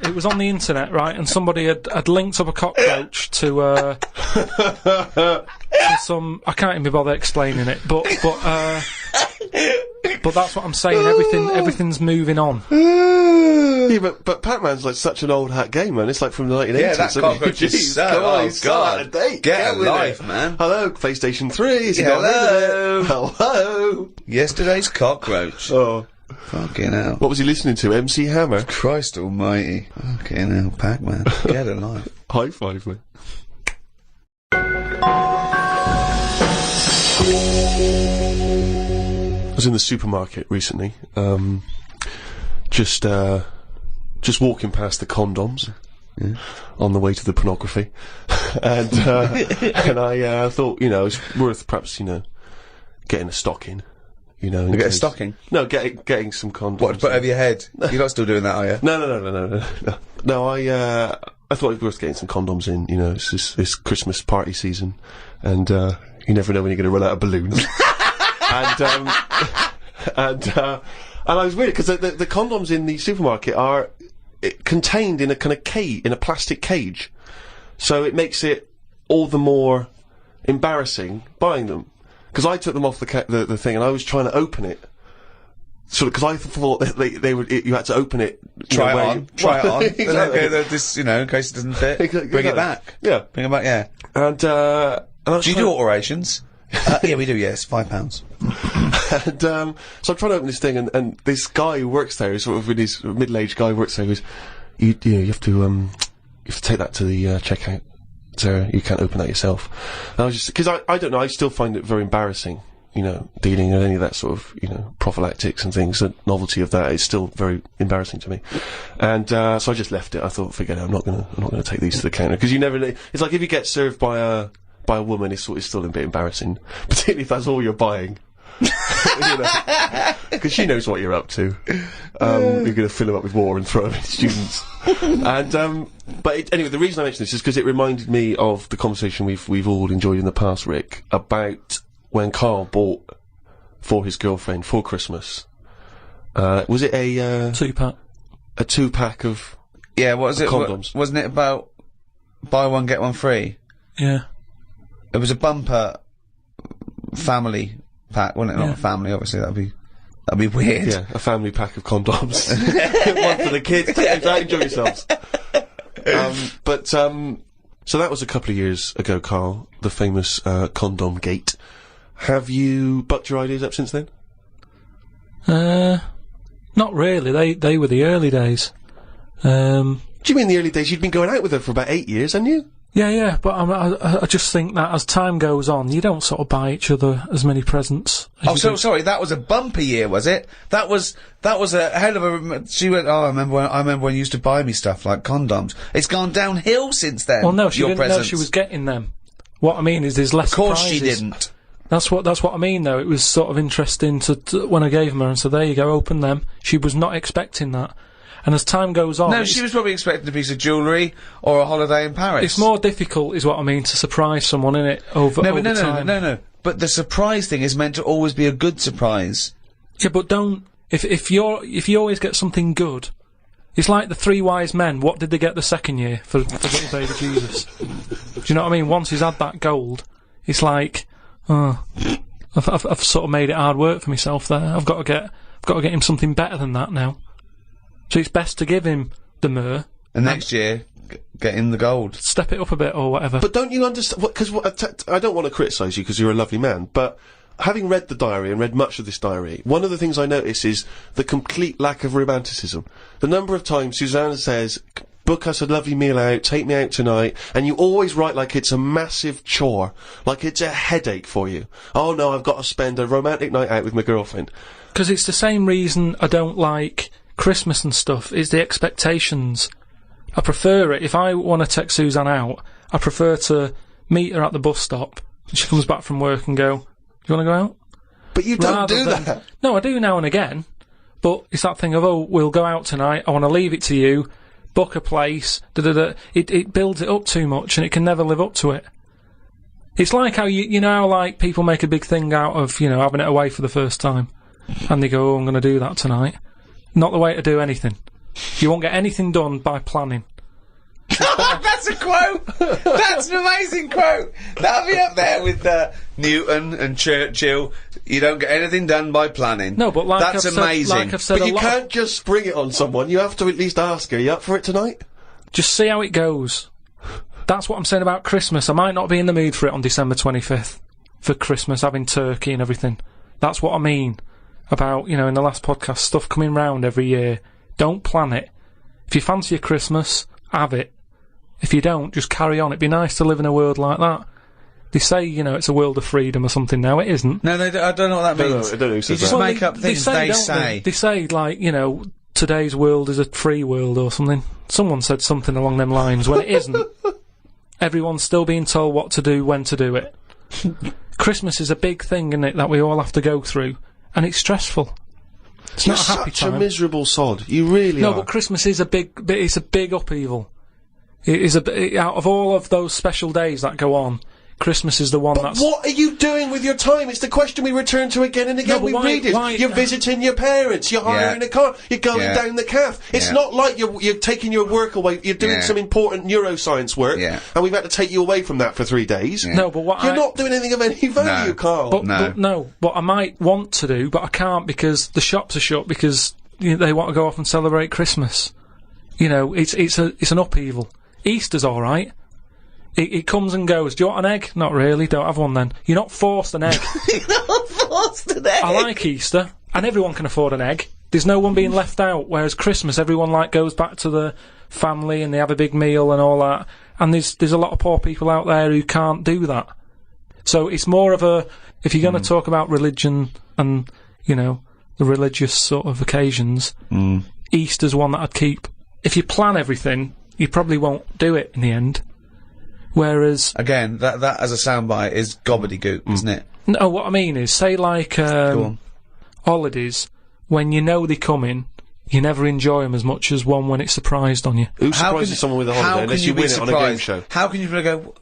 It was on the internet, right? And somebody had linked up a cockroach to some. I can't even be bothered explaining it, but that's what I'm saying. Everything's moving on. Yeah, but Pac-Man's like such an old hat game, man. It's like from the 1980s. Yeah, that cockroach is so. Oh God! Get a life, man. Hello, PlayStation 3. Is he not Hello. Hello. Yesterday's cockroach. Oh. Fucking hell. What was he listening to? MC Hammer? Christ almighty. Fucking hell, Pac-Man. Get a life. High five, mate. I was in the supermarket recently, just walking past the condoms on the way to the pornography, and I thought, it's worth perhaps, getting a stocking. You get a stocking? No, getting some condoms. What, to put over your head? You're not still doing that, are you? No. No, I thought it was worth getting some condoms in, it's Christmas party season, and, you never know when you're gonna run out of balloons. and I was weird, because the condoms in the supermarket are contained in a kind of cage, in a plastic cage. So it makes it all the more embarrassing buying them. Because I took them off the thing, and I was trying to open it. Sort of, because I thought that they would, you had to open it. Try it on. Exactly. In case it doesn't fit. Bring it back. Yeah. Bring it back, yeah. And I was do you do alterations? Yeah, we do, yes. £5. And, so I'm trying to open this thing, and this guy who works there, sort of, with his middle-aged guy who works there, goes, you have to take that to the, checkout. So you can't open that yourself. And I was just, because I don't know, I still find it very embarrassing, dealing with any of that sort of, prophylactics and things. The novelty of that is still very embarrassing to me. And, so I just left it. I thought, forget it, I'm not gonna take these to the counter. Because you never know, it's like if you get served by a woman, it's still a bit embarrassing. Particularly if that's all you're buying. Because she knows what you're up to. You're going to fill them up with water and throw them at students. And anyway, the reason I mention this is because it reminded me of the conversation we've all enjoyed in the past, Rick, about when Karl bought for his girlfriend for Christmas. Was it a 2-pack? A 2-pack of what was it? Condoms. Wasn't it about buy one get one free? Yeah. It was a bumper family pack, wasn't it? Not a family, obviously. That'd be weird. Yeah, a family pack of condoms. One for the kids. Take out, enjoy yourselves. So that was a couple of years ago, Karl, the famous condom gate. Have you bucked your ideas up since then? Not really. They were the early days. Do you mean the early days? You'd been going out with her for about 8 years, hadn't you? Yeah, but I just think that as time goes on, you don't sort of buy each other as many presents. Sorry, that was a bumper year, was it? That was a hell of a. She went. Oh, I remember when you used to buy me stuff like condoms. It's gone downhill since then. Well, no, she didn't know she was getting them. What I mean is, there's less. Of course, surprises. she didn't. That's what I mean, though. It was sort of interesting to when I gave them her and said, "There you go, open them." She was not expecting that. And as time goes on... No, she was probably expecting a piece of jewellery or a holiday in Paris. It's more difficult, is what I mean, to surprise someone, innit, over time. No. But the surprise thing is meant to always be a good surprise. Yeah, but don't... If you always get something good... It's like the 3 wise men. What did they get the second year for little baby Jesus? Do you know what I mean? Once he's had that gold, it's like... Oh, I've sort of made it hard work for myself there. I've got to get him something better than that now. So it's best to give him the myrrh. And next year, get him the gold. Step it up a bit or whatever. But don't you understand... Because I don't want to criticise you because you're a lovely man, but having read the diary and read much of this diary, one of the things I notice is the complete lack of romanticism. The number of times Susanna says, book us a lovely meal out, take me out tonight, and you always write like it's a massive chore, like it's a headache for you. Oh no, I've got to spend a romantic night out with my girlfriend. Because it's the same reason I don't like... Christmas and stuff is the expectations. I prefer it. If I want to take Suzanne out, I prefer to meet her at the bus stop. And she comes back from work and go, "Do you want to go out?" But you don't do that. No, I do now and again. But it's that thing of, oh, we'll go out tonight. I want to leave it to you. book a place, it builds it up too much and it can never live up to it. It's like how you know how like people make a big thing out of, having it away for the first time. And they go, I'm going to do that tonight. Not the way to do anything. You won't get anything done by planning. That's a quote! That's an amazing quote! That'll be up there with Newton and Churchill. You don't get anything done by planning. No, but that's amazing. I've said But you can't just spring it on someone. You have to at least ask her, you up for it tonight? Just see how it goes. That's what I'm saying about Christmas. I might not be in the mood for it on December 25th. For Christmas, having turkey and everything. That's what I mean about, in the last podcast, stuff coming round every year. Don't plan it. If you fancy a Christmas, have it. If you don't, just carry on. It'd be nice to live in a world like that. They say, it's a world of freedom or something now. It isn't. No, I don't know what that means. I don't know who says you just that. make up things they say. They say, like, today's world is a free world or something. Someone said something along them lines when it isn't. Everyone's still being told what to do, when to do it. Christmas is a big thing, isn't it, that we all have to go through. And it's stressful. It's You're not a happy such time. a miserable sod. You really No, are. but Christmas is it's a big upheaval. It is out of all of those special days that go on, Christmas is the one that's... What are you doing with your time? It's the question we return to again and again. No, but read it. You're visiting your parents. You're hiring a car. You're going down the calf. It's not like you're taking your work away. You're doing some important neuroscience work, and we've had to take you away from that for 3 days. No, but what you're not doing anything of any value, Carl. But what I might want to do, but I can't because the shops are shut because they want to go off and celebrate Christmas. It's an upheaval. Easter's all right. It comes and goes. Do you want an egg? Not really. Don't have one then. You're not forced an egg. You're not forced an egg! I like Easter, and everyone can afford an egg. There's no one being left out, whereas Christmas, everyone goes back to the family and they have a big meal and all that. And there's a lot of poor people out there who can't do that. So it's more of a... If you're going to talk about religion and, the religious sort of occasions, Easter's one that I'd keep. If you plan everything, you probably won't do it in the end. Whereas... Again, that as a soundbite is gobbledygook, isn't it? No, what I mean is, say holidays, when they're coming, you never enjoy them as much as one when it's surprised on you. Who surprises someone with a holiday unless you win it on a game show? How can you go,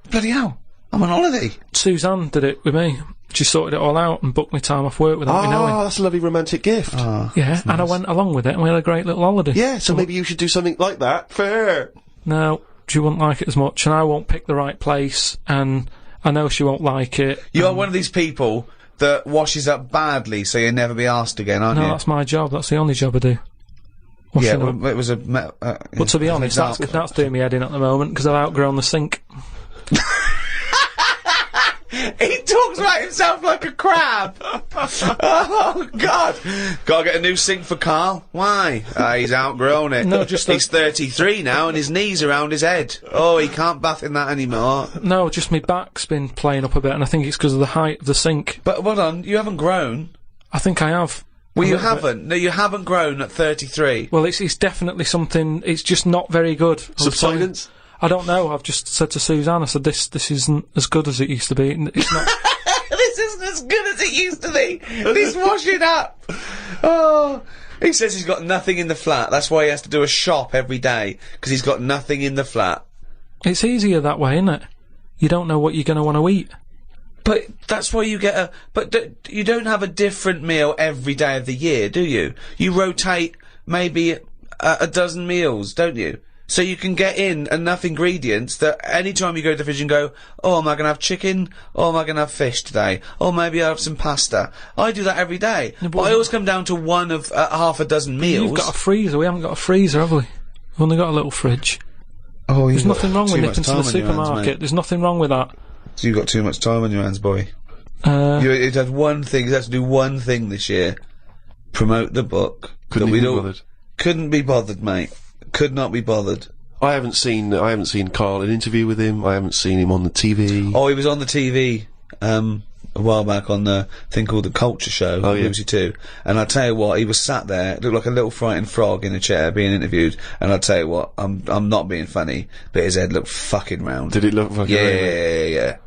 bloody hell, I'm on holiday? Suzanne did it with me. She sorted it all out and booked me time off work without me knowing. Oh, that's a lovely romantic gift. Yeah, nice. and I went along with it and we had a great little holiday. Yeah, so maybe you should do something like that for her. No, she wouldn't like it as much, and I won't pick the right place, and I know she won't like it. You're one of these people that washes up badly so you'll never be asked again, aren't you? No, that's my job. That's the only job I do. Washing up. Well, it was a... But to be honest, that's doing me head in at the moment, because I've outgrown the sink. He talks about himself like a crab. Oh, God. Gotta get a new sink for Carl. Why? He's outgrown it. No, just he's 33 now and his knee's around his head. Oh, he can't bath in that anymore. No, just my back's been playing up a bit, and I think it's because of the height of the sink. But hold on, you haven't grown. I think I have. Well, you haven't. No, you haven't grown at 33. Well, it's definitely something. It's just not very good. Subsidence? I don't know. I've just said to Suzanne, I said, this isn't as good as it used to be. It's not. This isn't as good as it used to be. This washing up. Oh. He says he's got nothing in the flat. That's why he has to do a shop every day, because he's got nothing in the flat. It's easier that way, isn't it? You don't know what you're going to want to eat. But that's why you get you don't have a different meal every day of the year, do you? You rotate maybe a dozen meals, don't you? So you can get in enough ingredients that any time you go to the fridge and go, oh, am I going to have chicken? Or am I going to have fish today? Or maybe I'll have some pasta. I do that every day. Yeah, but I always come down to one of half a dozen meals. You've got a freezer. We haven't got a freezer, have we? We've only got a little fridge. Oh, There's nothing wrong with nipping to the supermarket. There's nothing wrong with that. So you've got too much time on your hands, boy. It had one thing. You had to do one thing this year. Promote the book. Couldn't be bothered. Couldn't be bothered, mate. Could not be bothered. I haven't seen Carl an interview with him. I haven't seen him on the TV. Oh, he was on the TV a while back on the thing called The Culture Show on BBC Two. And I tell you what, he was sat there, looked like a little frightened frog in a chair being interviewed. And I tell you what, I'm not being funny, but his head looked fucking round. Did it look fucking round? Yeah.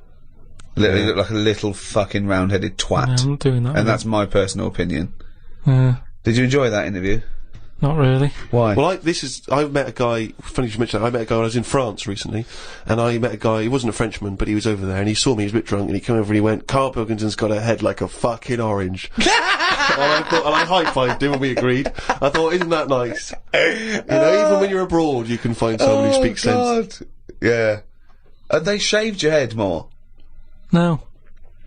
Literally looked like a little fucking round-headed twat. Yeah, I'm not doing that. And that's my personal opinion. Yeah. Did you enjoy that interview? Not really. Why? Well, I met a guy, funny you should mention that, I met a guy when I was in France recently, and I met a guy, he wasn't a Frenchman, but he was over there, and he saw me, he was a bit drunk, and he came over and he went, Karl Pilkington's got a head like a fucking orange. and I high-fived him and we agreed. I thought, isn't that nice? You know, even when you're abroad, you can find someone who speaks sense. Yeah. And they shaved your head more? No.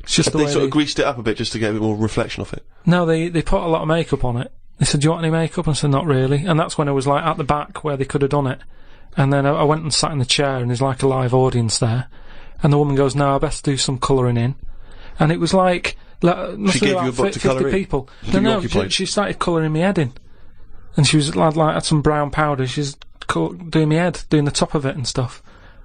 It's just the They way sort of greased it up a bit just to get a bit more reflection off it. No, they put a lot of makeup on it. They said, do you want any makeup? And I said, not really. And that's when I was like at the back where they could have done it. And then I went and sat in the chair and there's like a live audience there. And the woman goes, no, I best do some colouring in. And it was like, she gave you a book to colour in? People. No, she started colouring my head in. And she was like had some brown powder. She's doing my head, doing the top of it and stuff.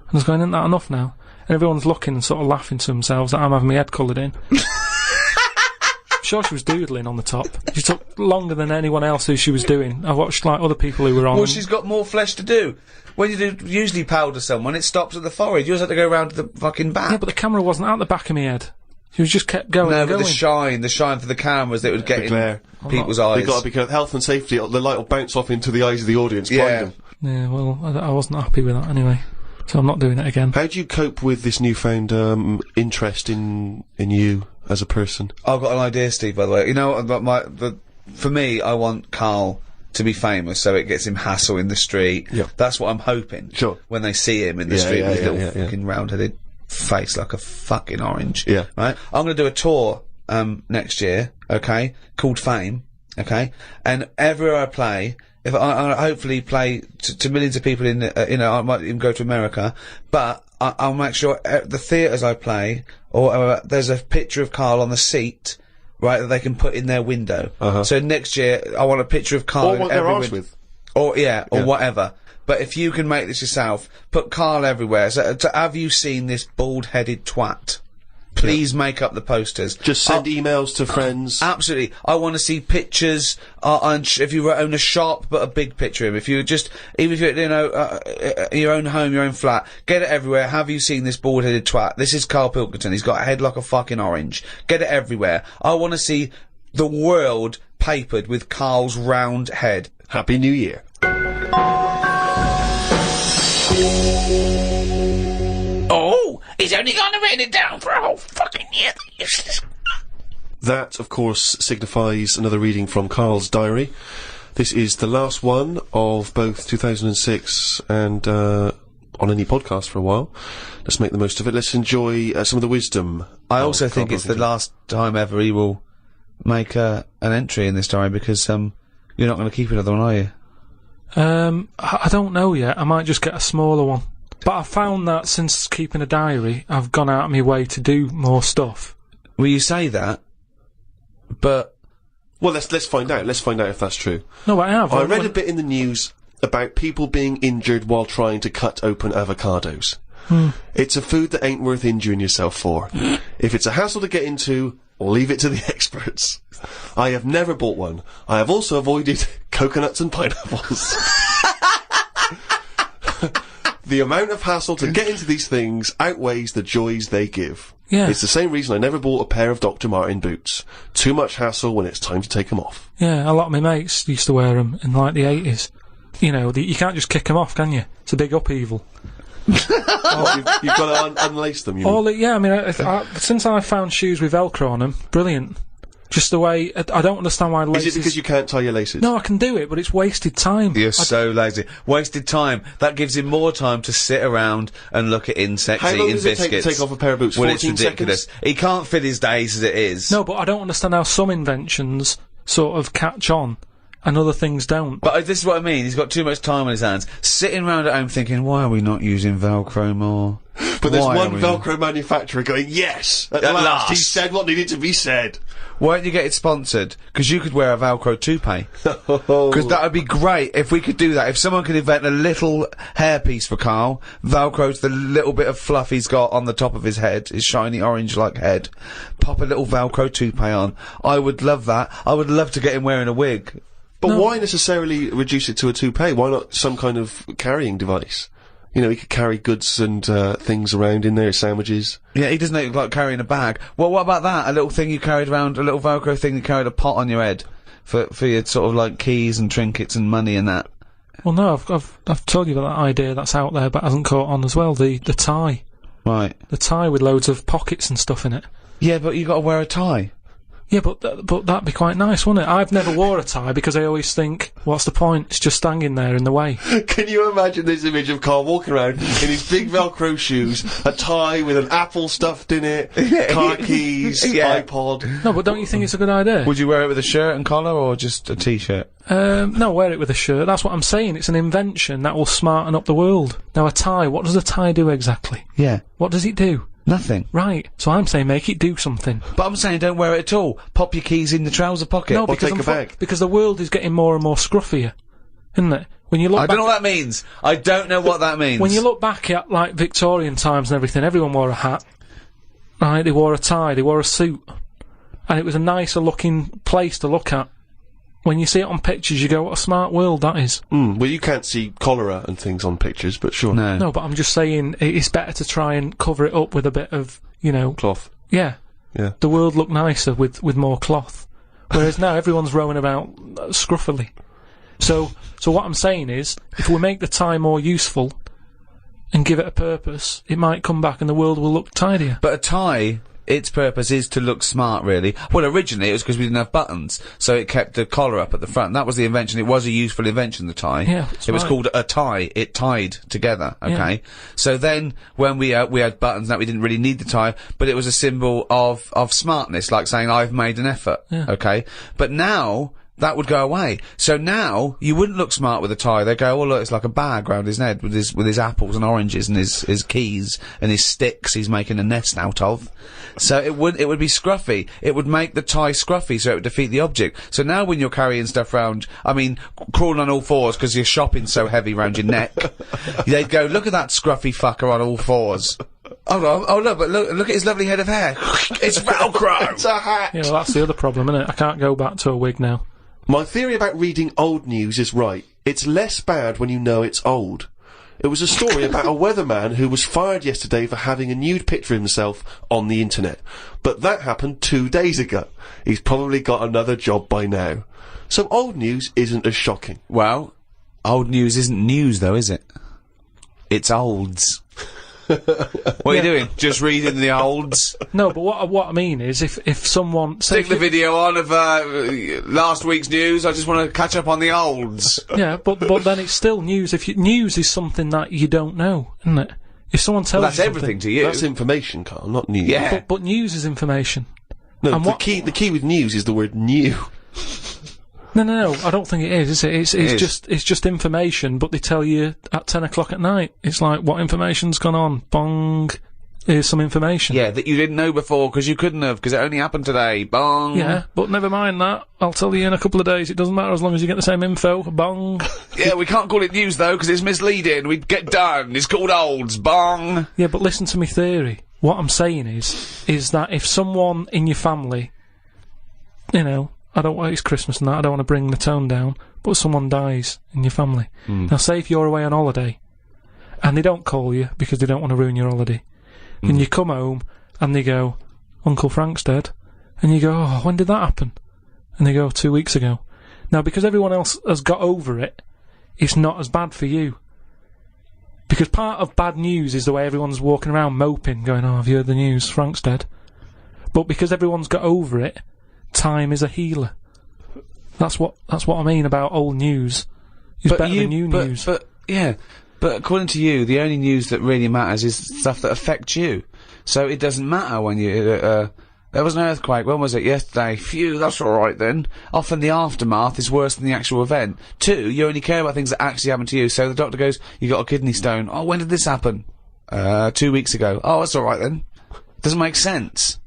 And I was going, isn't that enough now? And everyone's looking and sort of laughing to themselves that I'm having my head coloured in. I'm sure she was doodling on the top. She took longer than anyone else who she was doing. I watched like other people who were on. Well, she's got more flesh to do. When you do usually powder someone, it stops at the forehead. You just have to go round to the fucking back. Yeah, but the camera wasn't at the back of my head. She just kept going. No, and but going. the shine for the cameras that would get in glare. people's eyes. They've got to be careful. Health and safety, the light will bounce off into the eyes of the audience, blind them. Yeah, well, I wasn't happy with that anyway. So I'm not doing it again. How do you cope with this newfound interest in you as a person? I've got an idea, Steve, by the way. You know, for me, I want Karl to be famous so it gets him hassle in the street. Yeah. That's what I'm hoping. Sure. When they see him in the street with his little fucking round-headed face like a fucking orange. Yeah. Right? I'm going to do a tour next year, okay, called Fame, okay? And everywhere I play, if I hopefully play to millions of people in, I might even go to America, but I'll make sure the theatres I play, or there's a picture of Karl on the seat, right, that they can put in their window. So next year, I want a picture of Karl Or what they're arsed with. Or whatever. But if you can make this yourself, put Karl everywhere. So, have you seen this bald-headed twat? Please make up the posters. Just send emails to friends. Absolutely. I want to see pictures, if you own a shop, but a big picture of him. If you just, even if you're, your own home, your own flat, get it everywhere. Have you seen this bald-headed twat? This is Karl Pilkington. He's got a head like a fucking orange. Get it everywhere. I want to see the world papered with Karl's round head. Happy New Year. Oh, he's only gonna write it down for a whole fucking year. Useless. That, of course, signifies another reading from Karl's diary. This is the last one of both 2006 and on any podcast for a while. Let's make the most of it. Let's enjoy some of the wisdom. I also think it's the last time ever he will make an entry in this diary, because you're not going to keep another one, are you? I don't know yet. I might just get a smaller one. But I've found that since keeping a diary, I've gone out of my way to do more stuff. Well, you say that, but... Well, let's find out. Let's find out if that's true. No, but I have. I read a bit in the news about people being injured while trying to cut open avocados. It's a food that ain't worth injuring yourself for. If it's a hassle to get into, leave it to the experts. I have never bought one. I have also avoided coconuts and pineapples. The amount of hassle to get into these things outweighs the joys they give. Yeah. It's the same reason I never bought a pair of Dr. Martin boots. Too much hassle when it's time to take them off. Yeah, a lot of my mates used to wear them in like the 80s. You know, you can't just kick them off, can you? It's a big upheaval. You've got to unlace them, you mean? Yeah, I mean, since I found shoes with Velcro on them, brilliant. Just the way, I don't understand why laces... Is it because you can't tie your laces? No, I can do it, but it's wasted time. You're so lazy. Wasted time. That gives him more time to sit around and look at insects, eating biscuits. How long does it take to take off a pair of boots? 14 it's ridiculous. seconds? He can't fit his days as it is. No, but I don't understand how some inventions sort of catch on and other things don't. But this is what I mean. He's got too much time on his hands. Sitting around at home thinking, why are we not using Velcro more? But there's one Velcro manufacturer going, yes! At last! He said what needed to be said. Why don't you get it sponsored? Because you could wear a Velcro toupee. Because that would be great if we could do that. If someone could invent a little hairpiece for Karl, Velcro's the little bit of fluff he's got on the top of his head, his shiny orange-like head. Pop a little Velcro toupee on. I would love that. I would love to get him wearing a wig. But why necessarily reduce it to a toupee? Why not some kind of carrying device? You know, he could carry goods and things around in there, sandwiches. Yeah, he doesn't look like carrying a bag. Well, what about that? A little thing you carried around, a little Velcro thing you carried a pot on your head for your sort of like keys and trinkets and money and that. Well, no, I've told you about that idea that's out there, but hasn't caught on as well. The tie. Right. The tie with loads of pockets and stuff in it. Yeah, but you got to wear a tie. Yeah, but that'd be quite nice, wouldn't it? I've never wore a tie because I always think, what's the point? It's just hanging there in the way. Can you imagine this image of Karl walking around in his big Velcro shoes, a tie with an apple stuffed in it, car keys, iPod? No, but don't you think it's a good idea? Would you wear it with a shirt and collar or just a t-shirt? No, wear it with a shirt. That's what I'm saying. It's an invention that will smarten up the world. Now, a tie, what does a tie do exactly? Yeah. What does it do? Nothing. Right. So I'm saying make it do something. But I'm saying don't wear it at all. Pop your keys in the trouser pocket. No, or because take a bag. Because the world is getting more and more scruffier, isn't it? When you look I don't know what that means. I don't know what that means. When you look back at, like, Victorian times and everything, everyone wore a hat. Right? They wore a tie, they wore a suit. And it was a nicer looking place to look at. When you see it on pictures, you go, what a smart world that is. Well, you can't see cholera and things on pictures, but sure. No, but I'm just saying, it's better to try and cover it up with a bit of, you know... cloth. Yeah. Yeah. The world looked nicer with more cloth. Whereas now everyone's rowing about scruffily. So what I'm saying is, if we make the tie more useful and give it a purpose, it might come back and the world will look tidier. But a tie, its purpose is to look smart, really. Well, originally it was because we didn't have buttons, so it kept the collar up at the front. That was the invention. It was a useful invention, the tie. Yeah, it was called a tie. It tied together, okay? Yeah. So then, when we had buttons, that we didn't really need the tie, but it was a symbol of smartness, like saying, I've made an effort, okay? But now... that would go away. So now, you wouldn't look smart with a tie. They go, oh look, it's like a bag round his head with his apples and oranges and his keys and his sticks he's making a nest out of. So it would be scruffy. It would make the tie scruffy, so it would defeat the object. So now when you're carrying stuff round, I mean, crawling on all fours because your shopping's so heavy round your neck, they'd go, look at that scruffy fucker on all fours. Oh look, but look at his lovely head of hair. It's Velcro! It's a hat! Yeah, well, that's the other problem, isn't it? I can't go back to a wig now. My theory about reading old news is right. It's less bad when you know it's old. It was a story about a weatherman who was fired yesterday for having a nude picture of himself on the internet. But that happened 2 days ago. He's probably got another job by now. So old news isn't as shocking. Well, old news isn't news though, is it? It's olds. What are you doing? Just reading the olds? No, but what I mean is, if someone... Stick the video on of last week's news, I just want to catch up on the olds. Yeah, but then it's still news. News is something that you don't know, isn't it? If someone tells you something... That's everything to you. That's information, Carl, not news. Yeah. But news is information. No, and the key with news is the word new. No, I don't think it is it? It's just information, but they tell you at 10 o'clock at night. It's like, what information's gone on? Bong. Here's some information. Yeah, that you didn't know before, because you couldn't have, because it only happened today. Bong. Yeah, but never mind that. I'll tell you in a couple of days. It doesn't matter as long as you get the same info. Bong. Yeah, we can't call it news, though, because it's misleading. We'd get done. It's called olds. Bong. Yeah, but listen to me theory. What I'm saying is that if someone in your family, you know, it's Christmas and that, I don't want to bring the tone down, but someone dies in your family. Now, say if you're away on holiday, and they don't call you because they don't want to ruin your holiday, and you come home, and they go, Uncle Frank's dead, and you go, oh, when did that happen? And they go, 2 weeks ago. Now, because everyone else has got over it, it's not as bad for you. Because part of bad news is the way everyone's walking around moping, going, oh, have you heard the news? Frank's dead. But because everyone's got over it, time is a healer. That's what I mean about old news. It's better than new news. But according to you, the only news that really matters is stuff that affects you. So it doesn't matter when you, there was an earthquake, when was it? Yesterday. Phew, that's alright then. Often the aftermath is worse than the actual event. 2, you only care about things that actually happen to you. So the doctor goes, you got a kidney stone. Oh, when did this happen? 2 weeks ago. Oh, that's alright then. Doesn't make sense.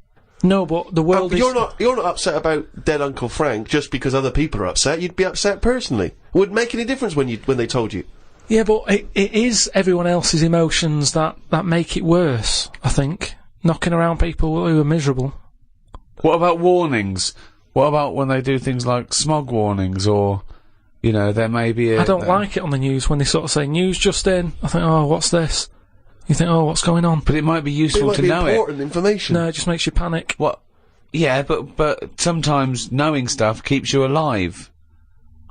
No, but the world is... You're not upset about dead Uncle Frank just because other people are upset. You'd be upset personally. It wouldn't make any difference when they told you. Yeah, but it is everyone else's emotions that make it worse, I think. Knocking around people who are miserable. What about warnings? What about when they do things like smog warnings, or, you know, there may be a... I don't like it on the news when they sort of say, news just in. I think, oh, what's this? You think, oh, what's going on? But it might be useful to know it. It might be important information. No, it just makes you panic. What? Yeah, but sometimes knowing stuff keeps you alive.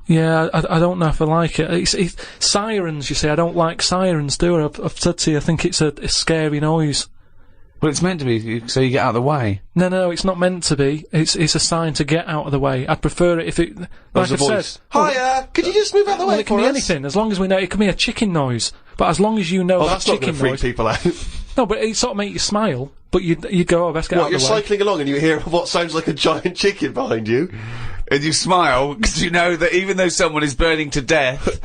Yeah, I don't know if I like it. It's sirens, you see, I don't like sirens, do I? I've said to you, I think it's a scary noise. Well, it's meant to be, so you get out of the way. No, it's not meant to be. It's a sign to get out of the way. I'd prefer it if it... Like I said... Hiya! Could you just move out of the way it can be anything, as long as we know... It can be a chicken noise, but as long as you know that's chicken not gonna noise... freak people out. No, but it sort of make you smile, but you go, oh, best get out of the way. You're cycling along and you hear what sounds like a giant chicken behind you. And you smile, because you know that even though someone is burning to death,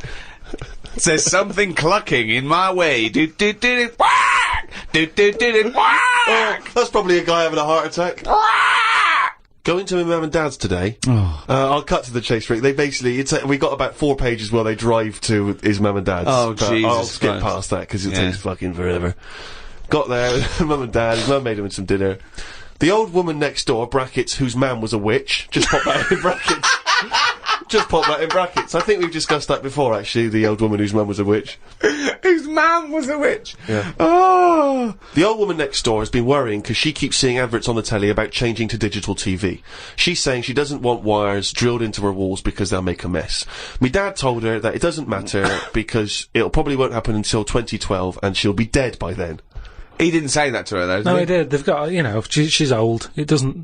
there's something clucking in my way. Do-do-do-do, whack! Do-do-do-do, whack! Oh, that's probably a guy having a heart attack. Going to my mum and dad's today. I'll cut to the chase, Rick. They basically, we got about 4 pages while they drive to his mum and dad's. Oh, but Jesus I'll skip Christ. past that, because it takes fucking forever. Got there with mum and dad, his mum made him some dinner. The old woman next door, brackets, whose man was a witch, just pop that in brackets. Just pop that in brackets. I think we've discussed that before, actually, the old woman whose mum was a witch. Whose man was a witch? Yeah. Oh! The old woman next door has been worrying because she keeps seeing adverts on the telly about changing to digital TV. She's saying she doesn't want wires drilled into her walls because they'll make a mess. Me dad told her that it doesn't matter because it'll probably won't happen until 2012 and she'll be dead by then. He didn't say that to her, though, did No, he? he did. They've got, you know, she's old.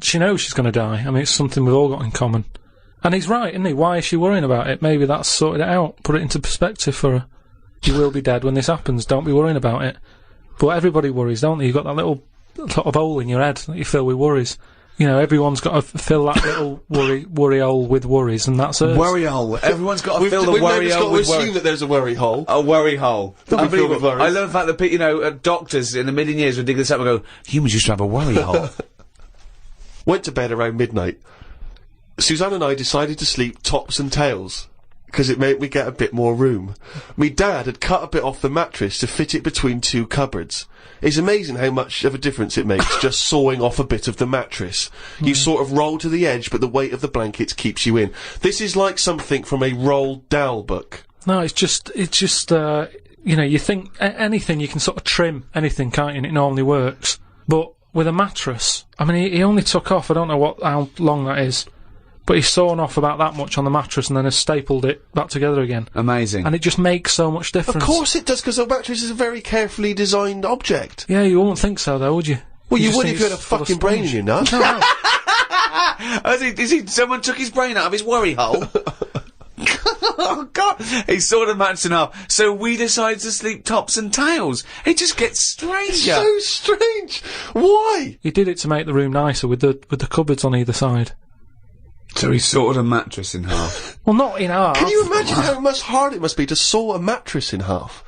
She knows she's going to die. I mean, it's something we've all got in common. And he's right, isn't he? Why is she worrying about it? Maybe that's sorted it out. Put it into perspective for her. You will be dead when this happens. Don't be worrying about it. But everybody worries, don't they? You've got that little sort of hole in your head that you fill with worries. You know, everyone's got to fill that little worry hole with worries, and that's it. Worry hole. Everyone's got to fill the worry hole with We've got to assume worry. that there's a worry hole. A worry hole. Don't be filled with worries. I love the fact that, you know, doctors in a million years would dig this up and go, humans used to have a worry hole. Went to bed around midnight. Suzanne and I decided to sleep tops and tails, because it made me get a bit more room. Me dad had cut a bit off the mattress to fit it between 2 cupboards. It's amazing how much of a difference it makes just sawing off a bit of the mattress. You sort of roll to the edge, but the weight of the blankets keeps you in. This is like something from a Roald Dahl book. No, it's just, you know, you think anything, you can sort of trim anything, can't you, and it normally works. But with a mattress, I mean, he only took off, I don't know how long that is, but he's sawn off about that much on the mattress and then has stapled it back together again. Amazing. And it just makes so much difference. Of course it does, because a mattress is a very carefully designed object. Yeah, you wouldn't think so, though, would you? Well, you just would think if you had a it's full of fucking brain in sponge. your nut. No. Someone took his brain out of his worry hole? Oh, God. He sawed a mattress in half. So we decided to sleep tops and tails. It just gets stranger. So strange. Why? He did it to make the room nicer with the cupboards on either side. So he sawed a mattress in half. Well, not in half. Can you imagine how much hard it must be to saw a mattress in half?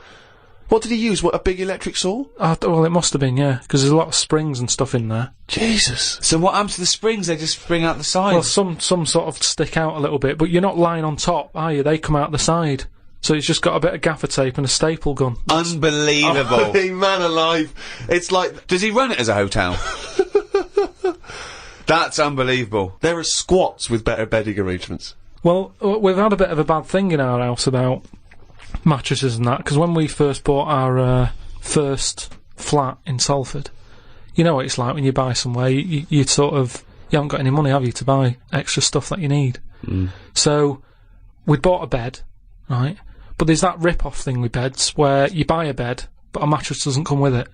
What did he use? What, a big electric saw? Well, it must have been, yeah, because there's a lot of springs and stuff in there. Jesus. So what happens to the springs? They just spring out the Well, sides. some sort of stick out a little bit, but you're not lying on top, are you? They come out the side. So it's just got a bit of gaffer tape and a staple gun. Unbelievable. Hey, man alive. It's like... Does he run it as a hotel? That's unbelievable. There are squats with better bedding arrangements. Well, we've had a bit of a bad thing in our house about mattresses and that, because when we first bought our first flat in Salford, you know what it's like when you buy somewhere, you sort of, you haven't got any money, have you, to buy extra stuff that you need. So, we'd bought a bed, right, but there's that rip-off thing with beds, where you buy a bed, but a mattress doesn't come with it,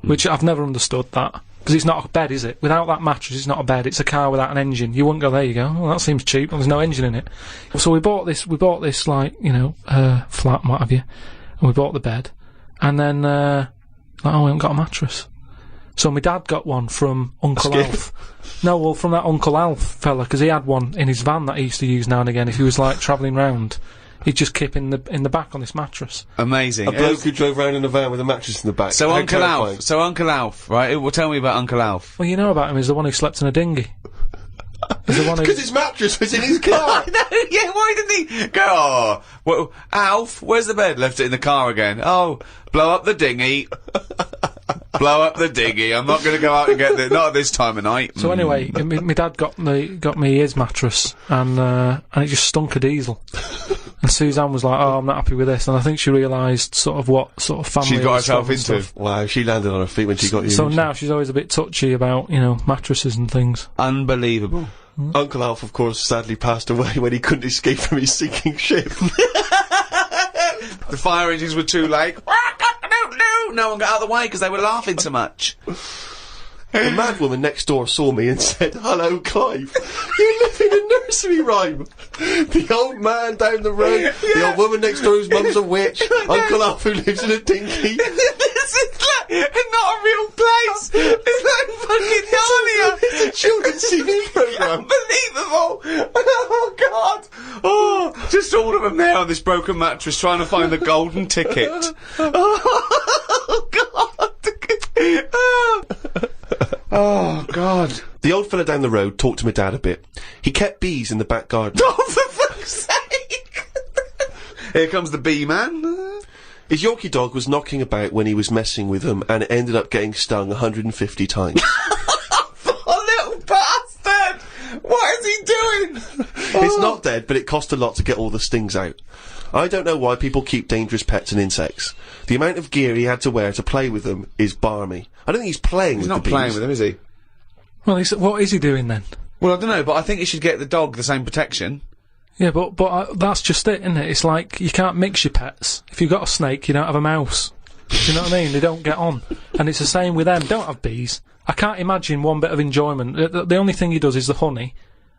which I've never understood that. Because it's not a bed, is it? Without that mattress, it's not a bed. It's a car without an engine. You wouldn't go, there you go. Well, that seems cheap. There's no engine in it. So we bought this, like, you know, flat and what have you. And we bought the bed. And then, we haven't got a mattress. So my dad got one from Uncle Alf. No, well, from that Uncle Alf fella, because he had one in his van that he used to use now and again if he was, like, travelling round. He'd just keep in the back on this mattress. Amazing. A bloke who drove around in a van with a mattress in the back. So How Uncle terrifying. Alf, right? Well, tell me about Uncle Alf. Well, you know about him, he's the one who slept in a dinghy. He's the one who... Because his mattress was in his car. Yeah, why didn't he go, oh, well, Alf, where's the bed? Left it in the car again. Oh, blow up the dinghy. Blow up the dinghy. I'm not going to go out and get it. Not at this time of night. So anyway, my dad got me his mattress, and it just stunk of diesel. And Suzanne was like, "Oh, I'm not happy with this," and I think she realised sort of what sort of family She got it was herself from and into. stuff. Wow, she landed on her feet when she got you. So didn't she? now she's always a bit touchy about, you know, mattresses and things. Unbelievable. Uncle Alf, of course, sadly passed away when he couldn't escape from his sinking ship. The fire engines were too late. No one got out of the way because they were laughing so much. The mad woman next door saw me and said, "Hello, Clive. You live in a nursery rhyme. The old man down the road, the old woman next door whose mum's a witch, Uncle Alf who lives in a dinghy." This is not a real place. It's like fucking Narnia. It's a children's TV programme. Unbelievable. Oh, God. Oh, just all of them there on this broken mattress trying to find the golden ticket. Oh, God. Oh, God. The old fella down the road talked to my dad a bit. He kept bees in the back garden. Oh, for fuck's sake. Here comes the bee man. His Yorkie dog was knocking about when he was messing with them, and it ended up getting stung 150 times. Oh, little bastard. What is he doing? It's not dead, but it cost a lot to get all the stings out. I don't know why people keep dangerous pets and insects. The amount of gear he had to wear to play with them is barmy. I don't think he's playing with the bees. He's not playing with them, is he? Well, what is he doing then? Well, I don't know, but I think he should get the dog the same protection. Yeah, but that's just it, isn't it? It's like, you can't mix your pets. If you've got a snake, you don't have a mouse. Do you know what I mean? They don't get on. And it's the same with them. Don't have bees. I can't imagine one bit of enjoyment. The only thing he does is the honey.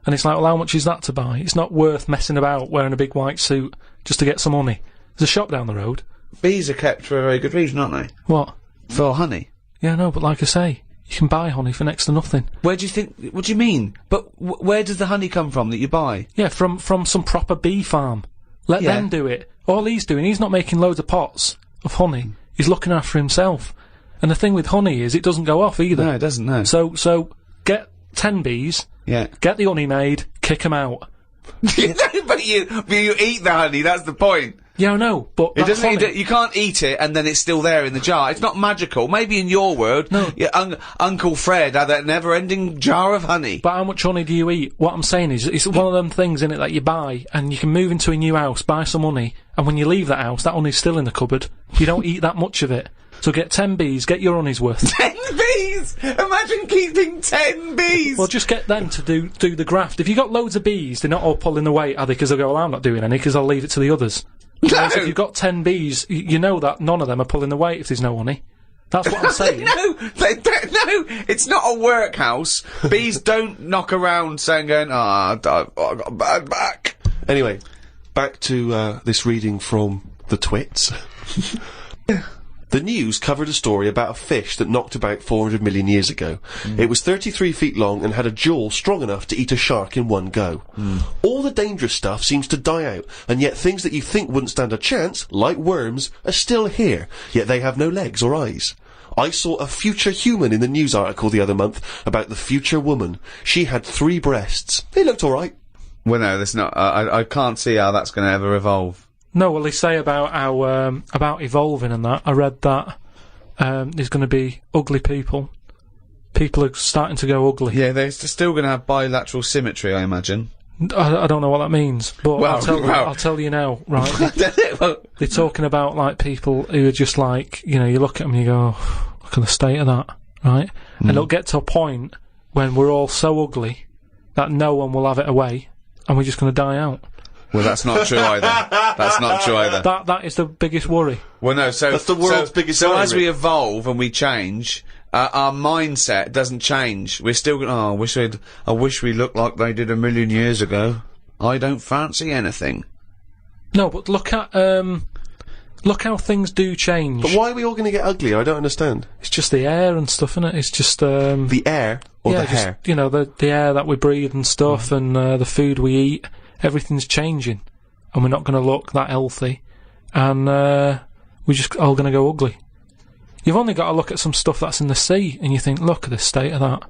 And it's like, well, how much is that to buy? It's not worth messing about wearing a big white suit just to get some honey. There's a shop down the road. Bees are kept for a very good reason, aren't they? What? For honey. Yeah, no, but like I say, you can buy honey for next to nothing. Where do you think... What do you mean? But where does the honey come from that you buy? Yeah, from some proper bee farm. Let them do it. All he's doing, he's not making loads of pots of honey. He's looking after himself. And the thing with honey is, it doesn't go off either. No, it doesn't, no. So get 10 bees, get the honey made, kick them out. but you eat the honey, that's the point. Yeah, I know, but It doesn't. You can't eat it and then it's still there in the jar. It's not magical. Maybe in your world, No. Uncle Fred had that never-ending jar of honey. But how much honey do you eat? What I'm saying is, it's one of them things in it that you buy, and you can move into a new house, buy some honey, and when you leave that house, that honey's still in the cupboard. You don't eat that much of it. So get 10 bees, get your honey's worth. 10 bees! Imagine keeping 10 bees! Well, just get them to do the graft. If you got loads of bees, they're not all pulling the weight, are they? Because they'll go, well, I'm not doing any, because I'll leave it to the others. Whereas if you've got 10 bees, you know that none of them are pulling the weight if there's no honey. That's what I'm saying. No, it's not a workhouse. Bees don't knock around saying, I got a bad back. Anyway, back to this reading from the Twits. The news covered a story about a fish that knocked about 400 million years ago. It was 33 feet long and had a jaw strong enough to eat a shark in one go. All the dangerous stuff seems to die out, and yet things that you think wouldn't stand a chance, like worms, are still here, yet they have no legs or eyes. I saw a future human in the news article the other month about the future woman. She had 3 breasts. They looked alright. Well, no, that's not. I can't see how that's going to ever evolve. No, well, they say about how, about evolving and that. I read that, there's going to be ugly people. People are starting to go ugly. Yeah, they're still going to have bilateral symmetry, I imagine. I don't know what that means, but Well, I'll tell you now, right? They're talking about, like, people who are just like, you know, you look at them and you go, oh, look at the state of that, right? And it'll get to a point when we're all so ugly that no one will have it away, and we're just going to die out. Well, that's not true either. That's not true either. That is the biggest worry. Well, no, so... That's the world's biggest So worry, as we Rick. evolve and we change, our mindset doesn't change. We're still going, I wish we looked like they did 1,000,000 years ago. I don't fancy anything. No, but look how things do change. But why are we all going to get ugly? I don't understand. It's just the air and stuff, innit? It's just, The air or the hair? You know, the air that we breathe and stuff, and the food we eat. Everything's changing, and we're not going to look that healthy, and we're just all going to go ugly. You've only got to look at some stuff that's in the sea, and you think, look at the state of that.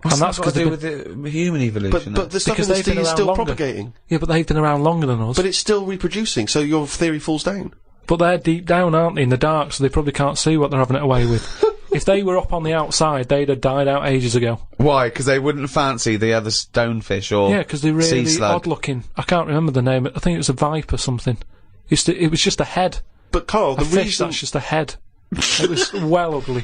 What's and that's got to do because with the human evolution? But the stuff in because the they've sea been is around still longer. propagating. Yeah, but they've been around longer than us. But it's still reproducing, so your theory falls down. But they're deep down, aren't they, in the dark, so they probably can't see what they're having it away with. If they were up on the outside, they'd have died out ages ago. Why? Because they wouldn't fancy the other stonefish or Yeah, because they're really sea slug. odd looking. I can't remember the name. I think it was a viper something. It was just a head. But Carl, the A fish reason... that's just a head. It was well ugly.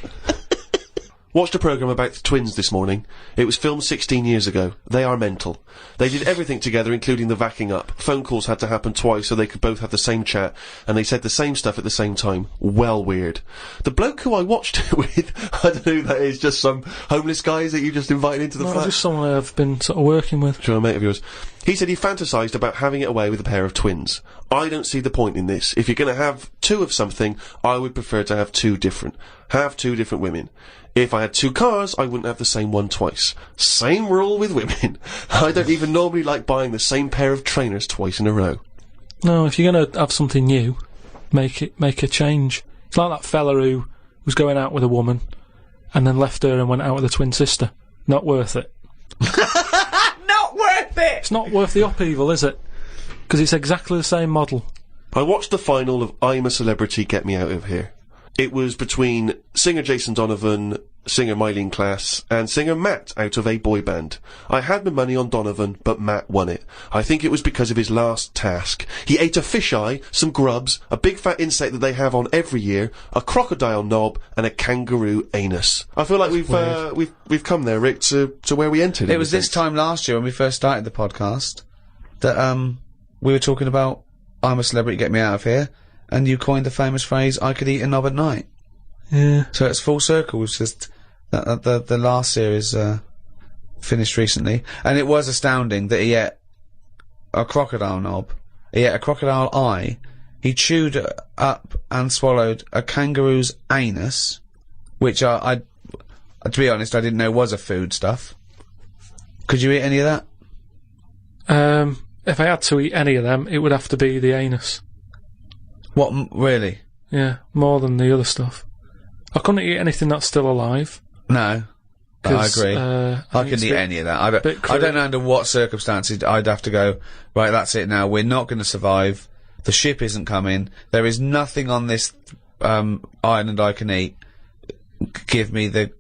Watched a programme about the twins this morning. It was filmed 16 years ago. They are mental. They did everything together, including the vacking up. Phone calls had to happen twice so they could both have the same chat, and they said the same stuff at the same time. Well weird. The bloke who I watched it with, I don't know who that is, just some homeless guys that you just invited into the No, flat? just someone I've been sort of working with. Sure, a mate of yours. He said he fantasised about having it away with a pair of twins. I don't see the point in this. If you're going to have two of something, I would prefer to have two different women. If I had two cars, I wouldn't have the same one twice. Same rule with women. I don't even normally like buying the same pair of trainers twice in a row. No, if you're going to have something new, make a change. It's like that fella who was going out with a woman and then left her and went out with a twin sister. Not worth it. Not worth it! It's not worth the upheaval, is it? Because it's exactly the same model. I watched the final of I'm a Celebrity, Get Me Out of Here. It was between singer Jason Donovan, singer Mylene Klass, and singer Matt out of a boy band. I had my money on Donovan, but Matt won it. I think it was because of his last task. He ate a fisheye, some grubs, a big fat insect that they have on every year, a crocodile knob, and a kangaroo anus. I feel like we've come there, Rick, to where we entered. It was this time last year when we first started the podcast that we were talking about I'm a Celebrity, Get Me Out of Here, and you coined the famous phrase, I could eat a knob at night. Yeah. So it's full circle. It's just the last series finished recently, and it was astounding that he ate a crocodile knob, he ate a crocodile eye, he chewed up and swallowed a kangaroo's anus, which I to be honest, I didn't know was a food stuff. Could you eat any of that? If I had to eat any of them, it would have to be the anus. What, really? Yeah, more than the other stuff. I couldn't eat anything that's still alive. No. I agree. I I think it's couldn't eat a bit- any of that. I don't know under what circumstances I'd have to go, right, that's it now, we're not going to survive, the ship isn't coming, there is nothing on this island I can eat, give me the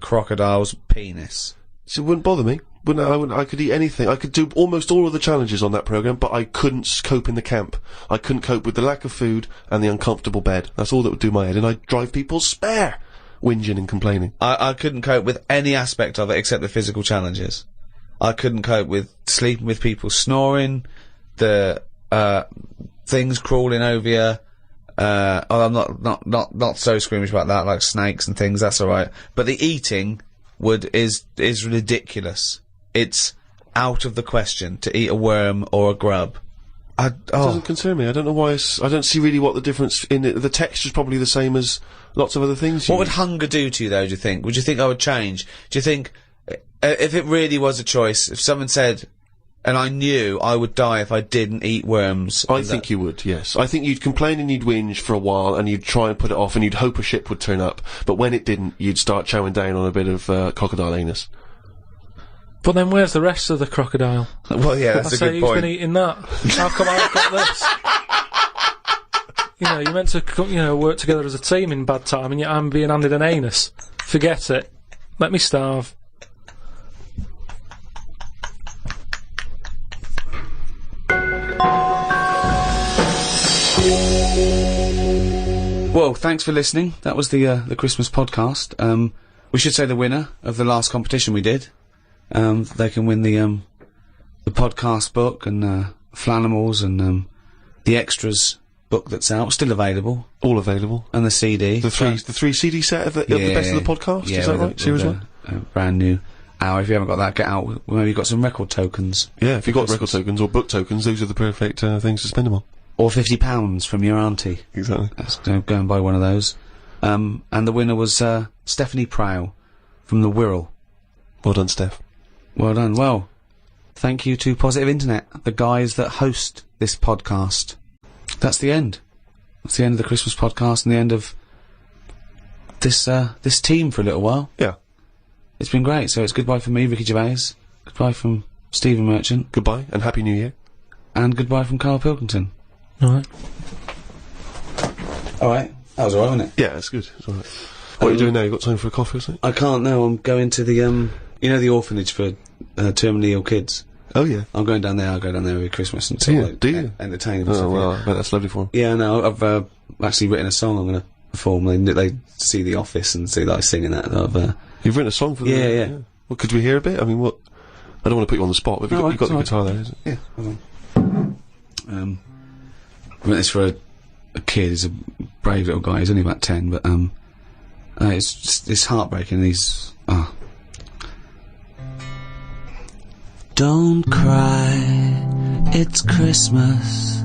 crocodile's penis. So it wouldn't bother me. I could eat anything. I could do almost all of the challenges on that programme, but I couldn't cope in the camp. I couldn't cope with the lack of food and the uncomfortable bed. That's all that would do my head, and I'd drive people spare, whinging and complaining. I couldn't cope with any aspect of it except the physical challenges. I couldn't cope with sleeping with people snoring, the things crawling over you. I'm not so squeamish about that, like snakes and things, that's alright. But the eating is ridiculous. It's out of the question to eat a worm or a grub. It doesn't concern me. I don't know why. I don't see really what the difference in it. The texture's probably the same as lots of other things. What would hunger do to you, though, do you think? Would you think I would change? Do you think, if it really was a choice, if someone said, and I knew I would die if I didn't eat worms... I think you would, yes. I think you'd complain and you'd whinge for a while, and you'd try and put it off, and you'd hope a ship would turn up. But when it didn't, you'd start chowing down on a bit of crocodile anus. But then where's the rest of the crocodile? Well, yeah, that's a good who's point. been eating that? How come I've got this? You know, you're meant to, work together as a team in bad time, and yet I'm being handed an anus. Forget it. Let me starve. Well, thanks for listening. That was the Christmas podcast. We should say the winner of the last competition we did. They can win the podcast book and Flanimals and the extras book that's out, still available, all available, and the CD. The three CD set of the best of the podcast. Yeah, is that right? Series 1. Brand new hour. If you haven't got that, get out. Well, maybe you've got some record tokens. Yeah, if you've got record tokens or book tokens, those are the perfect things to spend them on. Or £50 from your auntie. Exactly. Let's go and buy one of those. And the winner was Stephanie Prow from the Wirral. Well done, Steph. Well done. Well, thank you to Positive Internet, the guys that host this podcast. That's the end. That's the end of the Christmas podcast and the end of this team for a little while. Yeah. It's been great. So it's goodbye from me, Ricky Gervais. Goodbye from Stephen Merchant. Goodbye and Happy New Year. And goodbye from Karl Pilkington. Alright. Alright. That was alright, wasn't it? Yeah, it's good. It's alright. What are you doing now? You got time for a coffee or something? I can't, no, I'm going to the, the orphanage for, terminally ill kids. Oh, yeah. I'm going down there, I'll go down there every Christmas and sort of, like, do you? entertain them. Oh, well, I bet that's lovely for them. Yeah, no, I've, actually written a song I'm gonna perform. They see The Office and see that I sing in that. You've written a song for them? Yeah. Well, could we hear a bit? I mean, what? I don't want to put you on the spot, but you've got the guitar there, isn't it? Yeah, hold on. I wrote this for a kid. He's a brave little guy. He's only about 10, but, it's heartbreaking. Don't cry, it's Christmas,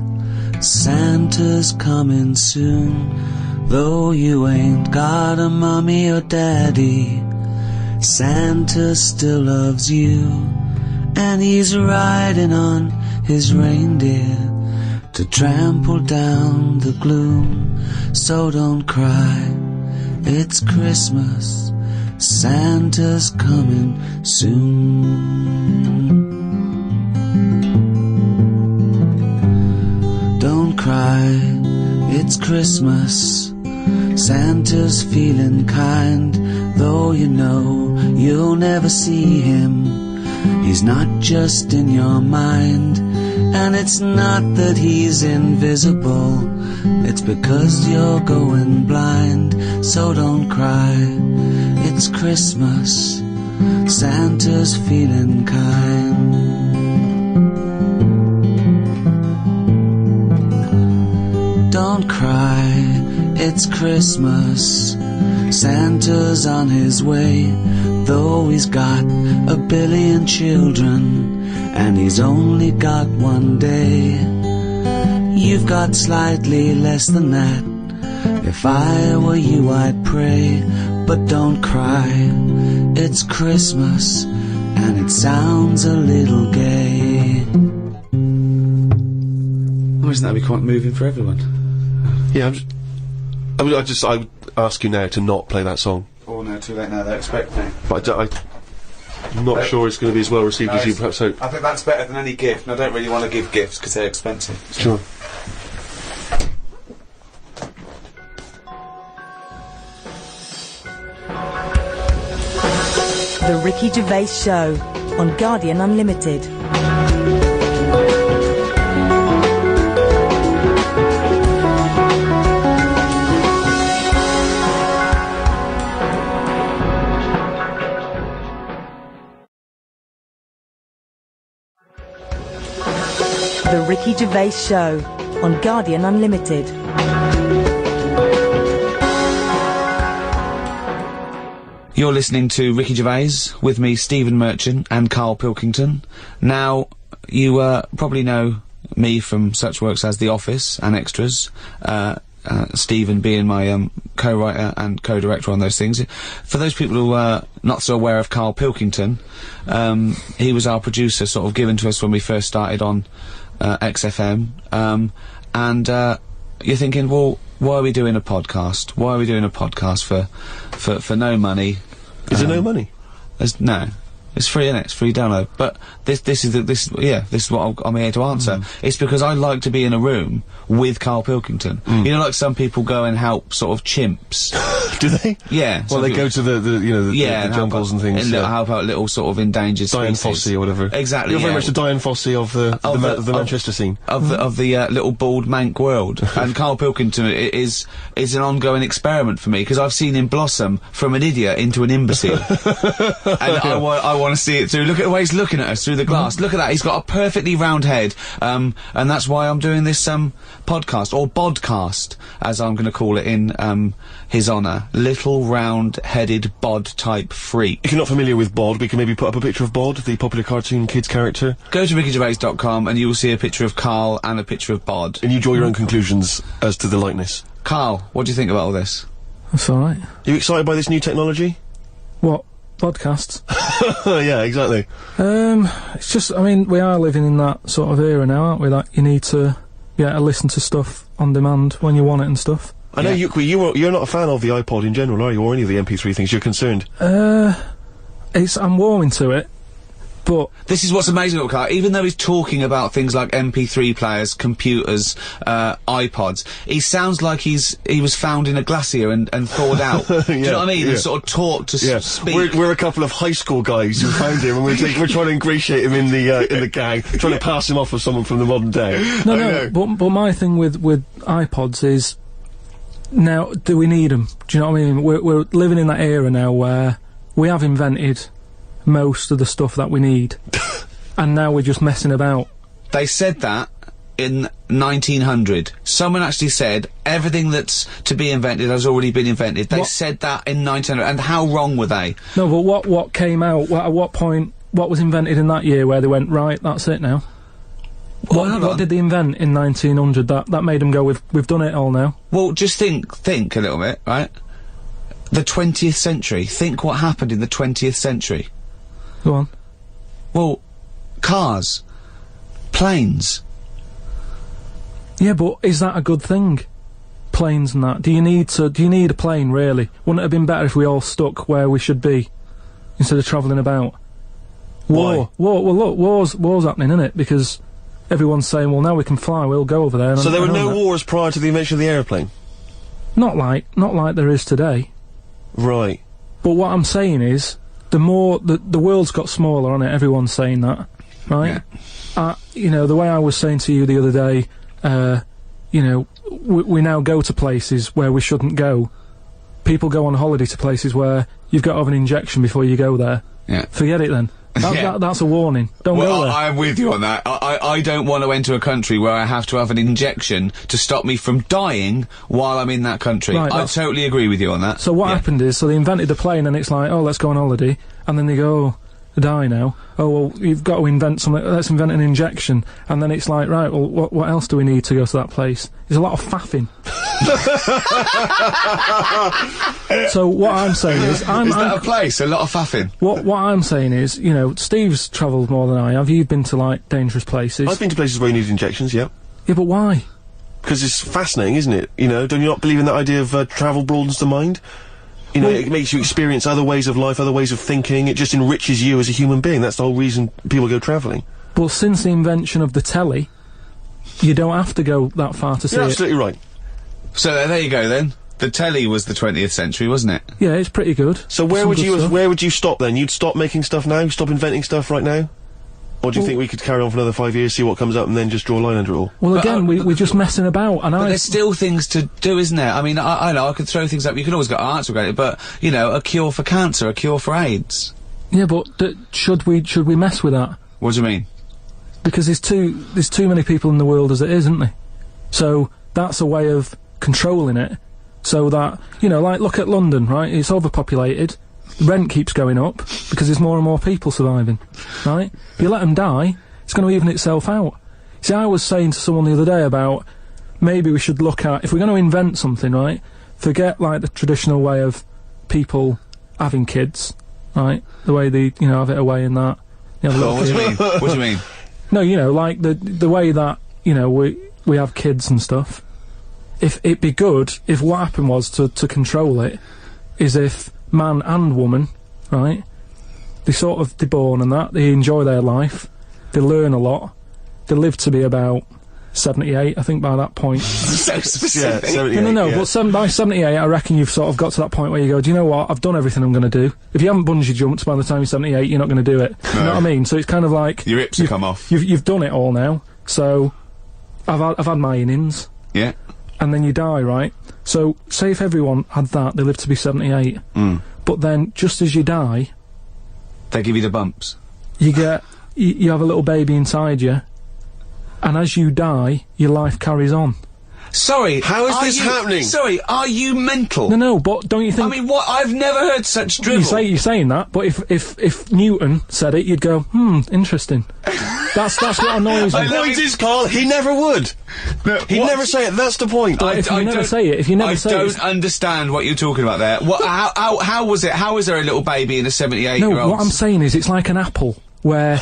Santa's coming soon. Though you ain't got a mommy or daddy, Santa still loves you. And he's riding on his reindeer to trample down the gloom. So don't cry, it's Christmas, Santa's coming soon. Don't cry, it's Christmas, Santa's feeling kind. Though you know you'll never see him, he's not just in your mind. And it's not that he's invisible, it's because you're going blind. So don't cry, it's Christmas, Santa's feeling kind. Don't cry, it's Christmas, Santa's on his way. Though he's got a billion children and he's only got one day, you've got slightly less than that. If I were you, I'd pray. But don't cry, it's Christmas and it sounds a little gay. Oh, isn't that be quite moving for everyone? Yeah, I would ask you now to not play that song. Oh no, too late now, they expect me. But I'm not sure it's going to be as well received as you perhaps hope. I think that's better than any gift, and I don't really want to give gifts because they're expensive. Sure. The Ricky Gervais Show on Guardian Unlimited. The Ricky Gervais Show on Guardian Unlimited. You're listening to Ricky Gervais, with me, Stephen Merchant, and Karl Pilkington. Now, you probably know me from such works as The Office and Extras, Stephen being my co-writer and co-director on those things. For those people who are not so aware of Karl Pilkington, he was our producer, sort of given to us when we first started on XFM, and you're thinking, well, why are we doing a podcast? Why are we doing a podcast for no money? Is there no money? No. It's free, innit? It's free download. But this is what I'm here to answer. It's because I like to be in a room with Karl Pilkington. You know, like some people go and help sort of chimps. Do they? Yeah. Well, they go to the jungles and things. And help out little sort of endangered Diane species. Fossey or whatever. Exactly. You're very much the Diane Fossey of the Manchester scene. Of the little bald mank world. And Karl Pilkington is an ongoing experiment for me, because I've seen him blossom from an idiot into an imbecile. And I want to see it through. Look at the way he's looking at us through the glass. Look at that. He's got a perfectly round head. And that's why I'm doing this podcast, or bodcast, as I'm going to call it in his honour. Little round-headed bod-type freak. If you're not familiar with Bod, we can maybe put up a picture of Bod, the popular cartoon kids character. Go to rickygervais.com and you will see a picture of Karl and a picture of Bod. And you draw your own conclusions as to the likeness. Karl, what do you think about all this? That's alright. Are you excited by this new technology? What? Podcasts? Yeah, exactly. It's just, I mean, we are living in that sort of era now, aren't we? That you need to listen to stuff on demand when you want it and stuff. I know you're not a fan of the iPod in general, are you, or any of the MP3 things? You're concerned. I'm warming to it. But this is what's amazing about Karl. Even though he's talking about things like MP3 players, computers, iPods, he sounds like he was found in a glacier and thawed out. Do you know what I mean? And sort of taught to speak. We're a couple of high school guys who found him, and we're trying to ingratiate him in the gang, trying to pass him off as someone from the modern day. No, but my thing with iPods is, now, do we need them? Do you know what I mean? We're living in that era now where we have invented most of the stuff that we need, and now we're just messing about. They said that in 1900. Someone actually said everything that's to be invented has already been invented. They said that in 1900, and how wrong were they? No, but what came out? At what point? What was invented in that year where they went, right, that's it now? What did they invent in 1900 that made them go, we've done it all now? Well, just think a little bit, right? The 20th century. Think what happened in the 20th century. Go on. Well, cars, planes. Yeah, but is that a good thing? Planes and that. Do you need a plane, really? Wouldn't it have been better if we all stuck where we should be, instead of travelling about? War. Well, look, war's happening, isn't it? Because everyone's saying, well, now we can fly, we'll go over there. So there were no wars prior to the invention of the aeroplane? Not like there is today. Right. But what I'm saying is, the world's got smaller on it, everyone's saying that, right? Yeah. You know, the way I was saying to you the other day, you know, we now go to places where we shouldn't go. People go on holiday to places where you've got to have an injection before you go there. Yeah. Forget it then. That's a warning. Don't go there. I'm with you on that. I don't want to enter a country where I have to have an injection to stop me from dying while I'm in that country. Right, I totally agree with you on that. So what happened is, so they invented the plane and it's like, oh, let's go on holiday, and then they go, oh, I die now. Oh, well, you've got to invent something, let's invent an injection. And then it's like, right, well, what else do we need to go to that place? There's a lot of faffing. So what I'm saying is, Is that a place? A lot of faffing? What I'm saying is, you know, Steve's travelled more than I have. You've been to, like, dangerous places. I've been to places where you need injections, yeah. Yeah, but why? Because it's fascinating, isn't it? You know, don't you not believe in that idea of travel broadens the mind? You know, it makes you experience other ways of life, other ways of thinking. It just enriches you as a human being. That's the whole reason people go travelling. Well, since the invention of the telly, you don't have to go that far to see it. You're absolutely right. So there you go then. The telly was the 20th century, wasn't it? Yeah, it's pretty good. So where would you stop then? You'd stop making stuff now? Stop inventing stuff right now? Or do you think we could carry on for another 5 years, see what comes up, and then just draw a line under it all? Well, again, we're just messing about, and But there's still things to do, isn't there? I mean, I know, I could throw things up, you can always get art to regret it, but, you know, a cure for cancer, a cure for AIDS. Yeah, but should we mess with that? What do you mean? Because there's too many people in the world as it is, isn't there? So, that's a way of controlling it, so that, you know, like, look at London, right? It's overpopulated. Rent keeps going up because there's more and more people surviving, right? If you let them die, it's going to even itself out. See, I was saying to someone the other day about maybe we should look at, if we're going to invent something, right, forget, like, the traditional way of people having kids, right? The way they, you know, have it away and that. You know, What do you mean? What do you mean? No, you know, like, the way that, you know, we have kids and stuff. If it'd be good if what happened was to control it is if man and woman, right, they're born and that, they enjoy their life, they learn a lot, they live to be about 78, I think, by that point. So specific. Yeah, 78, No, yeah. but by 78, I reckon you've sort of got to that point where you go, do you know what, I've done everything I'm going to do. If you haven't bungee jumped by the time you're 78, you're not going to do it. You know what I mean? So it's kind of like... Your hips have come off. You've done it all now, so I've had my innings. Yeah. And then you die, right? So, say if everyone had that, they live to be 78. But then, just as you die... They give you the bumps. You get... you have a little baby inside you, and as you die, your life carries on. Sorry, how is this happening? Sorry, are you mental? No, but don't you think... I mean, what? I've never heard such drivel. You're saying that, but if Newton said it, you'd go, interesting. That's what annoys me. The point is, Karl, he never would. No, He'd never say it, that's the point. If you never say it, I don't understand what you're talking about there. What, how was it? How is there a little baby in a 78-year-old? No, what I'm saying is it's like an apple, where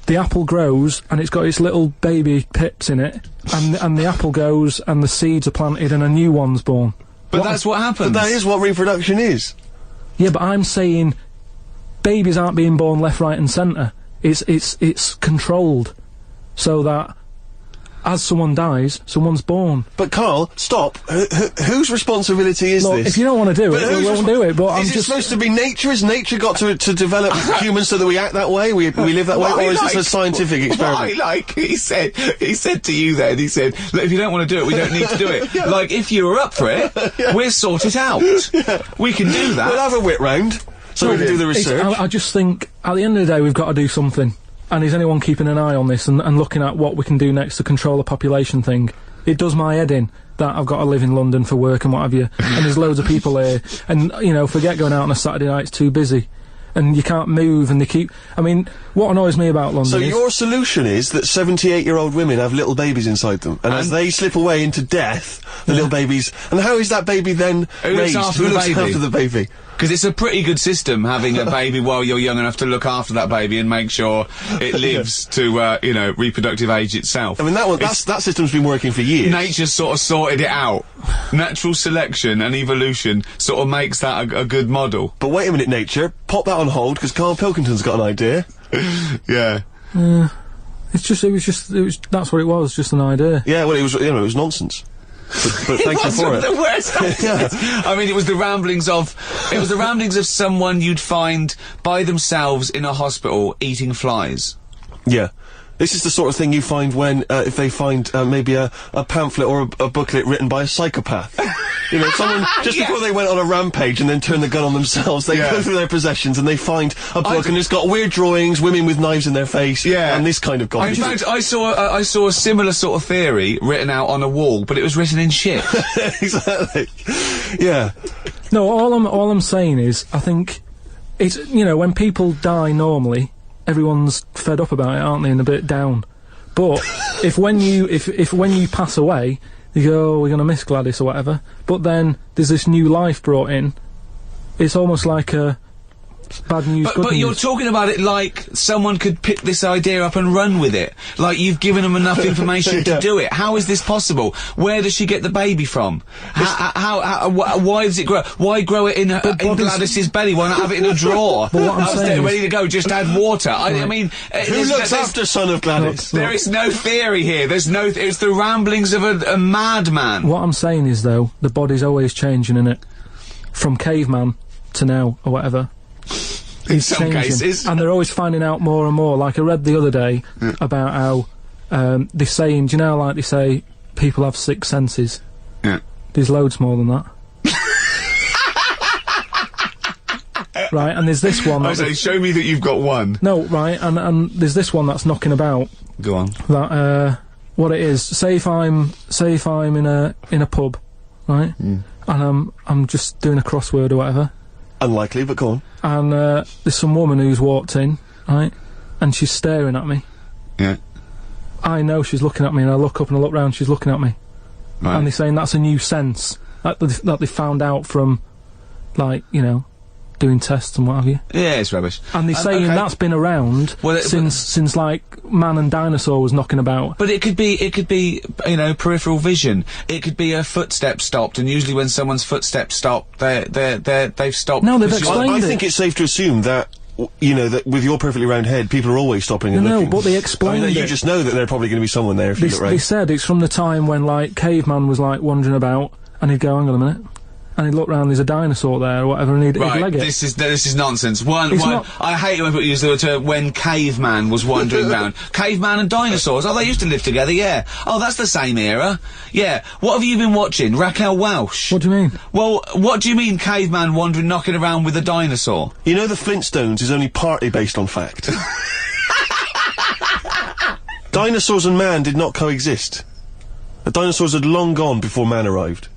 the apple grows, and it's got its little baby pips in it, and the apple goes, and the seeds are planted, and a new one's born. But that's what happens. But that is what reproduction is. Yeah, but I'm saying babies aren't being born left, right and centre. It's controlled, so that as someone dies, someone's born. But Carl, stop. Whose responsibility is Look, this? if you don't want to do it, we won't do it. But I'm is it just supposed to be nature? Has nature got to develop humans so that we act that way? We live that way, or is this a scientific experiment? He said to you then, he said, look, if you don't want to do it, we don't need to do it. Like, if you were up for it, we'll sort it out. We can do that. We'll have a whip round, so we can do the research. I just think, at the end of the day, we've got to do something. And is anyone keeping an eye on this and looking at what we can do next to control the population thing? It does my head in that I've got to live in London for work and what have you, and there's loads of people here, and, you know, forget going out on a Saturday night, it's too busy. And you can't move, and they keep... I mean, what annoys me about London So is... your solution is that 78-year-old women have little babies inside them, and as they slip away into death, the little babies... And how is that baby then raised? Who looks after the baby? Because it's a pretty good system, having a baby while you're young enough to look after that baby and make sure it lives to, you know, reproductive age itself. I mean, that system's been working for years. Nature's sort of sorted it out. Natural selection and evolution sort of makes that a good model. But wait a minute, nature. Pop that on hold, because Karl Pilkington's got an idea. Yeah. That's what it was, just an idea. Yeah, well, it was nonsense. But thank you for it. The worst I mean, it was the ramblings of someone you'd find by themselves in a hospital eating flies. Yeah. This is the sort of thing you find when, if they find, maybe a pamphlet or a booklet written by a psychopath. You know, someone, just before they went on a rampage and then turned the gun on themselves, they go through their possessions and they find a book and it's got weird drawings, women with knives in their face, and this kind of garbage. In fact, I saw a similar sort of theory written out on a wall, but it was written in shit. Exactly. Yeah. No, all I'm saying is, I think it's, you know, when people die normally, everyone's fed up about it, aren't they, and a bit down. But if when you pass away, you go, oh, we're gonna miss Gladys or whatever, but then there's this new life brought in, it's almost like a bad news, good news. But you're talking about it like someone could pick this idea up and run with it. Like you've given them enough information to do it. How is this possible? Where does she get the baby from? Why does it grow? Why grow it in Gladys's belly? Why not have it in a drawer? But what I'm saying ready to go, just add water. I mean... Who looks after son of Gladys? There is no theory here. There's no... It's the ramblings of a madman. What I'm saying is, though, the body's always changing, innit? From caveman to now, or whatever. In some cases. And they're always finding out more and more. Like I read the other day about how they're saying, do you know, like they say, people have 6 senses. Yeah. There's loads more than that. Right, and there's this one. I say, show me that you've got one. No, right, and there's this one that's knocking about. Go on. That what it is. Say if I'm in a pub, right, and I'm just doing a crossword or whatever. Unlikely, but go on. And there's some woman who's walked in, right, and she's staring at me. Yeah. I know she's looking at me, and I look up and I look round, she's looking at me. Right. And they're saying that's a new sense that they found out from, like, you know, doing tests and what have you. Yeah, it's rubbish. And they're saying that's been around since like man and dinosaur was knocking about. But it could be you know, peripheral vision. It could be a footstep stopped, and usually when someone's footsteps stop, they've stopped. No, they've explained I think it's safe to assume that, you know, that with your perfectly round head, people are always stopping and looking. No, but they explained it. You just know that there's probably going to be someone there if you look right. They said it's from the time when, like, caveman was, like, wandering about, and he'd go, hang on a minute, and he'd look round, there's a dinosaur there, or whatever, and he'd leg it. This is nonsense. I hate it when people use the term when caveman was wandering round. Caveman and dinosaurs, oh, they used to live together, yeah. Oh, that's the same era. Yeah. What have you been watching? Raquel Welch? What do you mean? Well, what do you mean caveman wandering, knocking around with a dinosaur? You know the Flintstones is only partly based on fact. Dinosaurs and man did not coexist. The dinosaurs had long gone before man arrived.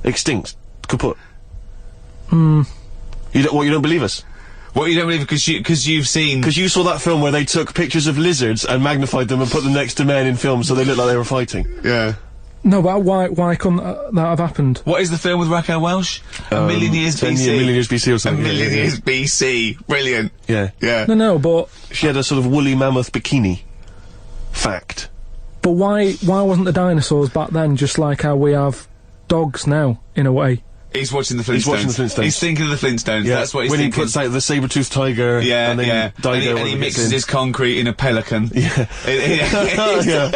Extinct. Kaput. You don't believe us? What, you don't believe because you've seen... Because you saw that film where they took pictures of lizards and magnified them and put them next to men in films so they looked like they were fighting. Yeah. No, but why couldn't that have happened? What is the film with Raquel Welch? A Million Years BC. A Million Years BC or something. A Million Years BC. Brilliant. Yeah. Yeah. No, but... She had a sort of woolly mammoth bikini. Fact. But why wasn't the dinosaurs back then just like how we have dogs now, in a way? He's watching the Flintstones. He's watching the Flintstones. He's thinking of the Flintstones. Yeah, That's what he's when thinking. he puts out the saber-toothed tiger. Yeah, and then yeah. Dido And he mixes his concrete in a pelican. Yeah. Yeah.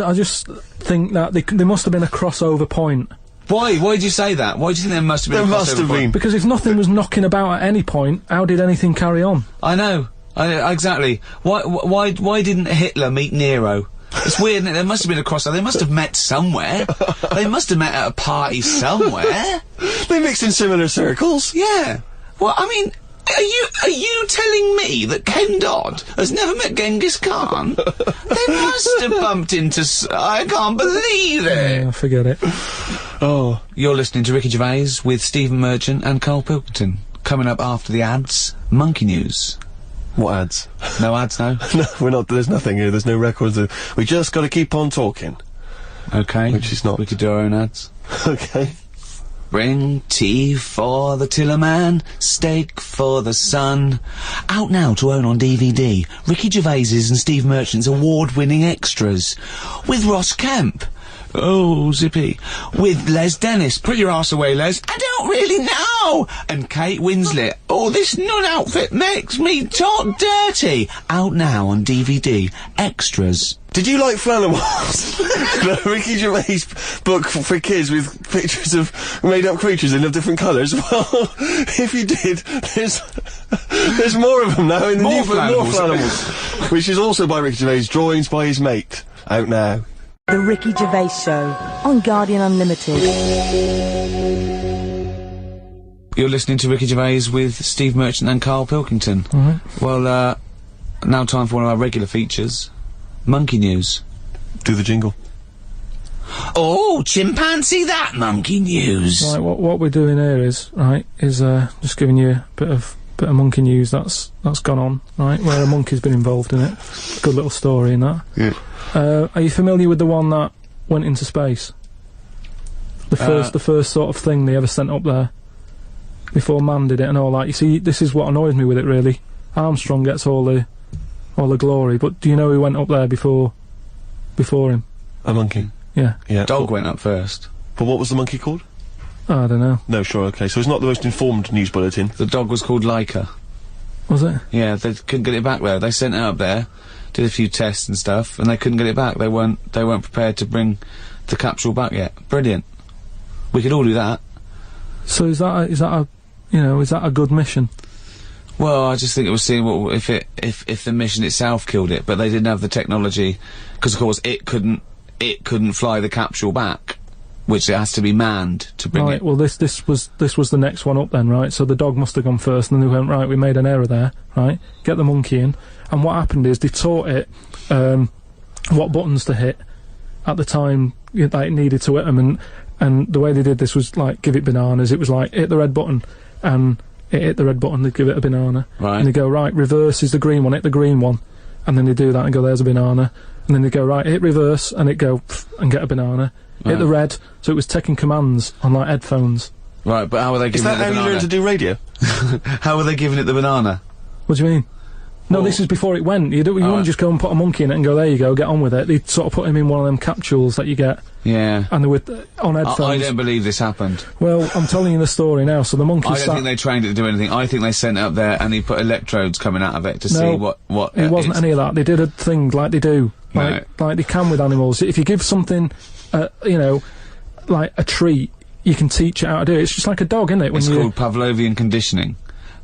I just think that there must have been a crossover point. Why? Why did you say that? Why do you think there must have been? There must have been. Because if nothing was knocking about at any point, how did anything carry on? I know. Exactly. Why didn't Hitler meet Nero? It's weird, isn't it? There must have been a crossover. They must have met somewhere. They must have met at a party somewhere. They mixed in similar circles. Yeah. Well, I mean, are you telling me that Ken Dodd has never met Genghis Khan? They must have bumped into. I can't believe it. Yeah, forget it. Oh. You're listening to Ricky Gervais with Stephen Merchant and Karl Pilkington. Coming up after the ads, Monkey News. What ads? No ads, no? No, we're not. There's nothing here. There's no records. We just got to keep on talking. Okay. Which is not. We could do our own ads. Okay. Bring tea for the Tillerman, steak for the sun. Out now to own on DVD, Ricky Gervais's and Steve Merchant's award-winning extras. With Ross Kemp. Oh, zippy. With Les Dennis. Put your arse away, Les. I don't really know. And Kate Winslet. Oh, this nun outfit makes me talk dirty. Out now on DVD. Extras. Did you like Flannemans? The Ricky Gervais book for kids with pictures of made-up creatures in of different colours? Well, if you did, there's more of them now in the More new book, more Flannemans. Flannemans, which is also by Ricky Gervais, drawings by his mate. Out now. The Ricky Gervais Show on Guardian Unlimited. You're listening to Ricky Gervais with Steve Merchant and Karl Pilkington. Well, now time for one of our regular features. Monkey News. Do the jingle. Oh, chimpanzee that Monkey News. Right, what we're doing here is just giving you a bit of monkey news that's gone on, right? Where a monkey's been involved in it. Good little story in that. Yeah. Are you familiar with the one that went into space? The first sort of thing they ever sent up there before man did it and all that. You see, this is what annoys me with it really. Armstrong gets all the glory, but do you know who went up there before him? A monkey. Yeah. Yeah. Dog went up first. But what was the monkey called? Oh, I don't know. No, sure, okay. So it's not the most informed news bulletin. The dog was called Laika. Was it? Yeah, they couldn't get it back there. They sent it up there, did a few tests and stuff, and they couldn't get it back. They weren't prepared to bring the capsule back yet. Brilliant. We could all do that. So is that a good mission? Well, I just think it was seeing what if the mission itself killed it, but they didn't have the technology, because of course it couldn't fly the capsule back, which it has to be manned to bring right, it. well this was the next one up then, right? So the dog must have gone first, and then they went, right, we made an error there, right? Get the monkey in, and what happened is they taught it what buttons to hit at the time that it needed to hit them, and the way they did this was like give it bananas. It was like hit the red button, and it hit the red button, they'd give it a banana. Right. And they go, right, reverse is the green one, hit the green one. And then they do that and go, there's a banana. And then they go, right, hit reverse, and it go, pff, and get a banana. Hit the red, so it was taking commands on, like, headphones. Right, but how were they Is giving it that the how you banana? learn to do radio? How were they giving it the banana? What do you mean? No, Well- this is before it went. You wouldn't just go and put a monkey in it and go, there you go, get on with it. They'd sort of put him in one of them capsules that you get, Yeah. and they were on headphones. I don't believe this happened. Well, I'm telling you the story now. So the monkey I sat... don't think they trained it to do anything. I think they sent it up there and he put electrodes coming out of it to see No, what. It wasn't any of that. They did a thing like they do, No. like they can with animals. If you give something, like a treat, you can teach it how to do it. It's just like a dog, isn't it? When It's you called Pavlovian conditioning.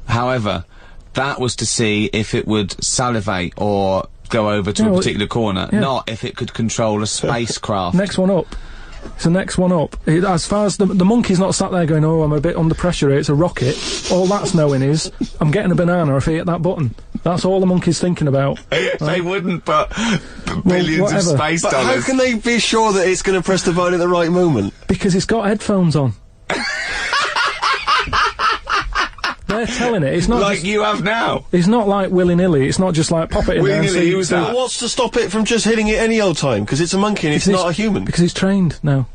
However, that was to see if it would salivate or go over to Yeah, a well, particular corner, yeah. not if it could control a spacecraft. next one up. It's the next one up. As far as the monkey's not sat there going, oh, I'm a bit under pressure here, it's a rocket. All that's knowing is, I'm getting a banana if I hit that button. That's all the monkey's thinking about. They wouldn't put billions of whatever. space But dollars. how can they be sure that it's going to press the button at the right moment? Because it's got headphones on. They're telling it. It's not like just, you have now. it's not like willy-nilly. It's not just like pop it in there and Willy-nilly, see... who's see- that? But what's to stop it from just hitting it any old time? Because it's a monkey and it's Because not a human. Because he's trained now.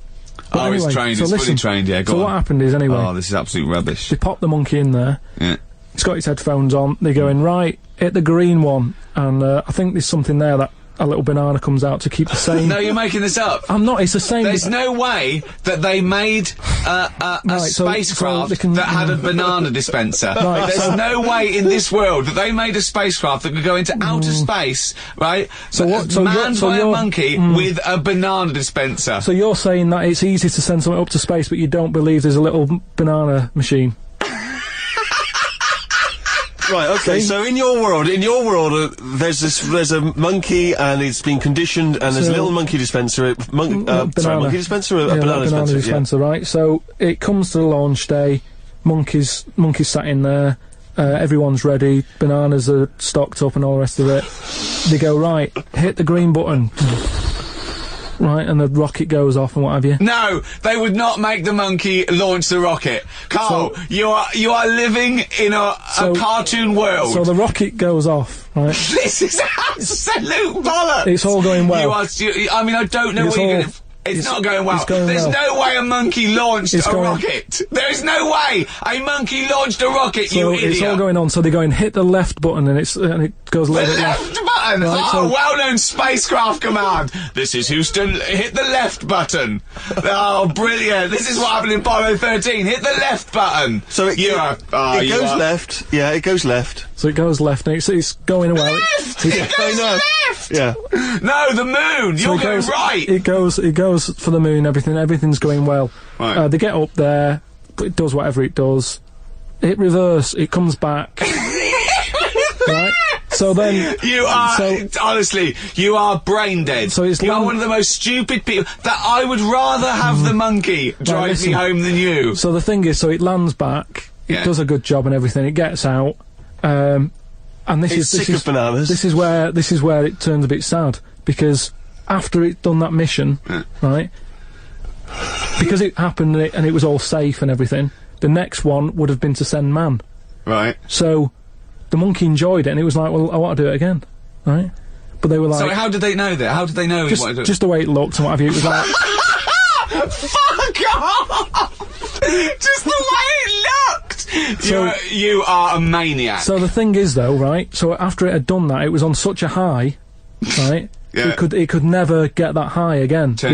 But Oh, it's anyway, trained, so it's fully listen, trained, yeah, go So on. what happened is, anyway, Oh, this is absolute rubbish. they pop the monkey in there, Yeah. he's got his headphones on, they go in, right, hit the green one, and I think there's something there that a little banana comes out to keep the same. No, you're making this up. I'm not. It's the same. There's no way that they made a spacecraft that had a banana dispenser. There's no way in this world that they made a spacecraft that could go into outer space, right? Manned by a monkey with a banana dispenser. So you're saying that it's easy to send something up to space, but you don't believe there's a little banana machine? Right, okay, so in your world, there's a monkey and it's been conditioned and there's a little monkey dispenser, monkey dispenser or a banana dispenser? Right, so it comes to the launch day, monkeys sat in there, everyone's ready, bananas are stocked up and all the rest of it. They go, right, hit the green button. Right, and the rocket goes off and what have you. No, they would not make the monkey launch the rocket. Carl, you are living in a cartoon world. So the rocket goes off, right? This is absolute bollocks. It's all going well. I don't know what you're going to... It's not going well. There's no way a monkey launched a rocket. There is no way a monkey launched a rocket, you idiot. It's all going on, so they're going, hit the left button, and it goes a little bit left. Left button! Right, well-known spacecraft command. This is Houston, hit the left button. Oh, brilliant. This is what happened in Apollo 13. Hit the left button. So it goes left. Yeah, it goes left. So it goes left, and it's going well. Left! It goes left! Yeah. No, the moon! You're going right! It goes for the moon, everything's going well. Right. They get up there, it does whatever it does. Hit reverse, it comes back. Right? So then... honestly, you are brain dead. So you are one of the most stupid people that I would rather have the monkey drive me home than you. So the thing is, it lands back, it does a good job and everything, it gets out, and this is bananas. This is where it turns a bit sad, because after it done that mission, right, because it happened and it was all safe and everything, the next one would have been to send man. Right. So the monkey enjoyed it and it was like, well, I want to do it again, right? But they were like... So how did they know that? How did they know he wanted to... Just the way it looked and what have you, it was like... Fuck off! Just the way it looked! You are a maniac. So the thing is, though, right, so after it had done that, it was on such a high, right, it could never get that high again. There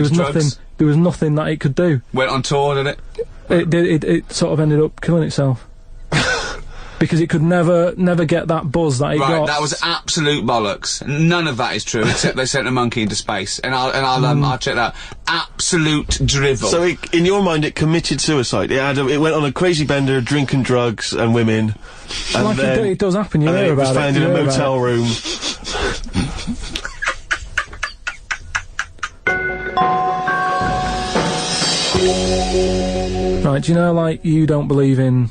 was nothing that it could do. Went on tour, did it? It sort of ended up killing itself. Because it could never get that buzz that it got. Right, that was absolute bollocks. None of that is true, except they sent a monkey into space. And I'll check that. Absolute drivel. So in your mind, it committed suicide. It went on a crazy bender, drinking drugs and women. And like then, it does happen, you hear about it. And then it was found in a motel room. Right, do you know, like, you don't believe in